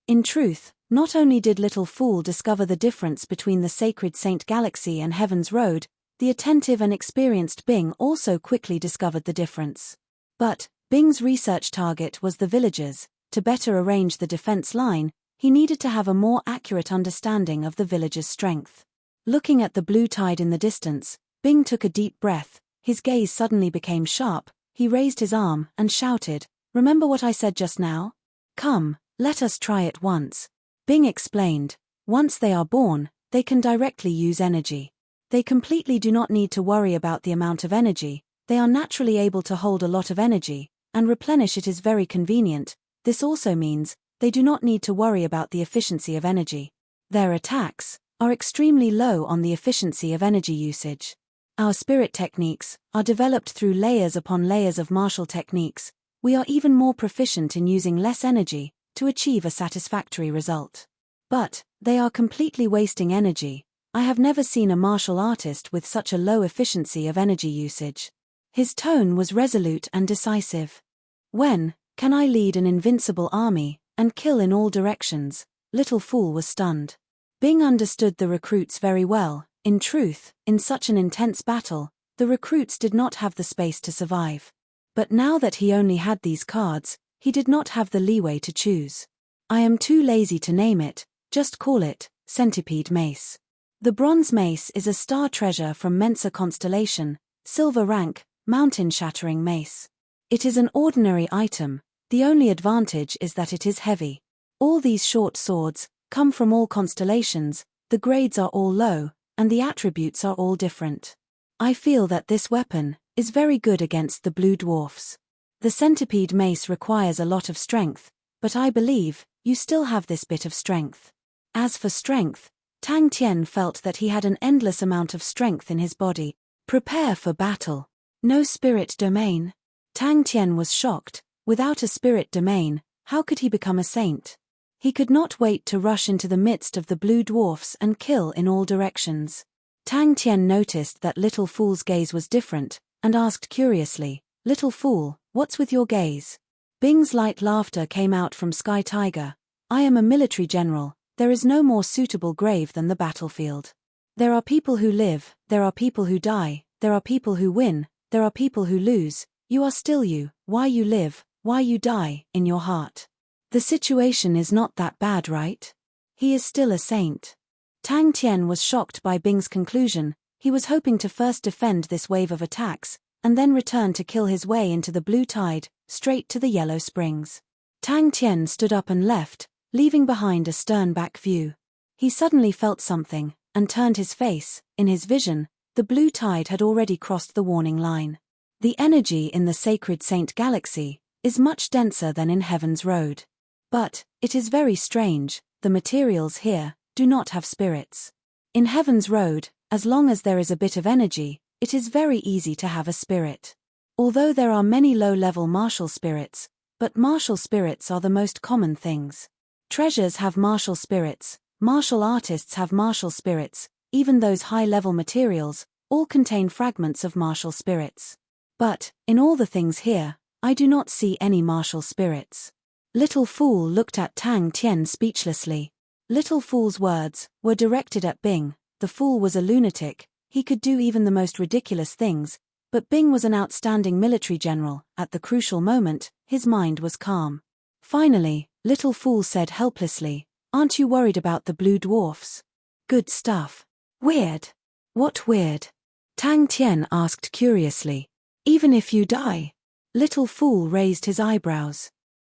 In truth, not only did Little Fool discover the difference between the sacred Saint Galaxy and Heaven's Road, the attentive and experienced Bing also quickly discovered the difference. But Bing's research target was the villagers. To better arrange the defense line, he needed to have a more accurate understanding of the villagers' strength. Looking at the blue tide in the distance, Bing took a deep breath. His gaze suddenly became sharp. He raised his arm and shouted, "Remember what I said just now? Come, let us try it once." Bing explained, once they are born, they can directly use energy. They completely do not need to worry about the amount of energy. They are naturally able to hold a lot of energy, and replenish it is very convenient. This also means they do not need to worry about the efficiency of energy. Their attacks are extremely low on the efficiency of energy usage. Our spirit techniques are developed through layers upon layers of martial techniques. We are even more proficient in using less energy to achieve a satisfactory result. But they are completely wasting energy. I have never seen a martial artist with such a low efficiency of energy usage. His tone was resolute and decisive. When can I lead an invincible army and kill in all directions? Little Fool was stunned. Bing understood the recruits very well. In truth, in such an intense battle, the recruits did not have the space to survive. But now that he only had these cards, he did not have the leeway to choose. I am too lazy to name it, just call it Centipede Mace. The bronze mace is a star treasure from Mensa constellation, silver rank, mountain-shattering mace. It is an ordinary item, the only advantage is that it is heavy. All these short swords come from all constellations, the grades are all low, and the attributes are all different. I feel that this weapon is very good against the blue dwarfs. The centipede mace requires a lot of strength, but I believe you still have this bit of strength. As for strength, Tang Tian felt that he had an endless amount of strength in his body. Prepare for battle. No spirit domain. Tang Tian was shocked. Without a spirit domain, how could he become a saint? He could not wait to rush into the midst of the blue dwarfs and kill in all directions. Tang Tian noticed that Little Fool's gaze was different, and asked curiously, "Little Fool, what's with your gaze?" Bing's light laughter came out from Sky Tiger. "I am a military general. There is no more suitable grave than the battlefield. There are people who live, there are people who die, there are people who win, there are people who lose. You are still you, why you live, why you die, in your heart. The situation is not that bad, right? He is still a saint." Tang Tian was shocked by Bing's conclusion. He was hoping to first defend this wave of attacks, and then return to kill his way into the blue tide, straight to the Yellow Springs. Tang Tian stood up and left, leaving behind a stern back view. He suddenly felt something, and turned his face. In his vision, the blue tide had already crossed the warning line. The energy in the Sacred Saint Galaxy is much denser than in Heaven's Road. But it is very strange, the materials here do not have spirits. In Heaven's Road, as long as there is a bit of energy, it is very easy to have a spirit. Although there are many low-level martial spirits, but martial spirits are the most common things. Treasures have martial spirits, martial artists have martial spirits, even those high-level materials, all contain fragments of martial spirits. But, in all the things here, I do not see any martial spirits. Little Fool looked at Tang Tian speechlessly. Little Fool's words were directed at Bing. The fool was a lunatic, he could do even the most ridiculous things, but Bing was an outstanding military general. At the crucial moment, his mind was calm. Finally, Little Fool said helplessly, "Aren't you worried about the blue dwarfs?" "Good stuff." "Weird." "What weird?" Tang Tian asked curiously. "Even if you die?" Little Fool raised his eyebrows.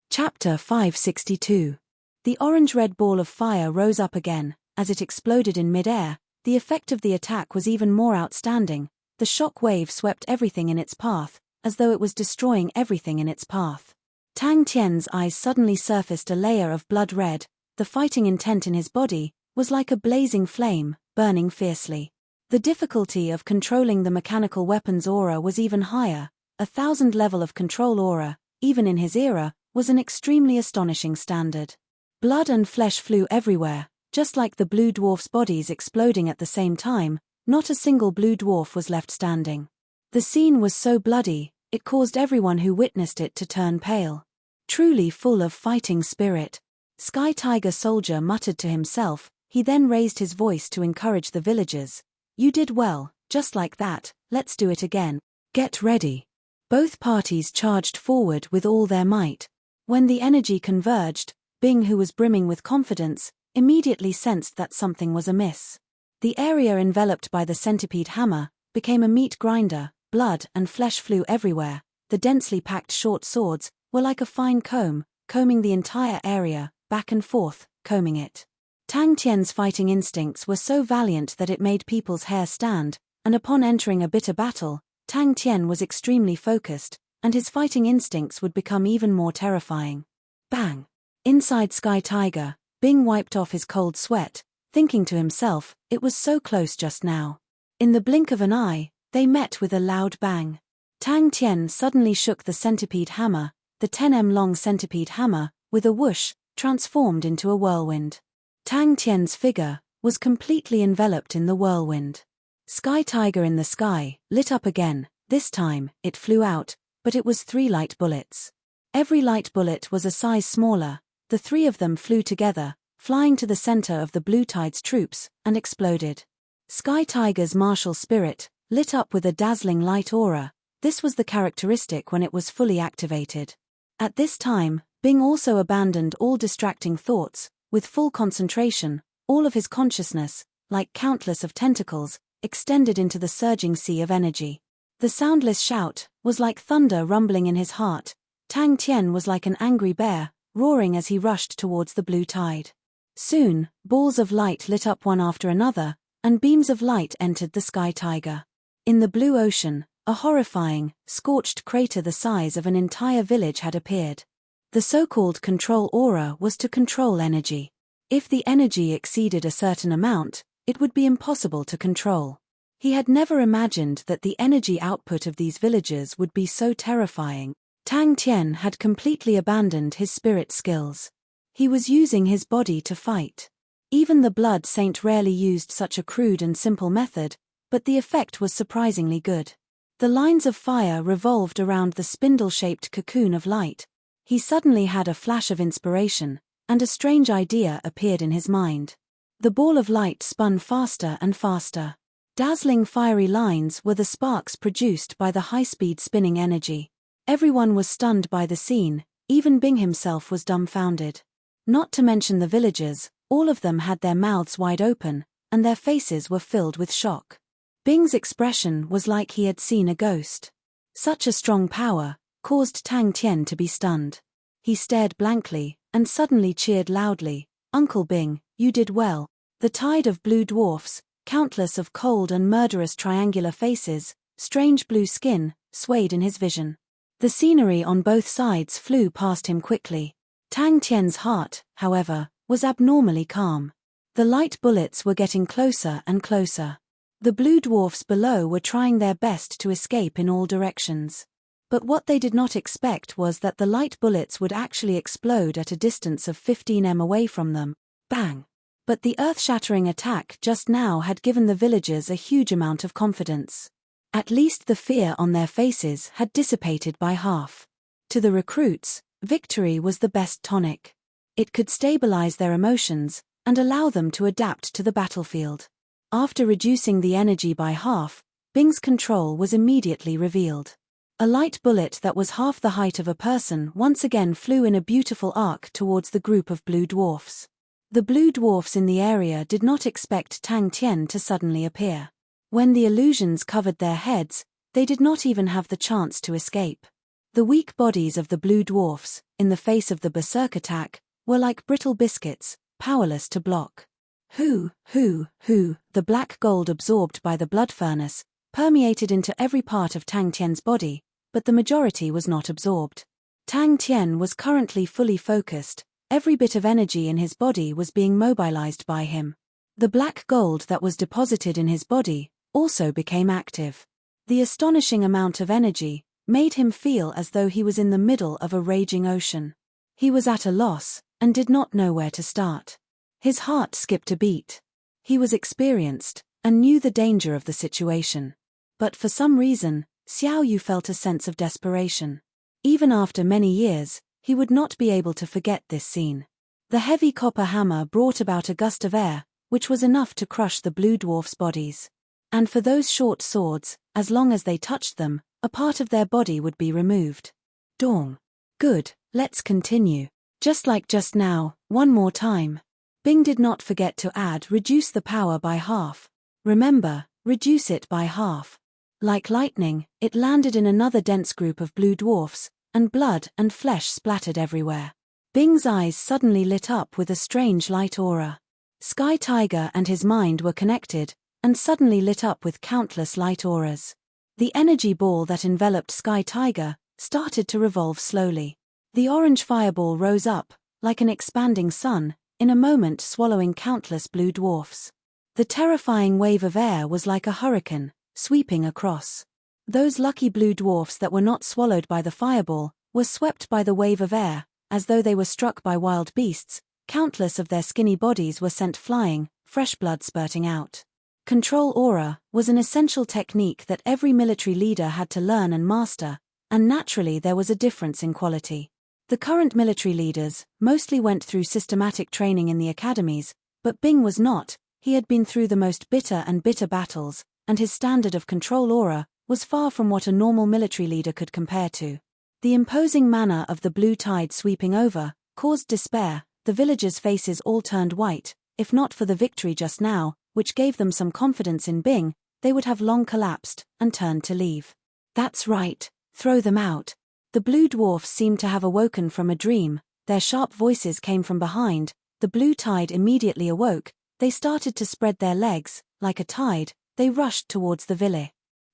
Chapter 562. The orange-red ball of fire rose up again. As it exploded in mid-air, the effect of the attack was even more outstanding. The shock wave swept everything in its path, as though it was destroying everything in its path. Tang Tian's eyes suddenly surfaced a layer of blood red. The fighting intent in his body was like a blazing flame, burning fiercely. The difficulty of controlling the mechanical weapon's aura was even higher. 1,000 level of control aura, even in his era, was an extremely astonishing standard. Blood and flesh flew everywhere, just like the blue dwarfs' bodies exploding at the same time. Not a single blue dwarf was left standing. The scene was so bloody, it caused everyone who witnessed it to turn pale. Truly full of fighting spirit. Sky Tiger Soldier muttered to himself. He then raised his voice to encourage the villagers. "You did well, just like that, let's do it again. Get ready." Both parties charged forward with all their might. When the energy converged, Bing, who was brimming with confidence, immediately sensed that something was amiss. The area enveloped by the centipede hammer became a meat grinder. Blood and flesh flew everywhere. The densely packed short swords were like a fine comb, combing the entire area, back and forth, combing it. Tang Tian's fighting instincts were so valiant that it made people's hair stand, and upon entering a bitter battle, Tang Tian was extremely focused, and his fighting instincts would become even more terrifying. Bang! Inside Sky Tiger, Bing wiped off his cold sweat, thinking to himself, it was so close just now. In the blink of an eye, they met with a loud bang. Tang Tian suddenly shook the centipede hammer. The 10 long centipede hammer, with a whoosh, transformed into a whirlwind. Tang Tian's figure was completely enveloped in the whirlwind. Sky Tiger in the sky lit up again. This time, it flew out, but it was 3 light bullets. Every light bullet was a size smaller. The 3 of them flew together, flying to the center of the Blue Tide's troops, and exploded. Sky Tiger's martial spirit lit up with a dazzling light aura. This was the characteristic when it was fully activated. At this time, Bing also abandoned all distracting thoughts. With full concentration, all of his consciousness, like countless of tentacles, extended into the surging sea of energy. The soundless shout was like thunder rumbling in his heart. Tang Tian was like an angry bear, roaring as he rushed towards the blue tide. Soon, balls of light lit up one after another, and beams of light entered the sky tiger. In the blue ocean, a horrifying, scorched crater the size of an entire village had appeared. The so-called control aura was to control energy. If the energy exceeded a certain amount, it would be impossible to control. He had never imagined that the energy output of these villagers would be so terrifying. Tang Tian had completely abandoned his spirit skills. He was using his body to fight. Even the blood saint rarely used such a crude and simple method, but the effect was surprisingly good. The lines of fire revolved around the spindle-shaped cocoon of light. He suddenly had a flash of inspiration, and a strange idea appeared in his mind. The ball of light spun faster and faster. Dazzling fiery lines were the sparks produced by the high-speed spinning energy. Everyone was stunned by the scene, even Bing himself was dumbfounded. Not to mention the villagers, all of them had their mouths wide open, and their faces were filled with shock. Bing's expression was like he had seen a ghost. Such a strong power caused Tang Tian to be stunned. He stared blankly, and suddenly cheered loudly, "Uncle Bing, you did well." The tide of blue dwarfs, countless of cold and murderous triangular faces, strange blue skin, swayed in his vision. The scenery on both sides flew past him quickly. Tang Tian's heart, however, was abnormally calm. The light bullets were getting closer and closer. The blue dwarfs below were trying their best to escape in all directions. But what they did not expect was that the light bullets would actually explode at a distance of 15 m away from them. Bang! But the earth-shattering attack just now had given the villagers a huge amount of confidence. At least the fear on their faces had dissipated by half. To the recruits, victory was the best tonic. It could stabilize their emotions and allow them to adapt to the battlefield. After reducing the energy by half, Bing's control was immediately revealed. A light bullet that was half the height of a person once again flew in a beautiful arc towards the group of blue dwarfs. The blue dwarfs in the area did not expect Tang Tian to suddenly appear. When the illusions covered their heads, they did not even have the chance to escape. The weak bodies of the blue dwarfs, in the face of the berserk attack, were like brittle biscuits, powerless to block. The black gold absorbed by the blood furnace permeated into every part of Tang Tian's body, but the majority was not absorbed. Tang Tian was currently fully focused. Every bit of energy in his body was being mobilized by him. The black gold that was deposited in his body also became active. The astonishing amount of energy made him feel as though he was in the middle of a raging ocean. He was at a loss and did not know where to start. His heart skipped a beat. He was experienced and knew the danger of the situation. But for some reason, Xiao Yu felt a sense of desperation. Even after many years, he would not be able to forget this scene. The heavy copper hammer brought about a gust of air, which was enough to crush the blue dwarfs' bodies. And for those short swords, as long as they touched them, a part of their body would be removed. Dong. Good, let's continue. Just like just now, one more time. Bing did not forget to add reduce the power by half. Remember, reduce it by half. Like lightning, it landed in another dense group of blue dwarfs, and blood and flesh splattered everywhere. Bing's eyes suddenly lit up with a strange light aura. Sky Tiger and his mind were connected, and suddenly lit up with countless light auras. The energy ball that enveloped Sky Tiger started to revolve slowly. The orange fireball rose up, like an expanding sun, in a moment swallowing countless blue dwarfs. The terrifying wave of air was like a hurricane, sweeping across. Those lucky blue dwarfs that were not swallowed by the fireball were swept by the wave of air, as though they were struck by wild beasts. Countless of their skinny bodies were sent flying, fresh blood spurting out. Control aura was an essential technique that every military leader had to learn and master, and naturally there was a difference in quality. The current military leaders mostly went through systematic training in the academies, but Bing was not. He had been through the most bitter battles, and his standard of control aura was far from what a normal military leader could compare to. The imposing manner of the blue tide sweeping over caused despair. The villagers' faces all turned white, if not for the victory just now, which gave them some confidence in Bing, they would have long collapsed and turned to leave. That's right, throw them out. The blue dwarfs seemed to have awoken from a dream, their sharp voices came from behind, the blue tide immediately awoke, they started to spread their legs, like a tide, they rushed towards the village.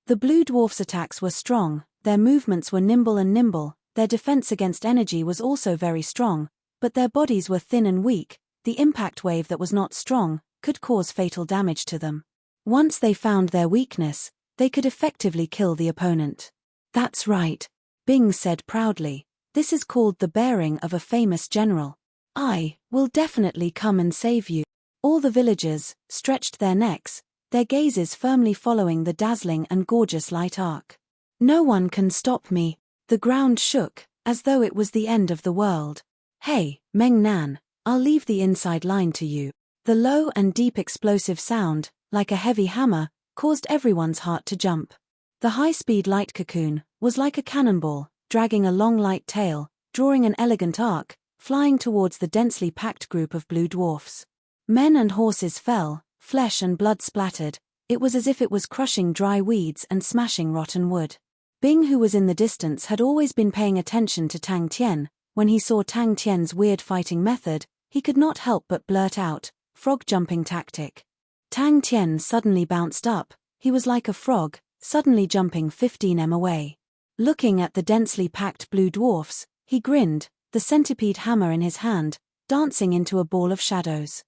The blue dwarfs' attacks were strong, their movements were nimble, their defense against energy was also very strong, but their bodies were thin and weak, the impact wave that was not strong could cause fatal damage to them. Once they found their weakness, they could effectively kill the opponent. That's right, Bing said proudly. This is called the bearing of a famous general. I will definitely come and save you. All the villagers stretched their necks, their gazes firmly following the dazzling and gorgeous light arc. No one can stop me. The ground shook, as though it was the end of the world. Hey, Meng Nan, I'll leave the inside line to you. The low and deep explosive sound, like a heavy hammer, caused everyone's heart to jump. The high-speed light cocoon was like a cannonball, dragging a long light tail, drawing an elegant arc, flying towards the densely packed group of blue dwarfs. Men and horses fell, flesh and blood splattered, it was as if it was crushing dry weeds and smashing rotten wood. Bing, who was in the distance, had always been paying attention to Tang Tian. When he saw Tang Tian's weird fighting method, he could not help but blurt out, "Frog jumping tactic." Tang Tian suddenly bounced up, he was like a frog, suddenly jumping 15 m away. Looking at the densely packed blue dwarfs, he grinned, the centipede hammer in his hand, dancing into a ball of shadows.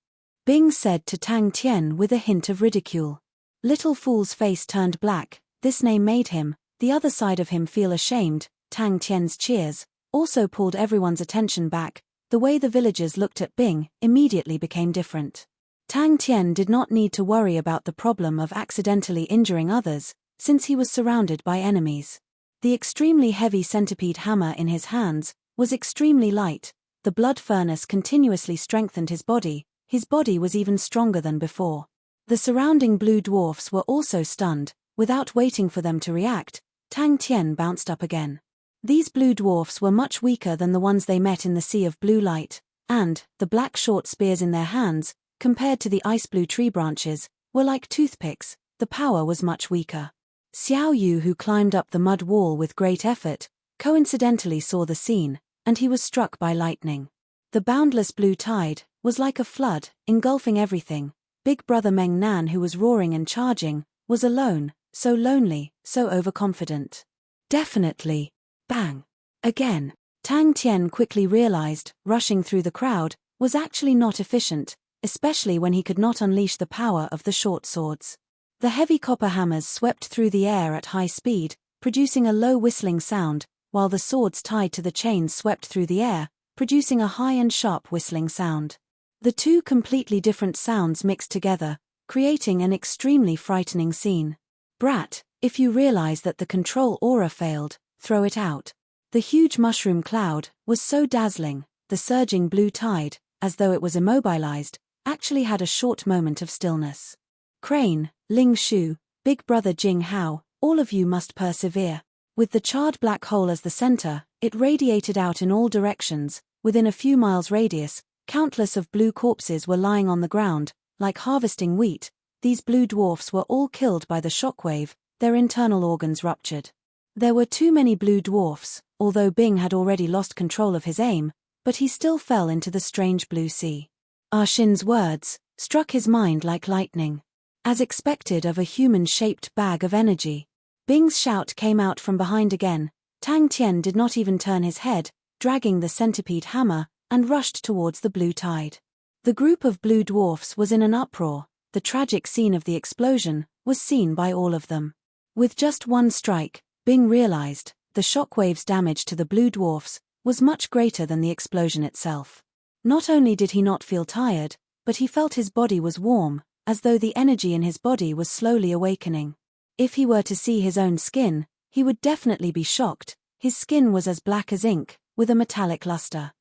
Bing said to Tang Tian with a hint of ridicule. Little fool's face turned black, this name made him, the other side of him, feel ashamed. Tang Tian's cheers also pulled everyone's attention back, the way the villagers looked at Bing immediately became different. Tang Tian did not need to worry about the problem of accidentally injuring others, since he was surrounded by enemies. The extremely heavy centipede hammer in his hands was extremely light, the blood furnace continuously strengthened his body was even stronger than before. The surrounding blue dwarfs were also stunned, without waiting for them to react, Tang Tian bounced up again. These blue dwarfs were much weaker than the ones they met in the sea of blue light, and the black short spears in their hands, compared to the ice blue tree branches, were like toothpicks, the power was much weaker. Xiao Yu, who climbed up the mud wall with great effort, coincidentally saw the scene, and he was struck by lightning. The boundless blue tide was like a flood, engulfing everything. Big brother Meng Nan, who was roaring and charging, was alone, so lonely, so overconfident. Definitely. Bang. Again. Tang Tian quickly realized, rushing through the crowd was actually not efficient, especially when he could not unleash the power of the short swords. The heavy copper hammers swept through the air at high speed, producing a low whistling sound, while the swords tied to the chains swept through the air, producing a high and sharp whistling sound. The two completely different sounds mixed together, creating an extremely frightening scene. Brat, if you realize that the control aura failed, throw it out. The huge mushroom cloud was so dazzling, the surging blue tide, as though it was immobilized, actually had a short moment of stillness. Crane, Ling Shu, Big Brother Jing Hao, all of you must persevere. With the charred black hole as the center, it radiated out in all directions. Within a few miles radius, countless of blue corpses were lying on the ground, like harvesting wheat. These blue dwarfs were all killed by the shockwave, their internal organs ruptured. There were too many blue dwarfs, although Bing had already lost control of his aim, but he still fell into the strange blue sea. Ah Shin's words struck his mind like lightning. As expected of a human-shaped bag of energy. Bing's shout came out from behind again. Tang Tian did not even turn his head, dragging the centipede hammer, and rushed towards the blue tide. The group of blue dwarfs was in an uproar. The tragic scene of the explosion was seen by all of them. With just one strike, Bing realized the shockwave's damage to the blue dwarfs was much greater than the explosion itself. Not only did he not feel tired, but he felt his body was warm, as though the energy in his body was slowly awakening. If he were to see his own skin, he would definitely be shocked. His skin was as black as ink, with a metallic luster.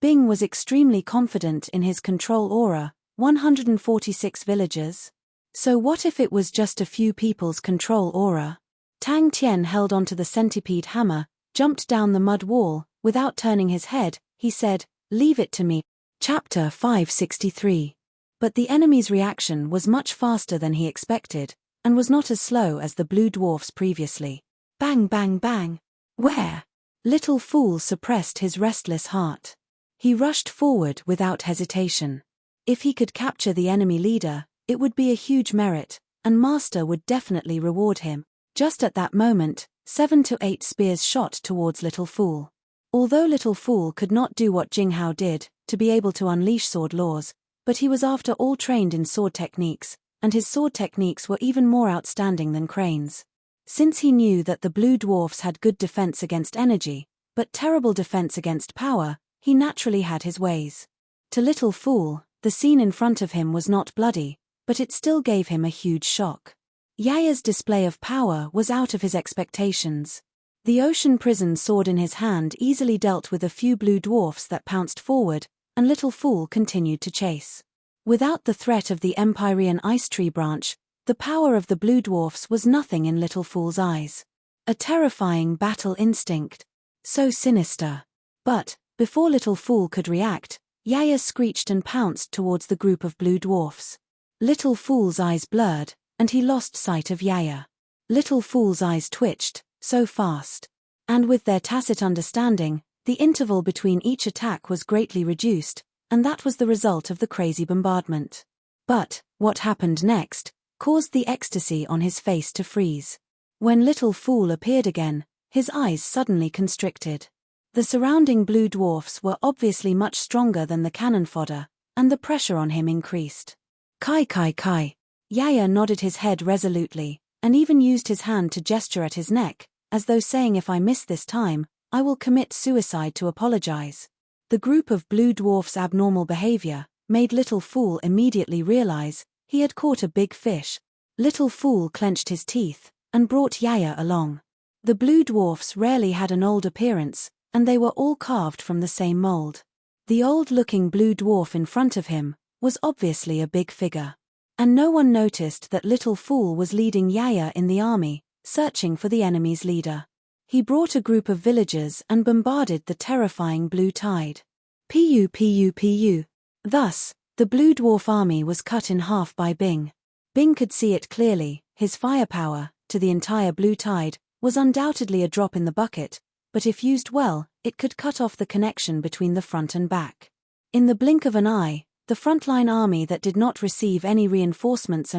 Bing was extremely confident in his control aura, 146 villagers. So what if it was just a few people's control aura? Tang Tian held onto the centipede hammer, jumped down the mud wall, without turning his head, he said, "Leave it to me." Chapter 563. But the enemy's reaction was much faster than he expected, and was not as slow as the blue dwarfs previously. Bang bang bang! Where? Little Fool suppressed his restless heart. He rushed forward without hesitation. If he could capture the enemy leader, it would be a huge merit, and Master would definitely reward him. Just at that moment, 7 to 8 spears shot towards Little Fool. Although Little Fool could not do what Jinghao did, to be able to unleash sword laws, but he was after all trained in sword techniques, and his sword techniques were even more outstanding than Crane's. Since he knew that the blue dwarfs had good defense against energy, but terrible defense against power, he naturally had his ways. To Little Fool, the scene in front of him was not bloody, but it still gave him a huge shock. Yaya's display of power was out of his expectations. The ocean prison sword in his hand easily dealt with a few blue dwarfs that pounced forward, and Little Fool continued to chase. Without the threat of the Empyrean ice tree branch, the power of the blue dwarfs was nothing in Little Fool's eyes. A terrifying battle instinct. So sinister. But, before Little Fool could react, Yaya screeched and pounced towards the group of blue dwarfs. Little Fool's eyes blurred, and he lost sight of Yaya. Little Fool's eyes twitched, so fast. And with their tacit understanding, the interval between each attack was greatly reduced, and that was the result of the crazy bombardment. But, what happened next, caused the ecstasy on his face to freeze. When Little Fool appeared again, his eyes suddenly constricted. The surrounding blue dwarfs were obviously much stronger than the cannon fodder, and the pressure on him increased. Kai kai kai. Yaya nodded his head resolutely, and even used his hand to gesture at his neck, as though saying, if I miss this time, I will commit suicide to apologize. The group of blue dwarfs' abnormal behavior made Little Fool immediately realize he had caught a big fish. Little Fool clenched his teeth and brought Yaya along. The blue dwarfs rarely had an old appearance, and they were all carved from the same mold. The old-looking blue dwarf in front of him was obviously a big figure. And no one noticed that Little Fool was leading Yaya in the army, searching for the enemy's leader. He brought a group of villagers and bombarded the terrifying blue tide. Pu pu pu. Thus, the blue dwarf army was cut in half by Bing. Bing could see it clearly. His firepower, to the entire blue tide, was undoubtedly a drop in the bucket, but if used well, it could cut off the connection between the front and back. In the blink of an eye, the frontline army that did not receive any reinforcements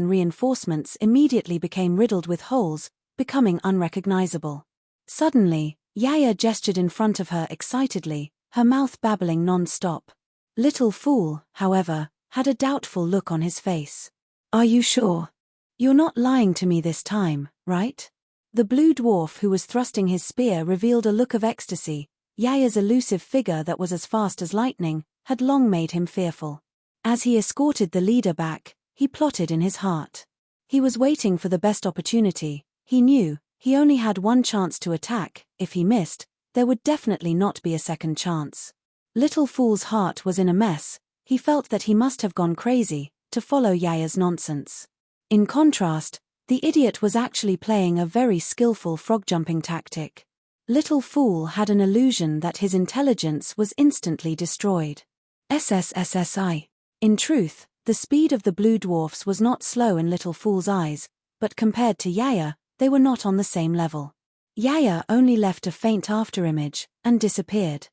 immediately became riddled with holes, becoming unrecognizable. Suddenly, Yaya gestured in front of her excitedly, her mouth babbling non-stop. Little Fool, however, had a doubtful look on his face. Are you sure? You're not lying to me this time, right? The blue dwarf who was thrusting his spear revealed a look of ecstasy. Yaya's elusive figure that was as fast as lightning had long made him fearful. As he escorted the leader back, he plotted in his heart. He was waiting for the best opportunity. He knew he only had one chance to attack. If he missed, there would definitely not be a second chance. Little Fool's heart was in a mess. He felt that he must have gone crazy to follow Yaya's nonsense. In contrast, the idiot was actually playing a very skillful frog-jumping tactic. Little Fool had an illusion that his intelligence was instantly destroyed. SSSSI. In truth, the speed of the blue dwarfs was not slow in Little Fool's eyes, but compared to Yaya, they were not on the same level. Yaya only left a faint afterimage and disappeared.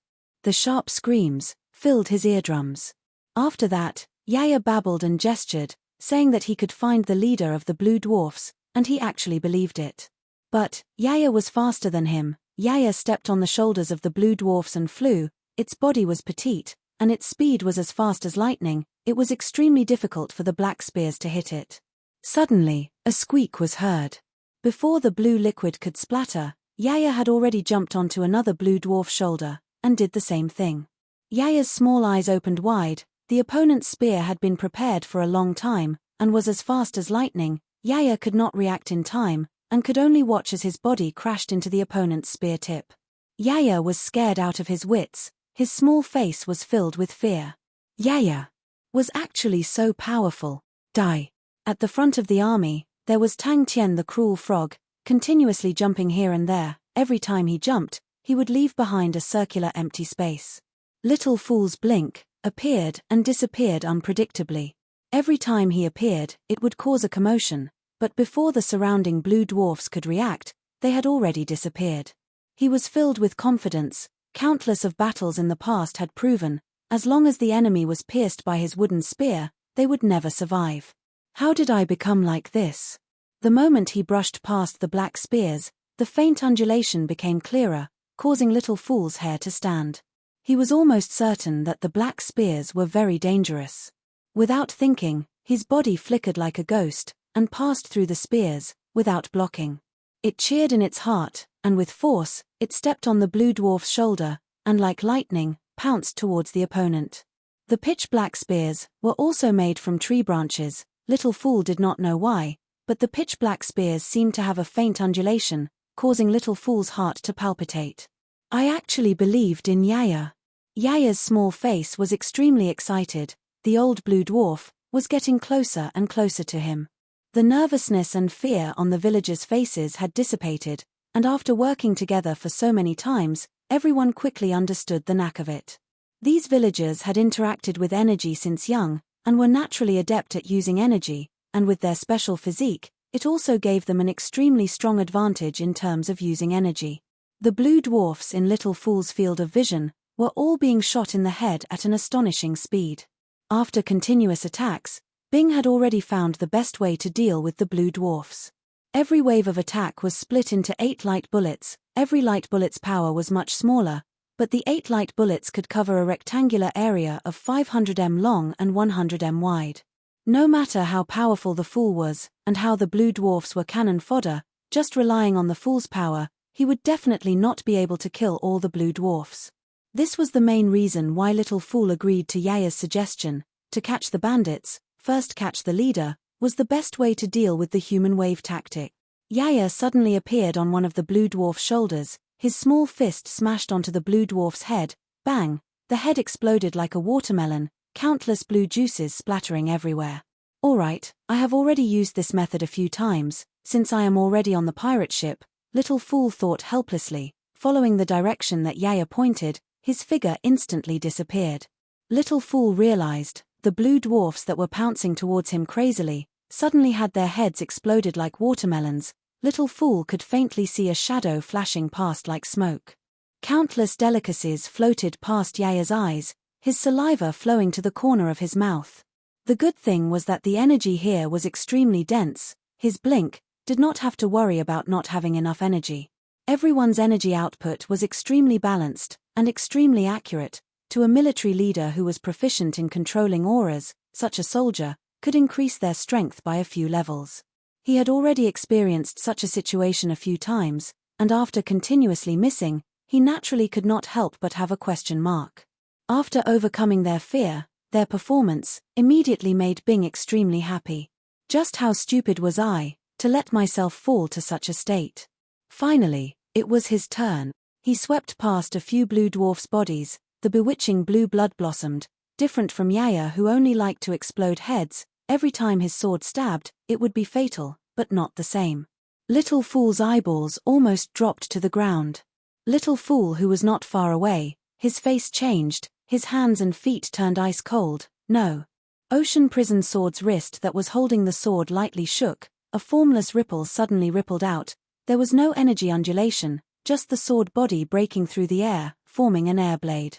The sharp screams filled his eardrums. After that, Yaya babbled and gestured, saying that he could find the leader of the blue dwarfs, and he actually believed it. But Yaya was faster than him. Yaya stepped on the shoulders of the blue dwarfs and flew. Its body was petite, and its speed was as fast as lightning. It was extremely difficult for the black spears to hit it. Suddenly, a squeak was heard. Before the blue liquid could splatter, Yaya had already jumped onto another blue dwarf's shoulder, and did the same thing. Yaya's small eyes opened wide. The opponent's spear had been prepared for a long time, and was as fast as lightning. Yaya could not react in time, and could only watch as his body crashed into the opponent's spear tip. Yaya was scared out of his wits. His small face was filled with fear. Yaya was actually so powerful. Die. At the front of the army, there was Tang Tian the cruel frog, continuously jumping here and there. Every time he jumped, he would leave behind a circular empty space. Little Fool's blink appeared and disappeared unpredictably. Every time he appeared, it would cause a commotion, but before the surrounding blue dwarfs could react, they had already disappeared. He was filled with confidence. Countless of battles in the past had proven, as long as the enemy was pierced by his wooden spear, they would never survive. How did I become like this? The moment he brushed past the black spears, the faint undulation became clearer, causing Little Fool's hair to stand. He was almost certain that the black spears were very dangerous. Without thinking, his body flickered like a ghost, and passed through the spears, without blocking. It cheered in its heart, and with force, it stepped on the blue dwarf's shoulder, and like lightning, pounced towards the opponent. The pitch-black spears were also made from tree branches. Little Fool did not know why, but the pitch-black spears seemed to have a faint undulation, causing Little Fool's heart to palpitate. I actually believed in Yaya. Yaya's small face was extremely excited. The old blue dwarf was getting closer and closer to him. The nervousness and fear on the villagers' faces had dissipated, and after working together for so many times, everyone quickly understood the knack of it. These villagers had interacted with energy since young, and were naturally adept at using energy, and with their special physique, it also gave them an extremely strong advantage in terms of using energy. The blue dwarfs in Little Fool's field of vision were all being shot in the head at an astonishing speed. After continuous attacks, Bing had already found the best way to deal with the blue dwarfs. Every wave of attack was split into 8 light bullets. Every light bullet's power was much smaller, but the 8 light bullets could cover a rectangular area of 500 m long and 100 m wide. No matter how powerful the Fool was, and how the blue dwarfs were cannon fodder, just relying on the Fool's power, he would definitely not be able to kill all the blue dwarfs. This was the main reason why Little Fool agreed to Yaya's suggestion. To catch the bandits, first catch the leader, was the best way to deal with the human wave tactic. Yaya suddenly appeared on one of the blue dwarf's shoulders. His small fist smashed onto the blue dwarf's head. Bang! The head exploded like a watermelon, countless blue juices splattering everywhere. Alright, I have already used this method a few times, since I am already on the pirate ship, Little Fool thought helplessly. Following the direction that Yaya pointed, his figure instantly disappeared. Little Fool realized, the blue dwarfs that were pouncing towards him crazily, suddenly had their heads exploded like watermelons. Little Fool could faintly see a shadow flashing past like smoke. Countless delicacies floated past Yaya's eyes, his saliva flowing to the corner of his mouth. The good thing was that the energy here was extremely dense. His blink did not have to worry about not having enough energy. Everyone's energy output was extremely balanced, and extremely accurate. To a military leader who was proficient in controlling auras, such a soldier could increase their strength by a few levels. He had already experienced such a situation a few times, and after continuously missing, he naturally could not help but have a question mark. After overcoming their fear, their performance immediately made Bing extremely happy. Just how stupid was I to let myself fall to such a state? Finally, it was his turn. He swept past a few blue dwarfs' bodies. The bewitching blue blood blossomed, different from Yaya who only liked to explode heads. Every time his sword stabbed, it would be fatal, but not the same. Little Fool's eyeballs almost dropped to the ground. Little Fool, who was not far away, his face changed, his hands and feet turned ice cold. No. Ocean Prison Sword's wrist that was holding the sword lightly shook. A formless ripple suddenly rippled out. There was no energy undulation, just the sword body breaking through the air, forming an air blade.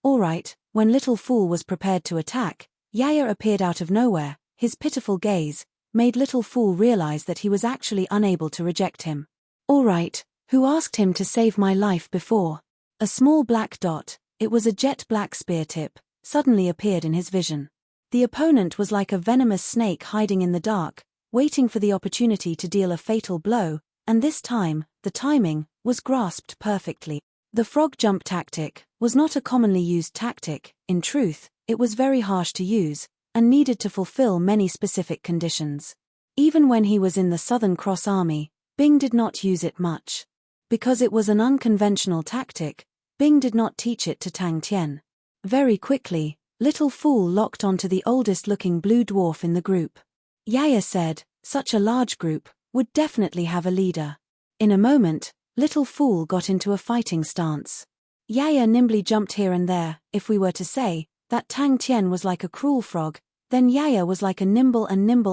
Alright, when Little Fool was prepared to attack, Yaya appeared out of nowhere. His pitiful gaze made Little Fool realize that he was actually unable to reject him. Alright, who asked him to save my life before? A small black dot, it was a jet black spear tip, suddenly appeared in his vision. The opponent was like a venomous snake hiding in the dark, waiting for the opportunity to deal a fatal blow, and this time, the timing was grasped perfectly. The frog jump tactic was not a commonly used tactic. In truth, it was very harsh to use, and needed to fulfill many specific conditions. Even when he was in the Southern Cross Army, Bing did not use it much. Because it was an unconventional tactic, Bing did not teach it to Tang Tian. Very quickly, Little Fool locked onto the oldest-looking blue dwarf in the group. Yaya said, such a large group would definitely have a leader. In a moment, Little Fool got into a fighting stance. Yaya nimbly jumped here and there. If we were to say that Tang Tian was like a cruel frog, Then Yaya was like a nimble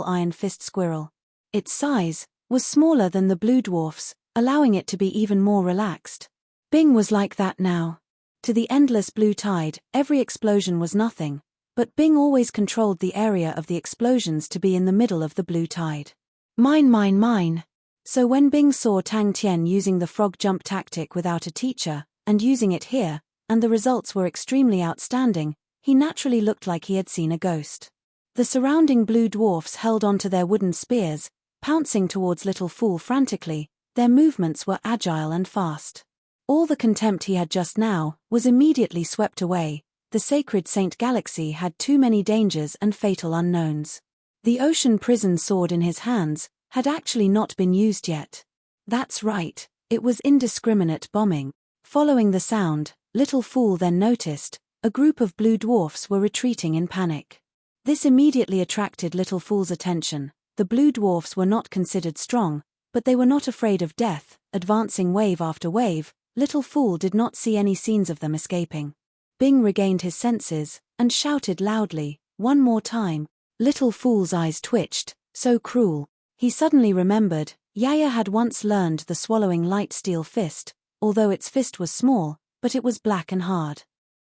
iron fist squirrel. Its size was smaller than the blue dwarf's, allowing it to be even more relaxed. Bing was like that now. To the endless blue tide, every explosion was nothing, but Bing always controlled the area of the explosions to be in the middle of the blue tide. Mine. So when Bing saw Tang Tian using the frog jump tactic without a teacher, and using it here, and the results were extremely outstanding, he naturally looked like he had seen a ghost. The surrounding blue dwarfs held onto their wooden spears, pouncing towards Little Fool frantically. Their movements were agile and fast. All the contempt he had just now was immediately swept away. The sacred Saint Galaxy had too many dangers and fatal unknowns. The ocean prison sword in his hands had actually not been used yet. That's right, it was indiscriminate bombing. Following the sound, Little Fool then noticed a group of blue dwarfs were retreating in panic. This immediately attracted Little Fool's attention. The blue dwarfs were not considered strong, but they were not afraid of death. Advancing wave after wave, Little Fool did not see any scenes of them escaping. Bing regained his senses and shouted loudly, "One more time." Little Fool's eyes twitched, so cruel. He suddenly remembered, Yaya had once learned the swallowing light steel fist, although its fist was small, but it was black and hard.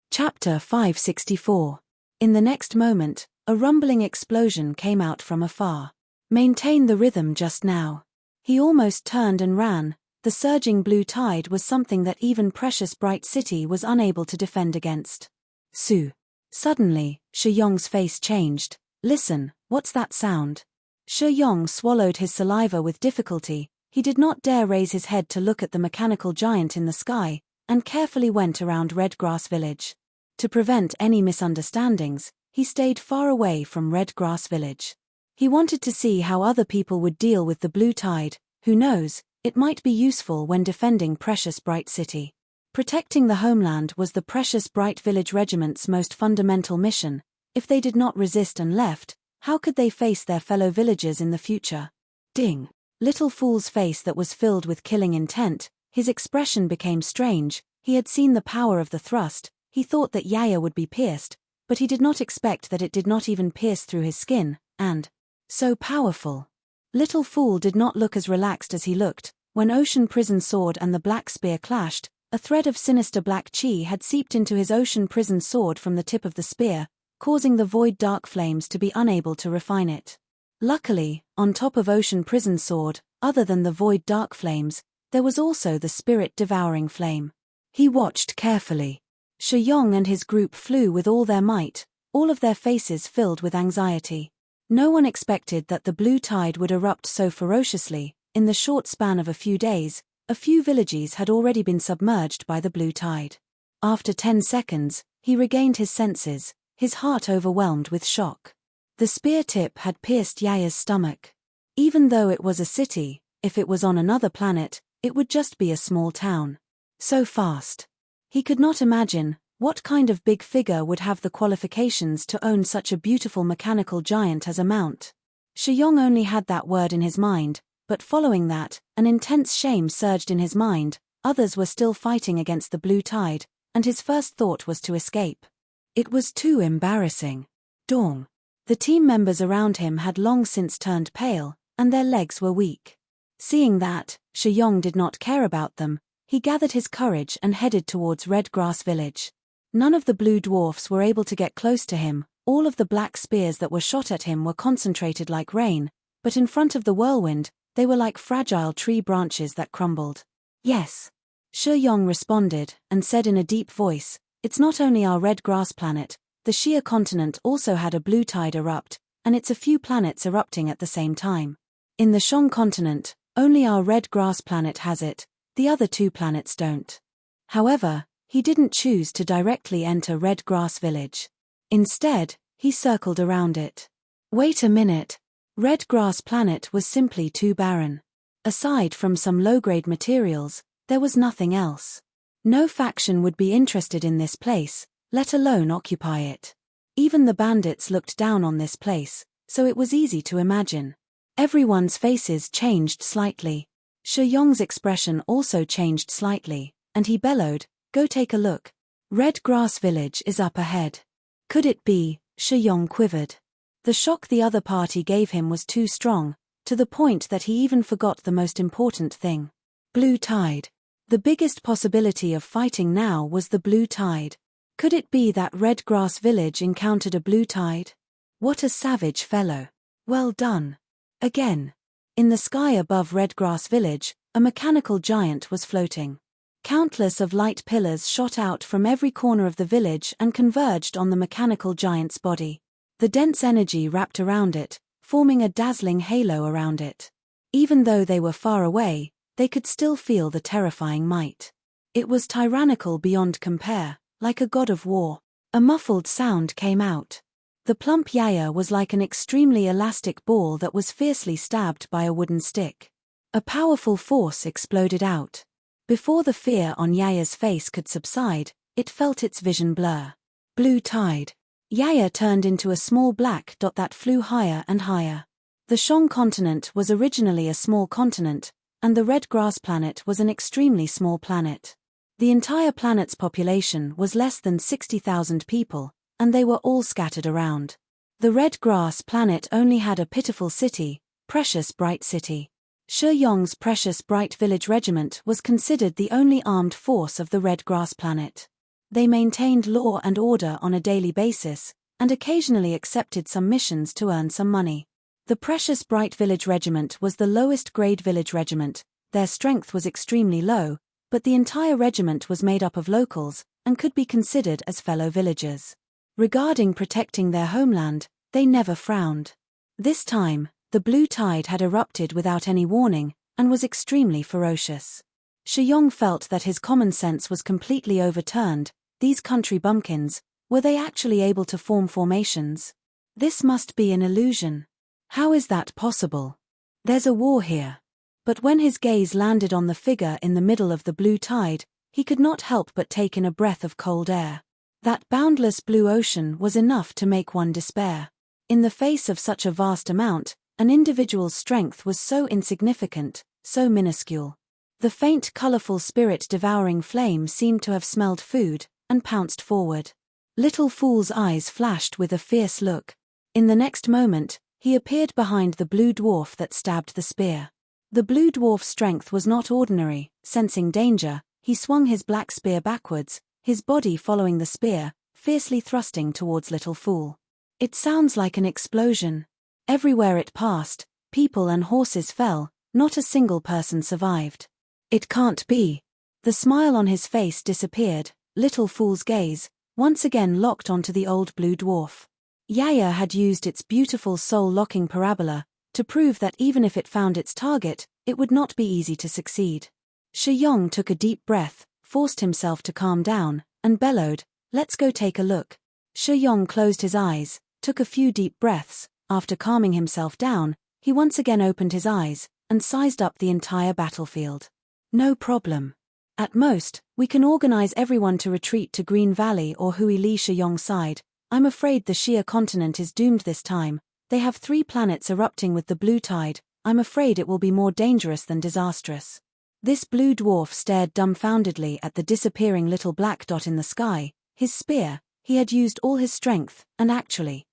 Chapter 564. In the next moment, a rumbling explosion came out from afar. Maintain the rhythm just now. He almost turned and ran. The surging blue tide was something that even precious Bright City was unable to defend against. Su. Suddenly, Shi Yong's face changed. Listen, what's that sound? Shi Yong swallowed his saliva with difficulty. He did not dare raise his head to look at the mechanical giant in the sky, and carefully went around Red Grass Village. To prevent any misunderstandings, he stayed far away from Red Grass Village. He wanted to see how other people would deal with the blue tide. Who knows, it might be useful when defending Precious Bright City. Protecting the homeland was the Precious Bright Village Regiment's most fundamental mission. If they did not resist and left, how could they face their fellow villagers in the future? Ding! Little Fool's face that was filled with killing intent, his expression became strange. He had seen the power of the thrust. He thought that Yaya would be pierced, but he did not expect that it did not even pierce through his skin, and so powerful. Little Fool did not look as relaxed as he looked. When Ocean Prison Sword and the Black Spear clashed, a thread of sinister black chi had seeped into his Ocean Prison Sword from the tip of the spear, causing the void dark flames to be unable to refine it. Luckily, on top of Ocean Prison Sword, other than the void dark flames, there was also the spirit devouring flame. He watched carefully. Shi Yong and his group flew with all their might, all of their faces filled with anxiety. No one expected that the blue tide would erupt so ferociously. In the short span of a few days, a few villages had already been submerged by the blue tide. After 10 seconds, he regained his senses, his heart overwhelmed with shock. The spear tip had pierced Yaya's stomach. Even though it was a city, if it was on another planet, it would just be a small town. So fast. He could not imagine what kind of big figure would have the qualifications to own such a beautiful mechanical giant as a mount. Shi Yong only had that word in his mind, but following that, an intense shame surged in his mind. Others were still fighting against the blue tide, and his first thought was to escape. It was too embarrassing. Dong. The team members around him had long since turned pale, and their legs were weak. Seeing that, Shi Yong did not care about them. He gathered his courage and headed towards Red Grass Village. None of the blue dwarfs were able to get close to him. All of the black spears that were shot at him were concentrated like rain, but in front of the whirlwind, they were like fragile tree branches that crumbled. Yes. Shi Yong responded, and said in a deep voice, "It's not only our red grass planet, the Shia continent also had a blue tide erupt, and it's a few planets erupting at the same time. In the Shong continent, only our red grass planet has it, the other 2 planets don't." However, he didn't choose to directly enter Red Grass Village. Instead, he circled around it. Wait a minute. Red Grass Planet was simply too barren. Aside from some low-grade materials, there was nothing else. No faction would be interested in this place, let alone occupy it. Even the bandits looked down on this place, so it was easy to imagine. Everyone's faces changed slightly. Shi Yong's expression also changed slightly, and he bellowed, "Go take a look. Red Grass Village is up ahead." Could it be? Shi Yong quivered. The shock the other party gave him was too strong, to the point that he even forgot the most important thing. Blue tide. The biggest possibility of fighting now was the blue tide. Could it be that Red Grass Village encountered a blue tide? What a savage fellow. Well done. Again. In the sky above Red Grass Village, a mechanical giant was floating. Countless of light pillars shot out from every corner of the village and converged on the mechanical giant's body. The dense energy wrapped around it, forming a dazzling halo around it. Even though they were far away, they could still feel the terrifying might. It was tyrannical beyond compare, like a god of war. A muffled sound came out. The plump Yaya was like an extremely elastic ball that was fiercely stabbed by a wooden stick. A powerful force exploded out. Before the fear on Yaya's face could subside, it felt its vision blur. Blue tide. Yaya turned into a small black dot that flew higher and higher. The Shong continent was originally a small continent, and the Red Grass planet was an extremely small planet. The entire planet's population was less than 60,000 people, and they were all scattered around. The Red Grass planet only had a pitiful city, Precious Bright City. Shi Yong's Precious Bright Village Regiment was considered the only armed force of the Red Grass planet. They maintained law and order on a daily basis, and occasionally accepted some missions to earn some money. The Precious Bright Village Regiment was the lowest grade village regiment. Their strength was extremely low, but the entire regiment was made up of locals, and could be considered as fellow villagers. Regarding protecting their homeland, they never frowned. This time, the blue tide had erupted without any warning, and was extremely ferocious. Shi Yong felt that his common sense was completely overturned. These country bumpkins, were they actually able to form formations? This must be an illusion. How is that possible? There's a war here. But when his gaze landed on the figure in the middle of the blue tide, he could not help but take in a breath of cold air. That boundless blue ocean was enough to make one despair. In the face of such a vast amount, an individual's strength was so insignificant, so minuscule. The faint, colorful spirit-devouring flame seemed to have smelled food, and pounced forward. Little Fool's eyes flashed with a fierce look. In the next moment, he appeared behind the blue dwarf that stabbed the spear. The blue dwarf's strength was not ordinary. Sensing danger, he swung his black spear backwards, his body following the spear, fiercely thrusting towards Little Fool. It sounds like an explosion. Everywhere it passed, people and horses fell, not a single person survived. It can't be. The smile on his face disappeared. Little Fool's gaze, once again locked onto the old blue dwarf. Yaya had used its beautiful soul-locking parabola, to prove that even if it found its target, it would not be easy to succeed. Shi Yong took a deep breath, forced himself to calm down, and bellowed, "Let's go take a look." Shi Yong closed his eyes, took a few deep breaths. After calming himself down, he once again opened his eyes, and sized up the entire battlefield. No problem. At most, we can organize everyone to retreat to Green Valley or Hui Li. Shi Yong sighed. I'm afraid the Shia continent is doomed this time. They have 3 planets erupting with the blue tide. I'm afraid it will be more dangerous than disastrous. This blue dwarf stared dumbfoundedly at the disappearing little black dot in the sky. His spear, he had used all his strength, and actually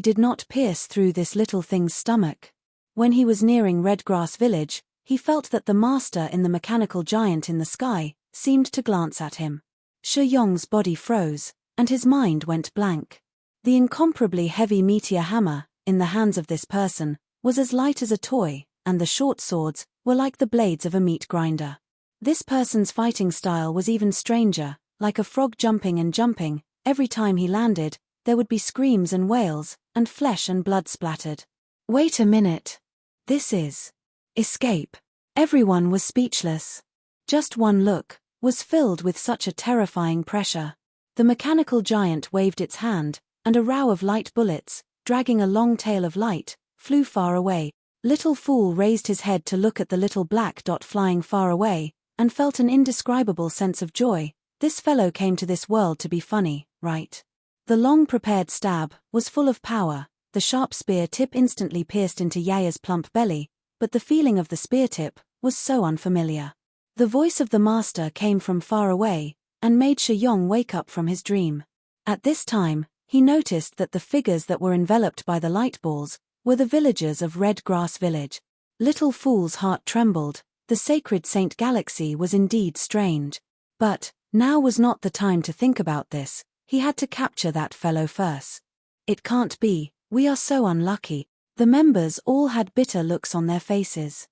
did not pierce through this little thing's stomach. When he was nearing Red Grass Village, he felt that the master in the mechanical giant in the sky seemed to glance at him. Shi Yong's body froze, and his mind went blank. The incomparably heavy meteor hammer, in the hands of this person, was as light as a toy, and the short swords were like the blades of a meat grinder. This person's fighting style was even stranger, like a frog jumping and jumping. Every time he landed, there would be screams and wails, and flesh and blood splattered. Wait a minute. This is escape. Everyone was speechless. Just one look was filled with such a terrifying pressure. The mechanical giant waved its hand, and a row of light bullets, dragging a long tail of light, flew far away. Little Fool raised his head to look at the little black dot flying far away, and felt an indescribable sense of joy. This fellow came to this world to be funny, right? The long-prepared stab was full of power. The sharp spear tip instantly pierced into Yaya's plump belly, but the feeling of the spear tip was so unfamiliar. The voice of the master came from far away, and made Shi Yong wake up from his dream. At this time, he noticed that the figures that were enveloped by the light balls were the villagers of Red Grass Village. Little Fool's heart trembled. The sacred Saint Galaxy was indeed strange. But now was not the time to think about this. He had to capture that fellow first. It can't be, we are so unlucky. The members all had bitter looks on their faces.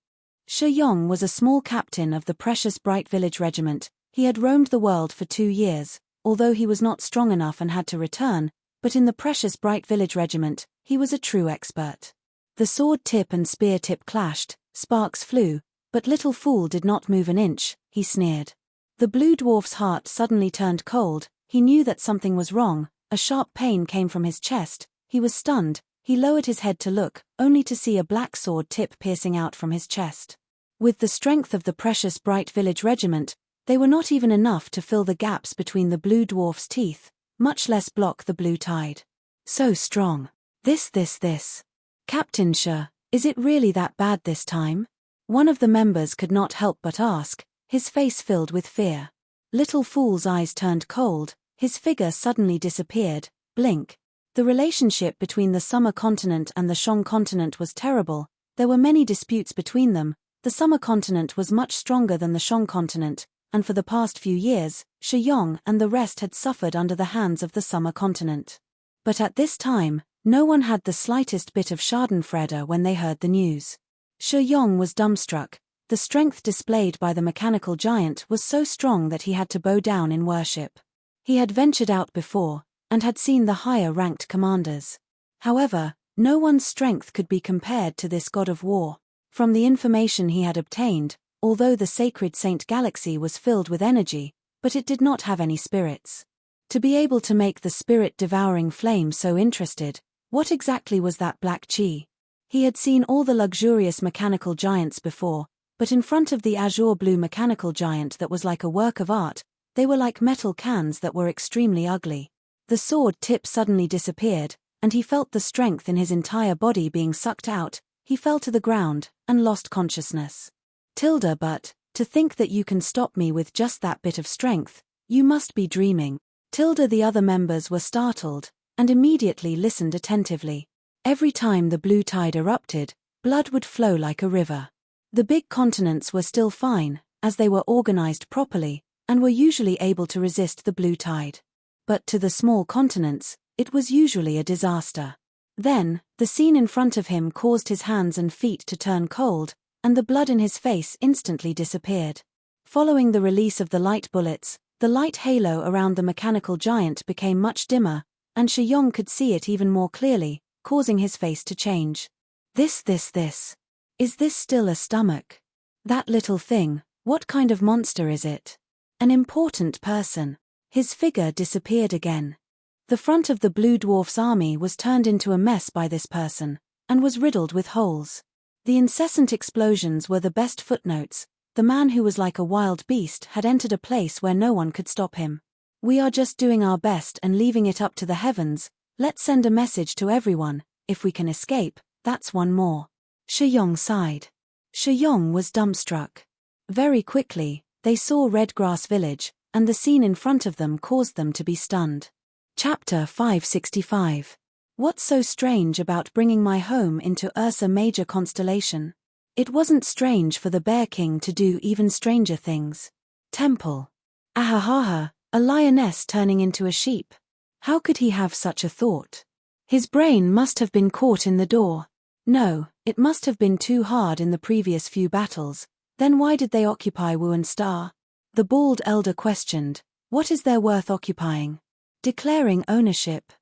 Shi Yong was a small captain of the precious Bright Village Regiment. He had roamed the world for 2 years, although he was not strong enough and had to return, but in the precious Bright Village Regiment, he was a true expert. The sword tip and spear tip clashed, sparks flew, but Little Fool did not move an inch. He sneered. The blue dwarf's heart suddenly turned cold. He knew that something was wrong. A sharp pain came from his chest. He was stunned. He lowered his head to look, only to see a black sword tip piercing out from his chest. With the strength of the precious Bright Village Regiment, they were not even enough to fill the gaps between the blue dwarf's teeth, much less block the blue tide. So strong. This. Captain Shi, is it really that bad this time? One of the members could not help but ask, his face filled with fear. Little Fool's eyes turned cold, his figure suddenly disappeared. Blink. The relationship between the Summer Continent and the Shang Continent was terrible. There were many disputes between them. The Summer Continent was much stronger than the Shang Continent, and for the past few years, Shi Yong and the rest had suffered under the hands of the Summer Continent. But at this time, no one had the slightest bit of schadenfreude when they heard the news. Shi Yong was dumbstruck. The strength displayed by the mechanical giant was so strong that he had to bow down in worship. He had ventured out before, and had seen the higher-ranked commanders. However, no one's strength could be compared to this god of war. From the information he had obtained, although the sacred Saint Galaxy was filled with energy, but it did not have any spirits. To be able to make the spirit-devouring flame so interested, what exactly was that black chi? He had seen all the luxurious mechanical giants before, but in front of the azure blue mechanical giant that was like a work of art, they were like metal cans that were extremely ugly. The sword tip suddenly disappeared, and he felt the strength in his entire body being sucked out. He fell to the ground, and lost consciousness. But, to think that you can stop me with just that bit of strength, you must be dreaming. The other members were startled, and immediately listened attentively. Every time the blue tide erupted, blood would flow like a river. The big continents were still fine, as they were organized properly, and were usually able to resist the blue tide. But to the small continents, it was usually a disaster. Then, the scene in front of him caused his hands and feet to turn cold, and the blood in his face instantly disappeared. Following the release of the light bullets, the light halo around the mechanical giant became much dimmer, and Shi Yong could see it even more clearly, causing his face to change. This. Is this still a stomach? That little thing, what kind of monster is it? An important person. His figure disappeared again. The front of the blue dwarf's army was turned into a mess by this person, and was riddled with holes. The incessant explosions were the best footnotes. The man who was like a wild beast had entered a place where no one could stop him. We are just doing our best and leaving it up to the heavens. Let's send a message to everyone. If we can escape, that's one more. Shi Yong sighed. Shi Yong was dumbstruck. Very quickly, they saw Red Grass Village, and the scene in front of them caused them to be stunned. Chapter 565. What's so strange about bringing my home into Ursa Major constellation? It wasn't strange for the Bear King to do even stranger things. Temple. Ahahaha, a lioness turning into a sheep. How could he have such a thought? His brain must have been caught in the door. No, it must have been too hard in the previous few battles. Then why did they occupy Wuan Star? The bald elder questioned. What is there worth occupying? Declaring ownership.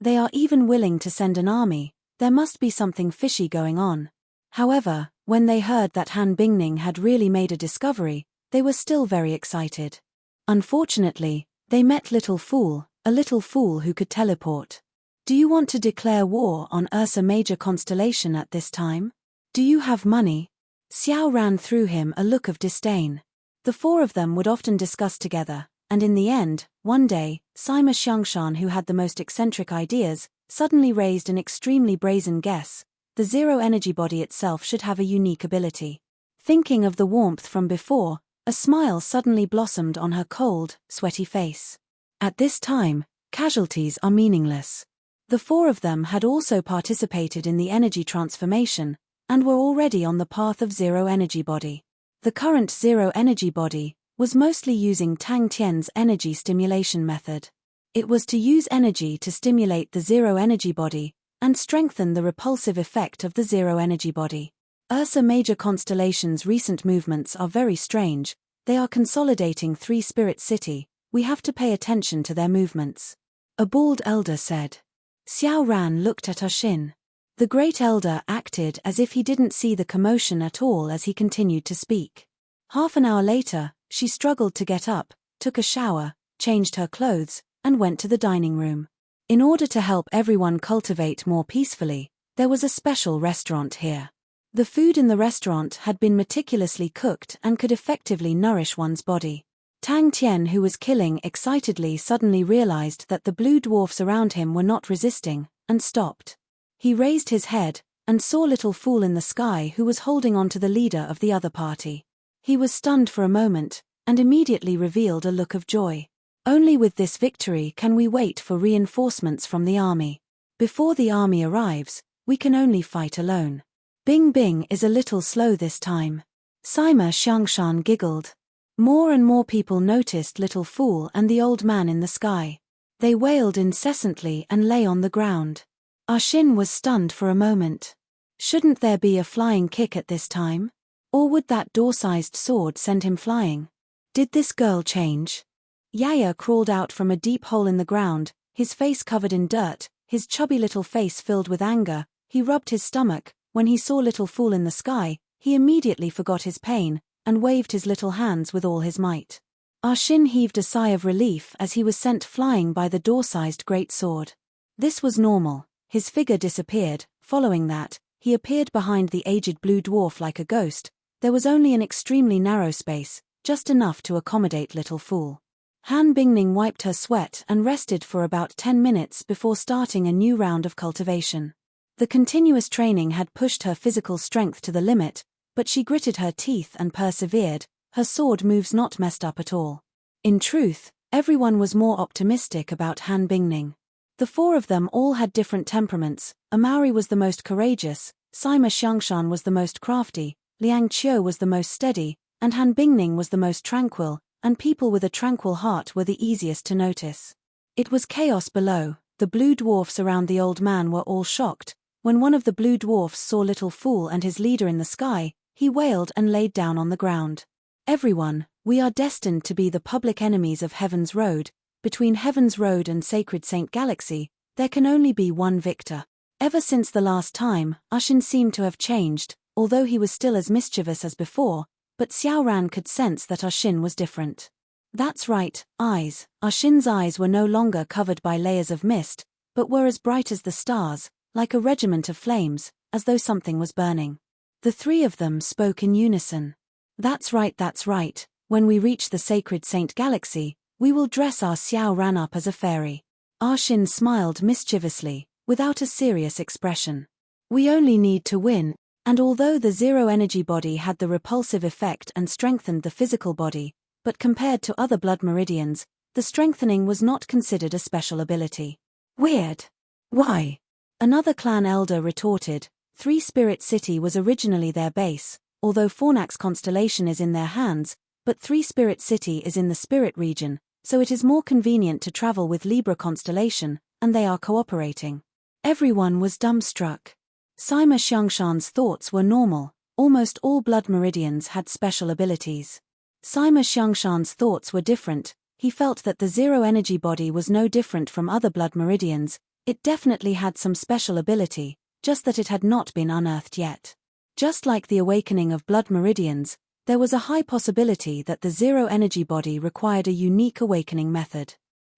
They are even willing to send an army. There must be something fishy going on. However, when they heard that Han Bingning had really made a discovery, they were still very excited. Unfortunately, they met Little Fool, a little fool who could teleport. Do you want to declare war on Ursa Major constellation at this time? Do you have money? Xiao ran through him a look of disdain. The four of them would often discuss together, and in the end, one day, Sima Xiangshan, who had the most eccentric ideas, suddenly raised an extremely brazen guess. The zero-energy body itself should have a unique ability. Thinking of the warmth from before, a smile suddenly blossomed on her cold, sweaty face. At this time, casualties are meaningless. The four of them had also participated in the energy transformation, and were already on the path of zero energy body. The current zero energy body was mostly using Tang Tian's energy stimulation method. It was to use energy to stimulate the zero energy body and strengthen the repulsive effect of the zero energy body. Ursa Major constellation's recent movements are very strange. They are consolidating three spirit city. We have to pay attention to their movements. A bald elder said. Xiao Ran looked at Ushin. The great elder acted as if he didn't see the commotion at all as he continued to speak. Half an hour later, she struggled to get up, took a shower, changed her clothes, and went to the dining room. In order to help everyone cultivate more peacefully, there was a special restaurant here. The food in the restaurant had been meticulously cooked and could effectively nourish one's body. Tang Tian, who was killing excitedly, suddenly realized that the blue dwarfs around him were not resisting, and stopped. He raised his head, and saw Little Fool in the sky, who was holding on to the leader of the other party. He was stunned for a moment, and immediately revealed a look of joy. Only with this victory can we wait for reinforcements from the army. Before the army arrives, we can only fight alone. Bing Bing is a little slow this time. Sima Xiangshan giggled. More and more people noticed Little Fool and the old man in the sky. They wailed incessantly and lay on the ground. Ushin was stunned for a moment. Shouldn't there be a flying kick at this time? Or would that door-sized sword send him flying? Did this girl change? Yaya crawled out from a deep hole in the ground, his face covered in dirt, his chubby little face filled with anger. He rubbed his stomach. When he saw Little Fool in the sky, he immediately forgot his pain, and waved his little hands with all his might. Ushin heaved a sigh of relief as he was sent flying by the door-sized great sword. This was normal. His figure disappeared. Following that, he appeared behind the aged blue dwarf like a ghost. There was only an extremely narrow space, just enough to accommodate Little Fool. Han Bingning wiped her sweat and rested for about 10 minutes before starting a new round of cultivation. The continuous training had pushed her physical strength to the limit, but she gritted her teeth and persevered. Her sword moves not messed up at all. In truth, everyone was more optimistic about Han Bingning. The four of them all had different temperaments. Amauri was the most courageous, Sima Xiangshan was the most crafty, Liang Qiu was the most steady, and Han Bingning was the most tranquil, and people with a tranquil heart were the easiest to notice. It was chaos below. The blue dwarfs around the old man were all shocked. When one of the blue dwarfs saw Little Fool and his leader in the sky, he wailed and laid down on the ground. Everyone, we are destined to be the public enemies of Heaven's Road. Between Heaven's Road and Sacred Saint Galaxy, there can only be one victor. Ever since the last time, Ushin seemed to have changed, although he was still as mischievous as before, but Xiao Ran could sense that Ushin was different. That's right, eyes. Ushin's eyes were no longer covered by layers of mist, but were as bright as the stars, like a regiment of flames, as though something was burning. The three of them spoke in unison. That's right. When we reach the Sacred Saint Galaxy, we will dress our Xiao Ran up as a fairy. Ushin smiled mischievously, without a serious expression. We only need to win, and although the zero energy body had the repulsive effect and strengthened the physical body, but compared to other blood meridians, the strengthening was not considered a special ability. Weird. Why? Another clan elder retorted. Three Spirit City was originally their base, although Fornax constellation is in their hands, but Three Spirit City is in the Spirit region, so it is more convenient to travel with Libra constellation, and they are cooperating. Everyone was dumbstruck. Sima Xiangshan's thoughts were normal. Almost all blood meridians had special abilities. Sima Xiangshan's thoughts were different. He felt that the zero energy body was no different from other blood meridians. It definitely had some special ability, just that it had not been unearthed yet. Just like the awakening of blood meridians, there was a high possibility that the zero energy body required a unique awakening method.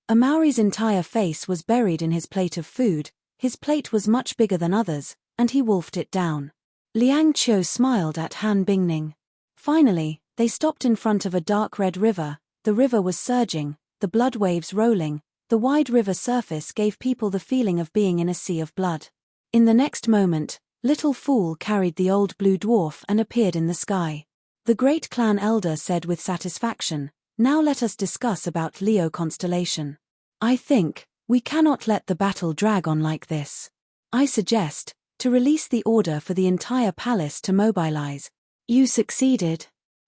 Amauri's entire face was buried in his plate of food. His plate was much bigger than others, and he wolfed it down. Liang Qiu smiled at Han Bingning. Finally, they stopped in front of a dark red river. The river was surging, the blood waves rolling. The wide river surface gave people the feeling of being in a sea of blood. In the next moment, Little Fool carried the old blue dwarf and appeared in the sky. The great clan elder said with satisfaction, "Now let us discuss about Leo constellation. I think We cannot let the battle drag on like this. I suggest to release the order for the entire palace to mobilize. You succeeded.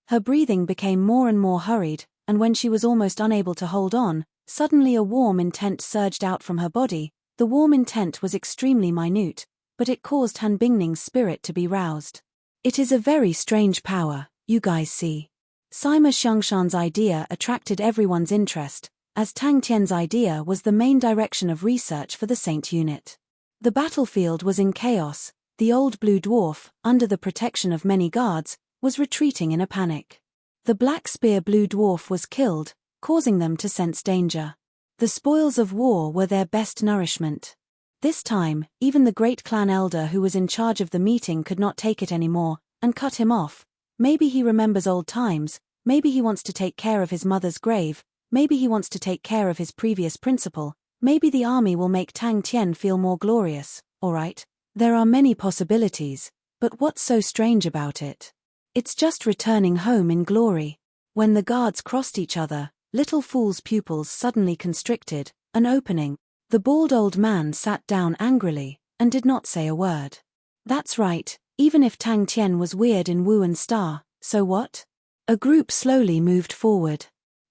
Her breathing became more and more hurried, and when she was almost unable to hold on, suddenly a warm intent surged out from her body. The warm intent was extremely minute, but it caused Han Bingning's spirit to be roused. It is a very strange power, you guys see. Sima Xiangshan's idea attracted everyone's interest, as Tang Tian's idea was the main direction of research for the Saint unit. The battlefield was in chaos. The old blue dwarf, under the protection of many guards, was retreating in a panic. The black spear blue dwarf was killed, causing them to sense danger. The spoils of war were their best nourishment. This time, even the great clan elder who was in charge of the meeting could not take it anymore, and cut him off. Maybe he remembers old times, maybe he wants to take care of his mother's grave, maybe he wants to take care of his previous principal, maybe the army will make Tang Tian feel more glorious, alright? There are many possibilities, but what's so strange about it? It's just returning home in glory. When the guards crossed each other, Little Fool's pupils suddenly constricted, an opening. The bald old man sat down angrily, and did not say a word. That's right, even if Tang Tian was weird in Wu and Star, so what? A group slowly moved forward.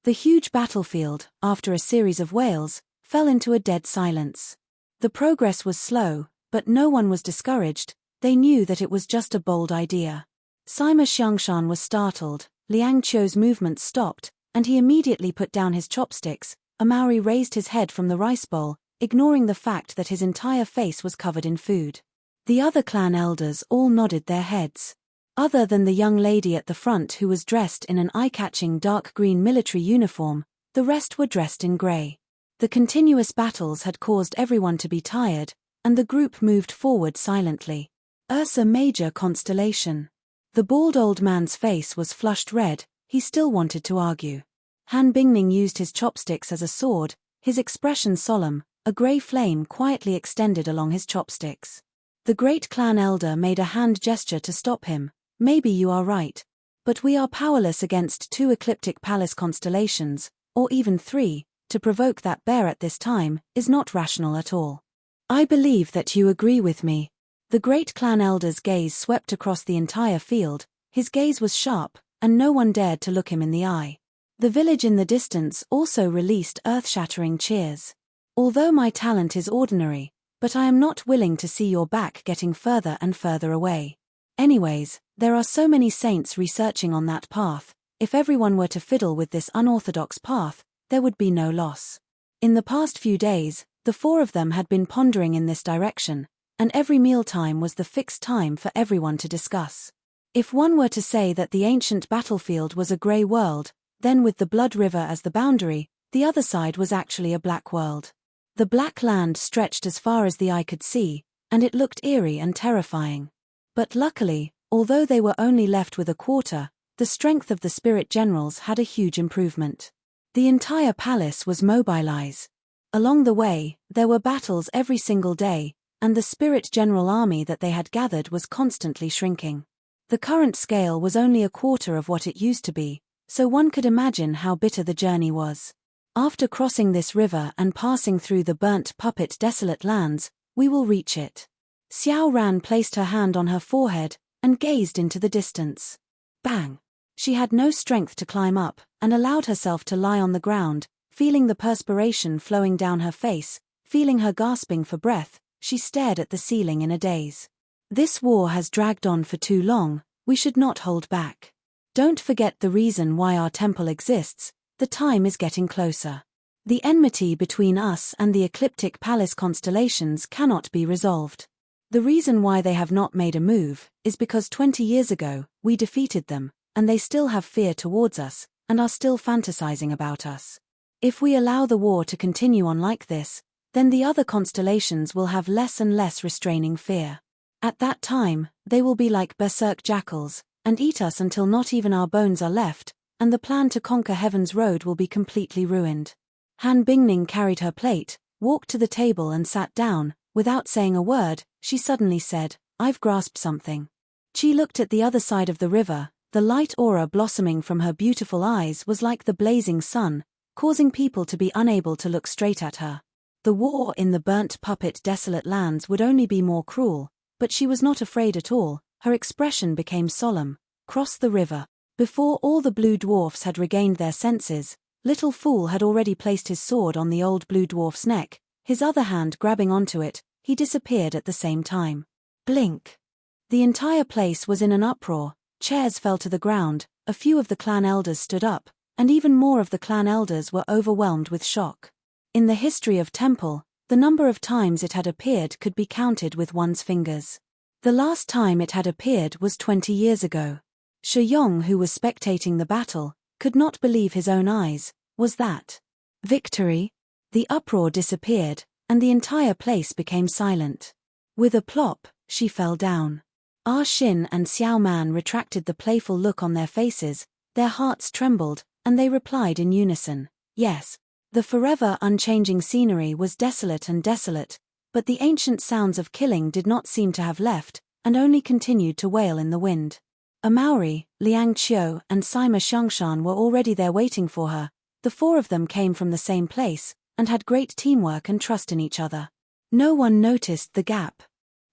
The huge battlefield, after a series of wails, fell into a dead silence. The progress was slow, but no one was discouraged. They knew that it was just a bold idea. Sima Xiangshan was startled. Liang Qiu's movements stopped, and he immediately put down his chopsticks. A Maori raised his head from the rice bowl, ignoring the fact that his entire face was covered in food. The other clan elders all nodded their heads. Other than the young lady at the front who was dressed in an eye-catching dark green military uniform, the rest were dressed in grey. The continuous battles had caused everyone to be tired, and the group moved forward silently. Ursa Major constellation. The bald old man's face was flushed red. He still wanted to argue. Han Bingning used his chopsticks as a sword, his expression solemn. A grey flame quietly extended along his chopsticks. The great clan elder made a hand gesture to stop him. Maybe you are right. But we are powerless against 2 ecliptic palace constellations, or even 3. To provoke that bear at this time is not rational at all. I believe that you agree with me. The great clan elder's gaze swept across the entire field. His gaze was sharp, and no one dared to look him in the eye. The village in the distance also released earth-shattering cheers. Although my talent is ordinary, but I am not willing to see your back getting further and further away. Anyways, there are so many saints researching on that path. If everyone were to fiddle with this unorthodox path, there would be no loss. In the past few days, the 4 of them had been pondering in this direction, and every mealtime was the fixed time for everyone to discuss. If one were to say that the ancient battlefield was a grey world, then with the Blood River as the boundary, the other side was actually a black world. The black land stretched as far as the eye could see, and it looked eerie and terrifying. But luckily, although they were only left with a quarter, the strength of the spirit generals had a huge improvement. The entire palace was mobilized. Along the way, there were battles every single day, and the spirit general army that they had gathered was constantly shrinking. The current scale was only a quarter of what it used to be, so one could imagine how bitter the journey was. After crossing this river and passing through the burnt puppet desolate lands, we will reach it. Xiao Ran placed her hand on her forehead and gazed into the distance. Bang! She had no strength to climb up, and allowed herself to lie on the ground, feeling the perspiration flowing down her face, feeling her gasping for breath. She stared at the ceiling in a daze. This war has dragged on for too long. We should not hold back. Don't forget the reason why our temple exists. The time is getting closer. The enmity between us and the ecliptic palace constellations cannot be resolved. The reason why they have not made a move is because 20 years ago, we defeated them, and they still have fear towards us, and are still fantasizing about us. If we allow the war to continue on like this, then the other constellations will have less and less restraining fear. At that time, they will be like berserk jackals, and eat us until not even our bones are left, and the plan to conquer Heaven's Road will be completely ruined. Han Bingning carried her plate, walked to the table and sat down. Without saying a word, she suddenly said, "I've grasped something." She looked at the other side of the river. The light aura blossoming from her beautiful eyes was like the blazing sun, causing people to be unable to look straight at her. The war in the burnt puppet desolate lands would only be more cruel, but she was not afraid at all. Her expression became solemn. Cross the river. Before all the blue dwarfs had regained their senses, Little Fool had already placed his sword on the old blue dwarf's neck, his other hand grabbing onto it. He disappeared at the same time. Blink. The entire place was in an uproar. Chairs fell to the ground, a few of the clan elders stood up, and even more of the clan elders were overwhelmed with shock. In the history of Temple, the number of times it had appeared could be counted with one's fingers. The last time it had appeared was 20 years ago. Shi Yong, who was spectating the battle, could not believe his own eyes. Was that victory? The uproar disappeared, and the entire place became silent. With a plop, she fell down. Ah Shin and Xiao Man retracted the playful look on their faces, their hearts trembled, and they replied in unison, yes. The forever unchanging scenery was desolate, but the ancient sounds of killing did not seem to have left, and only continued to wail in the wind. A Maori, Liang Qiu and Sima Xiangshan were already there waiting for her. The four of them came from the same place, and had great teamwork and trust in each other. No one noticed the gap.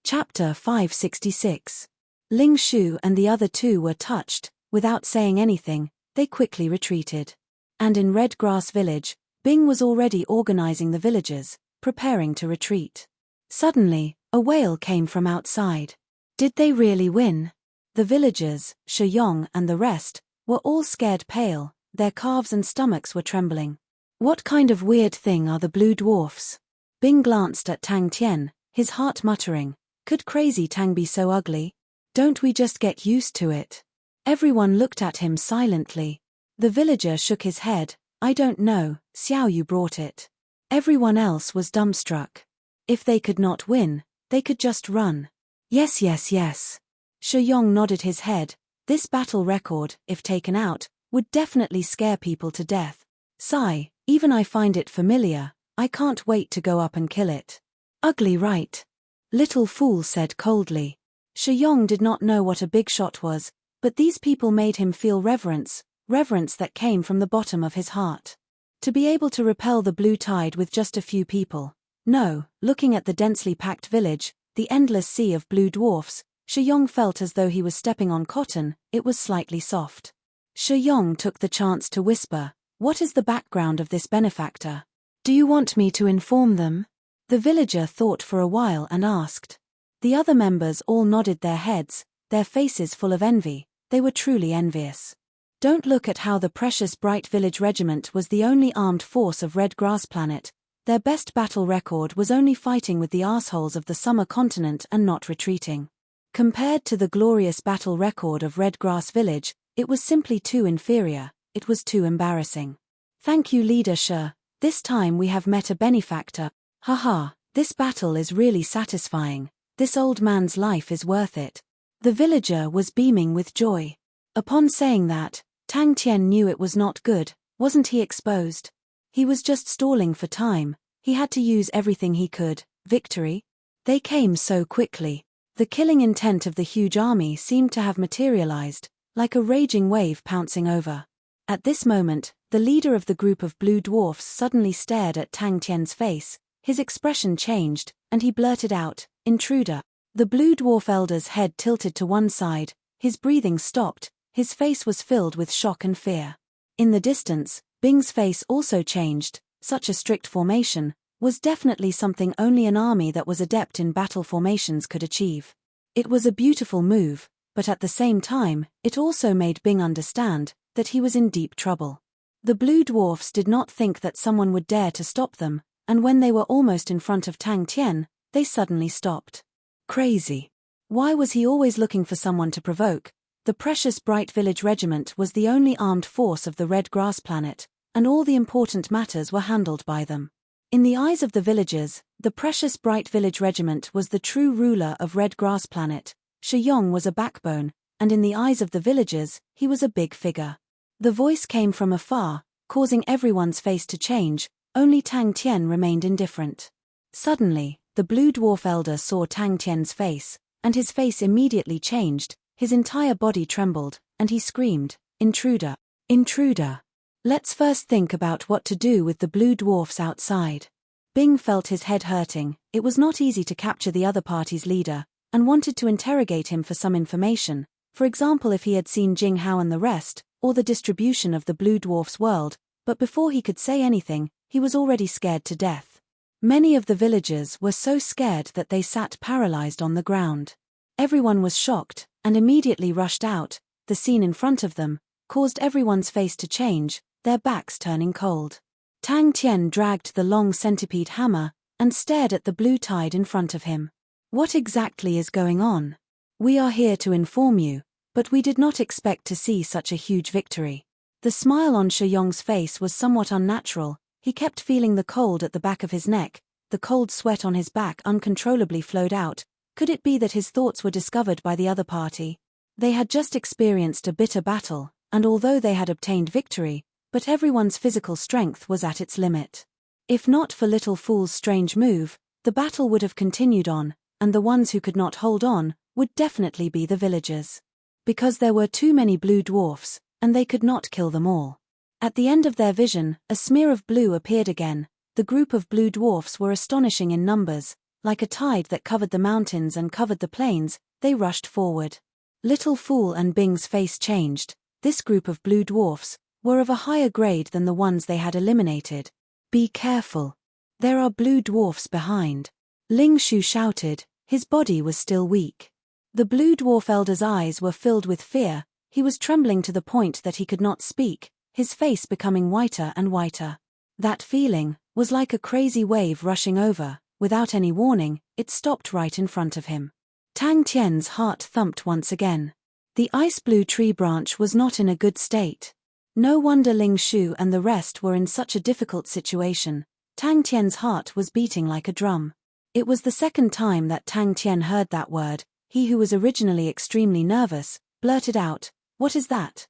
Chapter 566. Ling Shu and the other two were touched. Without saying anything, they quickly retreated. And in Red Grass Village, Bing was already organizing the villagers, preparing to retreat. Suddenly, a wail came from outside. Did they really win? The villagers, Shi Yong and the rest, were all scared pale, their calves and stomachs were trembling. What kind of weird thing are the blue dwarfs? Bing glanced at Tang Tian, his heart muttering, could crazy Tang be so ugly? Don't we just get used to it? Everyone looked at him silently. The villager shook his head. I don't know, Xiao you brought it. Everyone else was dumbstruck. If they could not win, they could just run. Yes. Shi Yong nodded his head. This battle record, if taken out, would definitely scare people to death. Sigh, even I find it familiar. I can't wait to go up and kill it. Ugly, right? Little Fool said coldly. Shi Yong did not know what a big shot was, but these people made him feel reverence that came from the bottom of his heart. To be able to repel the blue tide with just a few people. No, looking at the densely packed village, the endless sea of blue dwarfs, Shi Yong felt as though he was stepping on cotton. It was slightly soft. Shi Yong took the chance to whisper, what is the background of this benefactor? Do you want me to inform them? The villager thought for a while and asked. The other members all nodded their heads, their faces full of envy. They were truly envious. Don't look at how the precious Bright Village Regiment was the only armed force of Red Grass Planet. Their best battle record was only fighting with the assholes of the Summer Continent and not retreating. Compared to the glorious battle record of Red Grass Village, it was simply too inferior. It was too embarrassing. Thank you, Leader Shi. This time we have met a benefactor. Haha, this battle is really satisfying. This old man's life is worth it. The villager was beaming with joy. Upon saying that, Tang Tian knew it was not good. Wasn't he exposed? He was just stalling for time. He had to use everything he could. Victory? They came so quickly. The killing intent of the huge army seemed to have materialized, like a raging wave pouncing over. At this moment, the leader of the group of blue dwarfs suddenly stared at Tang Tian's face. His expression changed, and he blurted out, "Intruder." The blue dwarf elder's head tilted to one side, his breathing stopped, his face was filled with shock and fear. In the distance, Bing's face also changed. Such a strict formation was definitely something only an army that was adept in battle formations could achieve. It was a beautiful move, but at the same time, it also made Bing understand that he was in deep trouble. The blue dwarfs did not think that someone would dare to stop them, and when they were almost in front of Tang Tian, they suddenly stopped. Crazy. Why was he always looking for someone to provoke? The precious Bright Village Regiment was the only armed force of the Red Grass Planet, and all the important matters were handled by them. In the eyes of the villagers, the precious Bright Village Regiment was the true ruler of Red Grass Planet. Shi Yong was a backbone, and in the eyes of the villagers, he was a big figure. The voice came from afar, causing everyone's face to change. Only Tang Tian remained indifferent. Suddenly, the blue dwarf elder saw Tang Tian's face, and his face immediately changed, his entire body trembled, and he screamed, "Intruder! Intruder! Let's first think about what to do with the blue dwarfs outside." Bing felt his head hurting. It was not easy to capture the other party's leader, and wanted to interrogate him for some information, for example if he had seen Jing Hao and the rest, or the distribution of the blue dwarf's world, but before he could say anything, he was already scared to death. Many of the villagers were so scared that they sat paralyzed on the ground. Everyone was shocked, and immediately rushed out. The scene in front of them caused everyone's face to change, their backs turning cold. Tang Tian dragged the long centipede hammer, and stared at the blue tide in front of him. What exactly is going on? We are here to inform you, but we did not expect to see such a huge victory. The smile on Shi Yong's face was somewhat unnatural. He kept feeling the cold at the back of his neck, the cold sweat on his back uncontrollably flowed out. Could it be that his thoughts were discovered by the other party? They had just experienced a bitter battle, and although they had obtained victory, but everyone's physical strength was at its limit. If not for Little Fool's strange move, the battle would have continued on, and the ones who could not hold on would definitely be the villagers. Because there were too many blue dwarfs, and they could not kill them all. At the end of their vision, a smear of blue appeared again. The group of blue dwarfs were astonishing in numbers. Like a tide that covered the mountains and covered the plains, they rushed forward. Little Fool and Bing's face changed. This group of blue dwarfs were of a higher grade than the ones they had eliminated. Be careful. There are blue dwarfs behind. Ling Shu shouted. His body was still weak. The blue dwarf elder's eyes were filled with fear. He was trembling to the point that he could not speak, his face becoming whiter and whiter. That feeling was like a crazy wave rushing over. Without any warning, it stopped right in front of him. Tang Tian's heart thumped once again. The ice-blue tree branch was not in a good state. No wonder Ling Shu and the rest were in such a difficult situation. Tang Tian's heart was beating like a drum. It was the second time that Tang Tian heard that word. He who was originally extremely nervous, blurted out, "What is that?"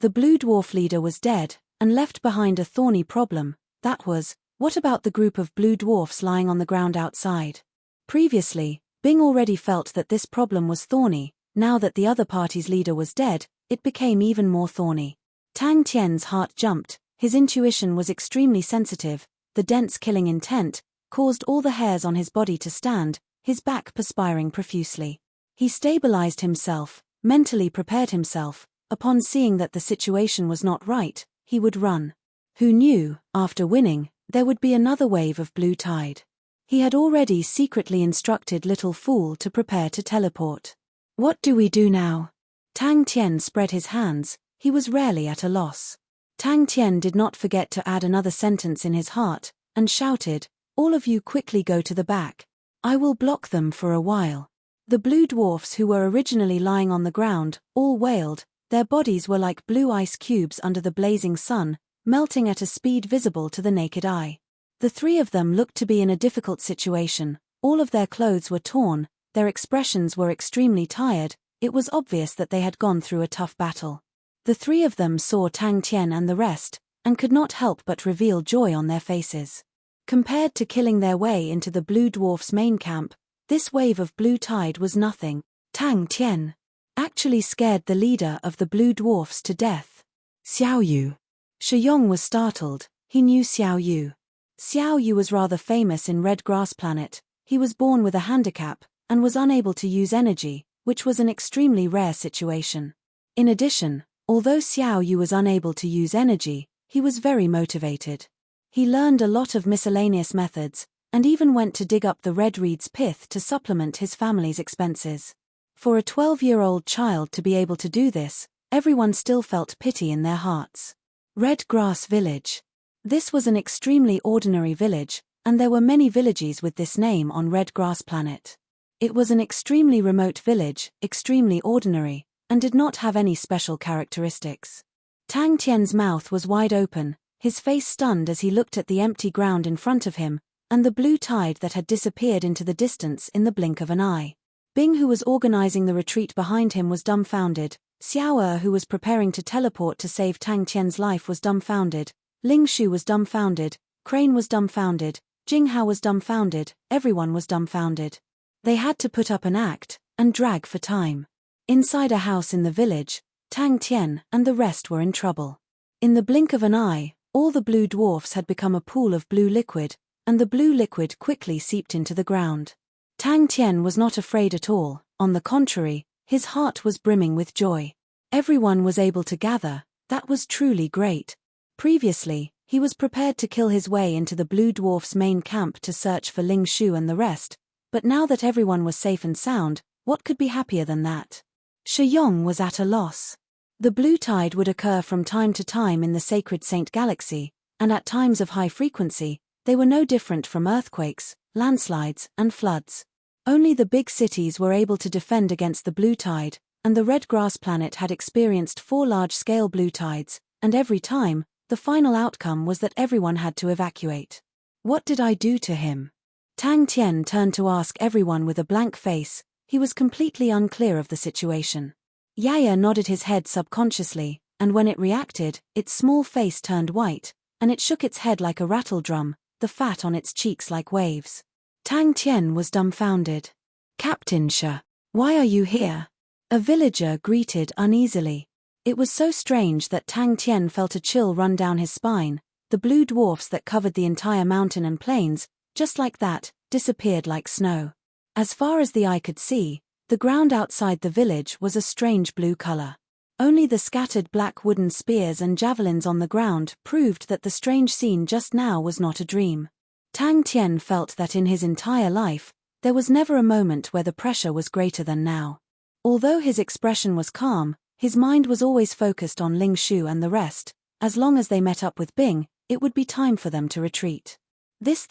The blue dwarf leader was dead, and left behind a thorny problem. That was, what about the group of blue dwarfs lying on the ground outside? Previously, Bing already felt that this problem was thorny. Now that the other party's leader was dead, it became even more thorny. Tang Tian's heart jumped. His intuition was extremely sensitive. The dense killing intent caused all the hairs on his body to stand, his back perspiring profusely. He stabilized himself, mentally prepared himself. Upon seeing that the situation was not right, he would run. Who knew, after winning, there would be another wave of blue tide. He had already secretly instructed Little Fool to prepare to teleport. What do we do now? Tang Tian spread his hands. He was rarely at a loss. Tang Tian did not forget to add another sentence in his heart, and shouted, "All of you quickly go to the back. I will block them for a while." The blue dwarfs who were originally lying on the ground, all wailed. Their bodies were like blue ice cubes under the blazing sun, melting at a speed visible to the naked eye. The three of them looked to be in a difficult situation. All of their clothes were torn, their expressions were extremely tired. It was obvious that they had gone through a tough battle. The three of them saw Tang Tian and the rest, and could not help but reveal joy on their faces. Compared to killing their way into the blue dwarf's main camp, this wave of blue tide was nothing. Tang Tian actually scared the leader of the blue dwarfs to death. Xiao Yu. Shi Yong was startled. He knew Xiao Yu. Xiao Yu was rather famous in Red Grass Planet. He was born with a handicap, and was unable to use energy, which was an extremely rare situation. In addition, although Xiao Yu was unable to use energy, he was very motivated. He learned a lot of miscellaneous methods, and even went to dig up the red reed's pith to supplement his family's expenses. For a 12-year-old child to be able to do this, everyone still felt pity in their hearts. Red Grass Village. This was an extremely ordinary village, and there were many villages with this name on Red Grass Planet. It was an extremely remote village, extremely ordinary, and did not have any special characteristics. Tang Tian's mouth was wide open, his face stunned as he looked at the empty ground in front of him, and the blue tide that had disappeared into the distance in the blink of an eye. Bing, who was organizing the retreat behind him, was dumbfounded. Xiao Er, who was preparing to teleport to save Tang Tian's life, was dumbfounded. Ling Shu was dumbfounded. Crane was dumbfounded. Jing Hao was dumbfounded. Everyone was dumbfounded. They had to put up an act, and drag for time. Inside a house in the village, Tang Tian and the rest were in trouble. In the blink of an eye, all the blue dwarfs had become a pool of blue liquid. and the blue liquid quickly seeped into the ground. Tang Tian was not afraid at all, on the contrary, his heart was brimming with joy. Everyone was able to gather, that was truly great. Previously, he was prepared to kill his way into the blue dwarf's main camp to search for Ling Shu and the rest, but now that everyone was safe and sound, what could be happier than that? Shi Yong was at a loss. The blue tide would occur from time to time in the sacred Saint Galaxy, and at times of high frequency, they were no different from earthquakes, landslides, and floods. Only the big cities were able to defend against the blue tide, and the red grass planet had experienced 4 large-scale blue tides, and every time, the final outcome was that everyone had to evacuate. What did I do to him? Tang Tian turned to ask everyone with a blank face. He was completely unclear of the situation. Yaya nodded his head subconsciously, and when it reacted, its small face turned white, and it shook its head like a rattle drum, the fat on its cheeks like waves. Tang Tian was dumbfounded. "Captain Shi, why are you here?" A villager greeted uneasily. It was so strange that Tang Tian felt a chill run down his spine. The blue dwarfs that covered the entire mountain and plains, just like that, disappeared like snow. As far as the eye could see, the ground outside the village was a strange blue color. Only the scattered black wooden spears and javelins on the ground proved that the strange scene just now was not a dream. Tang Tian felt that in his entire life, there was never a moment where the pressure was greater than now. Although his expression was calm, his mind was always focused on Ling Shu and the rest. As long as they met up with Bing, it would be time for them to retreat. This,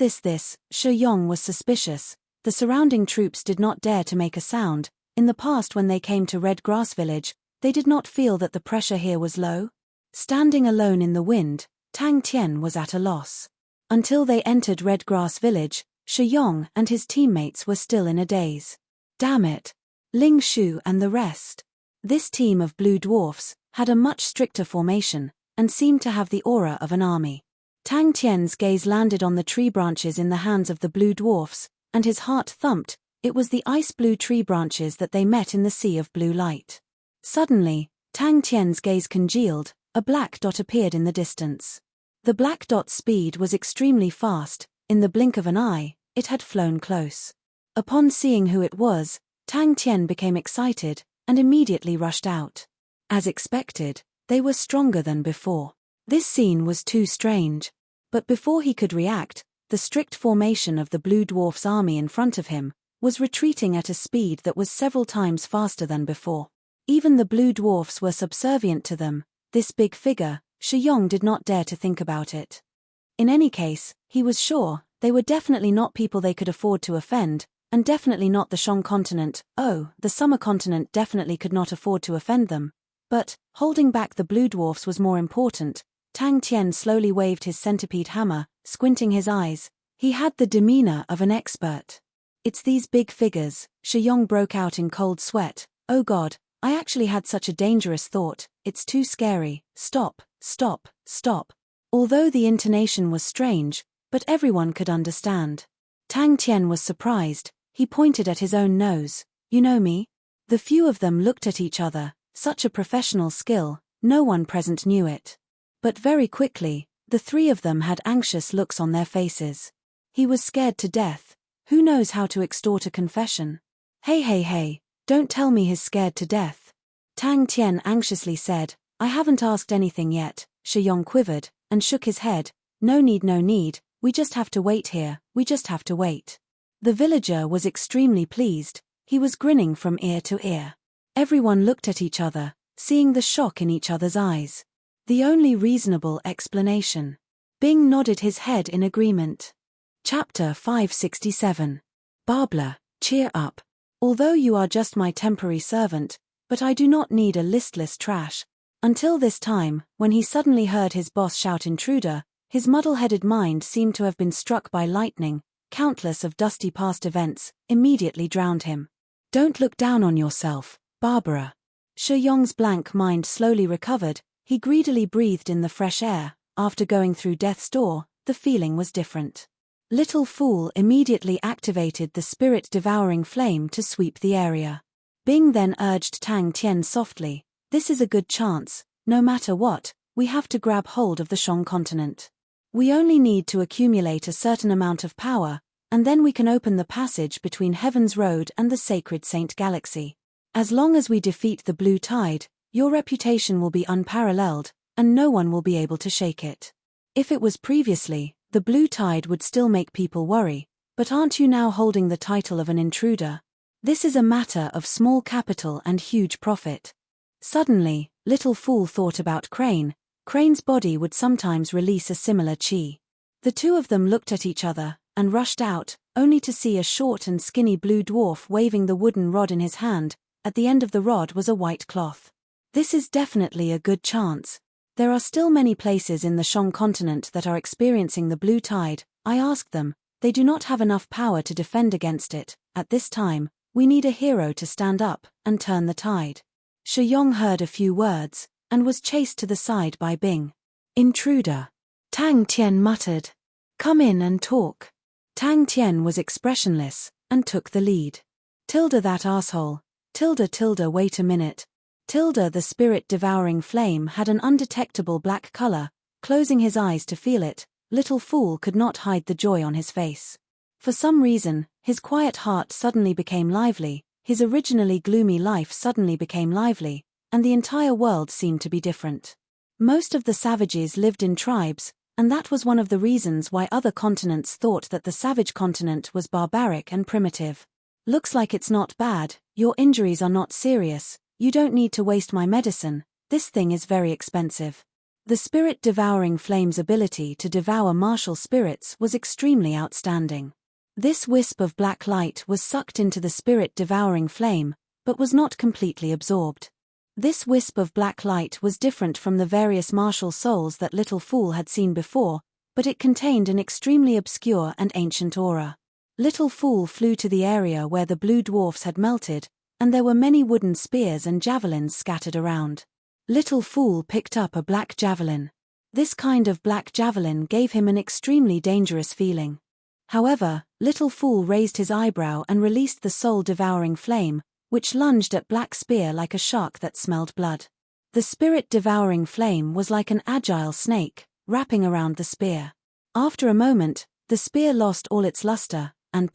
Shi Yong was suspicious. The surrounding troops did not dare to make a sound. In the past when they came to Red Grass Village, they did not feel that the pressure here was low. Standing alone in the wind, Tang Tian was at a loss. Until they entered Red Grass Village, Shi Yong and his teammates were still in a daze. Damn it! Ling Shu and the rest. This team of blue dwarfs had a much stricter formation, and seemed to have the aura of an army. Tang Tian's gaze landed on the tree branches in the hands of the blue dwarfs, and his heart thumped. It was the ice-blue tree branches that they met in the sea of blue light. Suddenly, Tang Tian's gaze congealed, a black dot appeared in the distance. The black dot's speed was extremely fast. In the blink of an eye, it had flown close. Upon seeing who it was, Tang Tian became excited, and immediately rushed out. As expected, they were stronger than before. This scene was too strange. But before he could react, the strict formation of the blue dwarf's army in front of him was retreating at a speed that was several times faster than before. Even the blue dwarfs were subservient to them. This big figure, Shi Yong did not dare to think about it. In any case, he was sure, they were definitely not people they could afford to offend, and definitely not the Shang continent. Oh, the summer continent definitely could not afford to offend them. But, holding back the blue dwarfs was more important. Tang Tian slowly waved his centipede hammer, squinting his eyes. He had the demeanor of an expert. "It's these big figures," Shi Yong broke out in cold sweat. "Oh God, I actually had such a dangerous thought. It's too scary. Stop, stop, stop." Although the intonation was strange, but everyone could understand. Tang Tian was surprised. He pointed at his own nose. "You know me?" The few of them looked at each other. Such a professional skill, no one present knew it. But very quickly, the 3 of them had anxious looks on their faces. He was scared to death. Who knows how to extort a confession? Hey, don't tell me he's scared to death." Tang Tian anxiously said. "I haven't asked anything yet." Shi Yong quivered, and shook his head. No need, we just have to wait here, we just have to wait." The villager was extremely pleased. He was grinning from ear to ear. Everyone looked at each other, seeing the shock in each other's eyes. The only reasonable explanation. Bing nodded his head in agreement. Chapter 567. Barbara, cheer up. Although you are just my temporary servant, but I do not need a listless trash. Until this time, when he suddenly heard his boss shout intruder, his muddle-headed mind seemed to have been struck by lightning. Countless of dusty past events immediately drowned him. "Don't look down on yourself, Barbara." Shi Yong's blank mind slowly recovered. He greedily breathed in the fresh air. After going through death's door, the feeling was different. Little Fool immediately activated the spirit-devouring flame to sweep the area. Bing then urged Tang Tian softly, "This is a good chance. No matter what, we have to grab hold of the Shang continent." We only need to accumulate a certain amount of power, and then we can open the passage between Heaven's Road and the sacred Saint Galaxy. As long as we defeat the Blue Tide, your reputation will be unparalleled, and no one will be able to shake it. If it was previously, the Blue Tide would still make people worry, but aren't you now holding the title of an intruder? This is a matter of small capital and huge profit. Suddenly, Little Fool thought about Crane. Crane's body would sometimes release a similar chi. The two of them looked at each other, and rushed out, only to see a short and skinny blue dwarf waving the wooden rod in his hand. At the end of the rod was a white cloth. This is definitely a good chance. There are still many places in the Shang continent that are experiencing the Blue Tide. I asked them. They do not have enough power to defend against it. At this time, we need a hero to stand up and turn the tide. Shi Yong heard a few words, and was chased to the side by Bing. Intruder. Tang Tian muttered. Come in and talk. Tang Tian was expressionless, and took the lead. Tilda that asshole. Tilda wait a minute. Tilda the spirit-devouring flame had an undetectable black color. Closing his eyes to feel it, Little Fool could not hide the joy on his face. For some reason, his quiet heart suddenly became lively, his originally gloomy life suddenly became lively, and the entire world seemed to be different. Most of the savages lived in tribes, and that was one of the reasons why other continents thought that the savage continent was barbaric and primitive. Looks like it's not bad, your injuries are not serious, you don't need to waste my medicine, this thing is very expensive. The spirit-devouring flame's ability to devour martial spirits was extremely outstanding. This wisp of black light was sucked into the spirit-devouring flame, but was not completely absorbed. This wisp of black light was different from the various martial souls that Little Fool had seen before, but it contained an extremely obscure and ancient aura. Little Fool flew to the area where the blue dwarfs had melted, and there were many wooden spears and javelins scattered around. Little Fool picked up a black javelin. This kind of black javelin gave him an extremely dangerous feeling. However, Little Fool raised his eyebrow and released the soul-devouring flame, which lunged at Black Spear like a shark that smelled blood. The spirit-devouring flame was like an agile snake, wrapping around the spear. After a moment, the spear lost all its luster, and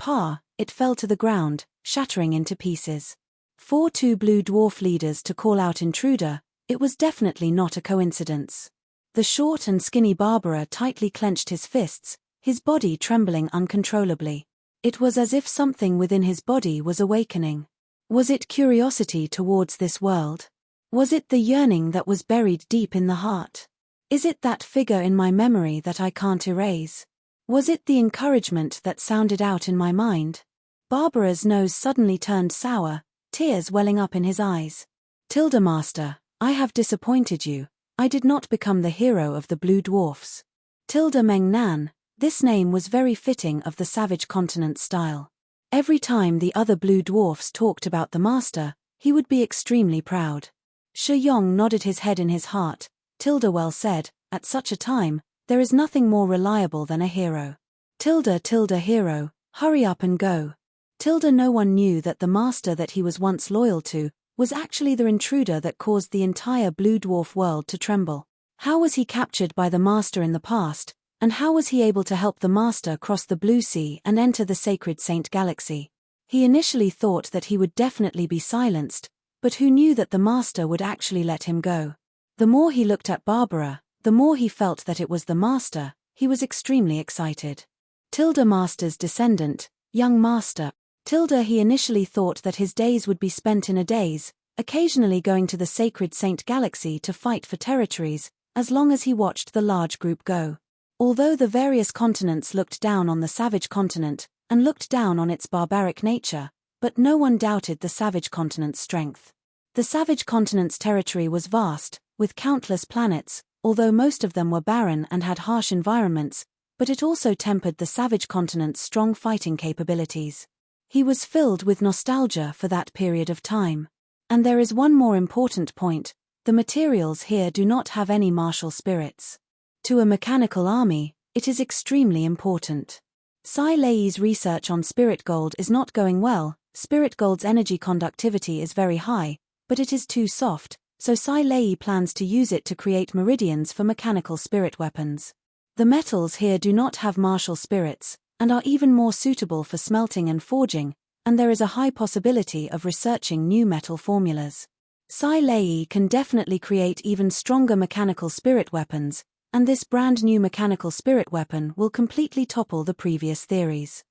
it fell to the ground, shattering into pieces. For two blue dwarf leaders to call out intruder, it was definitely not a coincidence. The short and skinny Barbara tightly clenched his fists, his body trembling uncontrollably. It was as if something within his body was awakening. Was it curiosity towards this world? Was it the yearning that was buried deep in the heart? Is it that figure in my memory that I can't erase? Was it the encouragement that sounded out in my mind? Barbara's nose suddenly turned sour, tears welling up in his eyes. Tilda Master, I have disappointed you. I did not become the hero of the Blue Dwarfs. Tilda Meng Nan, this name was very fitting of the savage continent style. Every time the other blue dwarfs talked about the master, he would be extremely proud. Shi Yong nodded his head in his heart. Tilda well said, at such a time, there is nothing more reliable than a hero. Tilda hero, hurry up and go. Tilda no one knew that the master that he was once loyal to, was actually the intruder that caused the entire blue dwarf world to tremble. How was he captured by the master in the past? And how was he able to help the master cross the blue sea and enter the sacred Saint Galaxy? He initially thought that he would definitely be silenced, but who knew that the master would actually let him go? The more he looked at Barbara, the more he felt that it was the master. He was extremely excited. Tilda Master's descendant, young master. Tilda he initially thought that his days would be spent in a daze, occasionally going to the sacred Saint Galaxy to fight for territories, as long as he watched the large group go. Although the various continents looked down on the savage continent, and looked down on its barbaric nature, but no one doubted the savage continent's strength. The savage continent's territory was vast, with countless planets, although most of them were barren and had harsh environments, but it also tempered the savage continent's strong fighting capabilities. He was filled with nostalgia for that period of time. And there is one more important point, the materials here do not have any martial spirits. To a mechanical army, it is extremely important. Sai Lei's research on spirit gold is not going well. Spirit gold's energy conductivity is very high, but it is too soft, so Sai Lei plans to use it to create meridians for mechanical spirit weapons. The metals here do not have martial spirits, and are even more suitable for smelting and forging, and there is a high possibility of researching new metal formulas. Sai Lei can definitely create even stronger mechanical spirit weapons, and this brand new mechanical spirit weapon will completely topple the previous theories.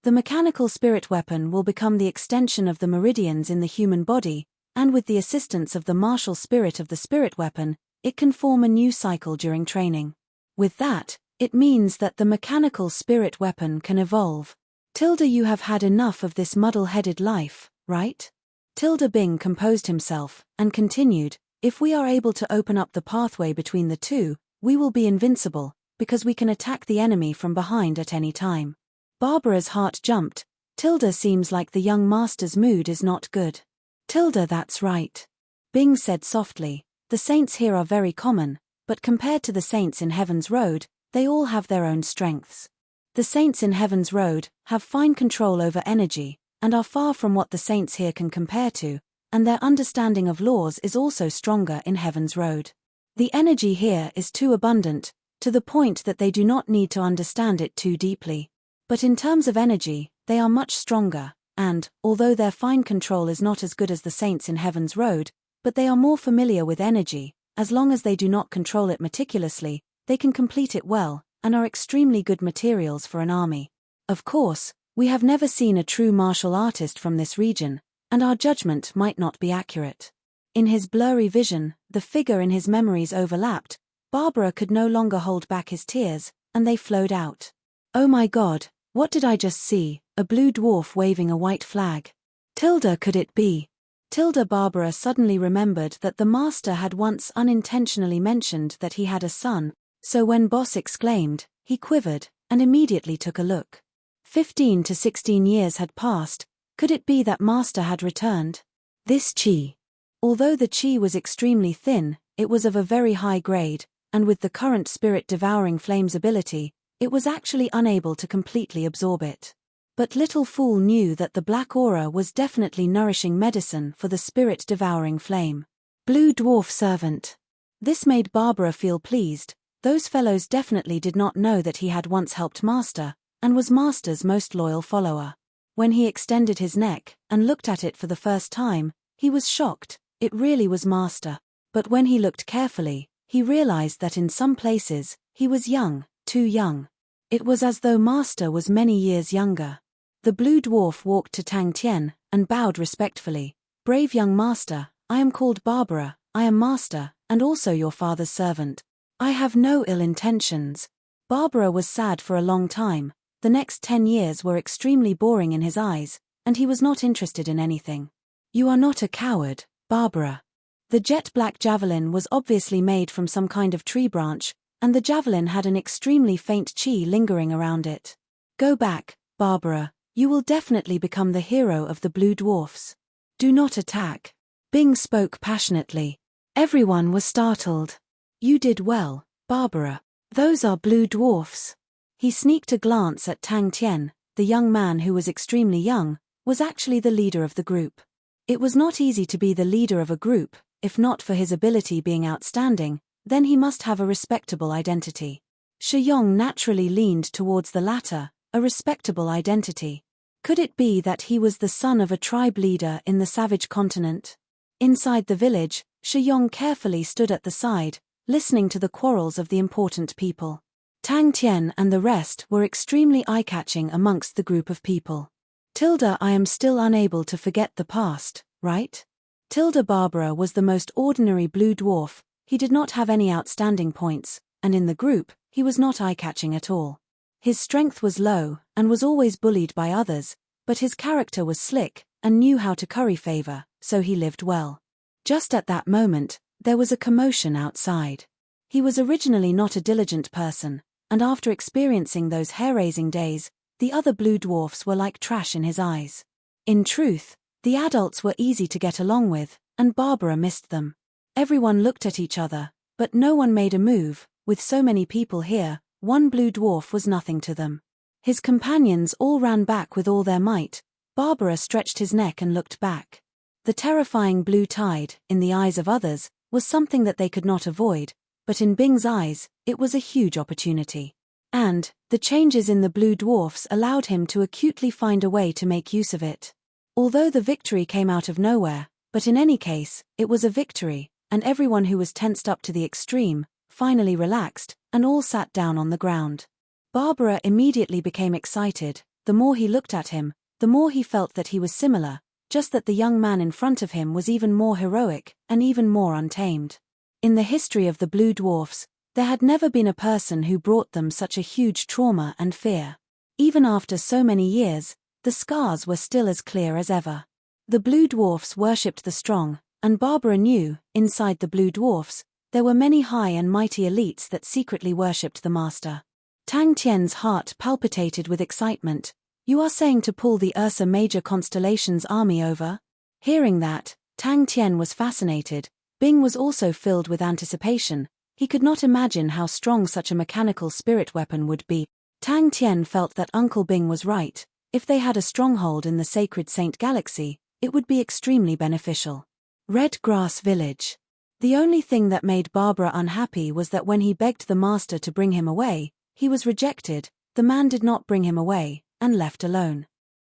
The mechanical spirit weapon will become the extension of the meridians in the human body, and with the assistance of the martial spirit of the spirit weapon, it can form a new cycle during training. With that, it means that the mechanical spirit weapon can evolve. Tilda, you have had enough of this muddle-headed life, right? Tilda Bing composed himself, and continued, if we are able to open up the pathway between the two, we will be invincible, because we can attack the enemy from behind at any time. Barbara's heart jumped. Tilda, seems like the young master's mood is not good. Tilda, that's right. Bing said softly, the saints here are very common, but compared to the saints in Heaven's Road, they all have their own strengths. The saints in Heaven's Road have fine control over energy, and are far from what the saints here can compare to, and their understanding of laws is also stronger in Heaven's Road. The energy here is too abundant, to the point that they do not need to understand it too deeply. But in terms of energy, they are much stronger, and, although their fine control is not as good as the saints in Heaven's Road, but they are more familiar with energy. As long as they do not control it meticulously, they can complete it well, and are extremely good materials for an army. Of course, we have never seen a true martial artist from this region, and our judgment might not be accurate. In his blurry vision, the figure in his memories overlapped. Barbara could no longer hold back his tears, and they flowed out. Oh my God, what did I just see? A blue dwarf waving a white flag. Tilda, could it be? Tilda. Barbara suddenly remembered that the master had once unintentionally mentioned that he had a son, so when Boss exclaimed, he quivered, and immediately took a look. 15 to 16 years had passed. Could it be that master had returned? This chi. Although the chi was extremely thin, it was of a very high grade, and with the current spirit-devouring flames ability, it was actually unable to completely absorb it. But little fool knew that the black aura was definitely nourishing medicine for the spirit-devouring flame. Blue dwarf servant. This made Barbara feel pleased. Those fellows definitely did not know that he had once helped Master, and was Master's most loyal follower. When he extended his neck, and looked at it for the first time, he was shocked. It really was Master. But when he looked carefully, he realized that in some places, he was young, too young. It was as though Master was many years younger. The blue dwarf walked to Tang Tien, and bowed respectfully. Brave young master, I am called Barbara, I am master, and also your father's servant. I have no ill intentions. Barbara was sad for a long time. The next 10 years were extremely boring in his eyes, and he was not interested in anything. You are not a coward, Barbara. The jet-black javelin was obviously made from some kind of tree branch, and the javelin had an extremely faint chi lingering around it. Go back, Barbara. You will definitely become the hero of the blue dwarfs. Do not attack. Bing spoke passionately. Everyone was startled. You did well, Barbara. Those are blue dwarfs. He sneaked a glance at Tang Tien. The young man, who was extremely young, was actually the leader of the group. It was not easy to be the leader of a group. If not for his ability being outstanding, then he must have a respectable identity. Shi Yong naturally leaned towards the latter, a respectable identity. Could it be that he was the son of a tribe leader in the savage continent? Inside the village, Shi Yong carefully stood at the side, listening to the quarrels of the important people. Tang Tien and the rest were extremely eye-catching amongst the group of people. Tilda, I am still unable to forget the past, right? Tilda. Barbara was the most ordinary blue dwarf. He did not have any outstanding points, and in the group, he was not eye-catching at all. His strength was low, and was always bullied by others, but his character was slick, and knew how to curry favor, so he lived well. Just at that moment, there was a commotion outside. He was originally not a diligent person, and after experiencing those hair-raising days, the other blue dwarfs were like trash in his eyes. In truth, the adults were easy to get along with, and Barbara missed them. Everyone looked at each other, but no one made a move. With so many people here, one blue dwarf was nothing to them. His companions all ran back with all their might. Barbara stretched his neck and looked back. The terrifying blue tide, in the eyes of others, was something that they could not avoid, but in Bing's eyes, it was a huge opportunity. And the changes in the blue dwarfs allowed him to acutely find a way to make use of it. Although the victory came out of nowhere, but in any case, it was a victory, and everyone who was tensed up to the extreme finally relaxed, and all sat down on the ground. Barbara immediately became excited. The more he looked at him, the more he felt that he was similar, just that the young man in front of him was even more heroic, and even more untamed. In the history of the blue dwarfs, there had never been a person who brought them such a huge trauma and fear. Even after so many years, the scars were still as clear as ever. The blue dwarfs worshipped the strong, and Barbara knew, inside the blue dwarfs, there were many high and mighty elites that secretly worshipped the master. Tang Tian's heart palpitated with excitement. "You are saying to pull the Ursa Major constellation's army over?" Hearing that, Tang Tian was fascinated. Bing was also filled with anticipation. He could not imagine how strong such a mechanical spirit weapon would be. Tang Tian felt that Uncle Bing was right. If they had a stronghold in the sacred Saint Galaxy, it would be extremely beneficial. Red Grass Village. The only thing that made Barbara unhappy was that when he begged the master to bring him away, he was rejected. The man did not bring him away, and left alone.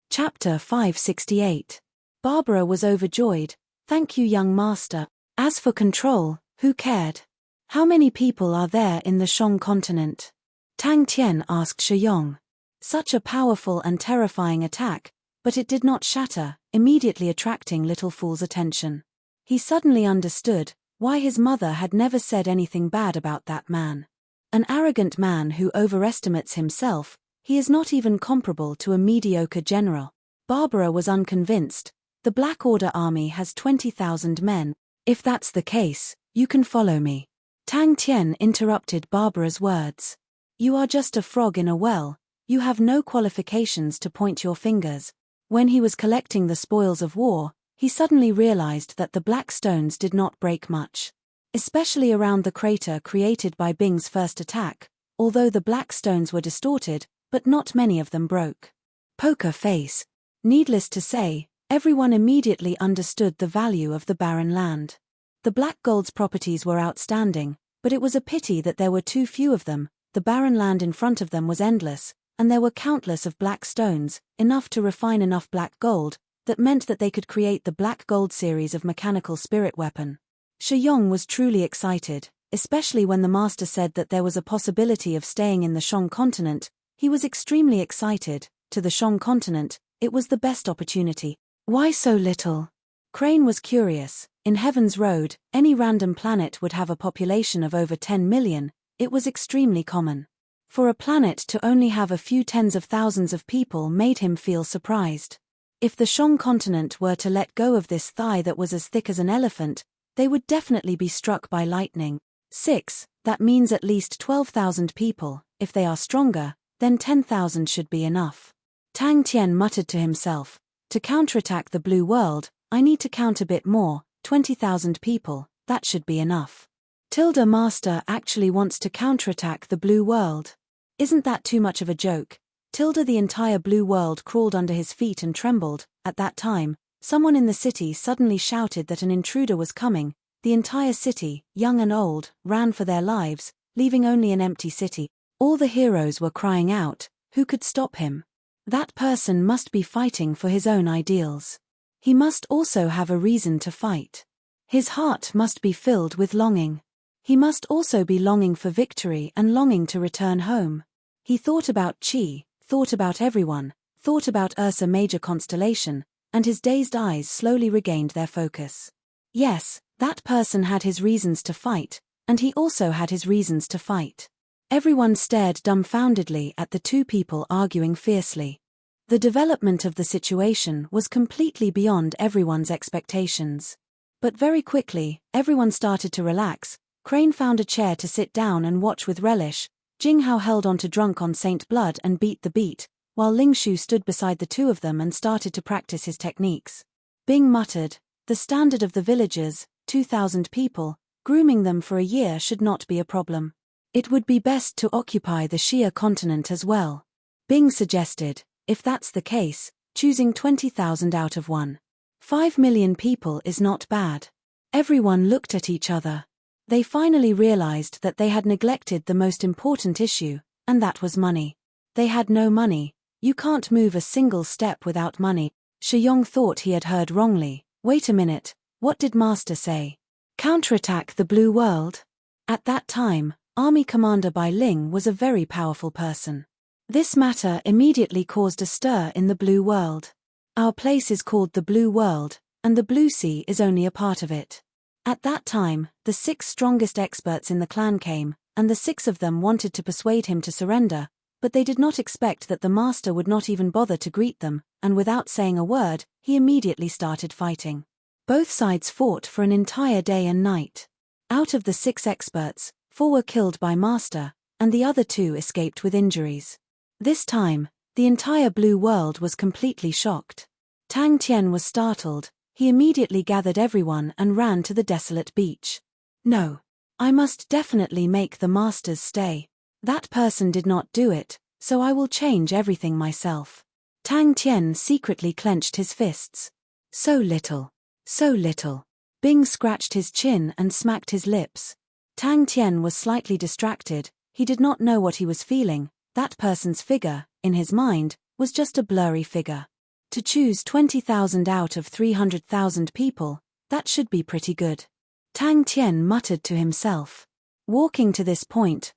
Chapter 568. Barbara was overjoyed. "Thank you, young master. As for control, who cared? How many people are there in the Shang continent?" Tang Tian asked Shiyong. Such a powerful and terrifying attack, but it did not shatter, immediately attracting Little Fool's attention. He suddenly understood why his mother had never said anything bad about that man. An arrogant man who overestimates himself, he is not even comparable to a mediocre general. Barbara was unconvinced. "The Black Order army has 20,000 men. If that's the case, you can follow me." Tang Tian interrupted Barbara's words. "You are just a frog in a well. You have no qualifications to point your fingers." When he was collecting the spoils of war, he suddenly realized that the black stones did not break much. Especially around the crater created by Bing's first attack, although the black stones were distorted, but not many of them broke. Poker face. Needless to say, everyone immediately understood the value of the barren land. The black gold's properties were outstanding, but it was a pity that there were too few of them. The barren land in front of them was endless, and there were countless of black stones, enough to refine enough black gold. That meant that they could create the Black Gold series of mechanical spirit weapon. Shiyong was truly excited, especially when the master said that there was a possibility of staying in the Shang continent. He was extremely excited. To the Shang continent, it was the best opportunity. Why so little? Crane was curious. In Heaven's Road, any random planet would have a population of over 10 million. It was extremely common. For a planet to only have a few tens of thousands of people made him feel surprised. If the Shang continent were to let go of this thigh that was as thick as an elephant, they would definitely be struck by lightning. 6, that means at least 12,000 people. If they are stronger, then 10,000 should be enough. Tang Tian muttered to himself, "To counterattack the blue world, I need to count a bit more, 20,000 people, that should be enough." Tilda Master actually wants to counterattack the blue world. Isn't that too much of a joke? Tilda, the entire blue world crawled under his feet and trembled. At that time, someone in the city suddenly shouted that an intruder was coming. The entire city, young and old, ran for their lives, leaving only an empty city. All the heroes were crying out, who could stop him? That person must be fighting for his own ideals. He must also have a reason to fight. His heart must be filled with longing. He must also be longing for victory and longing to return home. He thought about Qi, thought about everyone, thought about Ursa Major constellation, and his dazed eyes slowly regained their focus. Yes, that person had his reasons to fight, and he also had his reasons to fight. Everyone stared dumbfoundedly at the two people arguing fiercely. The development of the situation was completely beyond everyone's expectations. But very quickly, everyone started to relax. Crane found a chair to sit down and watch with relish. Jinghao held on to Drunk on Saint Blood and beat the beat, while Ling Shu stood beside the two of them and started to practice his techniques. Bing muttered, "The standard of the villagers, 2,000 people, grooming them for a year should not be a problem. It would be best to occupy the Shia continent as well." Bing suggested, "If that's the case, choosing 20,000 out of 1.5 million people is not bad." Everyone looked at each other. They finally realized that they had neglected the most important issue, and that was money. They had no money. You can't move a single step without money. Shiyong thought he had heard wrongly. Wait a minute, what did Master say? Counterattack the Blue World? At that time, Army Commander Bai Ling was a very powerful person. This matter immediately caused a stir in the Blue World. Our place is called the Blue World, and the Blue Sea is only a part of it. At that time, the 6 strongest experts in the clan came, and the 6 of them wanted to persuade him to surrender, but they did not expect that the master would not even bother to greet them, and without saying a word, he immediately started fighting. Both sides fought for an entire day and night. Out of the 6 experts, 4 were killed by Master, and the other 2 escaped with injuries. This time, the entire Blue World was completely shocked. Tang Tian was startled. He immediately gathered everyone and ran to the desolate beach. No. I must definitely make the masters stay. That person did not do it, so I will change everything myself. Tang Tian secretly clenched his fists. So little. So little. Bing scratched his chin and smacked his lips. Tang Tian was slightly distracted. He did not know what he was feeling. That person's figure, in his mind, was just a blurry figure. To choose 20,000 out of 300,000 people, that should be pretty good. Tang Tian muttered to himself. Walking to this point,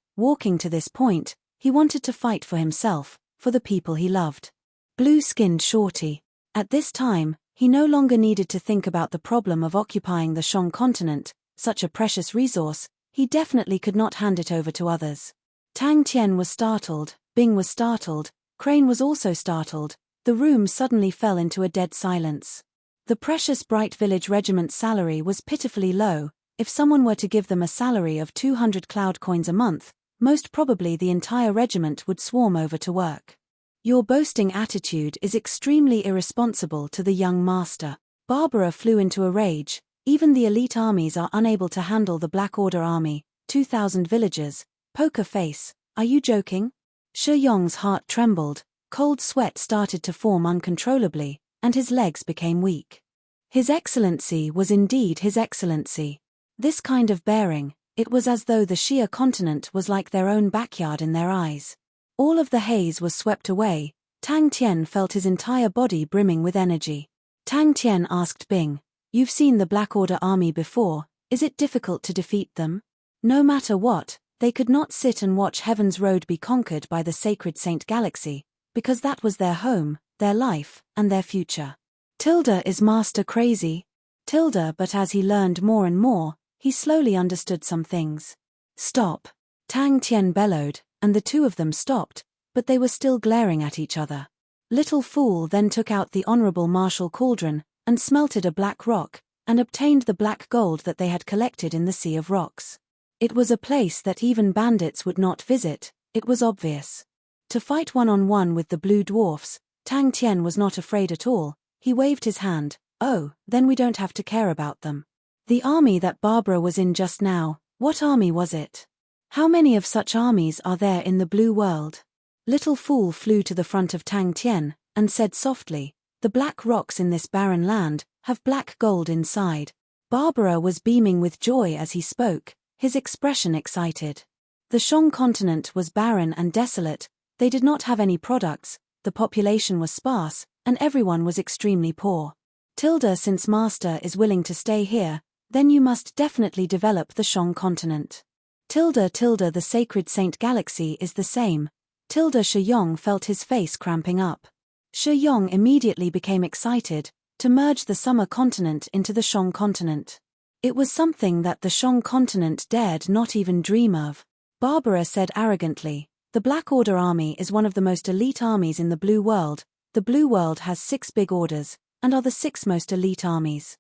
he wanted to fight for himself, for the people he loved. Blue-skinned shorty. At this time, he no longer needed to think about the problem of occupying the Shang continent, such a precious resource. He definitely could not hand it over to others. Tang Tian was startled, Bing was startled, Crane was also startled. The room suddenly fell into a dead silence. The precious Bright Village Regiment's salary was pitifully low. If someone were to give them a salary of 200 cloud coins a month, most probably the entire regiment would swarm over to work. Your boasting attitude is extremely irresponsible to the young master. Barbara flew into a rage. Even the elite armies are unable to handle the Black Order army, 2,000 villagers. Poker face, are you joking? Shi Yong's heart trembled. Cold sweat started to form uncontrollably, and his legs became weak. His Excellency was indeed His Excellency. This kind of bearing, it was as though the Shia continent was like their own backyard in their eyes. All of the haze was swept away. Tang Tian felt his entire body brimming with energy. Tang Tian asked Bing, "You've seen the Black Order army before, is it difficult to defeat them?" No matter what, they could not sit and watch Heaven's Road be conquered by the sacred Saint Galaxy, because that was their home, their life, and their future. Is Master crazy? But as he learned more and more, he slowly understood some things. Stop! Tang Tian bellowed, and the 2 of them stopped, but they were still glaring at each other. Little Fool then took out the Honorable Marshal Cauldron, and smelted a black rock, and obtained the black gold that they had collected in the Sea of Rocks. It was a place that even bandits would not visit, it was obvious. To fight one-on-one with the blue dwarfs, Tang Tian was not afraid at all. He waved his hand. Oh, then we don't have to care about them. The army that Barbara was in just now, what army was it? How many of such armies are there in the Blue World? Little Fool flew to the front of Tang Tian, and said softly, "The black rocks in this barren land have black gold inside." Barbara was beaming with joy as he spoke, his expression excited. The Shang continent was barren and desolate. They did not have any products, the population was sparse, and everyone was extremely poor. Since Master is willing to stay here, then you must definitely develop the Shang continent. The sacred Saint Galaxy is the same. Shi Yong felt his face cramping up. Shi Yong immediately became excited to merge the Summer continent into the Shang continent. It was something that the Shang continent dared not even dream of. Barbara said arrogantly, "The Black Order army is one of the most elite armies in the Blue World. The Blue World has 6 big orders, and are the 6 most elite armies."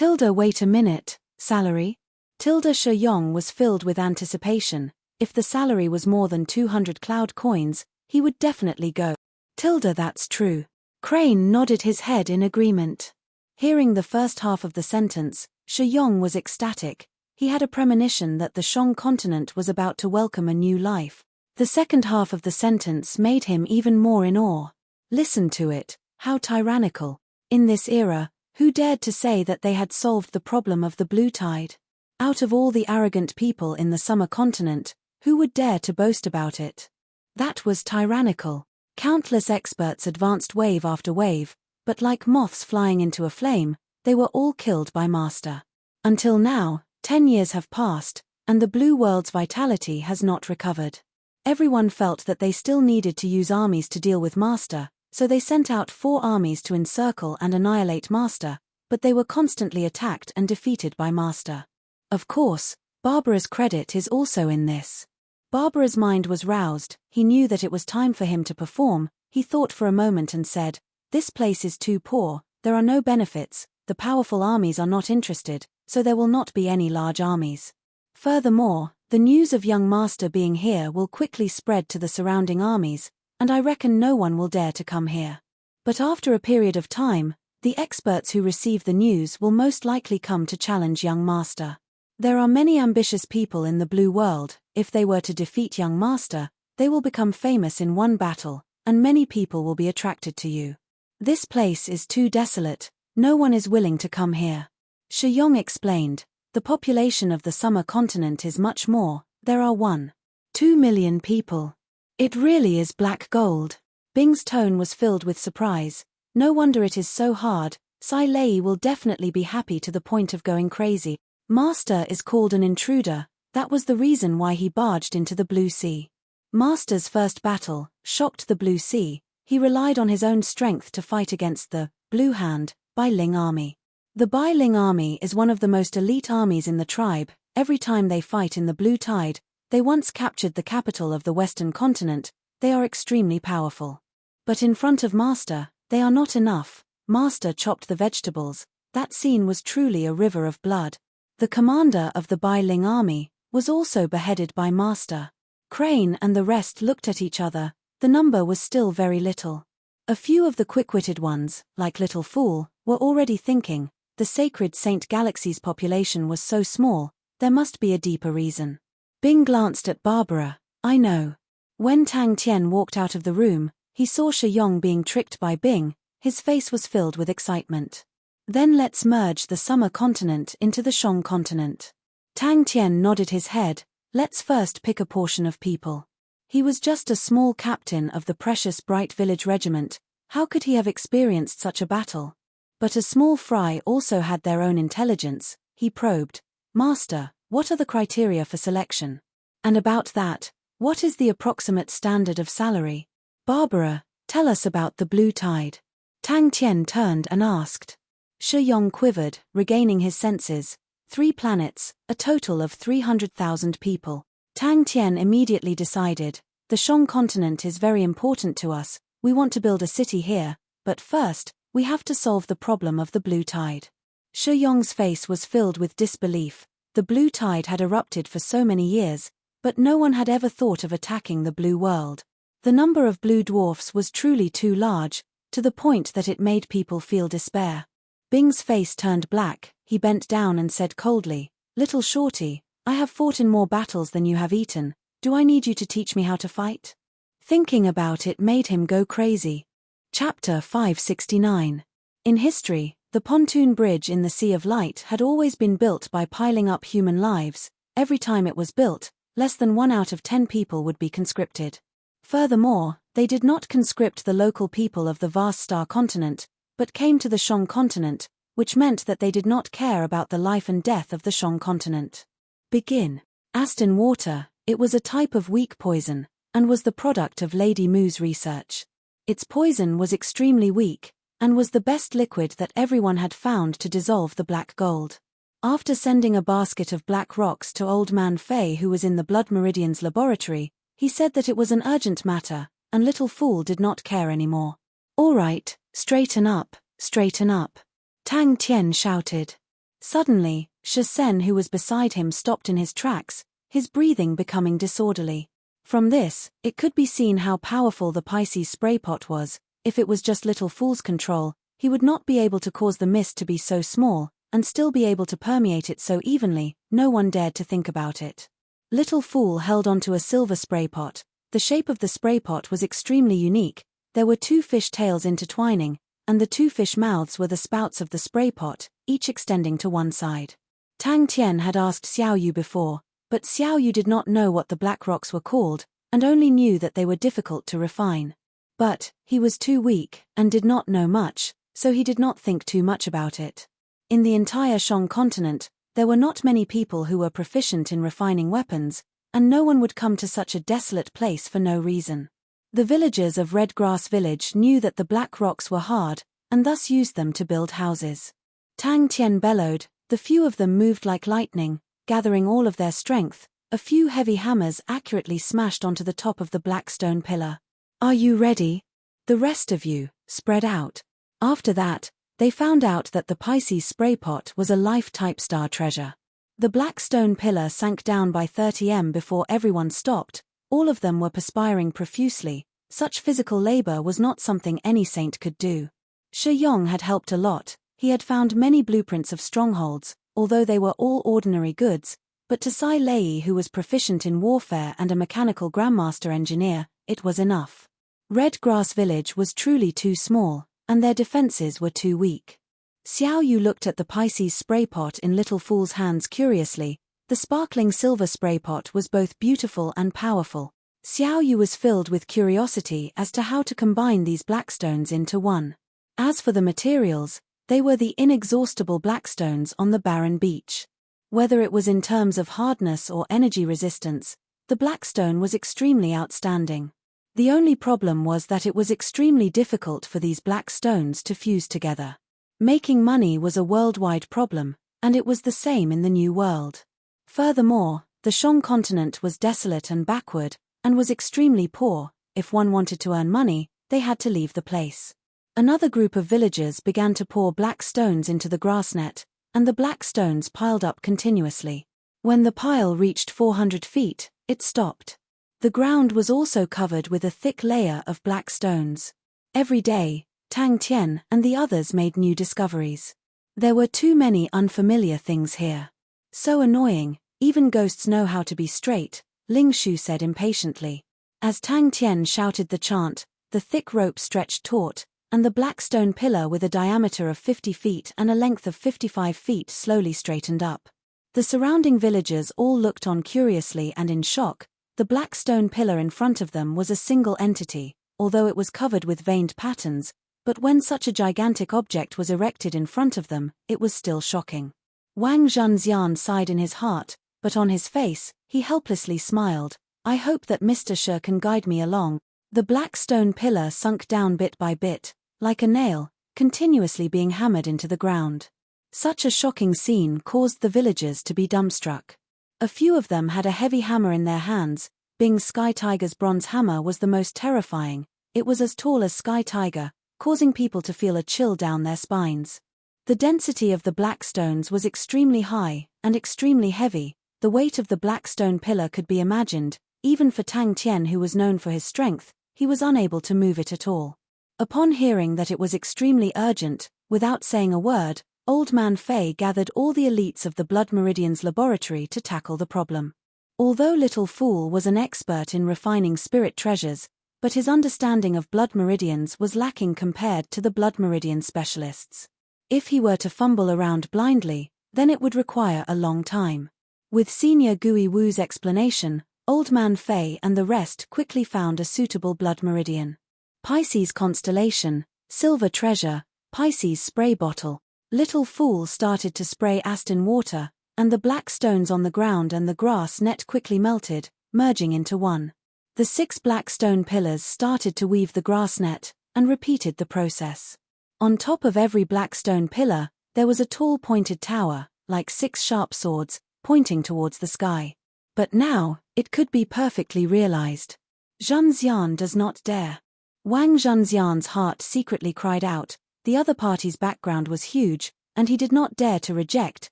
Wait a minute, salary? Shi Yong was filled with anticipation. If the salary was more than 200 cloud coins, he would definitely go. That's true. Crane nodded his head in agreement. Hearing the first half of the sentence, Shi Yong was ecstatic. He had a premonition that the Shang continent was about to welcome a new life. The second half of the sentence made him even more in awe. Listen to it, how tyrannical. In this era, who dared to say that they had solved the problem of the blue tide? Out of all the arrogant people in the summer continent, who would dare to boast about it? That was tyrannical. Countless experts advanced wave after wave, but like moths flying into a flame, they were all killed by Master. Until now, 10 years have passed, and the blue world's vitality has not recovered. Everyone felt that they still needed to use armies to deal with Master, so they sent out 4 armies to encircle and annihilate Master, but they were constantly attacked and defeated by Master. Of course, Barbara's credit is also in this. Barbara's mind was roused, he knew that it was time for him to perform, he thought for a moment and said, "This place is too poor, there are no benefits, the powerful armies are not interested, so there will not be any large armies. Furthermore, the news of young Master being here will quickly spread to the surrounding armies, and I reckon no one will dare to come here. But after a period of time, the experts who receive the news will most likely come to challenge young Master. There are many ambitious people in the blue world, if they were to defeat young Master, they will become famous in one battle, and many people will be attracted to you. This place is too desolate, no one is willing to come here." Shi Yong explained, "The population of the summer continent is much more, there are 1.2 million people. It really is black gold." Bing's tone was filled with surprise. "No wonder it is so hard, Sai Lei will definitely be happy to the point of going crazy. Master is called an intruder, that was the reason why he barged into the Blue Sea. Master's first battle shocked the Blue Sea, he relied on his own strength to fight against the Blue Hand, Bai Ling army. The Bai Ling army is one of the most elite armies in the tribe, every time they fight in the Blue Tide, they once captured the capital of the Western continent, they are extremely powerful. But in front of Master, they are not enough. Master chopped the vegetables, that scene was truly a river of blood. The commander of the Bai Ling army was also beheaded by Master. Crane and the rest looked at each other, the number was still very little. A few of the quick-witted ones, like Little Fool, were already thinking, the sacred Saint Galaxy's population was so small, there must be a deeper reason. Bing glanced at Barbara, "I know." When Tang Tian walked out of the room, he saw Shi Yong being tricked by Bing, his face was filled with excitement. "Then let's merge the summer continent into the Shong continent." Tang Tian nodded his head, "Let's first pick a portion of people." He was just a small captain of the precious Bright Village Regiment, how could he have experienced such a battle? But a small fry also had their own intelligence, he probed, "Master, what are the criteria for selection? And about that, what is the approximate standard of salary? Barbara, tell us about the Blue Tide." Tang Tian turned and asked. Shi Yong quivered, regaining his senses. 3 planets, a total of 300,000 people. Tang Tian immediately decided, the Shong continent is very important to us, we want to build a city here, but first, we have to solve the problem of the Blue Tide. Shi Yong's face was filled with disbelief, the Blue Tide had erupted for so many years, but no one had ever thought of attacking the Blue World. The number of blue dwarfs was truly too large, to the point that it made people feel despair. Bing's face turned black, he bent down and said coldly, "Little shorty, I have fought in more battles than you have eaten, do I need you to teach me how to fight?" Thinking about it made him go crazy. Chapter 569. In history, the pontoon bridge in the Sea of Light had always been built by piling up human lives, every time it was built, less than 1 out of 10 people would be conscripted. Furthermore, they did not conscript the local people of the vast star continent, but came to the Shong continent, which meant that they did not care about the life and death of the Shong continent. Begin. Aston water, it was a type of weak poison, and was the product of Lady Mu's research. Its poison was extremely weak, and was the best liquid that everyone had found to dissolve the black gold. After sending a basket of black rocks to Old Man Fei who was in the Blood Meridian's laboratory, he said that it was an urgent matter, and Little Fool did not care anymore. "All right, straighten up, straighten up," Tang Tian shouted. Suddenly, Shisen who was beside him stopped in his tracks, his breathing becoming disorderly. From this, it could be seen how powerful the Pisces spray pot was. If it was just Little Fool's control, he would not be able to cause the mist to be so small, and still be able to permeate it so evenly, no one dared to think about it. Little Fool held onto a silver spray pot. The shape of the spray pot was extremely unique, there were 2 fish tails intertwining, and the 2 fish mouths were the spouts of the spray pot, each extending to one side. Tang Tian had asked Xiao Yu before, but Xiao Yu did not know what the black rocks were called, and only knew that they were difficult to refine. But he was too weak, and did not know much, so he did not think too much about it. In the entire Shang continent, there were not many people who were proficient in refining weapons, and no one would come to such a desolate place for no reason. The villagers of Red Grass Village knew that the black rocks were hard, and thus used them to build houses. Tang Tian bellowed, the few of them moved like lightning, gathering all of their strength. A few heavy hammers accurately smashed onto the top of the black stone pillar. Are you ready? The rest of you, spread out. After that, they found out that the Pisces spray pot was a life-type star treasure. The black stone pillar sank down by 30 m before everyone stopped. All of them were perspiring profusely. Such physical labor was not something any saint could do. Shi Yong had helped a lot. He had found many blueprints of strongholds, although they were all ordinary goods, but to Sai Lei, who was proficient in warfare and a mechanical grandmaster engineer, it was enough. Red Grass Village was truly too small, and their defenses were too weak. Xiao Yu looked at the Pisces spray pot in Little Fool's hands curiously. The sparkling silver spray pot was both beautiful and powerful. Xiao Yu was filled with curiosity as to how to combine these blackstones into one. As for the materials, they were the inexhaustible blackstones on the barren beach. Whether it was in terms of hardness or energy resistance, the blackstone was extremely outstanding. The only problem was that it was extremely difficult for these black stones to fuse together. Making money was a worldwide problem, and it was the same in the New World. Furthermore, the Shang continent was desolate and backward, and was extremely poor. If one wanted to earn money, they had to leave the place. Another group of villagers began to pour black stones into the grass net, and the black stones piled up continuously. When the pile reached 400 feet, it stopped. The ground was also covered with a thick layer of black stones. Every day, Tang Tian and the others made new discoveries. There were too many unfamiliar things here. So annoying, even ghosts know how to be straight, Ling Shu said impatiently. As Tang Tian shouted the chant, the thick rope stretched taut, and the black stone pillar with a diameter of 50 feet and a length of 55 feet slowly straightened up. The surrounding villagers all looked on curiously and in shock. The black stone pillar in front of them was a single entity, although it was covered with veined patterns, but when such a gigantic object was erected in front of them, it was still shocking. Wang Zhenxian sighed in his heart, but on his face, he helplessly smiled. I hope that Mr. Shi can guide me along. The black stone pillar sunk down bit by bit, like a nail, continuously being hammered into the ground. Such a shocking scene caused the villagers to be dumbstruck. A few of them had a heavy hammer in their hands. Bing Sky Tiger's bronze hammer was the most terrifying. It was as tall as Sky Tiger, causing people to feel a chill down their spines. The density of the black stones was extremely high, and extremely heavy. The weight of the black stone pillar could be imagined. Even for Tang Tian, who was known for his strength, he was unable to move it at all. Upon hearing that it was extremely urgent, without saying a word, Old Man Fei gathered all the elites of the Blood Meridian's laboratory to tackle the problem. Although Little Fool was an expert in refining spirit treasures, but his understanding of blood meridians was lacking compared to the Blood Meridian specialists. If he were to fumble around blindly, then it would require a long time. With Senior Gui Wu's explanation, Old Man Fei and the rest quickly found a suitable blood meridian. Pisces constellation, silver treasure, Pisces spray bottle. Little Fool started to spray Aston water, and the black stones on the ground and the grass net quickly melted, merging into one. The 6 black stone pillars started to weave the grass net, and repeated the process. On top of every black stone pillar, there was a tall pointed tower, like 6 sharp swords, pointing towards the sky. But now, it could be perfectly realized. Zhenxian does not dare. Wang Zhenxian's heart secretly cried out. The other party's background was huge, and he did not dare to reject.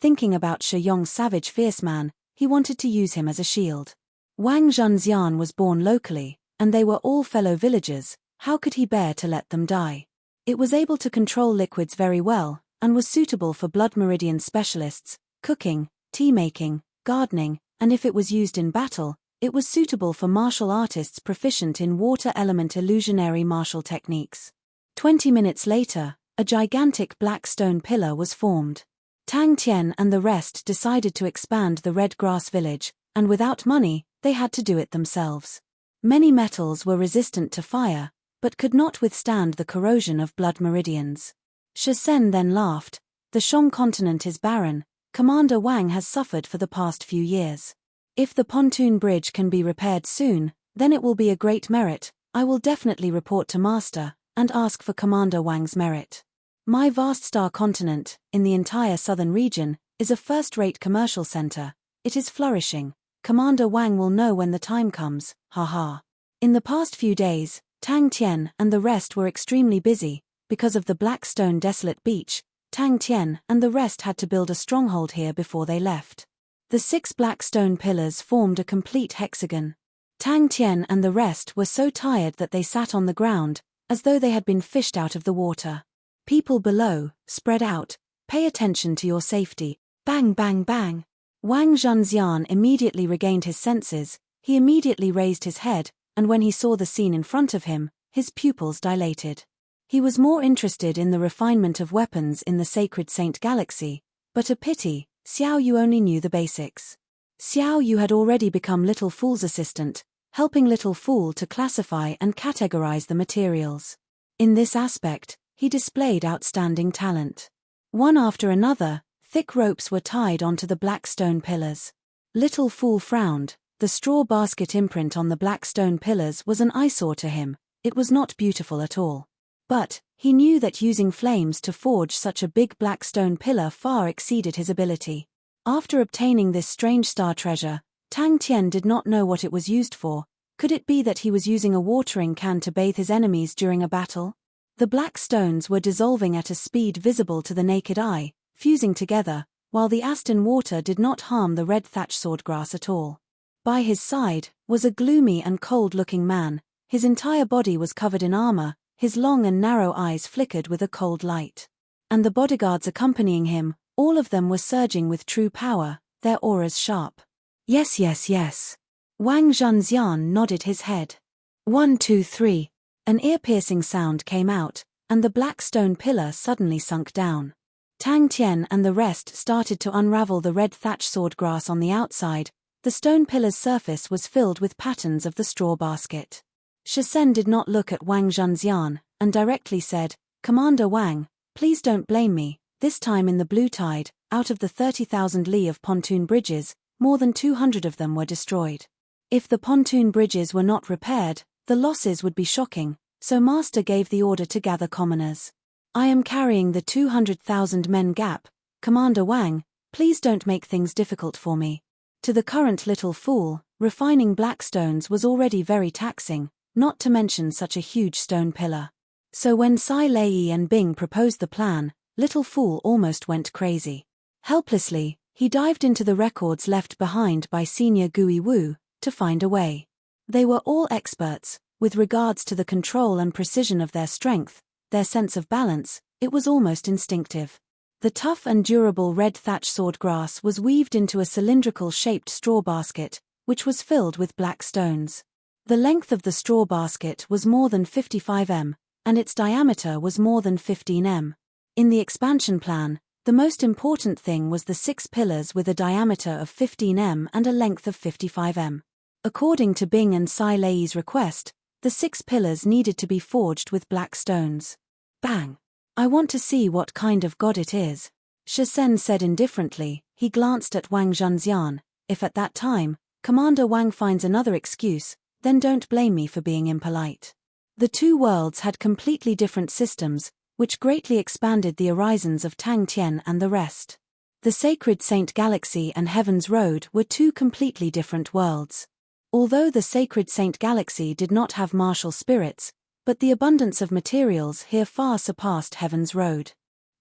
Thinking about Shi Yong's savage fierce man, he wanted to use him as a shield. Wang Zhenxian was born locally, and they were all fellow villagers. How could he bear to let them die? It was able to control liquids very well, and was suitable for blood meridian specialists, cooking, tea-making, gardening, and if it was used in battle, it was suitable for martial artists proficient in water element illusionary martial techniques. 20 minutes later, a gigantic black stone pillar was formed. Tang Tian and the rest decided to expand the red grass village, and without money, they had to do it themselves. Many metals were resistant to fire, but could not withstand the corrosion of blood meridians. Shisen then laughed. The Shang continent is barren. Commander Wang has suffered for the past few years. If the pontoon bridge can be repaired soon, then it will be a great merit. I will definitely report to Master, and ask for Commander Wang's merit. My vast star continent, in the entire southern region, is a first-rate commercial center. It is flourishing. Commander Wang will know when the time comes, haha. In the past few days, Tang Tian and the rest were extremely busy. Because of the black stone desolate beach, Tang Tian and the rest had to build a stronghold here before they left. The 6 black stone pillars formed a complete hexagon. Tang Tian and the rest were so tired that they sat on the ground, as though they had been fished out of the water. People below, spread out, pay attention to your safety. Bang bang bang. Wang Zhenxian immediately regained his senses. He immediately raised his head, and when he saw the scene in front of him, his pupils dilated. He was more interested in the refinement of weapons in the Sacred Saint Galaxy, but a pity, Xiao Yu only knew the basics. Xiao Yu had already become Little Fool's assistant, helping Little Fool to classify and categorize the materials. In this aspect, he displayed outstanding talent. One after another, thick ropes were tied onto the black stone pillars. Little Fool frowned. The straw basket imprint on the black stone pillars was an eyesore to him. It was not beautiful at all. But, he knew that using flames to forge such a big black stone pillar far exceeded his ability. After obtaining this strange star treasure, Tang Tian did not know what it was used for. Could it be that he was using a watering can to bathe his enemies during a battle? The black stones were dissolving at a speed visible to the naked eye, fusing together, while the Aston water did not harm the red thatch swordgrass at all. By his side was a gloomy and cold-looking man. His entire body was covered in armor. His long and narrow eyes flickered with a cold light. And the bodyguards accompanying him, all of them were surging with true power, their auras sharp. Yes yes yes. Wang Zhenxian nodded his head. 1 2 3. An ear-piercing sound came out, and the black stone pillar suddenly sunk down. Tang Tian and the rest started to unravel the red thatch swordgrass on the outside. The stone pillar's surface was filled with patterns of the straw basket. Shisen did not look at Wang Zhenxian, and directly said, Commander Wang, please don't blame me. This time in the blue tide, out of the 30,000 li of pontoon bridges, more than 200 of them were destroyed. If the pontoon bridges were not repaired, the losses would be shocking, so Master gave the order to gather commoners. I am carrying the 200,000 men gap. Commander Wang, please don't make things difficult for me. To the current Little Fool, refining black stones was already very taxing, not to mention such a huge stone pillar. So when Sai Lei and Bing proposed the plan, Little Fool almost went crazy. Helplessly, he dived into the records left behind by Senior Gui Wu, to find a way. They were all experts, with regards to the control and precision of their strength, their sense of balance, it was almost instinctive. The tough and durable red thatch swordgrass was weaved into a cylindrical-shaped straw basket, which was filled with black stones. The length of the straw basket was more than 55 m, and its diameter was more than 15 m. In the expansion plan, the most important thing was the 6 pillars with a diameter of 15 m and a length of 55 m. According to Bing and Sai Lei's request, the 6 pillars needed to be forged with black stones. Bang! I want to see what kind of god it is. Shisen said indifferently. He glanced at Wang Zhenxian. If at that time, Commander Wang finds another excuse, then don't blame me for being impolite. The two worlds had completely different systems, which greatly expanded the horizons of Tang Tian and the rest. The Sacred Saint Galaxy and Heaven's Road were two completely different worlds. Although the Sacred Saint Galaxy did not have martial spirits, but the abundance of materials here far surpassed Heaven's Road.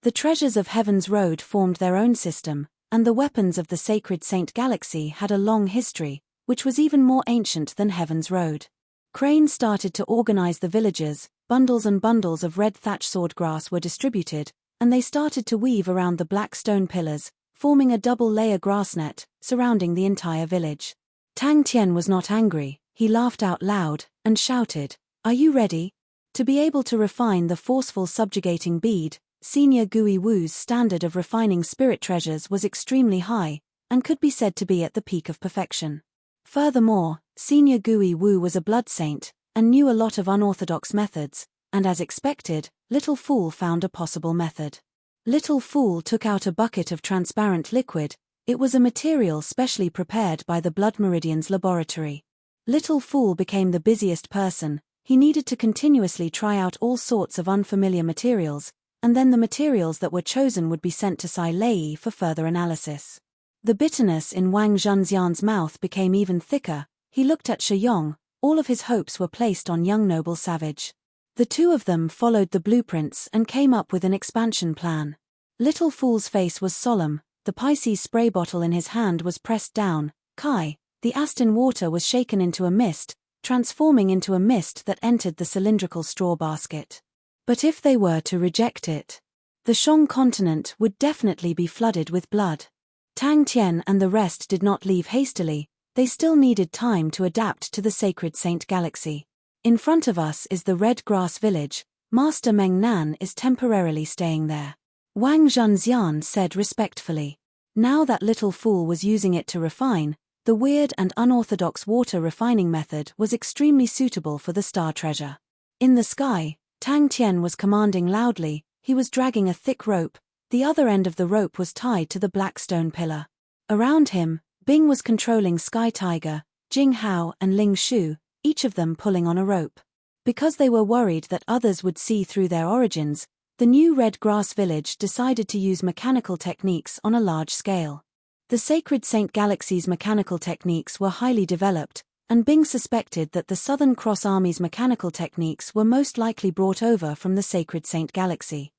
The treasures of Heaven's Road formed their own system, and the weapons of the Sacred Saint Galaxy had a long history, which was even more ancient than Heaven's Road. Crane started to organize the villagers, bundles and bundles of red thatch swordgrass were distributed, and they started to weave around the black stone pillars, forming a double-layer grass net, surrounding the entire village. Tang Tian was not angry, he laughed out loud, and shouted, "Are you ready?" To be able to refine the forceful subjugating bead, Senior Gui Wu's standard of refining spirit treasures was extremely high, and could be said to be at the peak of perfection. Furthermore, Senior Gui Wu was a blood saint, and knew a lot of unorthodox methods, and as expected, Little Fool found a possible method. Little Fool took out a bucket of transparent liquid. It was a material specially prepared by the Blood Meridian's laboratory. Little Fool became the busiest person. He needed to continuously try out all sorts of unfamiliar materials, and then the materials that were chosen would be sent to Sai Lei for further analysis. The bitterness in Wang Zhenxian's mouth became even thicker. He looked at Shi Yong. All of his hopes were placed on young noble savage. The two of them followed the blueprints and came up with an expansion plan. Little Fool's face was solemn. The Pisces spray bottle in his hand was pressed down. Kai, the Aston water was shaken into a mist, transforming into a mist that entered the cylindrical straw basket. But if they were to reject it, the Shang continent would definitely be flooded with blood. Tang Tian and the rest did not leave hastily. They still needed time to adapt to the Sacred Saint Galaxy. In front of us is the Red Grass Village. Master Meng Nan is temporarily staying there. Wang Zhenxian said respectfully. Now that Little Fool was using it to refine, the weird and unorthodox water refining method was extremely suitable for the star treasure. In the sky, Tang Tian was commanding loudly. He was dragging a thick rope. The other end of the rope was tied to the black stone pillar. Around him, Bing was controlling Sky Tiger, Jing Hao and Ling Shu, each of them pulling on a rope. Because they were worried that others would see through their origins, the new Red Grass Village decided to use mechanical techniques on a large scale. The Sacred Saint Galaxy's mechanical techniques were highly developed, and Bing suspected that the Southern Cross Army's mechanical techniques were most likely brought over from the Sacred Saint Galaxy.